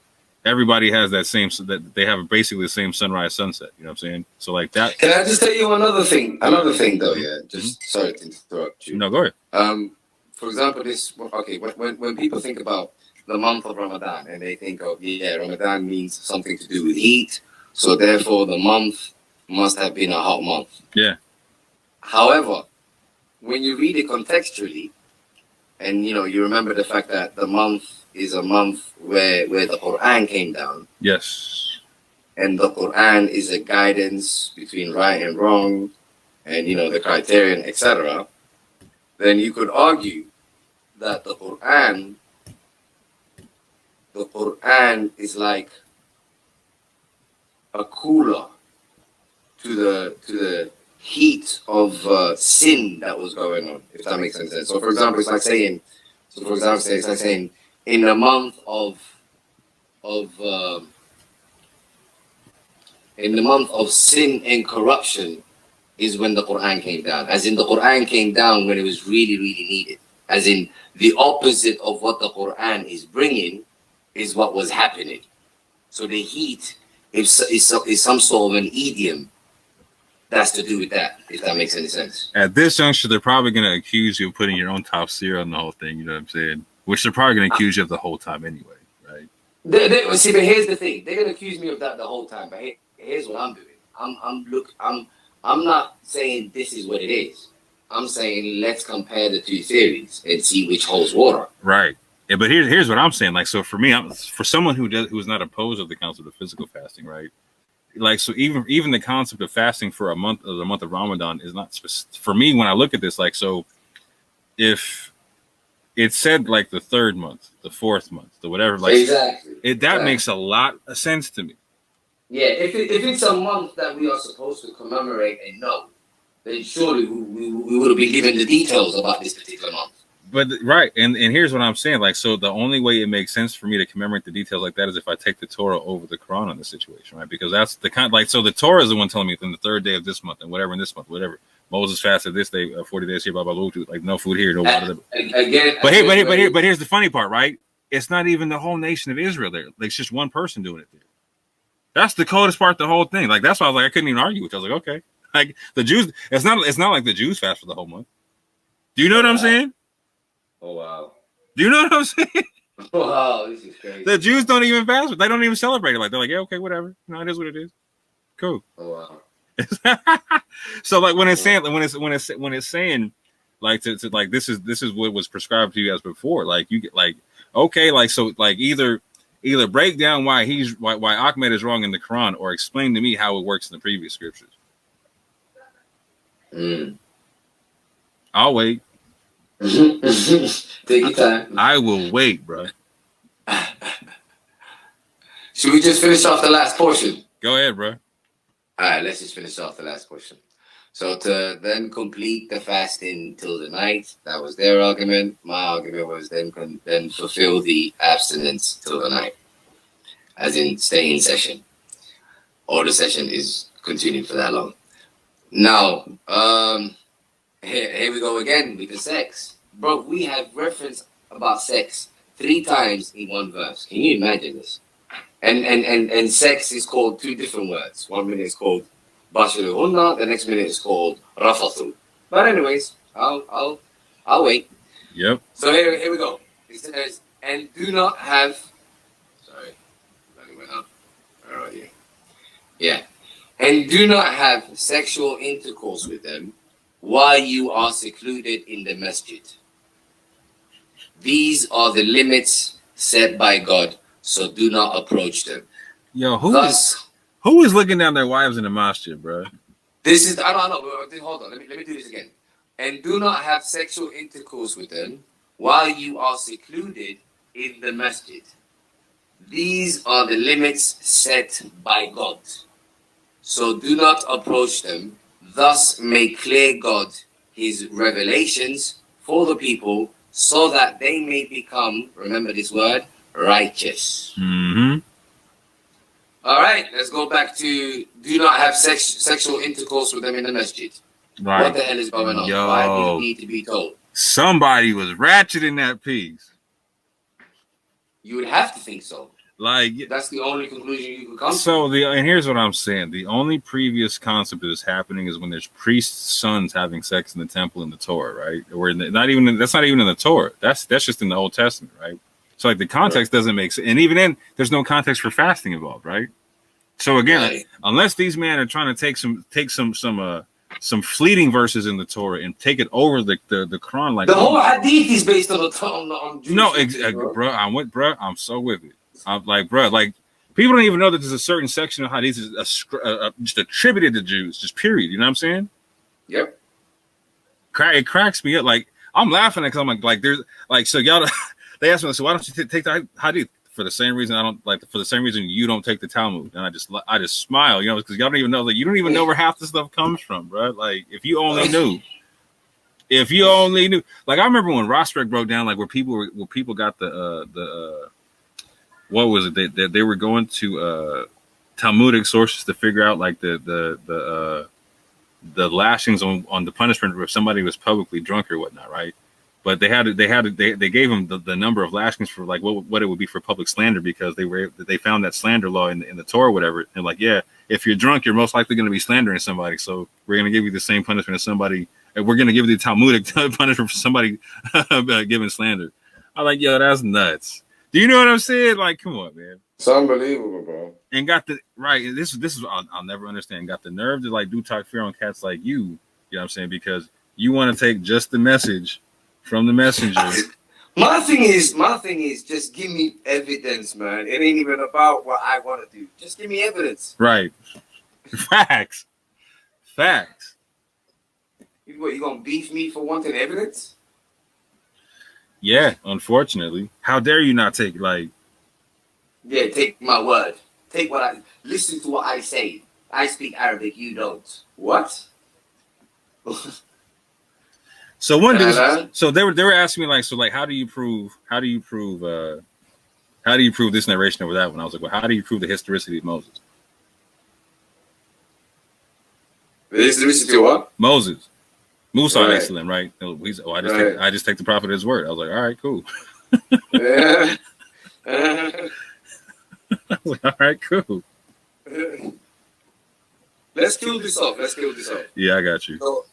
Everybody has that they have basically the same sunrise sunset. You know what I'm saying? So like that. Can I just tell you another thing? Another thing though, yeah. Just sorry to interrupt you. No, go ahead. For example, when people think about the month of Ramadan and they think of Ramadan means something to do with heat, so therefore the month must have been a hot month. Yeah. However, when you read it contextually, and you remember the fact that the month is a month where the Quran came down. Yes. And the Quran is a guidance between right and wrong, and the criterion, etc. Then you could argue that the Quran is like a cooler to the heat of sin that was going on, if that makes any sense. So for example, it's like saying in the month of sin and corruption is when the Quran came down. As in the Quran came down when it was really, really needed. As in the opposite of what the Quran is bringing is what was happening. So the heat is some sort of an idiom that's to do with that, if that makes any sense. At this juncture, they're probably going to accuse you of putting your own top zero on the whole thing. You know what I'm saying? Which they're probably going to accuse you of the whole time anyway, right? See, but here's the thing: they're going to accuse me of that the whole time. But here's what I'm doing. I'm not saying this is what it is. I'm saying let's compare the two theories and see which holds water. Right. Yeah, but here's what I'm saying. Like, so for me, for someone who's not opposed to the concept of physical fasting, right? Like, so even the concept of fasting for the month of Ramadan is not for me. When I look at this, like, so if it said like the third month, the fourth month, the whatever, like exactly, that makes a lot of sense to me. Yeah, if it's a month that we are supposed to commemorate and know, then surely we would have been given the details about this particular month. But right, and here's what I'm saying. Like, so the only way it makes sense for me to commemorate the details like that is if I take the Torah over the Quran on the situation, right? Because that's the kind, like, so the Torah is the one telling me on the third day of this month and whatever in this month, whatever. Moses fasted this day, 40 days here, blah blah blah. Like, no food here, no water. Again, but here's the funny part, right? It's not even the whole nation of Israel there. Like, it's just one person doing it there. That's the coldest part of the whole thing. Like, that's why I was like, I couldn't even argue with it. I was like, okay. Like, the Jews, it's not like the Jews fast for the whole month. Do you know what I'm saying? Oh, wow. Do you know what I'm saying? Wow, this is crazy. The Jews don't even fast. They don't even celebrate it. Like, they're like, yeah, okay, whatever. No, it is what it is. Cool. Oh, wow. So, like, when it's saying, when it's saying, like, to like, this is what was prescribed to you as before. Like, you get, like, okay, like, so, like, either break down why Ahmed is wrong in the Quran, or explain to me how it works in the previous scriptures. I'll wait. Take your time. I will wait, bro. Should we just finish off the last portion? Go ahead, bro. All right, let's just finish off the last portion. So to then complete the fasting till the night, that was their argument. My argument was then fulfill the abstinence till the night, as in stay in session, or the session is continued for that long. Now, here we go again with the sex. Bro, we have reference about sex 3 times in one verse. Can you imagine this? And sex is called 2 different words. 1 minute is called bashiruhunna, the next minute is called rafathu. But anyways, I'll wait. Yep. So here we go. It says, and do not have, sorry, that went up. Where are you? Yeah. And do not have sexual intercourse with them while you are secluded in the masjid. These are the limits set by God, so do not approach them. Yo, who is looking down their wives in the masjid, bro? This is, I don't know. Hold on, let me do this again. And do not have sexual intercourse with them while you are secluded in the masjid. These are the limits set by God, so do not approach them. Thus make clear God his revelations for the people, so that they may become, remember this word, righteous. Mm-hmm. All right, let's go back to do not have sexual intercourse with them in the masjid. Right. What the hell is going on? Yo, why do you need to be told? Somebody was ratchet in that piece. You would have to think so. Like, that's the only conclusion you can come to. So and here's what I'm saying. The only previous concept that is happening is when there's priests' sons having sex in the temple in the Torah, right? Or that's not even in the Torah. That's just in the Old Testament, right? So like the context doesn't make sense. And even then, there's no context for fasting involved, right? So again, unless these men are trying to take some fleeting verses in the Torah and take it over the Quran, like the whole hadith is based on Jewish. No, bro, I'm so with it. I'm like, bro, like people don't even know that there's a certain section of hadith is just attributed to Jews, just period. You know what I'm saying? Yep. It cracks me up. Like I'm laughing at because I'm like, there's like, so y'all. They asked me, so why don't you take the hadith? For the same reason for the same reason you don't take the Talmud. And I just smile, you know, because y'all don't even know, like, you don't even know where half the stuff comes from, bro. Like, if you only knew, like, I remember when Rosberg broke down, like, where people got the what was it? They were going to Talmudic sources to figure out, like, the lashings on the punishment if somebody was publicly drunk or whatnot, right? But they gave him the number of lashings for like what it would be for public slander, because they found that slander law in the Torah or whatever, and like, yeah, if you're drunk, you're most likely going to be slandering somebody, so we're going to give you the same punishment as somebody. We're going to give you the Talmudic punishment for somebody giving slander. I'm like, yo, that's nuts. Do you know what I'm saying? Like, come on, man. It's unbelievable, bro. And got the right. This is I'll never understand. Got the nerve to like do talk fear on cats like you. You know what I'm saying? Because you want to take just the message from the messenger. My thing is just give me evidence, man. It ain't even about what I want to do. Just give me evidence. Right. Facts. You gonna beef me for wanting evidence? Yeah, unfortunately. How dare you not take, like... Yeah, take my word. listen to what I say. I speak Arabic, you don't. What? So one dude, Hello? so they were asking me like, so like, how do you prove this narration over that one? I was like, well, how do you prove the historicity of Moses? The historicity of what? Moses, Musa Right. alayhi salam, right? I just take the prophet at his word. I was like, all right, cool. Yeah. I was like, all right, cool. Let's kill this off. Yeah, I got you. So,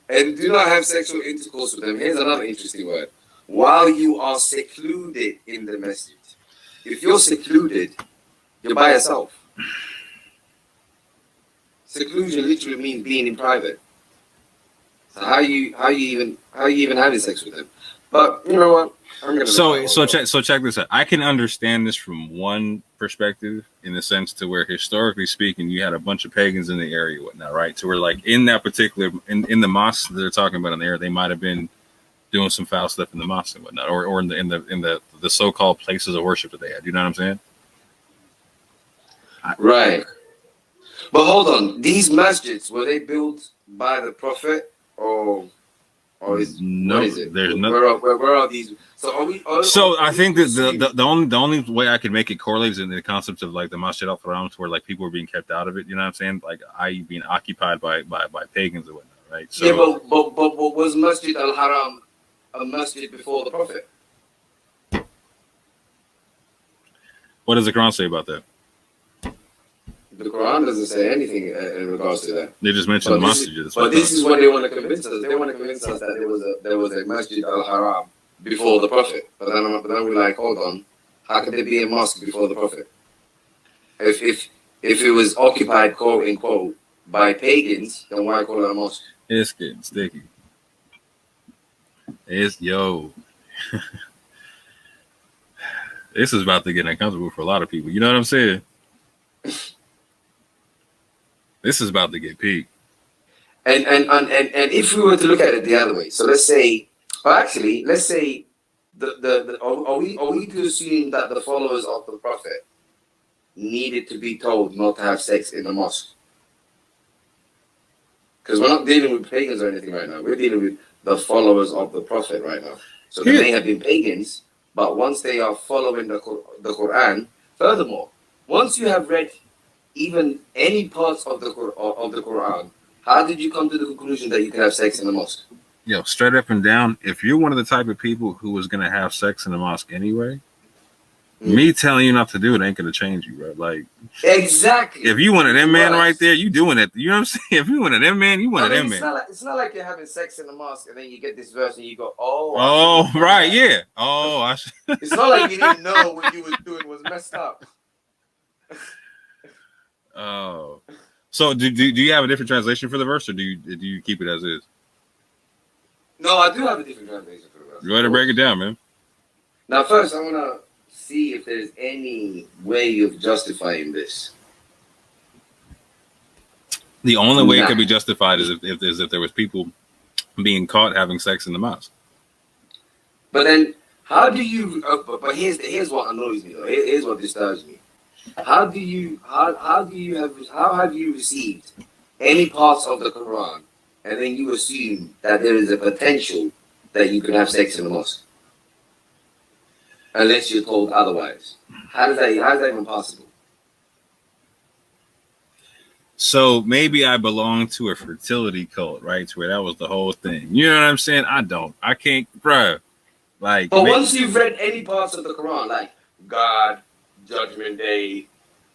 and do not have sexual intercourse with them. Here's another interesting word. While you are secluded in the masjid. If you're secluded, you're by yourself. Seclusion literally means being in private. So how you even having sex with them? But you know what? I'm gonna check this out. I can understand this from one perspective, in the sense to where historically speaking, you had a bunch of pagans in the area, and whatnot, right? To where like in that particular in the mosque they're talking about in the area, they might have been doing some foul stuff in the mosque and whatnot, or in the so-called places of worship that they had. You know what I'm saying? Right. But hold on, these masjids, were they built by the Prophet or is no? What is it? There's no. Where are these? So are we? So I think that the only way I could make it correlate is in the concept of like the Masjid al Haram, where like people were being kept out of it. You know what I'm saying? Like being occupied by pagans or whatnot, right? So, yeah, but was Masjid al Haram a masjid before the Prophet? What does the Quran say about that? The Quran doesn't say anything in regards to that. They just mentioned the masjid. But this is what they want to convince us. They want to convince us that there was a Masjid al Haram before the Prophet. But then we're like, hold on, how could there be a mosque before the Prophet? If it was occupied, quote unquote, by pagans, then why call it a mosque? It's getting sticky. This is about to get uncomfortable for a lot of people. You know what I'm saying? This is about to get peaked. And if we were to look at it the other way, so let's say are we to assume that the followers of the Prophet needed to be told not to have sex in the mosque? Because we're not dealing with pagans or anything right now. We're dealing with the followers of the Prophet right now. So they may have been pagans, but once they are following the Quran, furthermore, once you have read even any parts of the Quran, how did you come to the conclusion that you can have sex in the mosque? Yo, straight up and down, if you're one of the type of people who was going to have sex in the mosque anyway, me telling you not to do it ain't going to change you, bro. Like, exactly. If you one of them man right there, you doing it. You know what I'm saying? If you one of them man, you one of them man. It's not like you're having sex in the mosque and then you get this verse and you go, oh, right, yeah. Oh, it's not like you didn't know what you was doing was messed up. Oh, so do you have a different translation for the verse, or do you keep it as is? No, I do have a different translation for the verse. Go ahead and break it down, man. Now, first, I want to see if there's any way of justifying this. The only way it could be justified is if there was people being caught having sex in the mosque. But then, how do you? But here's what annoys me. Though. Here's what disturbs me. How have you received any parts of the Quran and then you assume that there is a potential that you can have sex in the mosque, unless you're told otherwise? How is that even possible? So maybe I belong to a fertility cult, right? To where that was the whole thing. You know what I'm saying? I can't, bruh. Like, but once you've read any parts of the Quran, like God, Judgment Day,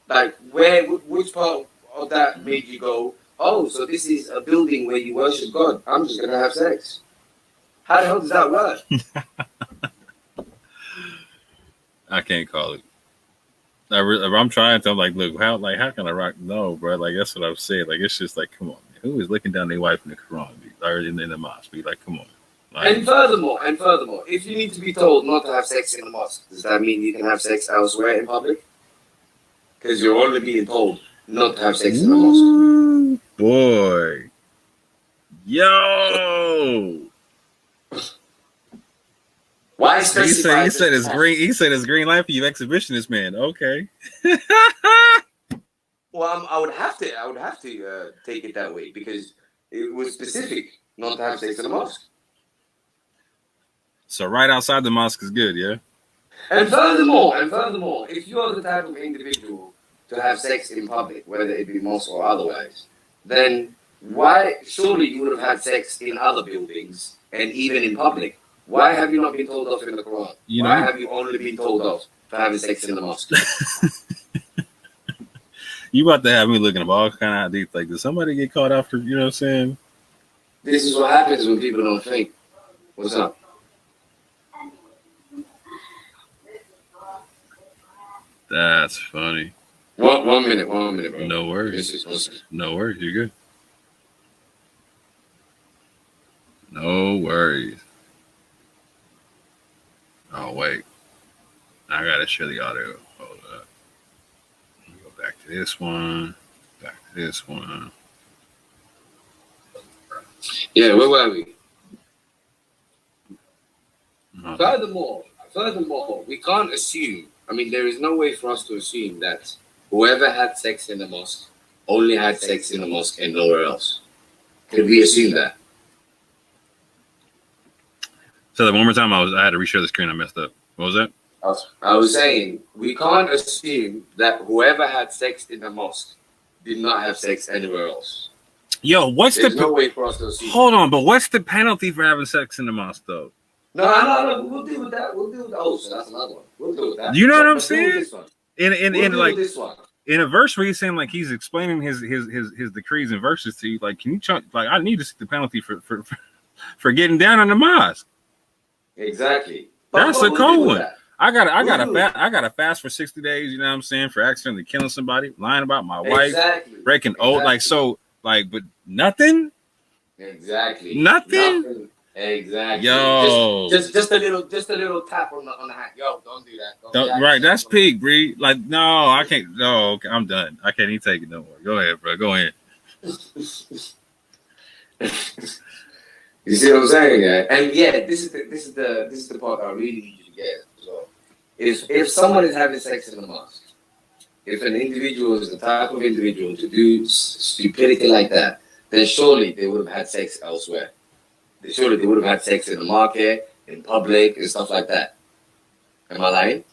like which part of that made you go, oh, so this is a building where you worship God, I'm just gonna have sex? How the hell does that work? I can't call it. I'm trying to. I'm like, look, how can I rock? No, bro. Like, that's what I'm saying. Like, it's just like, come on, man. Who is looking down their wife in the Quran or in the mosque? Be like, come on. Like, and furthermore, if you need to be told not to have sex in the mosque, does that mean you can have sex elsewhere in public? Because you're only being told not to have sex in the mosque. Boy. Yo. Why specify? He said it's green light for you, exhibitionist man. Okay. Well, I would have to. I would have to take it that way because it was specific not to have sex in the mosque. So right outside the mosque is good, yeah. And furthermore, if you are the type of individual to have sex in public, whether it be mosque or otherwise, then why? Surely you would have had sex in other buildings and even in public. Why have you not been told off in the Quran? Why have you only been told off for having sex in the mosque? You about to have me looking up all kind of ideas. Like, did somebody get caught out for, you know what I'm saying? This is what happens when people don't think. What's up? That's funny. One minute, bro. No worries. No worries. You're good. No worries. Oh, wait. I got to share the audio. Hold up. Let me go back to this one. Back to this one. Yeah, where were we? Furthermore, we can't assume. I mean, there is no way for us to assume that whoever had sex in the mosque only had sex in the mosque and nowhere else. Could we assume that? So that one more time, I had to reshare the screen. I messed up. What was that? I was saying we can't assume that whoever had sex in the mosque did not have sex anywhere else. Yo, There's no way for us to assume. Hold on, but what's the penalty for having sex in the mosque, though? No. We'll deal with that. Oh, so that's another one. We'll deal with that. You know what I'm saying? This one. In a verse where he's saying like he's explaining his decrees and verses to you, like, can you I need to see the penalty for getting down on the mosque. Exactly. That's a cold one. I gotta fast for 60 days, you know what I'm saying, for accidentally killing somebody, lying about my wife, breaking oath, but nothing. Exactly. Nothing. Exactly. Yo, just a little tap on the hat. Yo, don't do that. Right, that's peak, Bree. Like, no, I can't. No, okay, I'm done. I can't even take it no more. Go ahead, bro. Go ahead. You see what I'm saying? Yeah? And yeah, this is the part I really need you to get as well. If someone is having sex in the mosque, if an individual is the type of individual to do stupidity like that, then surely they would have had sex elsewhere. Surely they would have had sex in the market, in public, and stuff like that. Am I lying?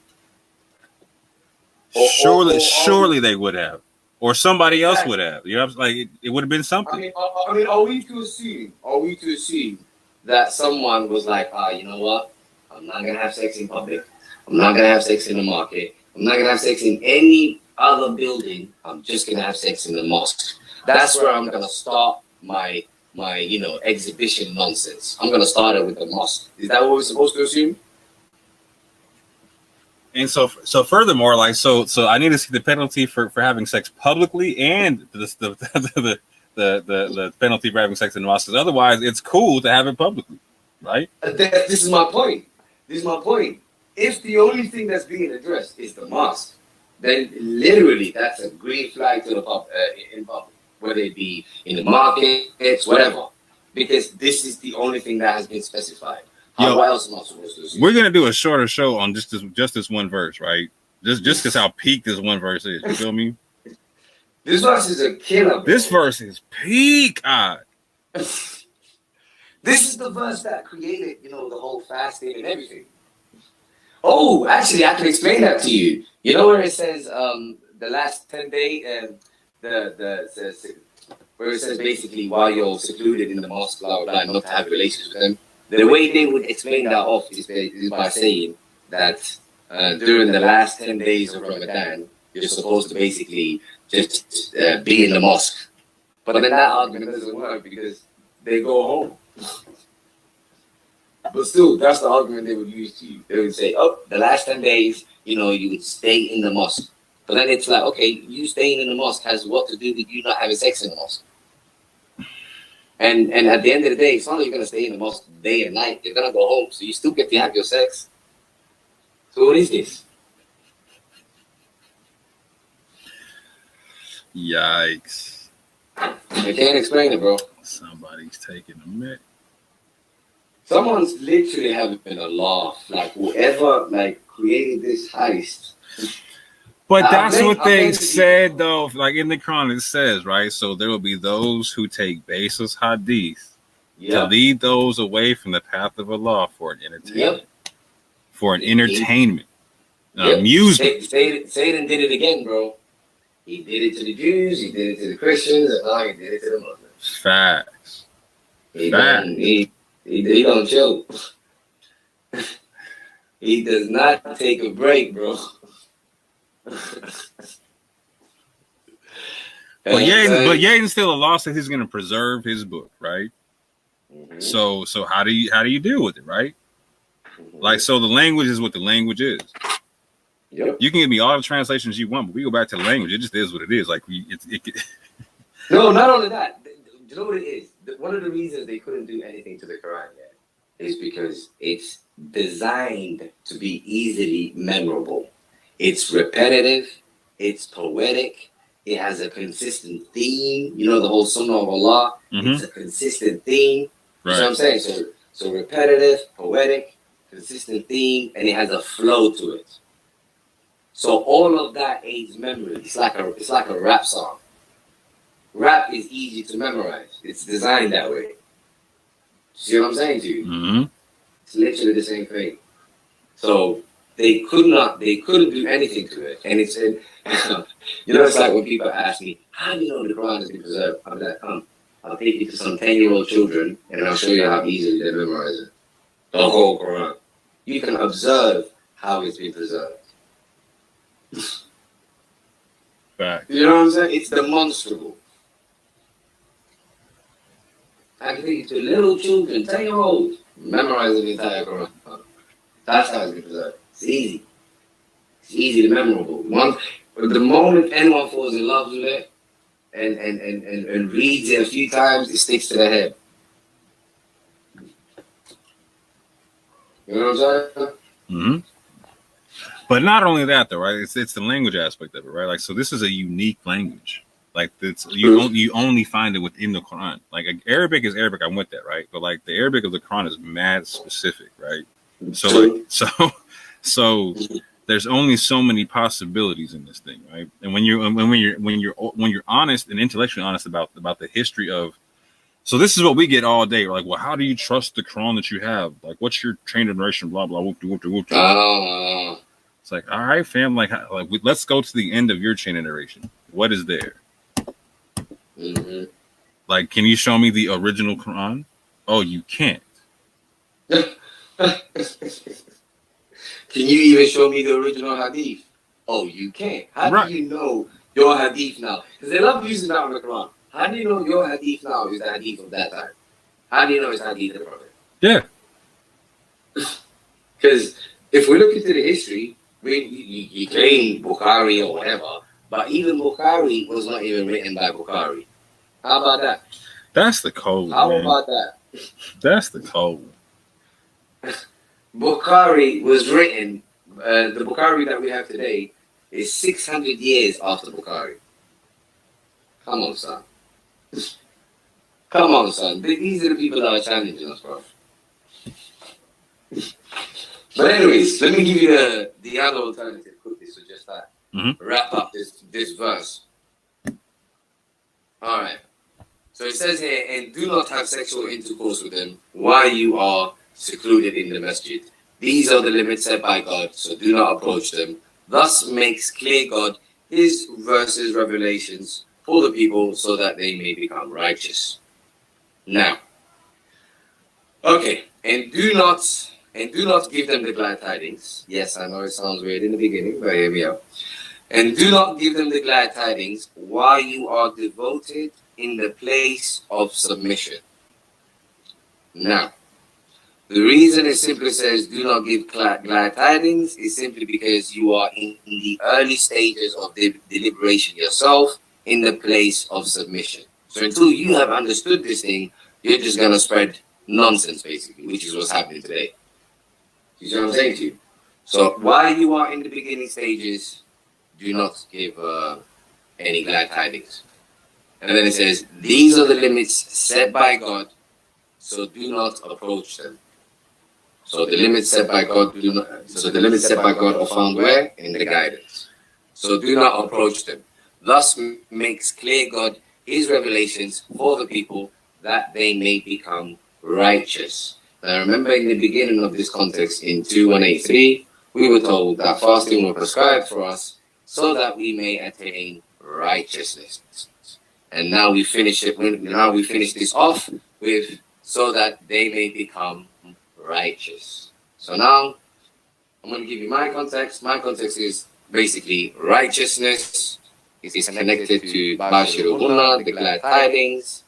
Surely they would have, or somebody else would have. You know, like it would have been something. I mean, are we to assume that someone was like, you know what? I'm not gonna have sex in public. I'm not gonna have sex in the market. I'm not gonna have sex in any other building. I'm just gonna have sex in the mosque. That's where I'm gonna start my exhibition nonsense. I'm gonna start it with the mosque. Is that what we're supposed to assume? And so furthermore, like, so I need to see the penalty for having sex publicly and the penalty for having sex in the mosque. Because otherwise, it's cool to have it publicly, right? This is my point. If the only thing that's being addressed is the mosque, then literally that's a green flag to the in public, whether it be in the markets, whatever, because this is the only thing that has been specified. What else am I supposed to see? We're gonna do a shorter show on just this one verse, right? Just because how peak this one verse is. You feel me? This verse is a killer. Bro. This verse is peak. This is the verse that created, the whole fasting and everything. Oh, actually, I can explain that to you. You know where it says the last 10 days, where it says basically while you're secluded in the mosque, blah, blah, blah, not to have relations with them. The way they would explain that off is by saying that during the last 10 days of Ramadan, you're supposed to basically just be in the mosque. But then that argument doesn't work because they go home. But still, that's the argument they would use to you. They would say, the last 10 days, you would stay in the mosque. But then it's like, okay, you staying in the mosque has what to do with you not having sex in the mosque. And at the end of the day, it's not like you're going to stay in the mosque day and night. You're going to go home, so you still get to have your sex. So what is this? Yikes. I can't explain it, bro. Somebody's taking a minute. Someone's literally having a laugh. Like, whoever, created this heist. But that's what they said, though. Like in the Quran, it says, right? So there will be those who take baseless hadith to lead those away from the path of Allah for an entertainment. For an entertainment. Amusement. Satan did it again, bro. He did it to the Jews, he did it to the Christians, and now he did it to the Muslims. Facts. He don't chill. He does not take a break, bro. But Yaden still a law says he's going to preserve his book, right? Mm-hmm. So how do you deal with it, right? Mm-hmm. Like, so the language is what the language is. Yep. You can give me all the translations you want, but we go back to the language. It just is what it is. Like No, not only that. You know what it is? One of the reasons they couldn't do anything to the Quran yet is because it's designed to be easily memorable. It's repetitive. It's poetic. It has a consistent theme. You know, the whole Sunnah of Allah. Mm-hmm. It's a consistent theme. Right. You know what I'm saying? So repetitive, poetic, consistent theme, and it has a flow to it. So all of that aids memory. It's like a rap song. Rap is easy to memorize. It's designed that way. See what I'm saying to you? Mm-hmm. It's literally the same thing. So they couldn't do anything to it. And it's it's like when people ask me, how do you know the Quran has been preserved? I'm like, I'll take you to some 10-year-old children and I'll show you how easily they memorize it. The whole Quran. You can observe how it's been preserved. Fact. You know what I'm saying? It's demonstrable. I can take you to little children, 10-year-olds, memorizing the entire Quran. That's how it's been preserved. It's easy. It's easy to memorable. The moment anyone falls in love with it and reads it a few times, it sticks to their head. You know what I'm saying? Mm-hmm. But not only that, though, right? It's the language aspect of it, right? Like, so this is a unique language. Like, you only find it within the Quran. Like, Arabic is Arabic. I'm with that, right? But like, the Arabic of the Quran is mad specific, right? So there's only so many possibilities in this thing, right? And when you're honest and intellectually honest about the history of, so this is what we get all day. We're like, well, how do you trust the Quran that you have? Like, what's your train of narration? Blah blah. Whoop, whoop, whoop, whoop. It's like, all right, fam. Like let's go to the end of your chain of narration. What is there? Mm-hmm. Like, can you show me the original Quran? Oh, you can't. Can you even show me the original Hadith? Oh, you can't. How do you know your Hadith now? Because they love using that on the Quran. How do you know your Hadith now is the Hadith of that time? How do you know it's Hadith of the Prophet? Yeah. Because if we look into the history, you claim Bukhari or whatever, but even Bukhari was not even written by Bukhari. How about that? That's the code. How about that? That's the code. Bukhari was written, the Bukhari that we have today is 600 years after Bukhari. Come on, son. Come on, son. These are the people that are challenging us, bro. But anyways, let me give you the other alternative quickly, so just that. Mm-hmm. Wrap up this verse. All right. So it says here, and do not have sexual intercourse with them while you are secluded in the masjid. These are the limits set by God, so do not approach them. Thus makes clear God his verses, revelations for the people so that they may become righteous. Now, okay, and do not give them the glad tidings. Yes, I know it sounds weird in the beginning, but hear me out. And do not give them the glad tidings while you are devoted in the place of submission. Now, the reason it simply says do not give glad tidings is simply because you are in the early stages of the deliberation yourself in the place of submission. So until you have understood this thing, you're just going to spread nonsense, basically, which is what's happening today. You see what I'm saying to you? So while you are in the beginning stages, do not give any glad tidings. And then it says, these are the limits set by God, so do not approach them. So the limits set by God are found where? In the guidance. so do not approach them. Thus makes clear God his revelations for the people that they may become righteous. Now remember in the beginning of this context in 2183, we were told that fasting was prescribed for us so that we may attain righteousness. And now we finish it. Now we finish this off with so that they may become righteous. So now I'm going to give you my context. My context is basically righteousness. It is connected to Bashir Ummah, the glad tidings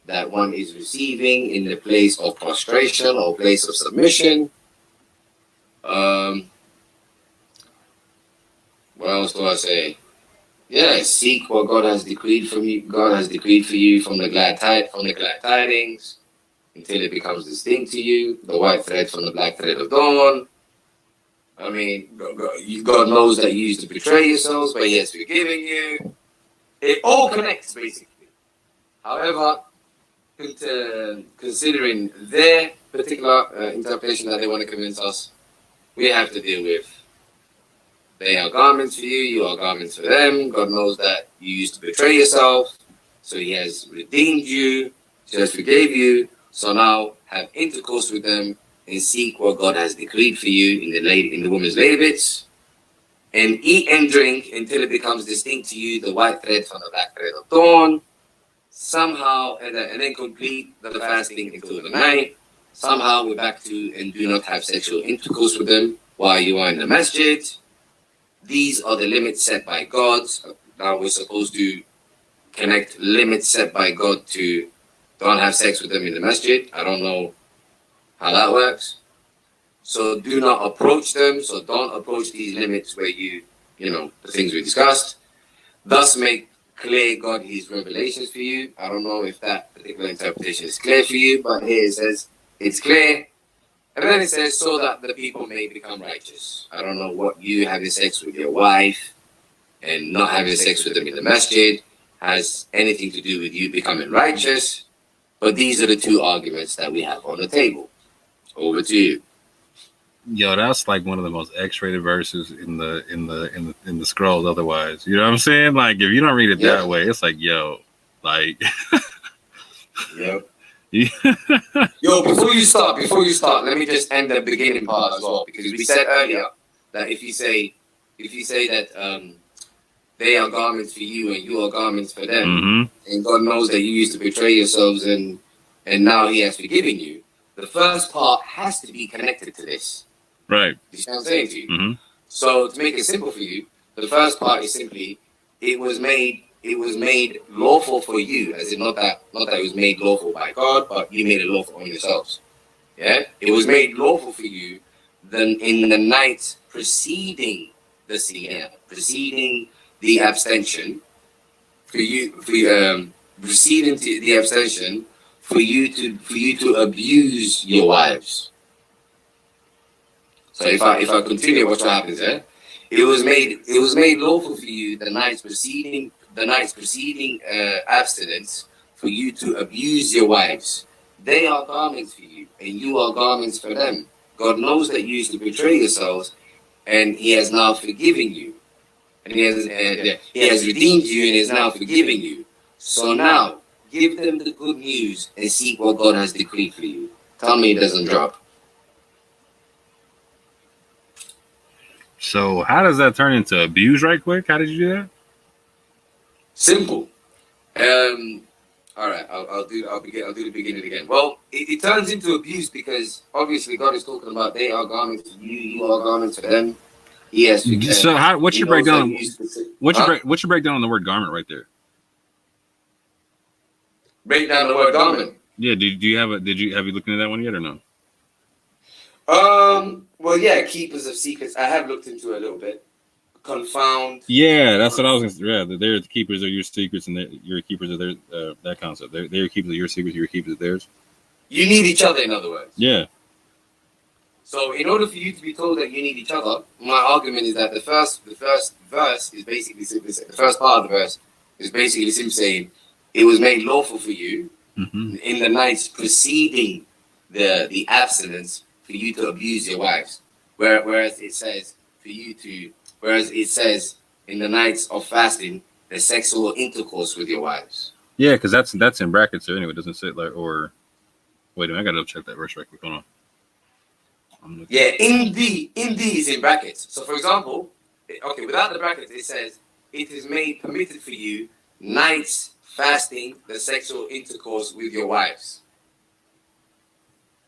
that one is receiving in the place of prostration or place of submission. What else do I say? Yeah, seek what God has decreed from you. God has decreed for you from the glad tidings until it becomes distinct to you. The white thread from the black thread of dawn. I mean, God knows that you used to betray yourselves, but He has forgiven you. It all connects, basically. However, considering their particular interpretation that they want to convince us, we have to deal with they are garments for you, you are garments for them. God knows that you used to betray yourself, so He has redeemed you, He has forgave you. So now have intercourse with them and seek what God has decreed for you in the woman's later bits, and eat and drink until it becomes distinct to you, the white thread from the black thread of dawn. Somehow, and then complete the fasting until the night. Somehow we're back to and do not have sexual intercourse with them while you are in the masjid. These are the limits set by God. Now we're supposed to connect limits set by God to don't have sex with them in the masjid. I don't know how that works. So do not approach them. So don't approach these limits where you know, the things we discussed. Thus make clear God his revelations for you. I don't know if that particular interpretation is clear for you, but here it says it's clear. And then it says, so that the people may become righteous. I don't know what you having sex with your wife and not having sex with them in the masjid has anything to do with you becoming righteous. But these are the two arguments that we have on the table. Over to you. Yo, that's like one of the most X-rated verses in the scrolls. Otherwise, you know what I'm saying? Like, if you don't read it that way, it's like, yo, like, yep. Yo, before you start, let me just end the beginning part as well, because we said earlier that if you say that they are garments for you and you are garments for them, and God knows that you used to betray yourselves and now He has forgiven you. The first part has to be connected to this. Right. You see what I'm saying to you? So to make it simple for you, the first part is simply it was made lawful for you, as in not that it was made lawful by God, but you made it lawful on yourselves. Yeah? It was made lawful for you then in the night preceding the siyam, preceding the abstention, preceding the abstention, for you to abuse your wives. So if I continue, what happens there? It was made lawful for you the nights preceding abstinence for you to abuse your wives. They are garments for you, and you are garments for them. God knows that you used to betray yourselves, and He has now forgiven you, and He has redeemed you, and is now forgiving you. So now give them the good news and seek what God has decreed for you. Tell me it doesn't drop. So how does that turn into abuse right quick? How did you do that? Simple. All right, I'll do the beginning again. Well, it turns into abuse because obviously God is talking about they are garments for you, you are garments for them. Yes. So what's your breakdown? What's your breakdown on the word garment right there? Break down the word garment. Yeah. Have you looked into that one yet or no? Well, yeah, keepers of secrets. I have looked into it a little bit. Confound. Yeah, that's what I was going to say. Yeah, they're the keepers of your secrets, and you're keepers of theirs. That concept. They're keepers of your secrets. You're keepers of theirs. You need each other, in other words. Yeah. So, in order for you to be told that you need each other, my argument is that the first verse is basically simply saying, the first part of the verse is basically simply saying it was made lawful for you in the nights preceding the abstinence for you to abuse your wives, whereas it says in the nights of fasting the sexual intercourse with your wives. Yeah, because that's in brackets there anyway. It doesn't say like or. Wait a minute, I gotta check that verse right quick. Hold on. Yeah, in D is in brackets. So for example, okay, without the brackets, it says it is made permitted for you nights fasting the sexual intercourse with your wives.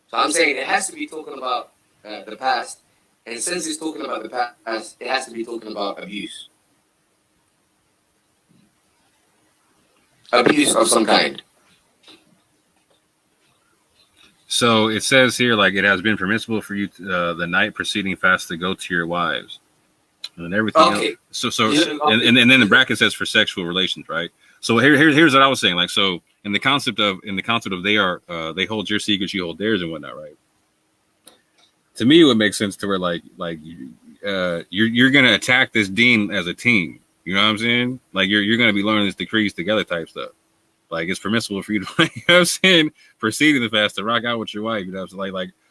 So I'm saying it has to be talking about the past, and since it's talking about the past, it has to be talking about abuse. Abuse of some kind. So it says here, like, it has been permissible for you the night preceding fast to go to your wives and everything. Okay. Else. And then the bracket says for sexual relations, right? So here's what I was saying. Like, so in the concept of they hold your secrets, you hold theirs and whatnot, right? To me, it would make sense to where you're gonna attack this deen as a team. You know what I'm saying? Like you're gonna be learning this decrees together type stuff. Like it's permissible for you to, you know what I'm saying, preceding the fast to rock out with your wife, you know,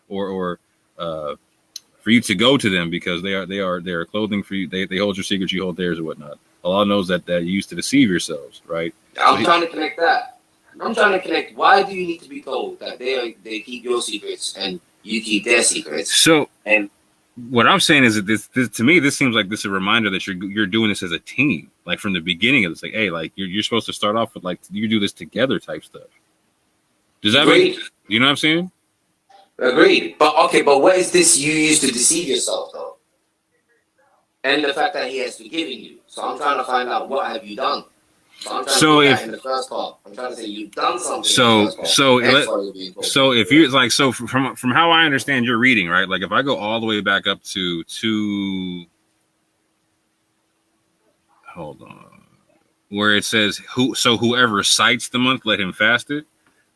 or for you to go to them because they are clothing for you. They hold your secrets, you hold theirs, or whatnot. Allah knows that you used to deceive yourselves, right? I'm trying to connect that. I'm trying to connect. Why do you need to be told that they keep your secrets and you keep their secrets? So and what I'm saying is that this to me, this seems like this is a reminder that you're doing this as a team. Like from the beginning of this, like, hey, like you're supposed to start off with like you do this together type stuff. Does that make, you know what I'm saying? Agreed. But what is this you used to deceive yourself though? And the fact that he has forgiven you. So I'm trying to find out what have you done. So if in the first part, I'm trying to say you've done something. So if you like, so from how I understand your reading, right? Like if I go all the way back up to hold on, where it says whoever cites the month, let him fast it.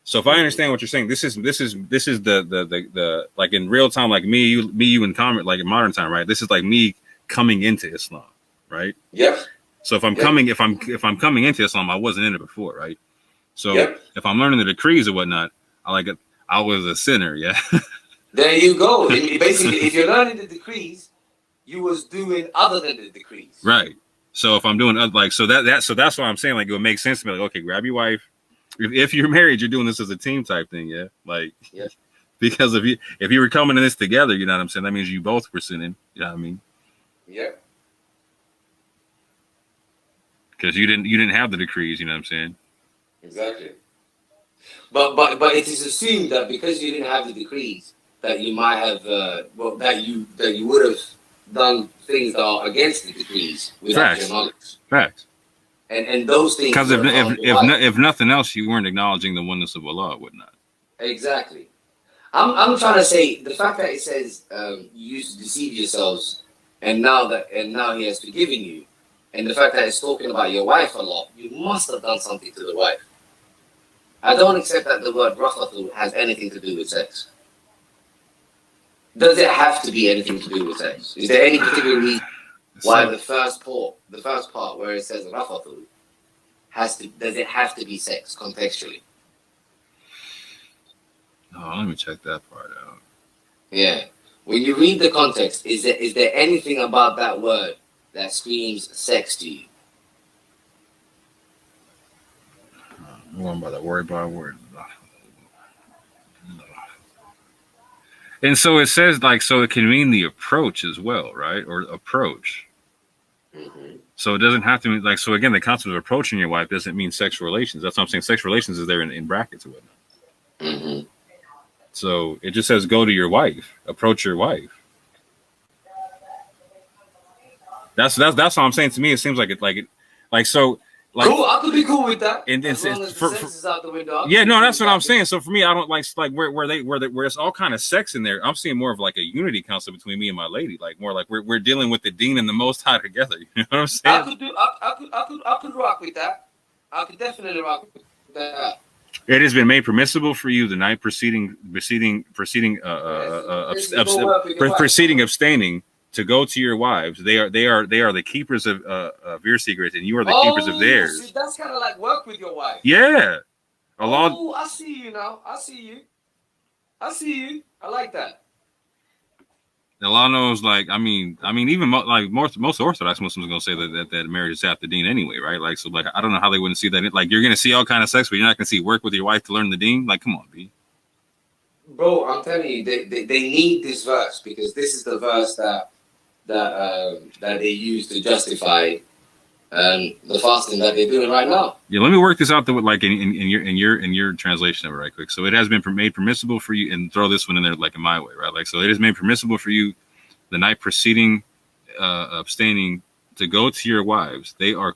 So if I understand what you're saying, this is the like in real time, like me, you in common, like in modern time, right? This is like me coming into Islam, right? Yep. So if I'm coming into Islam, I wasn't in it before, right? So if I'm learning the decrees or whatnot, I was a sinner, yeah. There you go. Basically, if you're learning the decrees, you was doing other than the decrees, right? So if I'm doing so that's why I'm saying like it would make sense to me. Like, okay, grab your wife. If you're married, you're doing this as a team type thing, yeah. Like, because if you were coming to this together, you know what I'm saying. That means you both were sinning. You know what I mean? Yeah. Because you didn't have the decrees, you know what I'm saying? Exactly. But it is assumed that because you didn't have the decrees, that you might have that you would have done things that are against the decrees without your knowledge. Facts. And those things. Because if nothing else, you weren't acknowledging the oneness of Allah, whatnot. Exactly. I'm trying to say the fact that it says you used to deceive yourselves, and now He has forgiven you. And the fact that it's talking about your wife a lot, you must have done something to the wife. I don't accept that the word rafathu has anything to do with sex. Does it have to be anything to do with sex? Is there any particular reason why the first part where it says rafathu does it have to be sex contextually? Oh, let me check that part out. Yeah. When you read the context, is there anything about that word that screams sex to you? I'm going by the word by word. And so it says so it can mean the approach as well, right? Or approach. Mm-hmm. So it doesn't have to mean so again, the concept of approaching your wife doesn't mean sexual relations. That's what I'm saying. Sexual relations is there in brackets or whatnot. Mm-hmm. So it just says go to your wife, approach your wife. That's what I'm saying. To me, it seems like so. Like, cool, I could be cool with that. And as long as the sex is out the window. Yeah, no, that's what I'm saying. So for me, I don't like where it's all kind of sex in there. I'm seeing more of like a unity concept between me and my lady. Like more like we're dealing with the Deen and the Most High together. You know what I'm saying? I could rock with that. I could definitely rock with that. It has been made permissible for you the night preceding abstaining to go to your wives. They are the keepers of your secrets, and you are the keepers of theirs. See, that's kind of like work with your wife. Yeah. Oh, I see you now. I see you. I like that. Allah knows, like, I mean, even like most Orthodox Muslims are gonna say that marriage is half the deen anyway, right? Like, so like, I don't know how they wouldn't see that. Like, you're gonna see all kind of sex, but you're not gonna see work with your wife to learn the deen. Like, come on, B. Bro, I'm telling you, they need this verse because this is the verse that they use to justify the fasting that they're doing right now. Yeah, let me work this out like in your translation of it right quick. So it has been made permissible for you, and throw this one in there like in my way, right? Like, so it is made permissible for you the night preceding abstaining to go to your wives. They are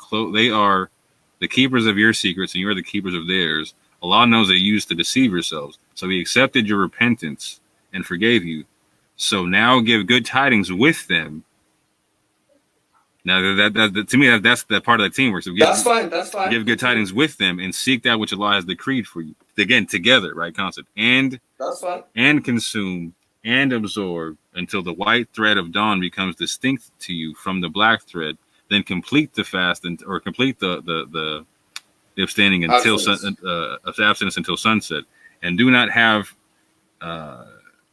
the keepers of your secrets, and you are the keepers of theirs. Allah knows that you used to deceive yourselves, so He accepted your repentance and forgave you. So now give good tidings with them. Now that to me that's the part of the teamwork. So That's fine. Give good tidings with them and seek that which Allah has decreed for you. Again, together, right? Concept. And that's fine. And consume and absorb until the white thread of dawn becomes distinct to you from the black thread. Then complete the fast or complete the abstaining until abstinence until sunset. And do not have.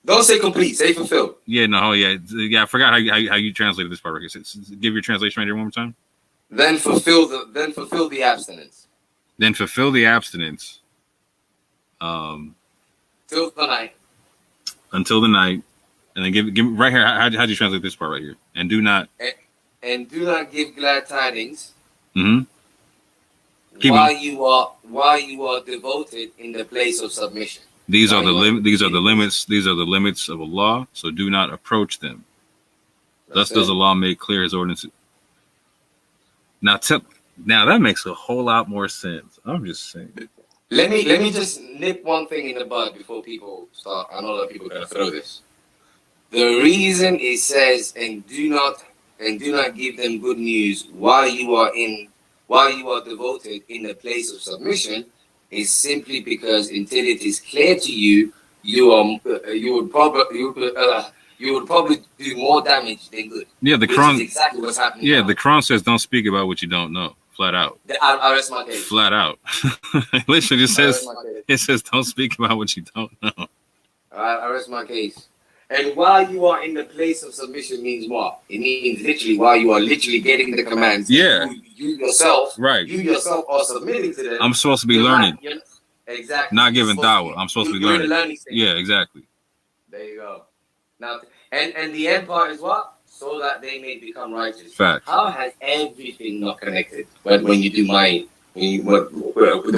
Don't say complete. Say fulfill. Yeah, no, yeah. I forgot how you translated this part. Give your translation right here one more time. Then fulfill the abstinence. Then fulfill the abstinence. Till the night. Until the night, and then give right here. How do you translate this part right here? And do not. And do not give glad tidings. Mm-hmm. While you are devoted in the place of submission. These are the limits. These are the limits of Allah. So do not approach them. Thus does Allah make clear His ordinances. Now that makes a whole lot more sense. I'm just saying. Let me just nip one thing in the bud before people start. I know that people are gonna throw this. The reason it says and do not give them good news while you are devoted in the place of submission is simply because until it is clear to you, you would probably do more damage than good. Yeah, the Quran is exactly what's happening. Yeah, now. The Quran says don't speak about what you don't know. Flat out. I rest my case. Flat out. Literally just says don't speak about what you don't know. I rest my case. And while you are in the place of submission means what? It means literally while you are literally getting the commands. Yeah. You yourself. Right. You yourself are submitting to them. I'm supposed to be learning. Exactly. Not giving dawah. I'm supposed to be learning. Yeah, exactly. There you go. Now, and the end part is what? So that they may become righteous. Fact. How has everything not connected when you do the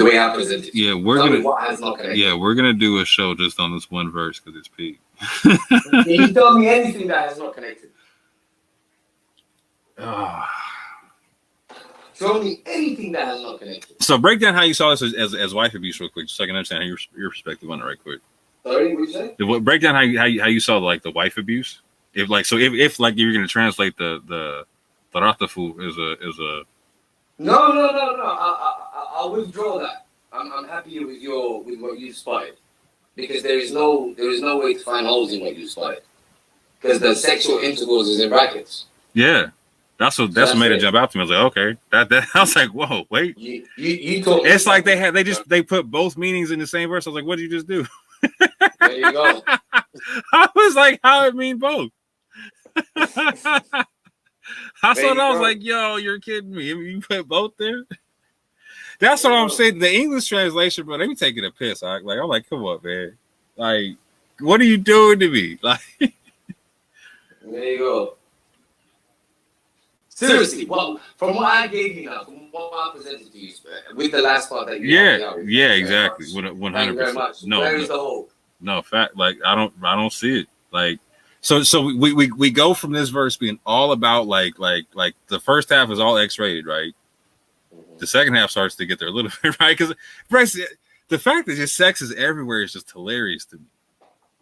way I present it? Yeah, what has not connected? Yeah, we're gonna do a show just on this one verse because it's peak. Can you tell me anything that has not connected? Show me anything that has not connected. So break down how you saw this as wife abuse real quick, so I can understand how your perspective on it right quick. Sorry, what you say? Break down how you saw like the wife abuse. If like you're gonna translate the taratafu as a No. I'll withdraw that. I'm happy with what you spotted. Because there is no way to find holes in what you spotted. Because the sexual intercourse is in brackets. Yeah. That's what made it jump out to me. I was like, okay. That I was like, whoa, wait. You told it's like they put both meanings in the same verse. I was like, what did you just do? There you go. I was like, how it mean both? I was like, yo, you're kidding me. You put both there? That's what I'm saying. The English translation, bro, they be taking a piss. I'm like, come on, man. Like, what are you doing to me? Like, there you go. Seriously, well, from what I gave you now, from what I presented to you, with the last part that you exactly, 100%. No, where is the hole? No, fact. Like, I don't see it. Like, so we go from this verse being all about like the first half is all X-rated, right? The second half starts to get there a little bit, right? Because the fact that just sex is everywhere is just hilarious to me.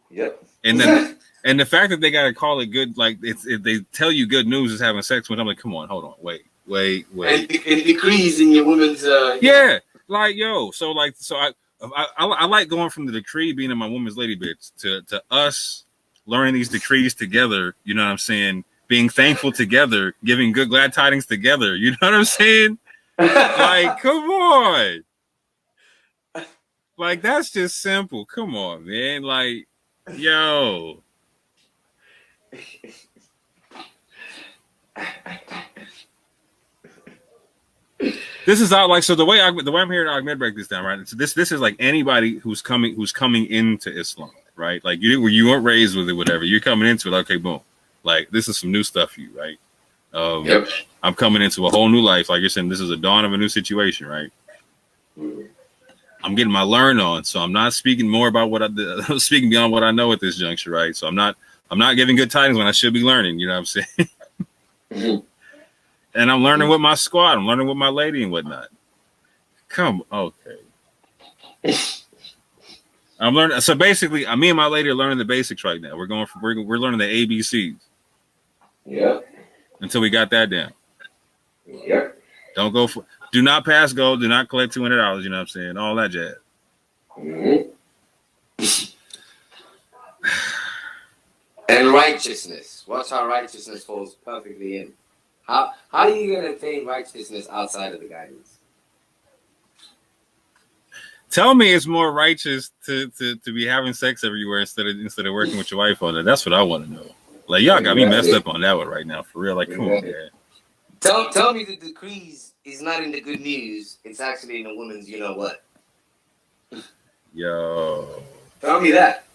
Yep. And then and the fact that they gotta call it good, like they tell you good news is having sex with. I'm like, come on, hold on, wait. And decrees in your woman's. Yeah, like yo. So I like going from the decree being in my woman's lady bits to us learning these decrees together. You know what I'm saying? Being thankful together, giving good glad tidings together. You know what I'm saying? Like, come on. Like, that's just simple. Come on, man. Like, yo. This is out like so. The way I'm hearing Ahmed break this down, right? So this is like anybody who's coming into Islam, right? Like you weren't raised with it, whatever. You're coming into it, okay, boom. Like this is some new stuff for you, right? Yep. I'm coming into a whole new life. Like you're saying, this is a dawn of a new situation, right? I'm getting my learn on, so I'm not speaking more about what I'm speaking beyond what I know at this juncture, right? So I'm not giving good tidings when I should be learning. You know what I'm saying? Mm-hmm. And I'm learning with my squad. I'm learning with my lady and whatnot. Okay. I'm learning. So basically, me and my lady are learning the basics right now. We're learning the ABCs. Yeah. Until we got that down. Yep. Do not pass go. Do not collect $200. You know what I'm saying? All that jazz. Mm-hmm. And righteousness. Watch how righteousness falls perfectly in. How are you going to attain righteousness outside of the guidance? Tell me it's more righteous to be having sex everywhere instead of working with your wife on it. That's what I want to know. Like y'all got me messed up on that one right now, for real. Like, come on, man. Tell me the decrees is not in the good news. It's actually in the woman's, you know what? Yo. Tell me that.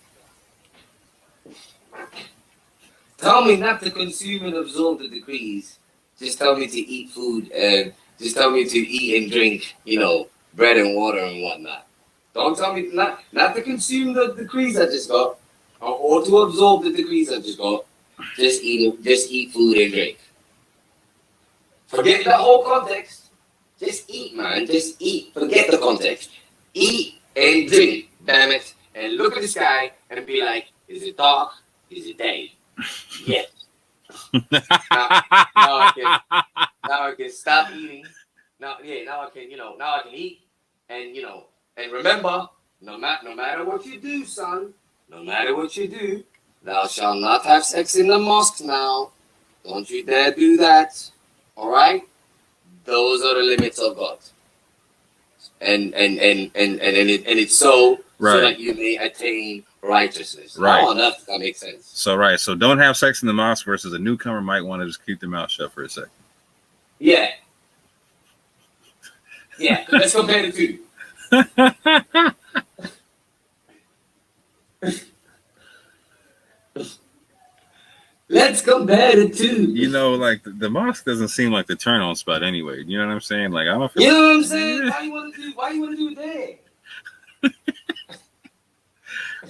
Tell me not to consume and absorb the decrees. Just tell me to eat food and just tell me to eat and drink, bread and water and whatnot. Don't tell me not to consume the decrees I just got or to absorb the decrees I just got. Just eat food and drink. Forget the whole context. Just eat, man. Just eat. Forget the context. Eat and drink, damn it. And look at the sky and be like, is it dark? Is it day? Yes. now I can stop eating. Now I can eat. And remember, no matter what you do, son, no matter what you do, thou shalt not have sex in the mosque now. Don't you dare do that. All right? Those are the limits of God. And it's so that you may attain righteousness. Right. Oh, that makes sense. So don't have sex in the mosque versus a newcomer might want to just keep their mouth shut for a second. Yeah. Yeah. Let's compare the two. Let's compare the two. Like the mosque doesn't seem like the turn on spot anyway. You know what I'm saying? Like I don't feel. You know what I'm saying? Why you want to do it there?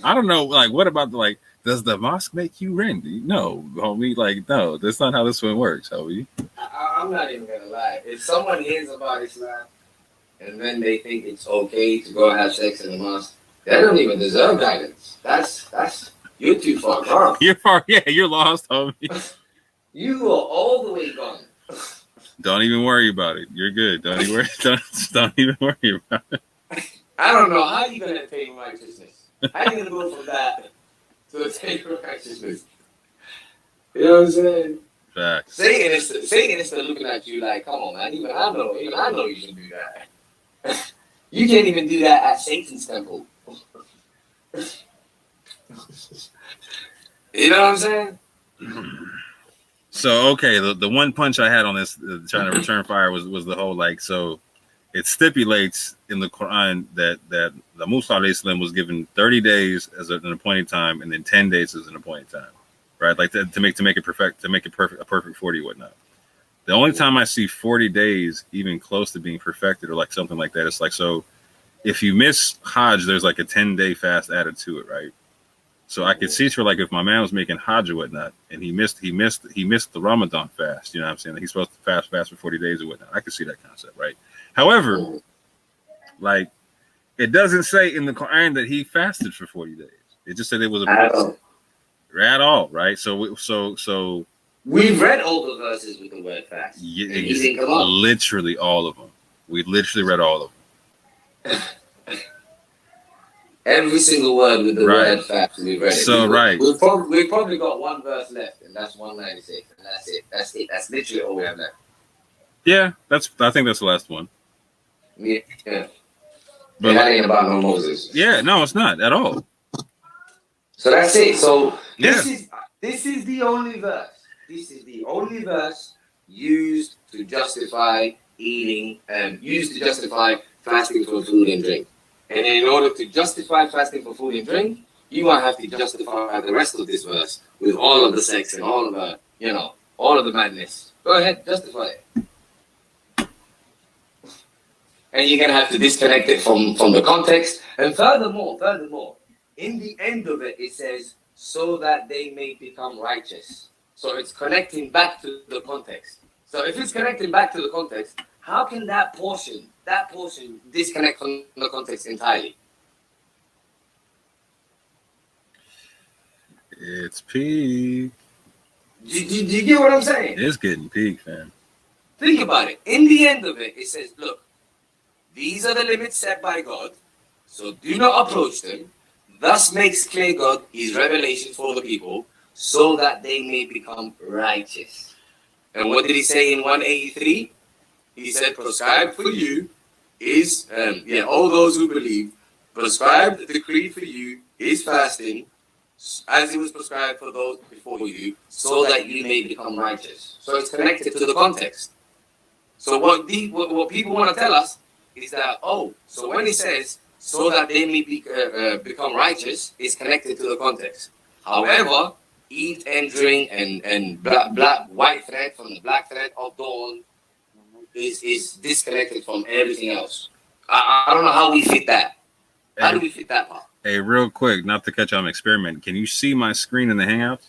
I don't know. Like, what about does the mosque make you rendy? No, homie. Like, no, that's not how this one works, homie. I'm not even gonna lie. If someone hears about Islam and then they think it's okay to go have sex in the mosque, they don't even deserve guidance. That's you're too far gone. You're lost, homie. You are all the way gone. Don't even worry about it. You're good. Don't even worry. Don't even worry about it. I don't know how you're gonna attain righteousness. How are you gonna go from that to attain righteousness? You know what I'm saying? Facts. Satan is still looking at you like, come on, man. Even I know you should do that. You can't even do that at Satan's temple. You know what I'm saying? So okay, the one punch I had on this trying to return fire was the whole so it stipulates in the Quran that the Musa alayhi salam was given 30 days as an appointed time and then 10 days as an appointed time, right? Like to make it perfect, a perfect 40 whatnot. The only time I see 40 days even close to being perfected or something like that, it's so if you miss Hajj, there's a 10-day fast added to it, right? So I could see for if my man was making Hajj or whatnot, and he missed the Ramadan fast. You know what I'm saying? He's supposed to fast for 40 days or whatnot. I could see that concept, right? However, it doesn't say in the Quran that he fasted for 40 days. It just said it was at all, right? So we've read all the verses with the word fast. Yeah, literally all of them. We literally read all of them. Every single word with the word fast, we've read it. So we've probably got one verse left, and that's 196, and that's it. That's literally all we have left. Yeah, I think that's the last one. Yeah. But that ain't about no Moses. Yeah, no, it's not at all. So that's it. So this This is the only verse. This is the only verse used to justify eating and used to justify fasting for food and drink. And in order to justify fasting for food and drink, you might have to justify the rest of this verse with all of the sex and all of the, all of the madness. Go ahead, justify it. And you're going to have to disconnect it from the context. And furthermore, in the end of it, it says, so that they may become righteous. So it's connecting back to the context. So if it's connecting back to the context, how can that portion disconnect from the context entirely? It's peak. Do you get what I'm saying? It's getting peak, fam. Think about it. In the end of it, it says, look, these are the limits set by God, so do not approach them. Thus makes clear God his revelation for the people, so that they may become righteous. And what did he say in 183? He said, prescribed for you is, all those who believe, prescribed, decreed for you is fasting, as it was prescribed for those before you, so that you may become righteous. So it's connected to the context. So what people want to tell us is that, so when he says, so that they may become righteous, is connected to the context. However, eat and drink and white thread from the black thread of dawn is disconnected from everything else. I don't know how we fit that. How do we fit that part? Hey, real quick, not to catch on experiment. Can you see my screen in the Hangouts?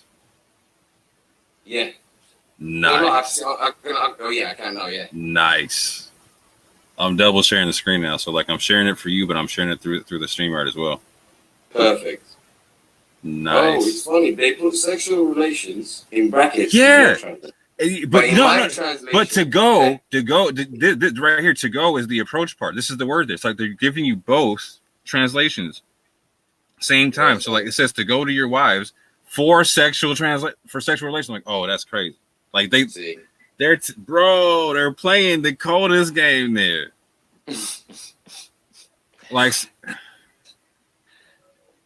Yeah. Nice. I can now, yeah. Nice. I'm double sharing the screen now, so like I'm sharing it for you, but I'm sharing it through the StreamYard as well. Perfect. Nice. Oh, it's funny. They put sexual relations in brackets. Yeah. But to go right here, to go is the approach part. This is the word. It's like they're giving you both translations same time. So like it says to go to your wives for sexual relations. Like, oh, that's crazy. Like they're playing the coldest game there. Like,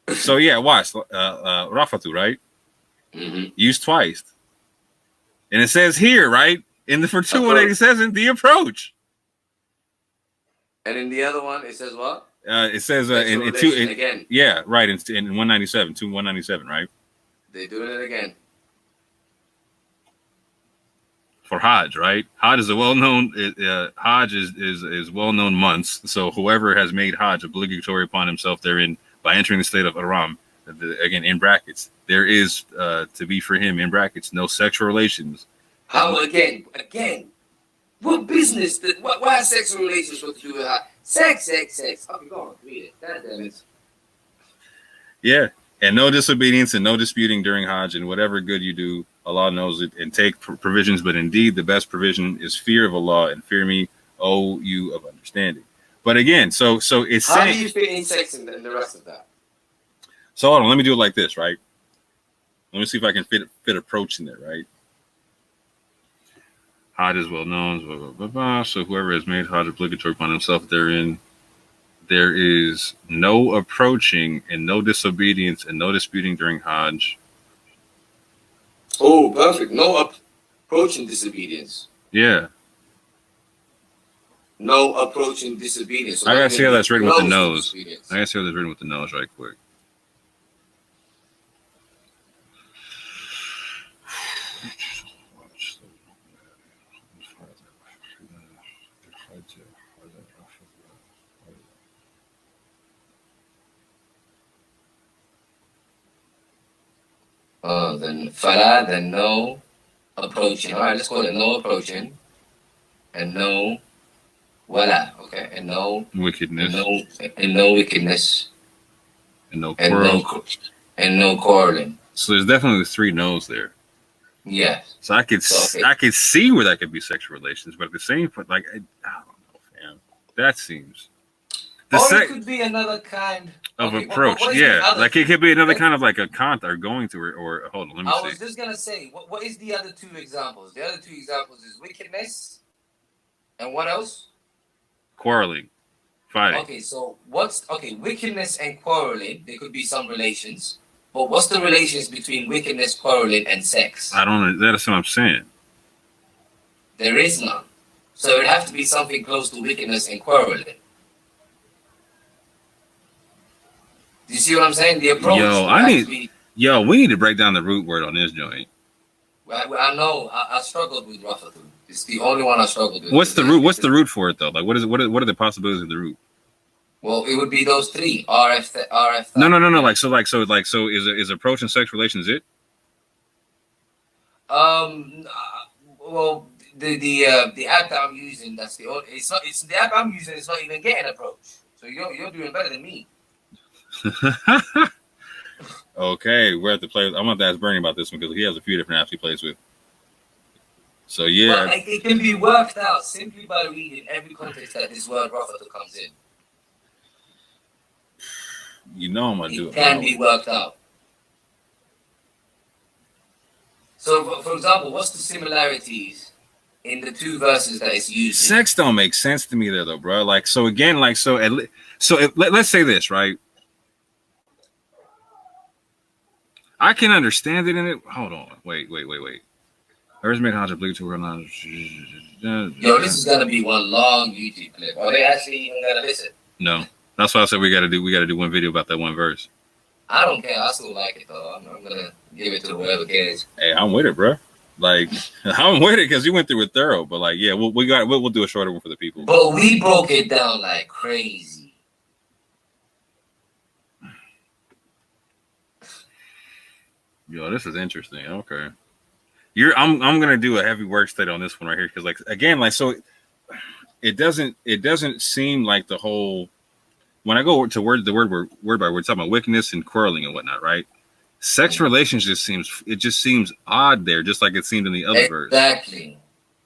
so yeah, watch Rafatu, right? Mm-hmm. Used twice. And it says here, right? In the for 2187, the approach. And in the other one, it says what? It says in again. Yeah, right. In 197, 197, right? They're doing it again. For Hajj, right? Hajj is a well-known. Hajj is well-known months. So whoever has made Hajj obligatory upon himself therein by entering the state of Ihram, again in brackets, there is to be for him in brackets no sexual relations. How again? What business? Why are sexual relations supposed to do with Hajj? Sex. Okay, go on, read it. God damn it. Yeah, and no disobedience and no disputing during Hajj, and whatever good you do, Allah knows it, and take provisions. But indeed, the best provision is fear of Allah, and fear me, O you of understanding. But again, so it's how saying. Do you fit in sex in the rest of that? So hold on, let me do it like this, right? Let me see if I can fit approach in there, right? Hajj is well known, blah, blah, blah, blah. So whoever has made Hajj obligatory upon himself therein, there is no approaching and no disobedience and no disputing during Hajj. Oh, perfect. No approaching disobedience. Yeah. No approaching disobedience. So I gotta see how that's written with the nose. I gotta see how that's written with the nose right quick. Then fala, then no approaching. All right, let's call it no approaching, and no wala. Okay, and no wickedness, and no wickedness, and no quarrel, and no quarreling. So there's definitely 3 no's there. Yes. So I could see where that could be sexual relations, but at the same point, like I don't know, fam. That seems. It could be another kind of approach. Like it could be another kind of like a kant or going to or hold on, let me see. I was just gonna say, what is the other 2 examples? The other 2 examples is wickedness, and what else? Quarreling, fighting. Okay, so wickedness and quarreling? There could be some relations. But what's the relations between wickedness, quarreling, and sex? I don't know. That's what I'm saying. There is none. So it would have to be something close to wickedness and quarreling. Do you see what I'm saying? The approach. We need to break down the root word on this joint. I know. I struggled with Rafatu. It's the only one I struggled with. What's the root? What's the root for it though? Like, what is it? What are the possibilities of the root? Well, it would be those three. RF. No. So is approach and sex relations it? Well, the app that I'm using, that's the only. It's the app I'm using. It's not even getting approach. So you're doing better than me. Okay, we're at the play. I'm gonna have to ask Bernie about this one because he has a few different apps he plays with. So yeah, but it can be worked out simply by reading every context that this word Rafatu comes in. You know I'm gonna do it. It can be worked out. So, for example, what's the similarities in the two verses that it's used? Sex don't make sense to me there, though, bro. Like, so again, like, let's say this, right? I can understand it in it. Hold on, wait. Hers made Hodge blue to her. Yo, this is gonna be one long YouTube clip. Are they actually even gonna listen? No, that's why I said we gotta do one video about that one verse. I don't care. I still like it though. I'm gonna give it to whoever cares. Hey, I'm with it, bro. Like, I'm with it because you went through it thorough. But like, yeah, we'll do a shorter one for the people. But we broke it down like crazy. Yo, this is interesting. Okay, I'm gonna do a heavy work study on this one right here because, like, again, like, so it doesn't seem like the whole. When I go to word by word, talking about wickedness and quarreling and whatnot, right? Sex relations just seems odd there, just like it seemed in the other verse. Exactly.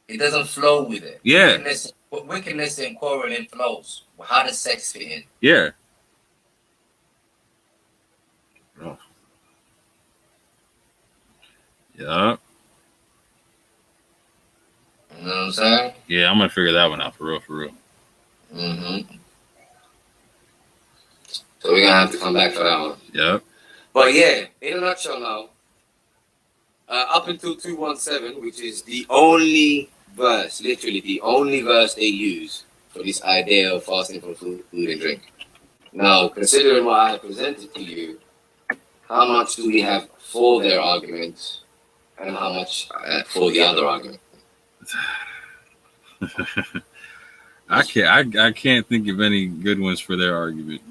It doesn't flow with it. Yeah. Wickedness and quarreling flows. Well, how does sex fit in? Yeah. Oh. Yeah. You know what I'm saying? Yeah, I'm gonna figure that one out for real. Mm-hmm. So we're gonna have to come back for that one. Yep. But yeah, in a nutshell now, up until 217, which is the only verse, literally the only verse they use for this idea of fasting from food and drink. Now, considering what I have presented to you, how much do we have for their argument and how much for the other argument? I can't think of any good ones for their argument.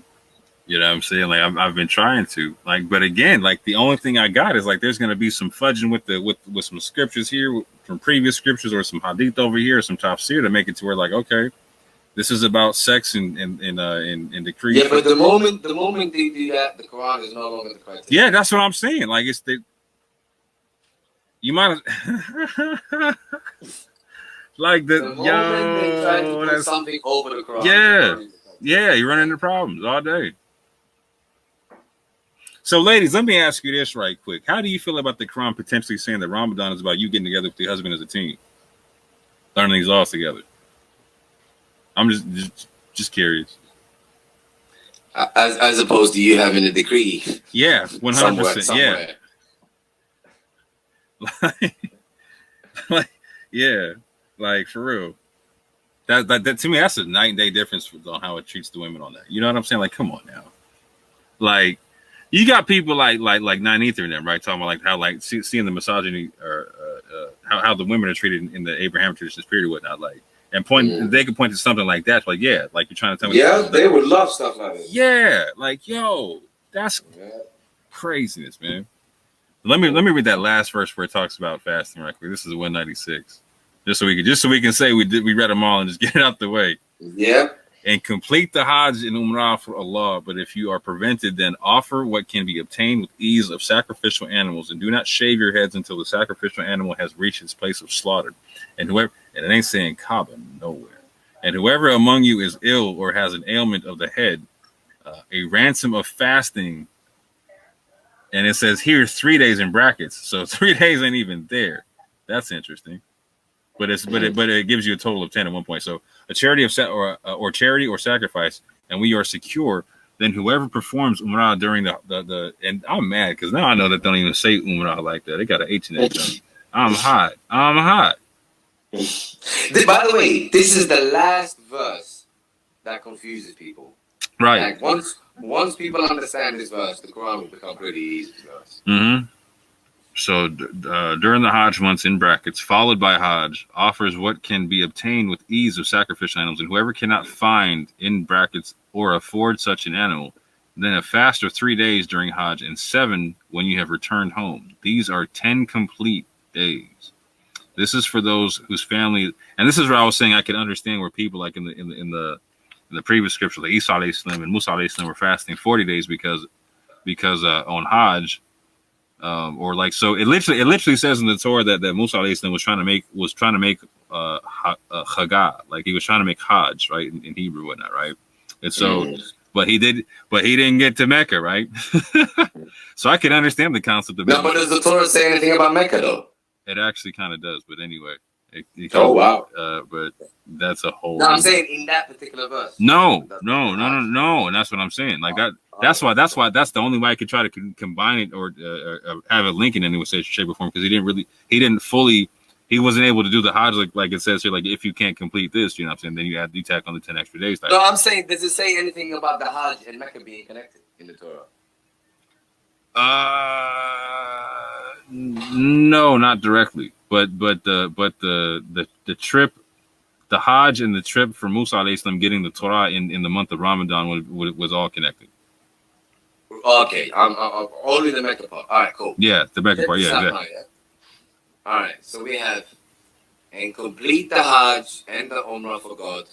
You know what I'm saying? Like I've been trying to, like, but again, like the only thing I got is like there's gonna be some fudging with some scriptures here from previous scriptures or some hadith over here or some tafsir to make it to where like, okay, this is about sex and decree. Yeah, but the moment they do that, the Quran is no longer the criteria. Yeah, that's what I'm saying. Like it's you might like the moment they try to put something over the Quran. Yeah, you run into problems all day. So, ladies, let me ask you this right quick. How do you feel about the Quran potentially saying that Ramadan is about you getting together with your husband as a team? Learning these laws together. I'm just curious. As opposed to you having a decree. Yeah, 100%. Yeah. Like for real. That to me, that's a night and day difference on how it treats the women on that. You know what I'm saying? Like, come on now. Like, you got people like Nine Ether and them, right? Talking about like how like seeing the misogyny or how the women are treated in the Abraham traditions period, whatnot. Like, and they could point to something like that. Like, yeah, like you're trying to tell me. Yeah, they would love stuff like that. Yeah, like yo, that's craziness, man. Let me read that last verse where it talks about fasting right quick. This is 196. Just so we can say we read them all and just get it out the way. Yeah. And complete the Hajj and Umrah for Allah. But if you are prevented, then offer what can be obtained with ease of sacrificial animals, and do not shave your heads until the sacrificial animal has reached its place of slaughter. And it ain't saying Kaaba nowhere. And whoever among you is ill or has an ailment of the head, a ransom of fasting. And it says here 3 days in brackets, so 3 days ain't even there. That's interesting. But it gives you a total of 10 at one point. So a charity or charity or sacrifice, and we are secure then whoever performs Umrah during the and I'm mad because now I know that they don't even say Umrah like that. They got an H in that. I'm hot. By the way, this is the last verse that confuses people. Right. Like once people understand this verse, the Quran will become pretty easy to us. Mm-hmm. So during the Hajj months, in brackets, followed by Hajj, offers what can be obtained with ease of sacrificial animals, and whoever cannot find, in brackets, or afford such an animal, then a fast of 3 days during Hajj and 7 when you have returned home. These are 10 complete days. This is for those whose family, and this is where I was saying I could understand where people like in the previous scripture, like Isa alayhi salam and Musa alayhi salam were fasting 40 days because on Hajj. Or like so, it literally says in the Torah that Musa alayhi salam was trying to make Chagah, like he was trying to make Hajj, right, in Hebrew and whatnot, right? And so, but he didn't get to Mecca, right? So I can understand the concept of. No, but does the Torah say anything about Mecca though? It actually kind of does, but anyway. Oh wow! But that's a whole. No, I'm saying in that particular verse. No, and that's what I'm saying. Like that. That's why. That's the only way I could try to combine it or have a link in any way, shape, or form. Because he wasn't able to do the Hajj like it says here. Like if you can't complete this, you know what I'm saying, then you tack on the 10 extra days. No, I'm saying, does it say anything about the Hajj and Mecca being connected in the Torah? No, not directly. But the trip, the Hajj and the trip for Musa alayhi salam getting the Torah in the month of Ramadan was all connected. Okay, only the Mecca part. All right, cool. Yeah, the Mecca part. Yeah, exactly. All right, so we have and complete the Hajj and the Umrah for God.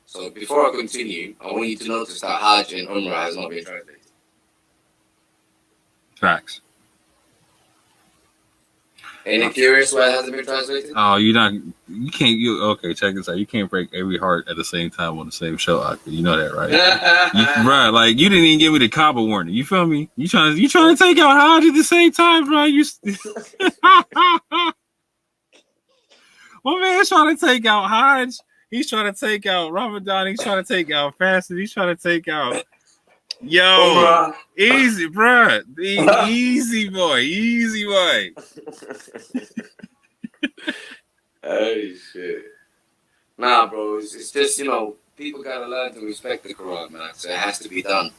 So before I continue, I want you to notice that Hajj and Umrah has not been translated. Facts. Any curious why it hasn't been translated? Oh, okay, check this out. You can't break every heart at the same time on the same show, Aki. You know that, right? Right, like you didn't even give me the Kaaba warning. You feel me? You trying to take out Hajj at the same time, bro? My man's trying to take out Hajj. He's trying to take out Ramadan. He's trying to take out fasting. He's trying to take out. Yo, easy, bro. Easy boy. Hey, shit. Nah, bro. It's just, people gotta learn to respect the Quran, man. So it has to be done.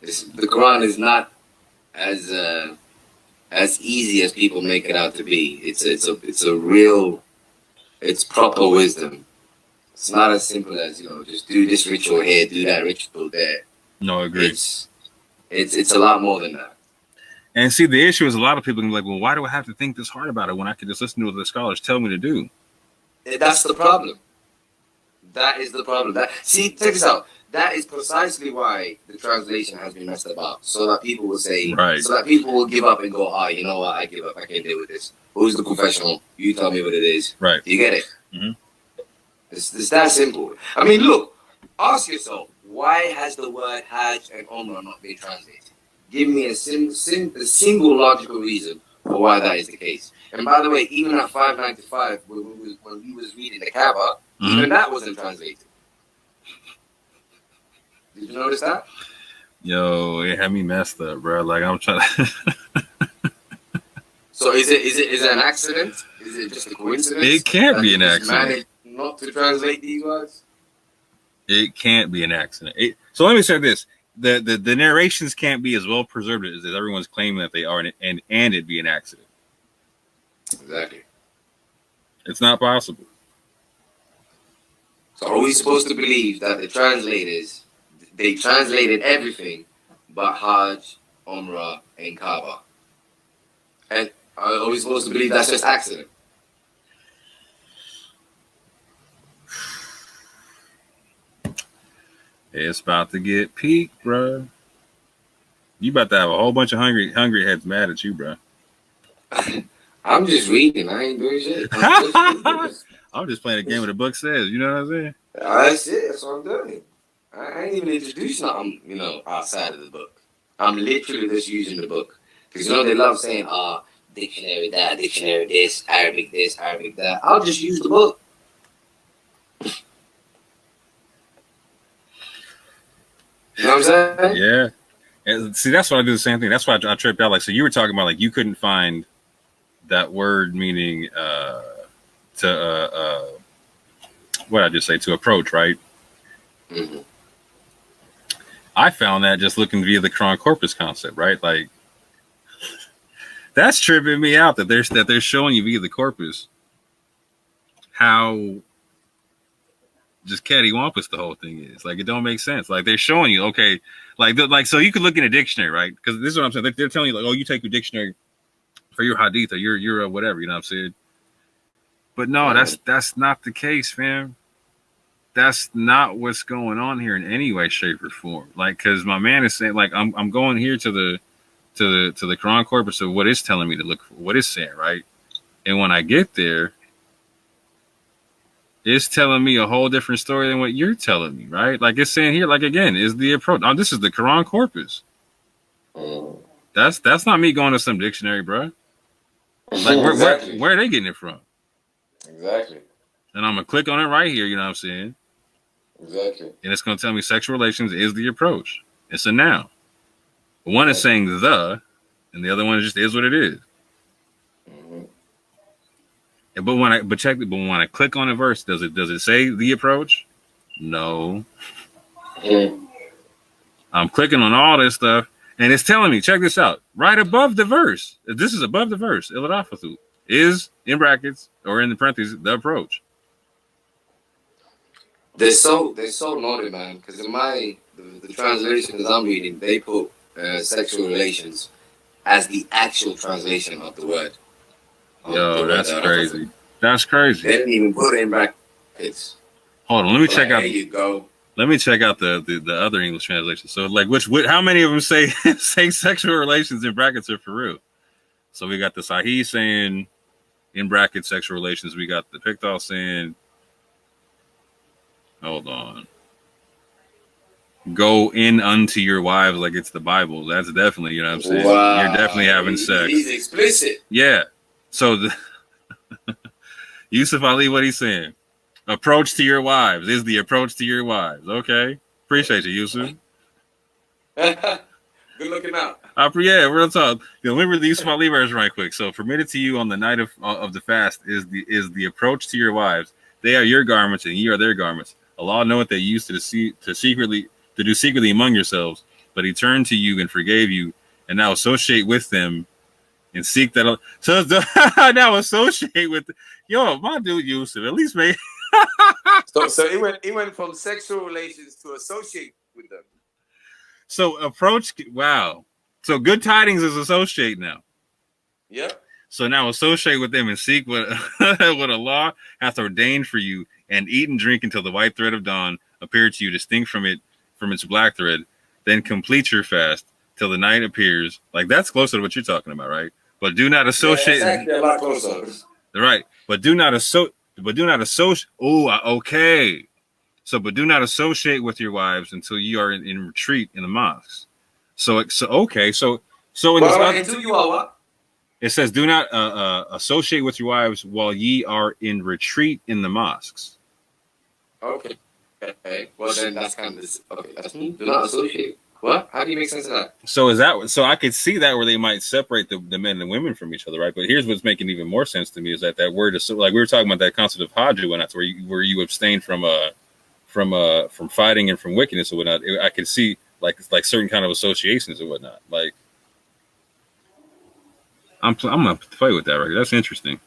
The Quran is not as easy as people make it out to be. It's proper wisdom. It's not as simple as, just do this ritual here, do that ritual there. No, I agree. It's a lot more than that. And see, the issue is a lot of people can be like, well, why do I have to think this hard about it when I could just listen to what the scholars tell me to do? That's the problem. That is the problem. Check this out. That is precisely why the translation has been messed about. So that people will say, right. So that people will give up and go, you know what, I give up. I can't deal with this. Who's the professional? You tell me what it is. Right. You get it? Mm-hmm. It's that simple. I mean, look, ask yourself, why has the word Hajj and Umrah not been translated? Give me a single logical reason for why that is the case. And by the way, even at 595, when we was reading the Kaaba, even that wasn't translated. Did you notice that? Yo, it had me messed up, bro. Like I'm trying to. So is it an accident? Is it just a coincidence? It can't be an accident. Managed not to translate these words. It can't be an accident. So let me say this: the narrations can't be as well preserved as everyone's claiming that they are, and it be an accident. Exactly. It's not possible. So are we supposed to believe that the translators, they translated everything but Hajj, Umrah, and Kaaba? And are we supposed to believe that's just accident? It's about to get peaked, bro. You about to have a whole bunch of hungry heads mad at you, bro. I'm just reading. I ain't doing shit. I'm just playing a game of the book says. You know what I'm saying? That's it. That's what I'm doing. I ain't even introduced nothing, outside of the book. I'm literally just using the book. Because, they love saying, dictionary that, dictionary this, Arabic that. I'll just use the book. know what I'm saying? Yeah. And see, that's why I do the same thing. That's why I tripped out. Like, so you were talking about like you couldn't find that word meaning what did I just say, to approach, right? Mm-hmm. I found that just looking via the Quran corpus concept, right? Like, that's tripping me out that they're showing you via the corpus how just cattywampus the whole thing is. Like, it don't make sense. Like, they're showing you, okay, like so you could look in a dictionary, right? Because this is what I'm saying. They're telling you, like, oh, you take your dictionary for your hadith or your whatever, you know what I'm saying? But no, that's not the case, fam. That's not what's going on here in any way, shape, or form. Like, because my man is saying, like, I'm going here to the Quran corpus of what it's telling me to look for, what it's saying, right? And when I get there, it's telling me a whole different story than what you're telling me, right? Like, it's saying here, like, again, is the approach. Oh, this is the Quran corpus. That's not me going to some dictionary, bro. Like, Exactly. where are they getting it from? Exactly. And I'm gonna click on it right here. You know what I'm saying? Exactly. And it's gonna tell me sexual relations is the approach. It's a noun. One is saying the, and the other one just is what it is. Mm-hmm. But when I click on a verse, does it say the approach? No. Mm. I'm clicking on all this stuff, and it's telling me, check this out, right above the verse. This is above the verse. Iladafathu is in brackets or in the parentheses the approach. They're so noted, man. Because in the translations I'm reading, they put sexual relations as the actual translation of the word. Yo, that's crazy. That's crazy. They didn't even put it in brackets. Hold on, let me check out. There you go. Let me check out the other English translation. So, like, how many of them say sexual relations in brackets are for real? So we got the Sahih saying in brackets sexual relations. We got the Pickthall saying, hold on, go in unto your wives like it's the Bible. That's definitely, you know what I'm saying? Wow. You're definitely having sex. He's explicit. Yeah. So Yusuf Ali, what he's saying? Approach to your wives is the approach to your wives. Okay. Appreciate you, Yusuf. Good looking out. Yeah, we're gonna talk. Let me read the Yusuf Ali version right quick. So, permitted to you on the night of the fast is the approach to your wives. They are your garments, and ye are their garments. Allah knoweth that you used to do secretly among yourselves, but He turned to you and forgave you, and now associate with them and seek that. So now associate with my dude Yusuf. At least make. So it went from sexual relations to associate with them. So approach. Wow. So good tidings is associate now. Yep. So now associate with them and seek what Allah hath ordained for you, and eat and drink until the white thread of dawn appear to you distinct from its black thread. Then complete your fast till the night appears. Like, that's closer to what you're talking about, right? But do not associate. Yeah, it's actually a lot closer. Right. But do not associate. Oh, okay. So, but do not associate with your wives until you are in retreat in the mosques. Okay. So until you are what? It says, do not associate with your wives while ye are in retreat in the mosques. Okay. Well, then that's kind of okay. That's do not associate. What? How do you make sense of that? So I could see that where they might separate the men and women from each other, right? But here's what's making even more sense to me is that word is like we were talking about that concept of hajj and that's where you abstain from fighting and from wickedness and whatnot. I could see like certain kind of associations and whatnot. Like I'm gonna play with that right here. That's interesting.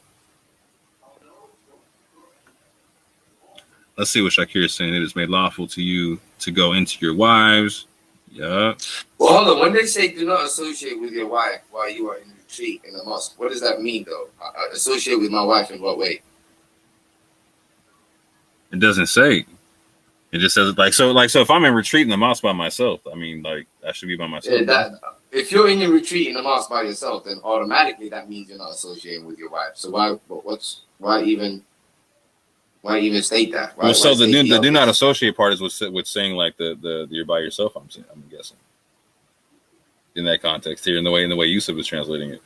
Let's see what Shakir is saying. It is made lawful to you to go into your wives. Yeah. Well, hold on. When they say do not associate with your wife while you are in retreat in the mosque, what does that mean, though? Associate with my wife in what way? It doesn't say. It just says so if I'm in retreat in the mosque by myself, I mean, like, I should be by myself. Yeah, if you're in your retreat in the mosque by yourself, then automatically that means you're not associating with your wife. So why even state that? The do not associate part is what's saying like the you're by yourself. I'm guessing in that context here in the way Yusuf was translating it.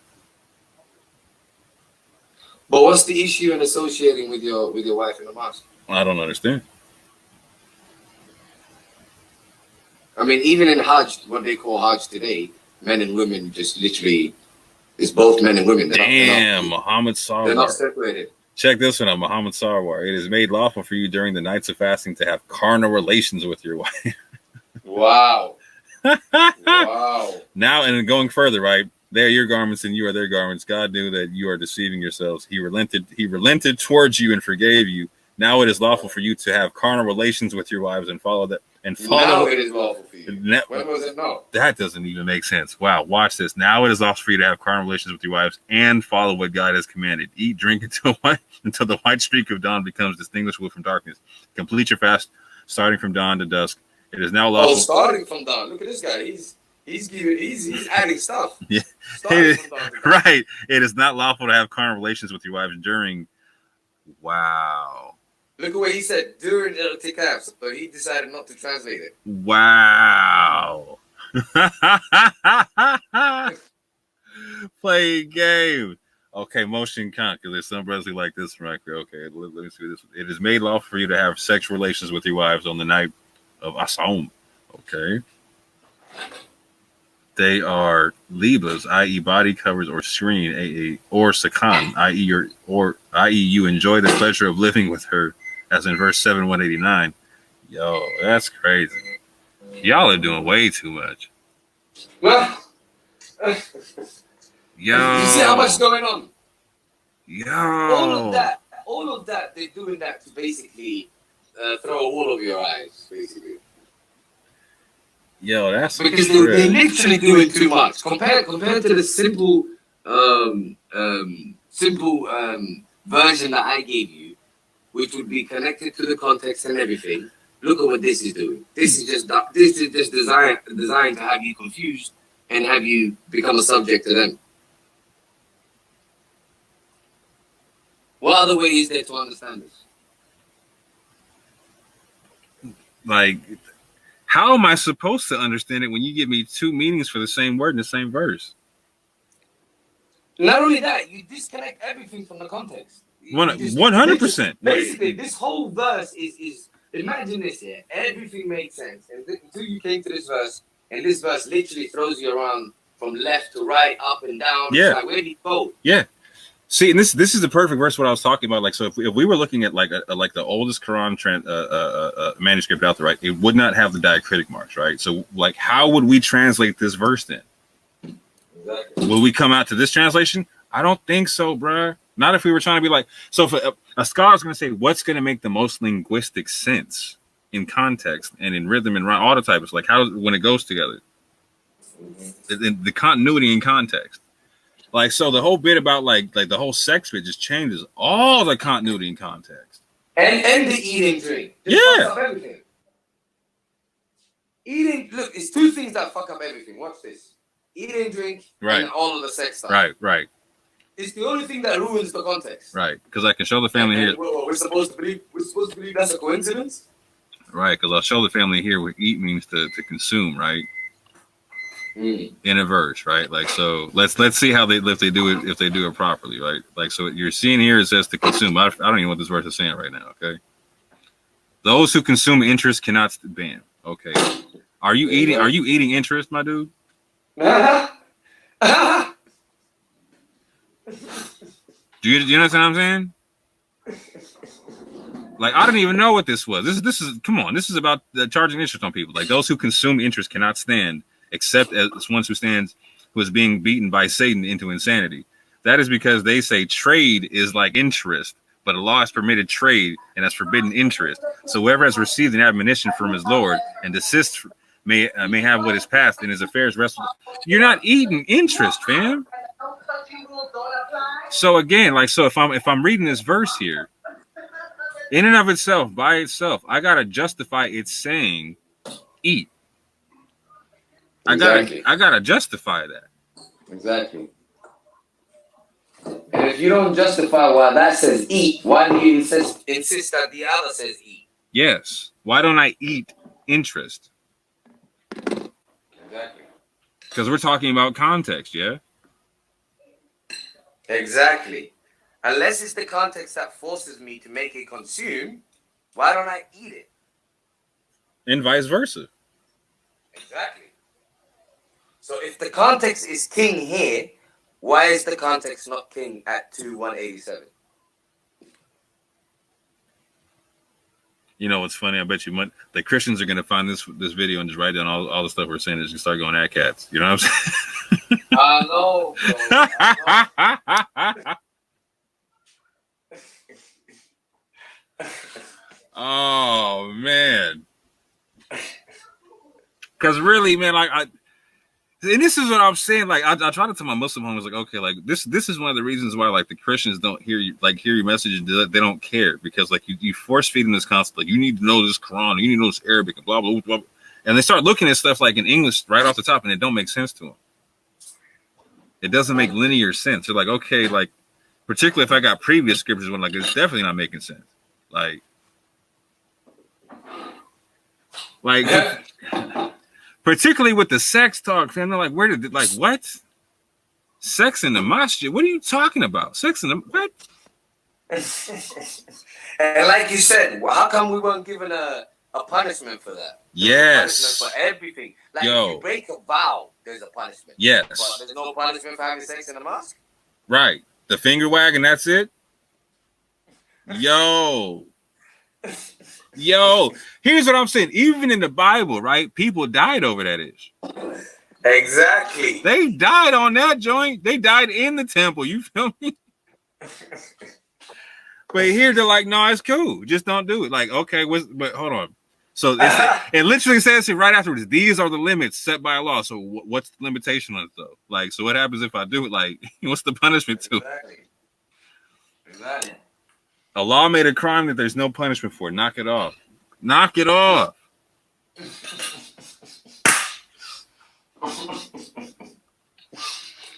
But what's the issue in associating with your wife in the mosque? I don't understand. I mean, even in Hajj, what they call Hajj today, men and women just literally is both men and women. Damn, Muhammad Sarwar. They're not separated. Check this one out, Muhammad Sarwar. It is made lawful for you during the nights of fasting to have carnal relations with your wife. Wow. Wow. Now, and going further, right? They are your garments and you are their garments. God knew that you are deceiving yourselves. He relented towards you and forgave you. Now it is lawful for you to have carnal relations with your wives and follow that. And follow. Now it is lawful for you. When was it not? That doesn't even make sense. Wow, watch this. Now it is lawful for you to have carnal relations with your wives and follow what God has commanded. Eat, drink until the white streak of dawn becomes distinguishable from darkness. Complete your fast, starting from dawn to dusk. It is now lawful. Oh, starting from dawn. Look at this guy. He's adding stuff. Yeah, right. It is not lawful to have carnal relations with your wives during. Wow. Look at what he said during the tikaf, but he decided not to translate it. Wow. Play game. Okay, motion con, because there's some brothers who like this one right there. Okay, let me see this. It is made lawful for you to have sexual relations with your wives on the night of Asawm. Okay. They are libas, i.e., body covers or screen, or sakan, i.e., you enjoy the pleasure of living with her, as in verse 7, 189. Yo, that's crazy. Y'all are doing way too much. Well, Yo, you see how much going on? Yo, all of that, they're doing that to basically throw a wool over your eyes, basically. Yo, that's because they're literally doing too much compared to the simple version that I gave you, which would be connected to the context and everything. Look at what this is doing. This is just designed to have you confused and have you become a subject to them. What other way is there to understand this? Like, how am I supposed to understand it when you give me two meanings for the same word in the same verse? Not only that, you disconnect everything from the context. 100%. Basically, this whole verse is imagine this here. Everything makes sense. And until you came to this verse, and this verse literally throws you around from left to right, up and down. Yeah. Like, where do you go? Yeah. See, and this is the perfect verse what I was talking about. Like, so if we were looking at like the oldest Quran manuscript out there, right, it would not have the diacritic marks, right? So, like, how would we translate this verse then? Exactly. Will we come out to this translation? I don't think so, bruh. Not if we were trying to be like, so if a scholar's going to say what's going to make the most linguistic sense in context and in rhythm and rhyme, all the types, like how when it goes together, the continuity in context. Like, so the whole bit about like the whole sex bit just changes all the continuity in context. And the eating drink. Yeah. Fuck up everything. Look, it's two things that fuck up everything. Watch this. Eating, drink, right, and all of the sex stuff. Right. It's the only thing that ruins the context. Right, because I can show the family here. We're supposed to believe that's a coincidence. Right, because I'll show the family here what eat means to consume, right? In a verse, right? Like, so let's see how they do it properly, right? Like, so you're seeing here it says to consume. I don't even know what this verse is saying right now. Okay, those who consume interest cannot ban. Okay, are you eating interest, my dude? Do you understand what I'm saying? Like, I didn't even know what this was. This is come on. This is about charging interest on people. Like, those who consume interest cannot stand, except as one who is being beaten by Satan into insanity. That is because they say trade is like interest, but Allah has permitted trade and has forbidden interest. So whoever has received an admonition from his Lord and desists may have what is past in his affairs rested. You're not eating interest, fam. So again, like, so if I'm reading this verse here, in and of itself, by itself, I gotta justify it saying eat. Exactly. I gotta justify that. Exactly. And if you don't justify why that says eat, why do you insist that the other says eat? Yes. Why don't I eat interest? Exactly. Because we're talking about context, yeah? Exactly. Unless it's the context that forces me to make it consume, why don't I eat it? And vice versa. Exactly. So if the context is king here, why is the context not king at 2:187? You know what's funny? I bet you the Christians are going to find this video and just write down all the stuff we're saying and just start going at cats. You know what I'm saying? I know, bro. I know. Oh man, because really, man, like and this is what I'm saying. Like I try to tell my Muslim homies, like, okay, like this is one of the reasons why like the Christians don't hear your message and they don't care, because like you force feed them this concept, like you need to know this Quran, you need to know this Arabic, and blah blah blah, and they start looking at stuff like in English right off the top, and it don't make sense to them. It doesn't make linear sense. They're like, okay, like particularly if I got previous scriptures, when like it's definitely not making sense. Like particularly with the sex talk, fam. They're like, where did like what? Sex in the masjid? What are you talking about? Sex in the what? And like you said, how come we weren't given a punishment for that? Yes. Punishment for everything. Like Yo. if you break a vow, there's a punishment. Yes. But there's no punishment for having sex in the mosque? Right. The finger wag and that's it? Yo. Yo. Here's what I'm saying. Even in the Bible, right? People died over that ish. Exactly. They died on that joint. They died in the temple. You feel me? But here they're like, no, it's cool. Just don't do it. Like, okay, but hold on. So it literally says here right afterwards, these are the limits set by law. So what's the limitation on it though? Like, so what happens if I do it? Like, what's the punishment to? Exactly. Allah made a crime that there's no punishment for. Knock it off. Knock it off.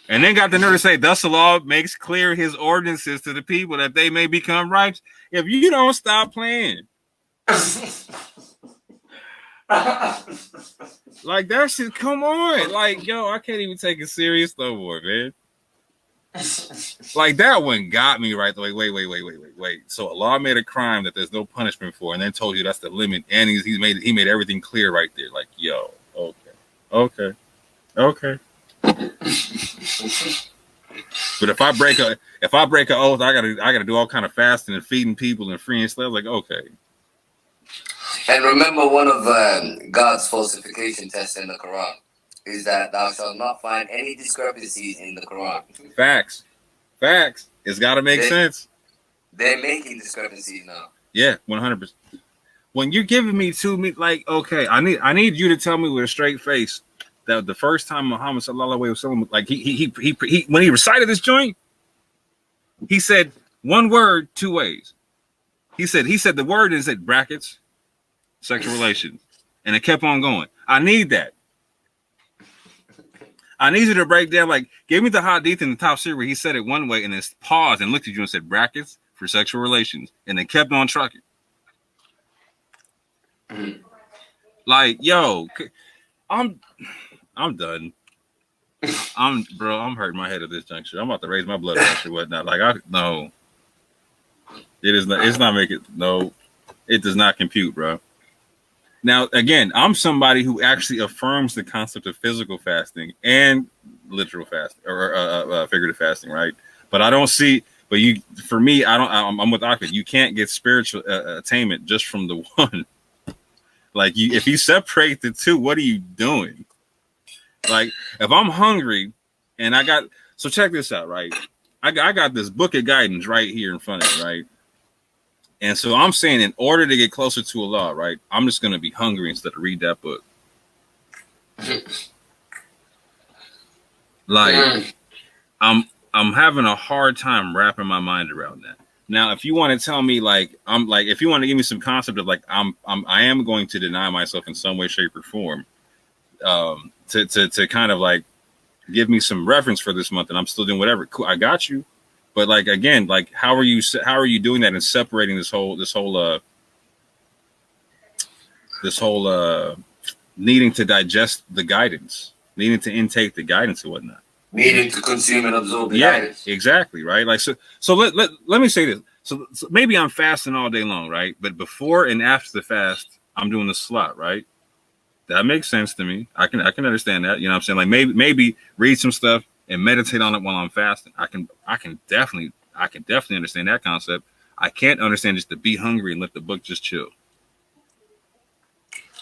And then got the nerve to say, thus the law makes clear his ordinances to the people that they may become righteous. If you don't stop playing. Like that shit, come on. Like, yo, I can't even take it serious no more, man. Like that one got me right away. Wait. So Allah made a crime that there's no punishment for, and then told you that's the limit, and he made everything clear right there. Like, yo, okay. But if I break an oath, I gotta do all kind of fasting and feeding people and freeing slaves. Like, okay. And remember, one of God's falsification tests in the Quran is that thou shalt not find any discrepancies in the Quran. Facts. It's got to make sense. They're making discrepancies now. Yeah, 100%. When you're giving me like, okay, I need you to tell me with a straight face that the first time Muhammad sallallahu alaihi wasallam, like he when he recited this joint, he said one word 2 ways. He said the word and said brackets, sexual relations, and it kept on going. I need that. I need you to break down, like, give me the hadith in the top series where he said it one way and then paused and looked at you and said brackets for sexual relations, and then kept on trucking. Like, yo, I'm done. I'm hurting my head at this juncture. I'm about to raise my blood pressure and whatnot. Like, no. It is not. It's not making. No, it does not compute, bro. Now, again, I'm somebody who actually affirms the concept of physical fasting and literal fasting or figurative fasting, right? But I don't see. But for me, I'm with Ahmed. You can't get spiritual attainment just from the one. Like, if you separate the two, what are you doing? Like, if I'm hungry and so check this out, right? I got this book of guidance right here in front of me, right? And so I'm saying, in order to get closer to Allah, right, I'm just going to be hungry instead of read that book. Like, I'm having a hard time wrapping my mind around that. Now, if you want to tell me, like, if you want to give me some concept of, like, I am going to deny myself in some way, shape, or form, to kind of like give me some reference for this month, and I'm still doing whatever. Cool, I got you. But, like, again, like, how are you doing that and separating this whole needing to digest the guidance, needing to intake the guidance and whatnot, needing to consume and absorb the guidance. Exactly, right? Like, so let me say this. So maybe I'm fasting all day long, right? But before and after the fast, I'm doing the slot, right? That makes sense to me. I can understand that. You know what I'm saying? Like maybe read some stuff and meditate on it while I'm fasting. I can definitely understand that concept. I can't understand just to be hungry and let the book just chill.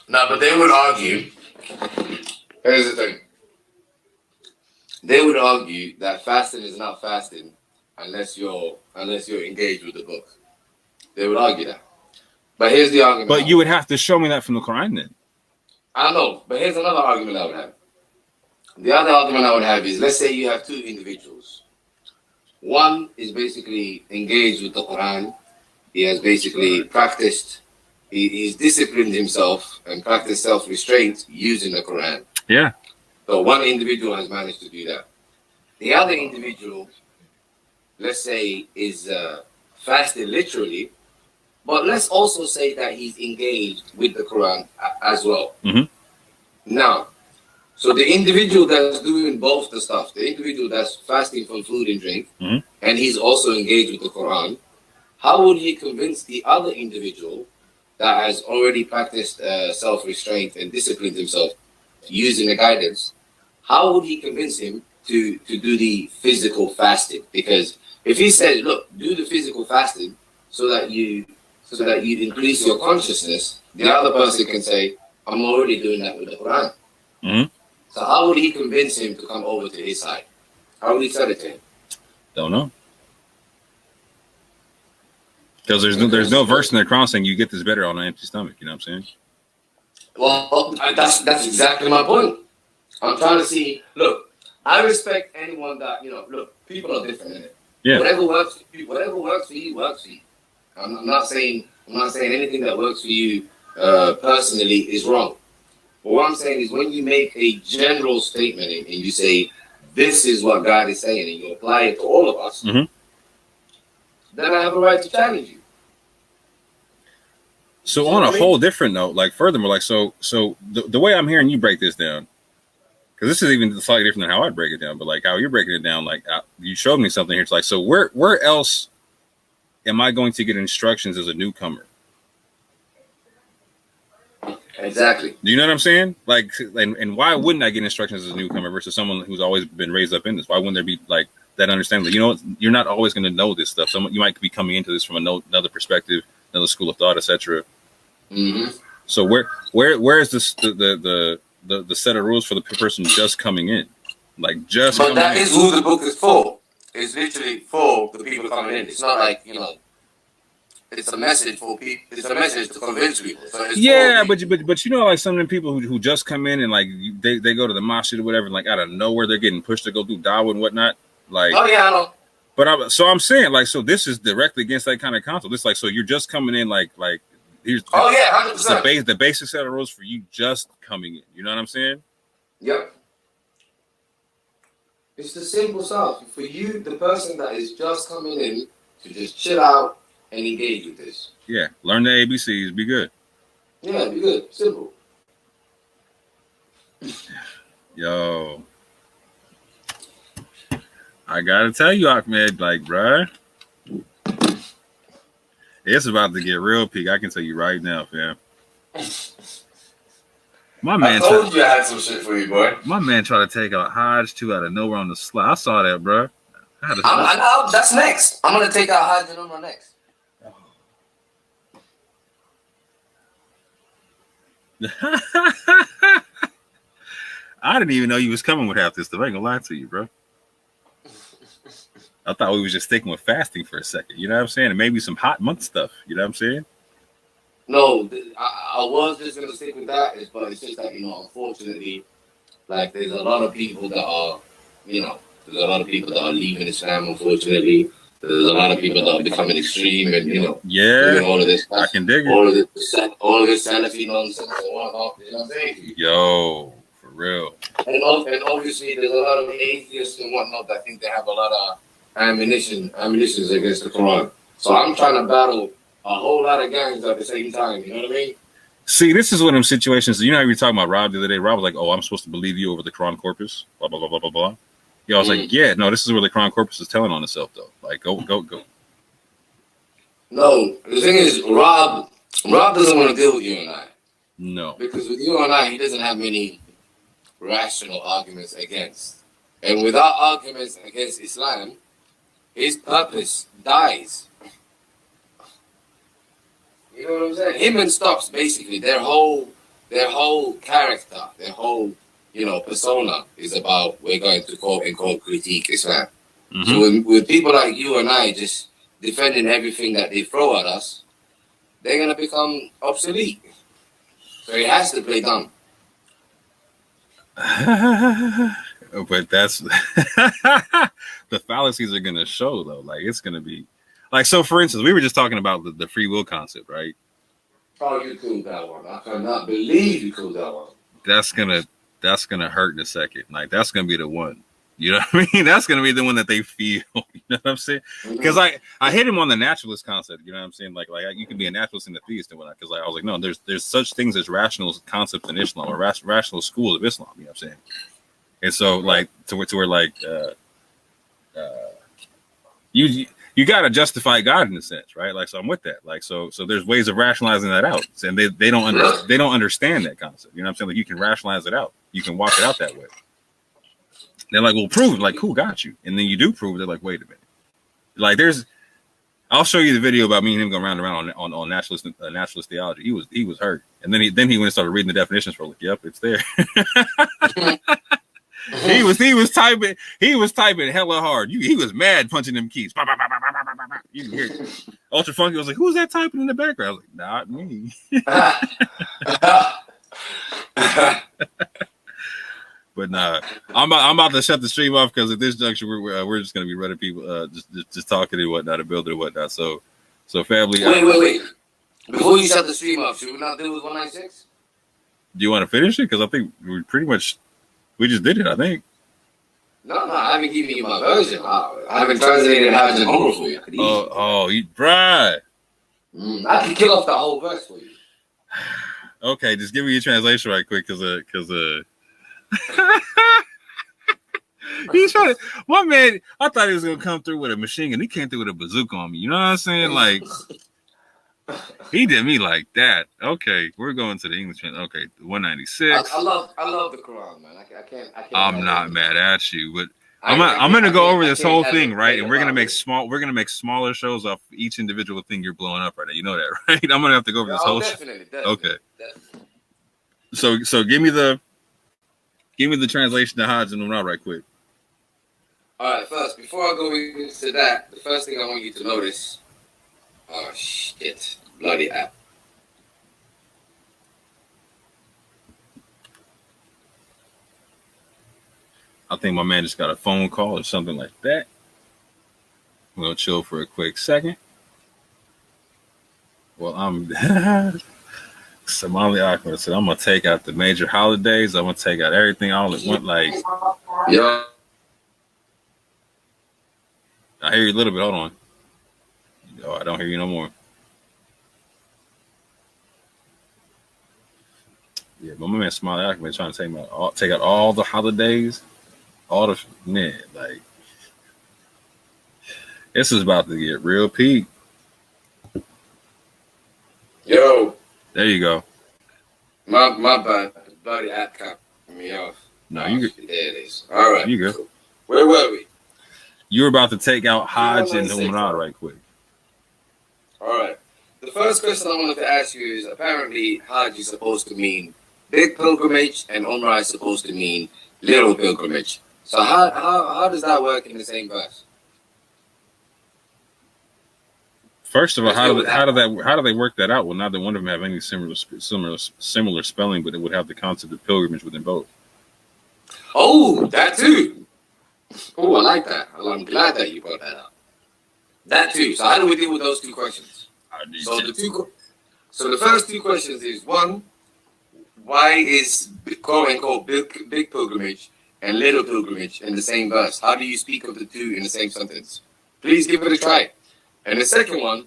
No, but they would argue. Here's the thing. They would argue that fasting is not fasting unless you're engaged with the book. They would argue that. But here's the argument. But you would have to show me that from the Quran then. I know, but here's another argument I would have. The other argument I would have is, let's say you have two individuals. One is basically engaged with the Quran. He has basically practiced, he's disciplined himself and practiced self-restraint using the Quran. Yeah. So one individual has managed to do that. The other individual, let's say, is fasting literally, but let's also say that he's engaged with the Quran as well. Mm-hmm. Now, so the individual that's doing both the stuff, the individual that's fasting from food and drink, mm-hmm. and he's also engaged with the Quran, how would he convince the other individual that has already practiced self-restraint and disciplined himself using the guidance? How would he convince him to do the physical fasting? Because if he said, look, do the physical fasting so that you increase your consciousness, the other person can say, I'm already doing that with the Quran. Mm-hmm. So how would he convince him to come over to his side? How would he tell it to him? Don't know. Because there's no verse in the Quran saying you get this better on an empty stomach. You know what I'm saying? Well, that's exactly my point. I'm trying to see. Look, I respect anyone that Look, people are different in it. Yeah. Whatever works for you, works for you. I'm not saying anything that works for you personally is wrong. But what I'm saying is when you make a general statement and you say this is what God is saying and you apply it to all of us, mm-hmm. then I have a right to challenge you. So on a whole different note, like furthermore, like so the way I'm hearing you break this down, because this is even slightly different than how I break it down, but like how you're breaking it down, like you showed me something here. It's like, so where else am I going to get instructions as a newcomer? Exactly. Do you know what I'm saying? Like, and why wouldn't I get instructions as a newcomer versus someone who's always been raised up in this? Why wouldn't there be like that understanding? Like, you're not always going to know this stuff. You might be coming into this from another perspective, another school of thought, etc. Mm-hmm. So where is this the set of rules for the person just coming in? Like just. But that is who the book is for. It's literally for the people coming in. It's not like it's a message for people. It's a message to convince people. So yeah, but like some of them people who just come in and like they go to the mosque or whatever, and like out of nowhere they're getting pushed to go do dawah and whatnot. Like, oh yeah, I know. But I'm saying like, so this is directly against that kind of concept. It's like, so you're just coming in like here's 100%. The basic set of rules for you just coming in. You know what I'm saying? Yep. It's the simple stuff for you, the person that is just coming in to just chill out and engage with this. Yeah, learn the ABCs, be good. Yeah, be good, simple. Yo, I gotta tell you, Ahmed, like, bruh, it's about to get real peak. I can tell you right now, fam. My man, I told you I had some shit for you, boy. My man tried to take out Hodge 2 out of nowhere on the slide. I saw that, bro. I know that's next. I'm gonna take out Hodge and on next. I didn't even know you was coming with half this stuff. I ain't gonna lie to you, bro. I thought we was just sticking with fasting for a second. You know what I'm saying? And maybe some hot month stuff. You know what I'm saying? No, I was just gonna stick with that, but it's just that unfortunately, like there's a lot of people that are, leaving Islam. Unfortunately, there's a lot of people that are becoming extreme, and yeah, all of this. I can dig it. All of this Salafi nonsense and whatnot. You know what I'm saying? Yo, for real. And obviously, there's a lot of atheists and whatnot that think they have a lot of ammunitions against the Quran. So I'm trying to battle a whole lot of gangs at the same time. You know what I mean? See, this is one of them situations. You know how you were talking about Rob the other day? Rob was like, "Oh, I'm supposed to believe you over the Quran corpus." Blah blah blah blah blah blah. Yeah, I was like, "Yeah, no, this is where the Quran corpus is telling on itself, though. Like, go." No, the thing is, Rob doesn't want to deal with you and I. No. Because with you and I, he doesn't have many rational arguments against. And without arguments against Islam, his purpose dies. You know what I'm saying? Him and Stops, basically, their whole character, their whole, persona is about we're going to quote unquote critique Islam. Mm-hmm. So with people like you and I just defending everything that they throw at us, they're gonna become obsolete. So he has to play dumb. But that's the fallacies are gonna show though. Like it's gonna be like, so for instance, we were just talking about the free will concept, right? Oh, you cooled that one. I cannot believe you cooled that one. That's gonna hurt in a second. Like that's gonna be the one. You know what I mean? That's gonna be the one that they feel. You know what I'm saying? Because I hit him on the naturalist concept. You know what I'm saying? Like you can be a naturalist and a theist and whatnot. Because I was like, no, there's such things as rational concepts in Islam or rational schools of Islam. You know what I'm saying? And so like to where like you got to justify God in a sense, right? Like so I'm with that. Like so there's ways of rationalizing that out, and they don't understand that concept. You know what I'm saying? Like you can rationalize it out. You can walk it out that way. They're like, well, prove it. Like, cool, got you. And then you do prove it. They're like, wait a minute. Like, I'll show you the video about me and him going round and round on naturalist theology. He was hurt. And then he went and started reading the definitions for like, yep, it's there. he was typing hella hard. He was mad punching them keys. You can hear it. Ultra Funky was like, who's that typing in the background? I was like, not me. But nah, I'm about to shut the stream off because at this juncture we're just gonna be running people just talking and whatnot and building and whatnot. So family. Wait. Before you shut the stream off, should we not do with 196? Do you want to finish it? Because I think we just did it. I think. No, I haven't given you my version. I haven't translated and have it over for you. You right. I can kill off the whole verse for you. Okay, just give me your translation right quick, because he's trying to. One man, I thought he was gonna come through with a machine gun. He came through with a bazooka on me. You know what I'm saying? Like he did me like that. Okay, we're going to the English. Okay, 196. I love the Quran, man. I can't. I'm not mad at you, but I'm gonna go over this whole thing, right? And we're gonna make smaller shows off each individual thing you're blowing up right now. You know that, right? I'm gonna have to go over this whole. Definitely. Okay. Definitely. So give me the translation to Hajj and Umrah right quick. All right, first, before I go into that, the first thing I want you to notice. Oh shit! Bloody app. I think my man just got a phone call or something like that. We're gonna chill for a quick second. Well, I'm Somali Ahmed said, I'm gonna take out the major holidays. I'm gonna take out everything all at once. Like, yeah. I hear you a little bit. Hold on. Oh, I don't hear you no more. Yeah, but my man Somali Ahmed trying to take out all the holidays, like this is about to get real peak. Yo. There you go. My bad. The bloody app cut me off. No, you good. There it is. All right. You good. Where were we? You were about to take out Hajj and Umrah right quick. All right. The first question I wanted to ask you is, apparently Hajj is supposed to mean big pilgrimage and Umrah is supposed to mean little pilgrimage. So how does that work in the same verse? First of all, how do they work that out? Well, neither one of them have any similar spelling, but it would have the concept of pilgrimage within both. Oh, that too. Oh, I like that. I'm glad that you brought that up. That too. So how do we deal with those two questions? So the first two questions is, one, why is quote unquote big pilgrimage and little pilgrimage in the same verse? How do you speak of the two in the same sentence? Please give it a try. And the second one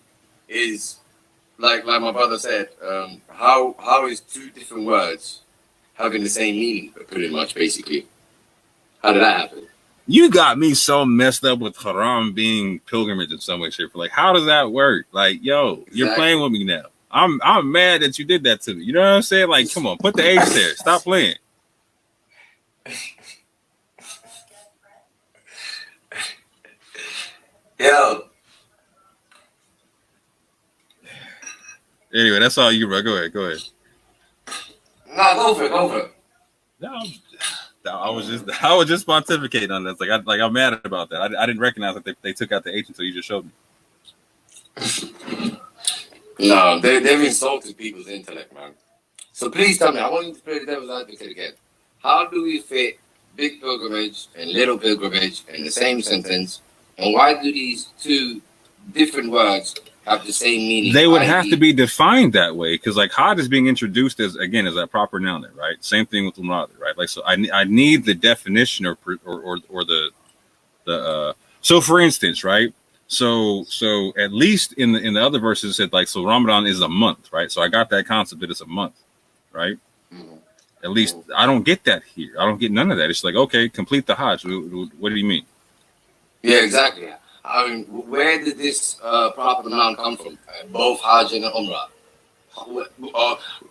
is, like my brother said, how is two different words having the same meaning, pretty much, basically? How did that happen? You got me so messed up with haram being pilgrimage in some way, shape. Like, how does that work? Like, yo, You're playing with me now. I'm mad that you did that to me. You know what I'm saying? Like, come on, put the H there. Stop playing. Yo. Anyway, that's all you, bro. Go ahead. No, go for it. No, I was just pontificating on this. I'm mad about that. I didn't recognize that they took out the H until you just showed me. No, they've insulted people's intellect, man. So please tell me, I want you to play the devil's advocate again. How do we fit big pilgrimage and little pilgrimage in the same sentence? And why do these two different words have the same meaning? They would have to be defined that way, because like Hajj is being introduced as a proper noun there, right? Same thing with Umrah, right? Like, so I need the definition or the so for instance, right? So at least in the other verses it said like, so Ramadan is a month, right? So I got that concept that it's a month, right? Mm-hmm. At least I don't get that here. I don't get none of that. It's like, okay, complete the Hajj. What do you mean? Yeah, exactly. I mean, where did this proper noun come from? Both Hajj and Umrah.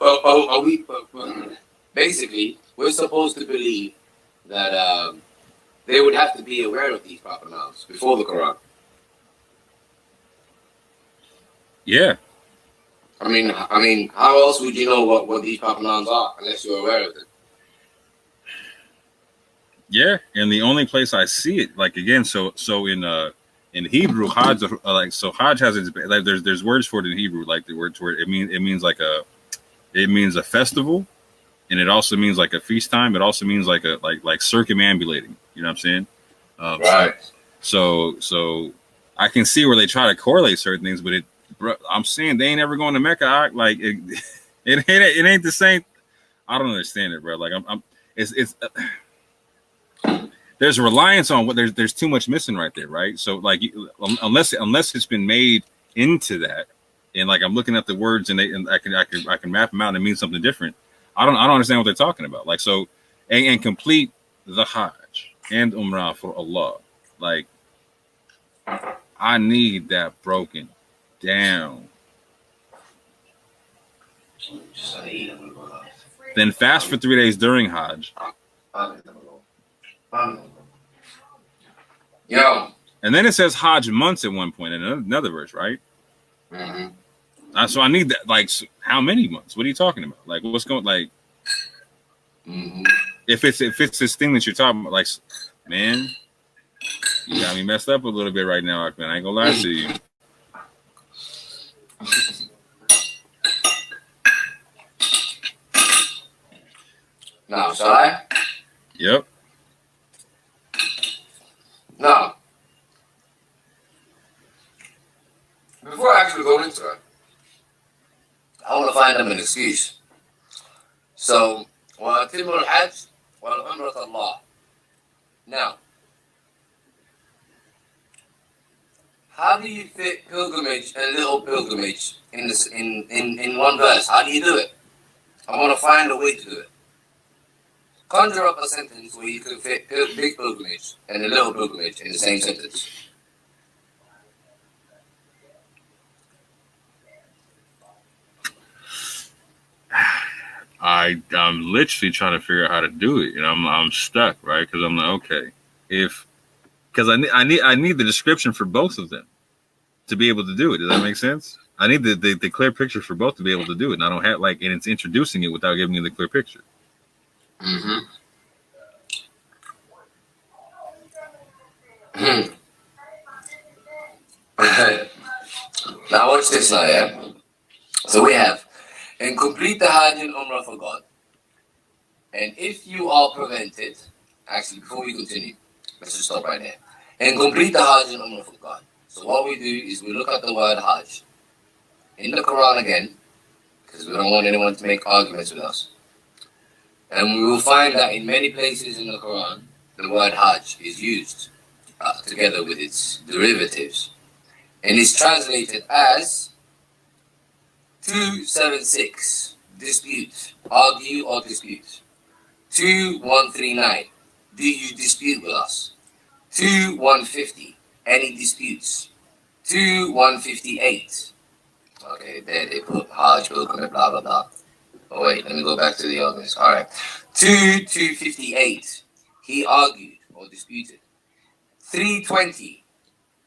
Are we basically, we're supposed to believe that they would have to be aware of these proper nouns before the Quran. Yeah. I mean, how else would you know what these proper nouns are unless you're aware of them? Yeah, and the only place I see it, like again, so in Hebrew, Hajj, like, so Hajj has its, like, there's words for it in Hebrew, like the word it means a festival, and it also means like a feast time. It also means like circumambulating. You know what I'm saying? Right. So I can see where they try to correlate certain things, but I'm saying they ain't ever going to Mecca. Like it ain't the same. I don't understand it, bro. Like it's there's a reliance on what there's too much missing right there, right? So like unless it's been made into that, and like I'm looking at the words and I can map them out and it means something different. I don't understand what they're talking about. Like, so and complete the Hajj and Umrah for Allah. Like, I need that broken down. Then fast for 3 days during Hajj. Yo. And then it says Hajj months at one point in another verse, right? Mm-hmm. So I need that. Like, how many months? What are you talking about? Like, what's going? Like, mm-hmm. if it's this thing that you're talking about, like, man, you got me messed up a little bit right now, man. I ain't gonna lie to you. Now, shall I? Yep. Now, before I actually go into it, I want to find them an excuse. So, وَأَتِمُّ الْحَجِّ وَالْعُمْرَةَ اللَّهِ. Now, how do you fit pilgrimage and little pilgrimage in one verse? How do you do it? I want to find a way to do it. Conjure up a sentence where you can fit big pilgrimage and a little pilgrimage in the same sentence. I'm literally trying to figure out how to do it, and I'm stuck, right? Because I'm like, okay, because I need the description for both of them to be able to do it. Does that make sense? I need the clear picture for both to be able to do it, and I don't have and it's introducing it without giving me the clear picture. Mm-hmm. Now watch this now, yeah? So we have, and complete the Hajj and Umrah for God. And if you are prevented, actually before we continue, let's just stop right there. And complete the Hajj and Umrah for God. So what we do is we look at the word Hajj in the Quran again, because we don't want anyone to make arguments with us. And we will find that in many places in the Quran, the word Hajj is used together with its derivatives. And it's translated as 276, dispute, argue or dispute. 2139, do you dispute with us? 2150, any disputes? 2158, Okay, they put Hajj, pilgrimage, blah, blah, blah. Oh, wait, let me go back to the arguments. All right. 258, he argued or disputed. 320,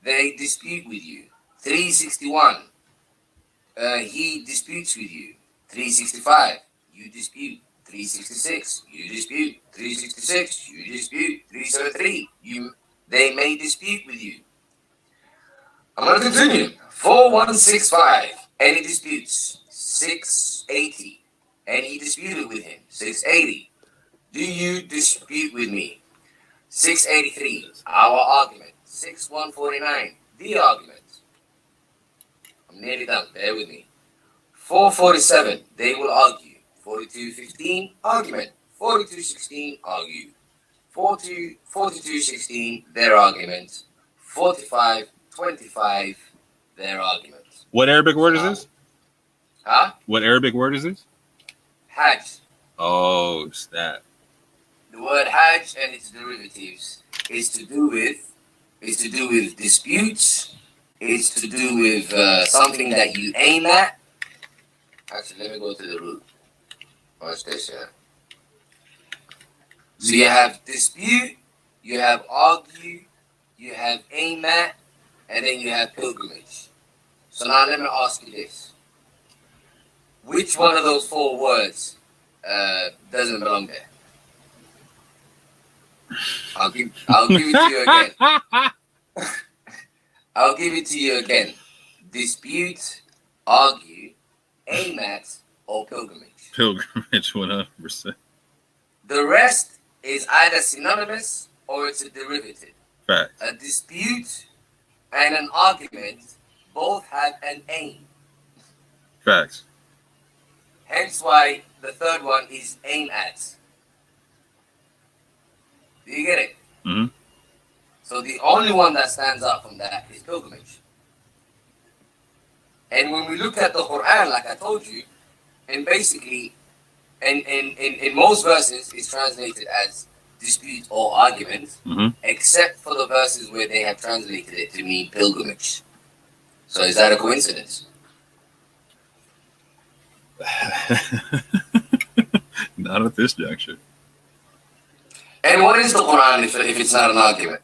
they dispute with you. 361, he disputes with you. 365, you dispute. 366, you dispute. 366, you dispute. 373, they may dispute with you. I'm going to continue. 4165, any disputes. 680, any disputed with him. 680, do you dispute with me? 683, our argument. 6149, the argument. I'm nearly done, bear with me. 447, they will argue. 4215, argument. 4216, argue. 4216, their argument. 4525, their argument. What Arabic word is this? Huh? What Arabic word is this? Hajj. Oh, snap. The word Hajj and its derivatives is to do with disputes. It's to do with something that you aim at. Actually, let me go to the root. Watch this, yeah. So you have dispute, you have argue, you have aim at, and then you have pilgrimage. So now let me ask you this. Which one of those four words doesn't belong there? I'll give it to you again. I'll give it to you again. Dispute, argue, aim at, or pilgrimage. Pilgrimage, 100%. The rest is either synonymous or it's a derivative. Fact. A dispute and an argument both have an aim. Facts. Hence why the third one is aim at. Do you get it? Mm-hmm. So the only one that stands out from that is pilgrimage. And when we look at the Quran, like I told you, and basically, in most verses, it's translated as dispute or argument, except for the verses where they have translated it to mean pilgrimage. So is that a coincidence? Not at this juncture. And what is the Quran if it's not an argument?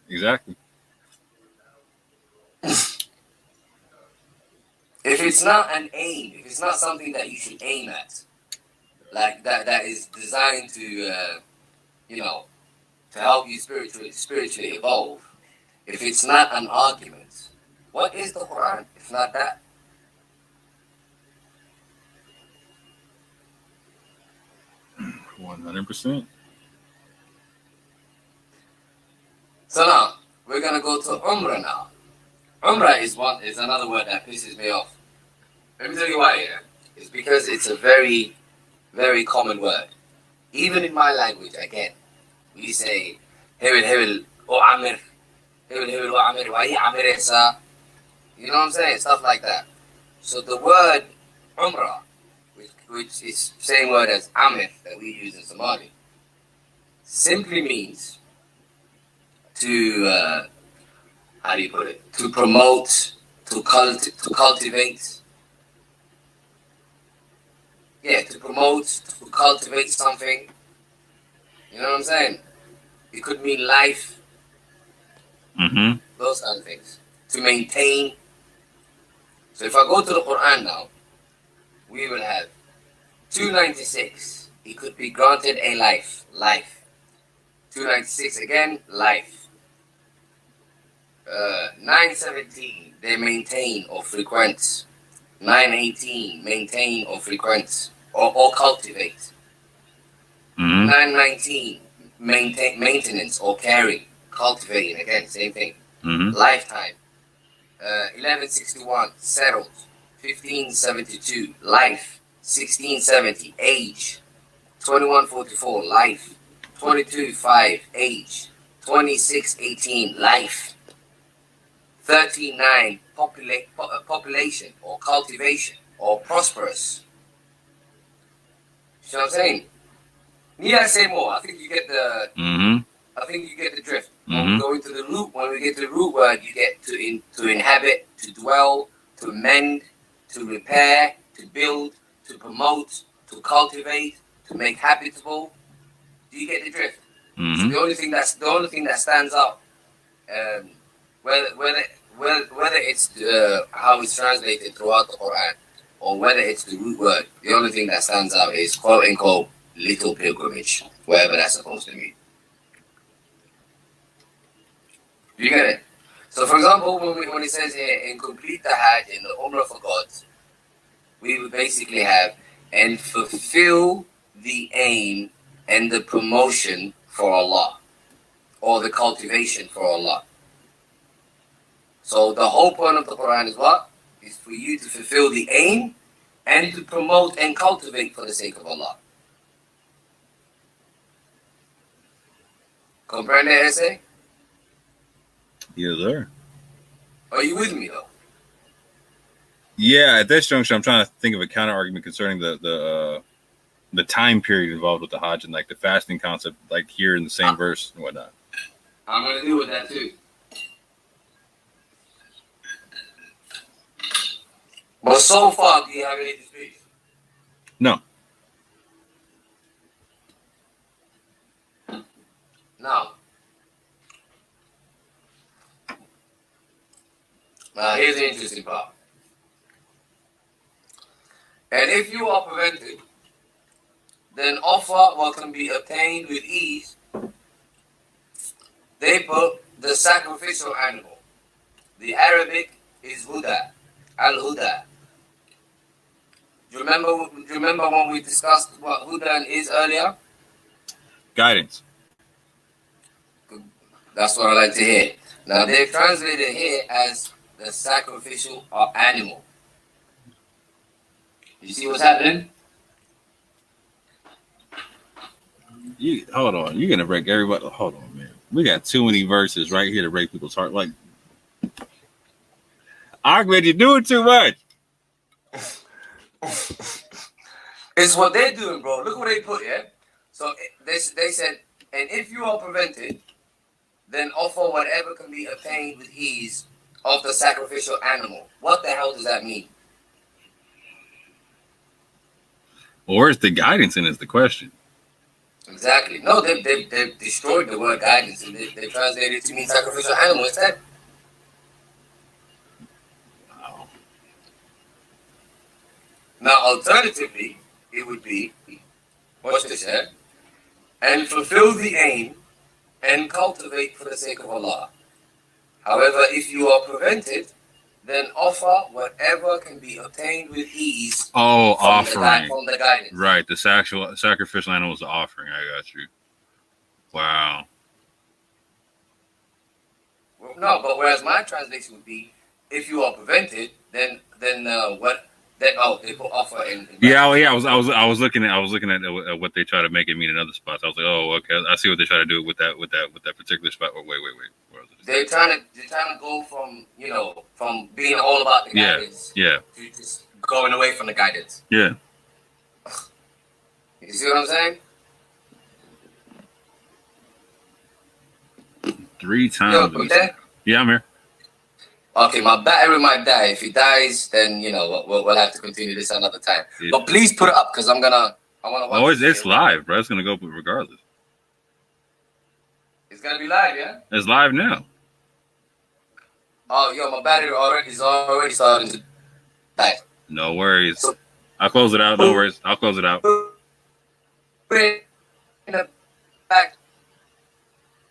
Exactly. If it's not an aim, if it's not something that you should aim at, like that is designed to, to help you spiritually evolve. If it's not an argument, what is the Quran if not that? %100%. So now we're gonna go to Umrah now. Umrah is another word that pisses me off. Let me tell you why. Yeah, it's because it's a very, very common word. Even in my language, again, we say "hevel o amir, hevel o amir, why amir esa?" You know what I'm saying? Stuff like that. So the word Umrah, which is same word as amir that we use in Somali, simply means to how do you put it? To promote, to cultivate. Yeah, to promote, to cultivate something. You know what I'm saying? It could mean life. Those kind of things. To maintain. So if I go to the Quran now, we will have 296. It could be granted a life. Life. 296 again, life. 917, they maintain or frequent. 918, maintain or frequent or cultivate. 919, maintenance or carry, cultivating, again, same thing. Lifetime. 1161, settled. 1572, life. 1670, age. 2144, life. 22.5, age. 2618, life. 39, population or cultivation or prosperous. You know what I'm saying? Need I say more? I think you get the. I think you get the drift. When we go into the root, when we get to the root word, you get to inhabit, to dwell, to mend, to repair, to build, to promote, to cultivate, to make habitable. Do you get the drift? So the only thing that stands out, whether it's how it's translated throughout the Quran, or whether it's the root word, the only thing that stands out is quote unquote little pilgrimage, wherever that's supposed to mean. Do you get it? So, for example, when it says here, and complete the Hajj and the Umrah for God, we would basically have, and fulfill the aim and the promotion for Allah, or the cultivation for Allah. So, the whole point of the Quran is what? Is for you to fulfill the aim and to promote and cultivate for the sake of Allah. Comprende ese? Yes, sir. Are you with me though? Yeah, at this juncture, I'm trying to think of a counter argument concerning the time period involved with the Hajj and like the fasting concept, like here in the same verse and whatnot. I'm gonna deal with that too. But so far, do you have any disputes? No. Now, here's the interesting part. And if you are prevented, then offer what can be obtained with ease. They put the sacrificial animal. The Arabic is huda, al-huda. Do you remember when we discussed what hudan is earlier? Guidance. That's what I like to hear. Now they've translated it here as the sacrificial animal. You see what's happening? Hold on. You're going to break everybody. Hold on, man. We got too many verses right here to break people's heart. Like, Ahmed, you're doing too much. It's what they're doing, bro. Look what they put, yeah? So they said, and if you are prevented, then offer whatever can be obtained with ease of the sacrificial animal. What the hell does that mean? Well, where's the guidance in is the question. Exactly. No, they've destroyed the word guidance and they translated it to mean sacrificial animal instead. Wow. Now, alternatively, it would be, watch this here, and fulfill the aim and cultivate for the sake of Allah. However, if you are prevented, then offer whatever can be obtained with ease. Oh, from offering. From the guidance. Right, the sacrificial animal is the offering. I got you. Wow. Well, no, but whereas my translation would be, if you are prevented, then what? Then they put offer in. Yeah. I was looking at what they try to make it mean in other spots. I was like, oh, okay, I see what they try to do with that particular spot. Oh, wait. Where was it? They're trying to go from from being all about the guidance, to just going away from the guidance. Yeah. You see what I'm saying? 3 times. Yeah, I'm here. Okay, my battery might die. If it dies, then we'll have to continue this another time. Yeah. But please put it up because I want to watch. Oh, it's live, bro. It's gonna go regardless. It's gonna be live, yeah. It's live now. Oh, my battery is already starting to die. No worries. I'll close it out. No worries. I'll close it out. Put it in the back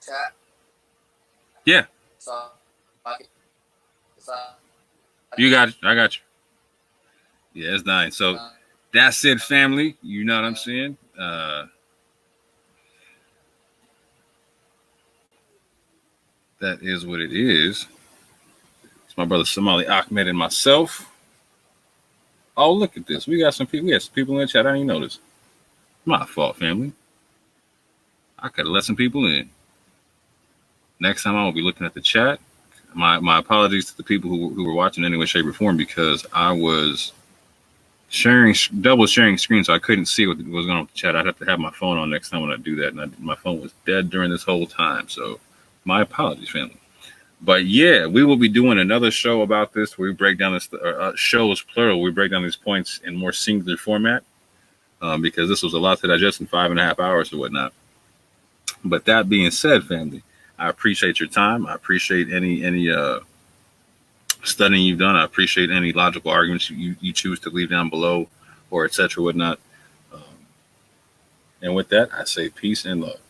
chat. Yeah. You got it. I got you. Yeah, it's nice. So that's it, family. You know what I'm saying? That is what it is. It's my brother Somali Ahmed and myself. Oh, look at this. We got some people. We had some people in the chat. I didn't even notice. My fault, family. I could have let some people in. Next time I will be looking at the chat. My apologies to the people who were watching in any way, shape, or form because I was double sharing screen, so I couldn't see what was going on with the chat. I'd have to have my phone on next time when I do that, and my phone was dead during this whole time. So My apologies, family. But yeah, we will be doing another show about this where we break down this shows plural. We break down these points in more singular format because this was a lot to digest in 5.5 hours or whatnot. But that being said, family, I appreciate your time. I appreciate any studying you've done. I appreciate any logical arguments you choose to leave down below or etc. whatnot. And with that, I say peace and love.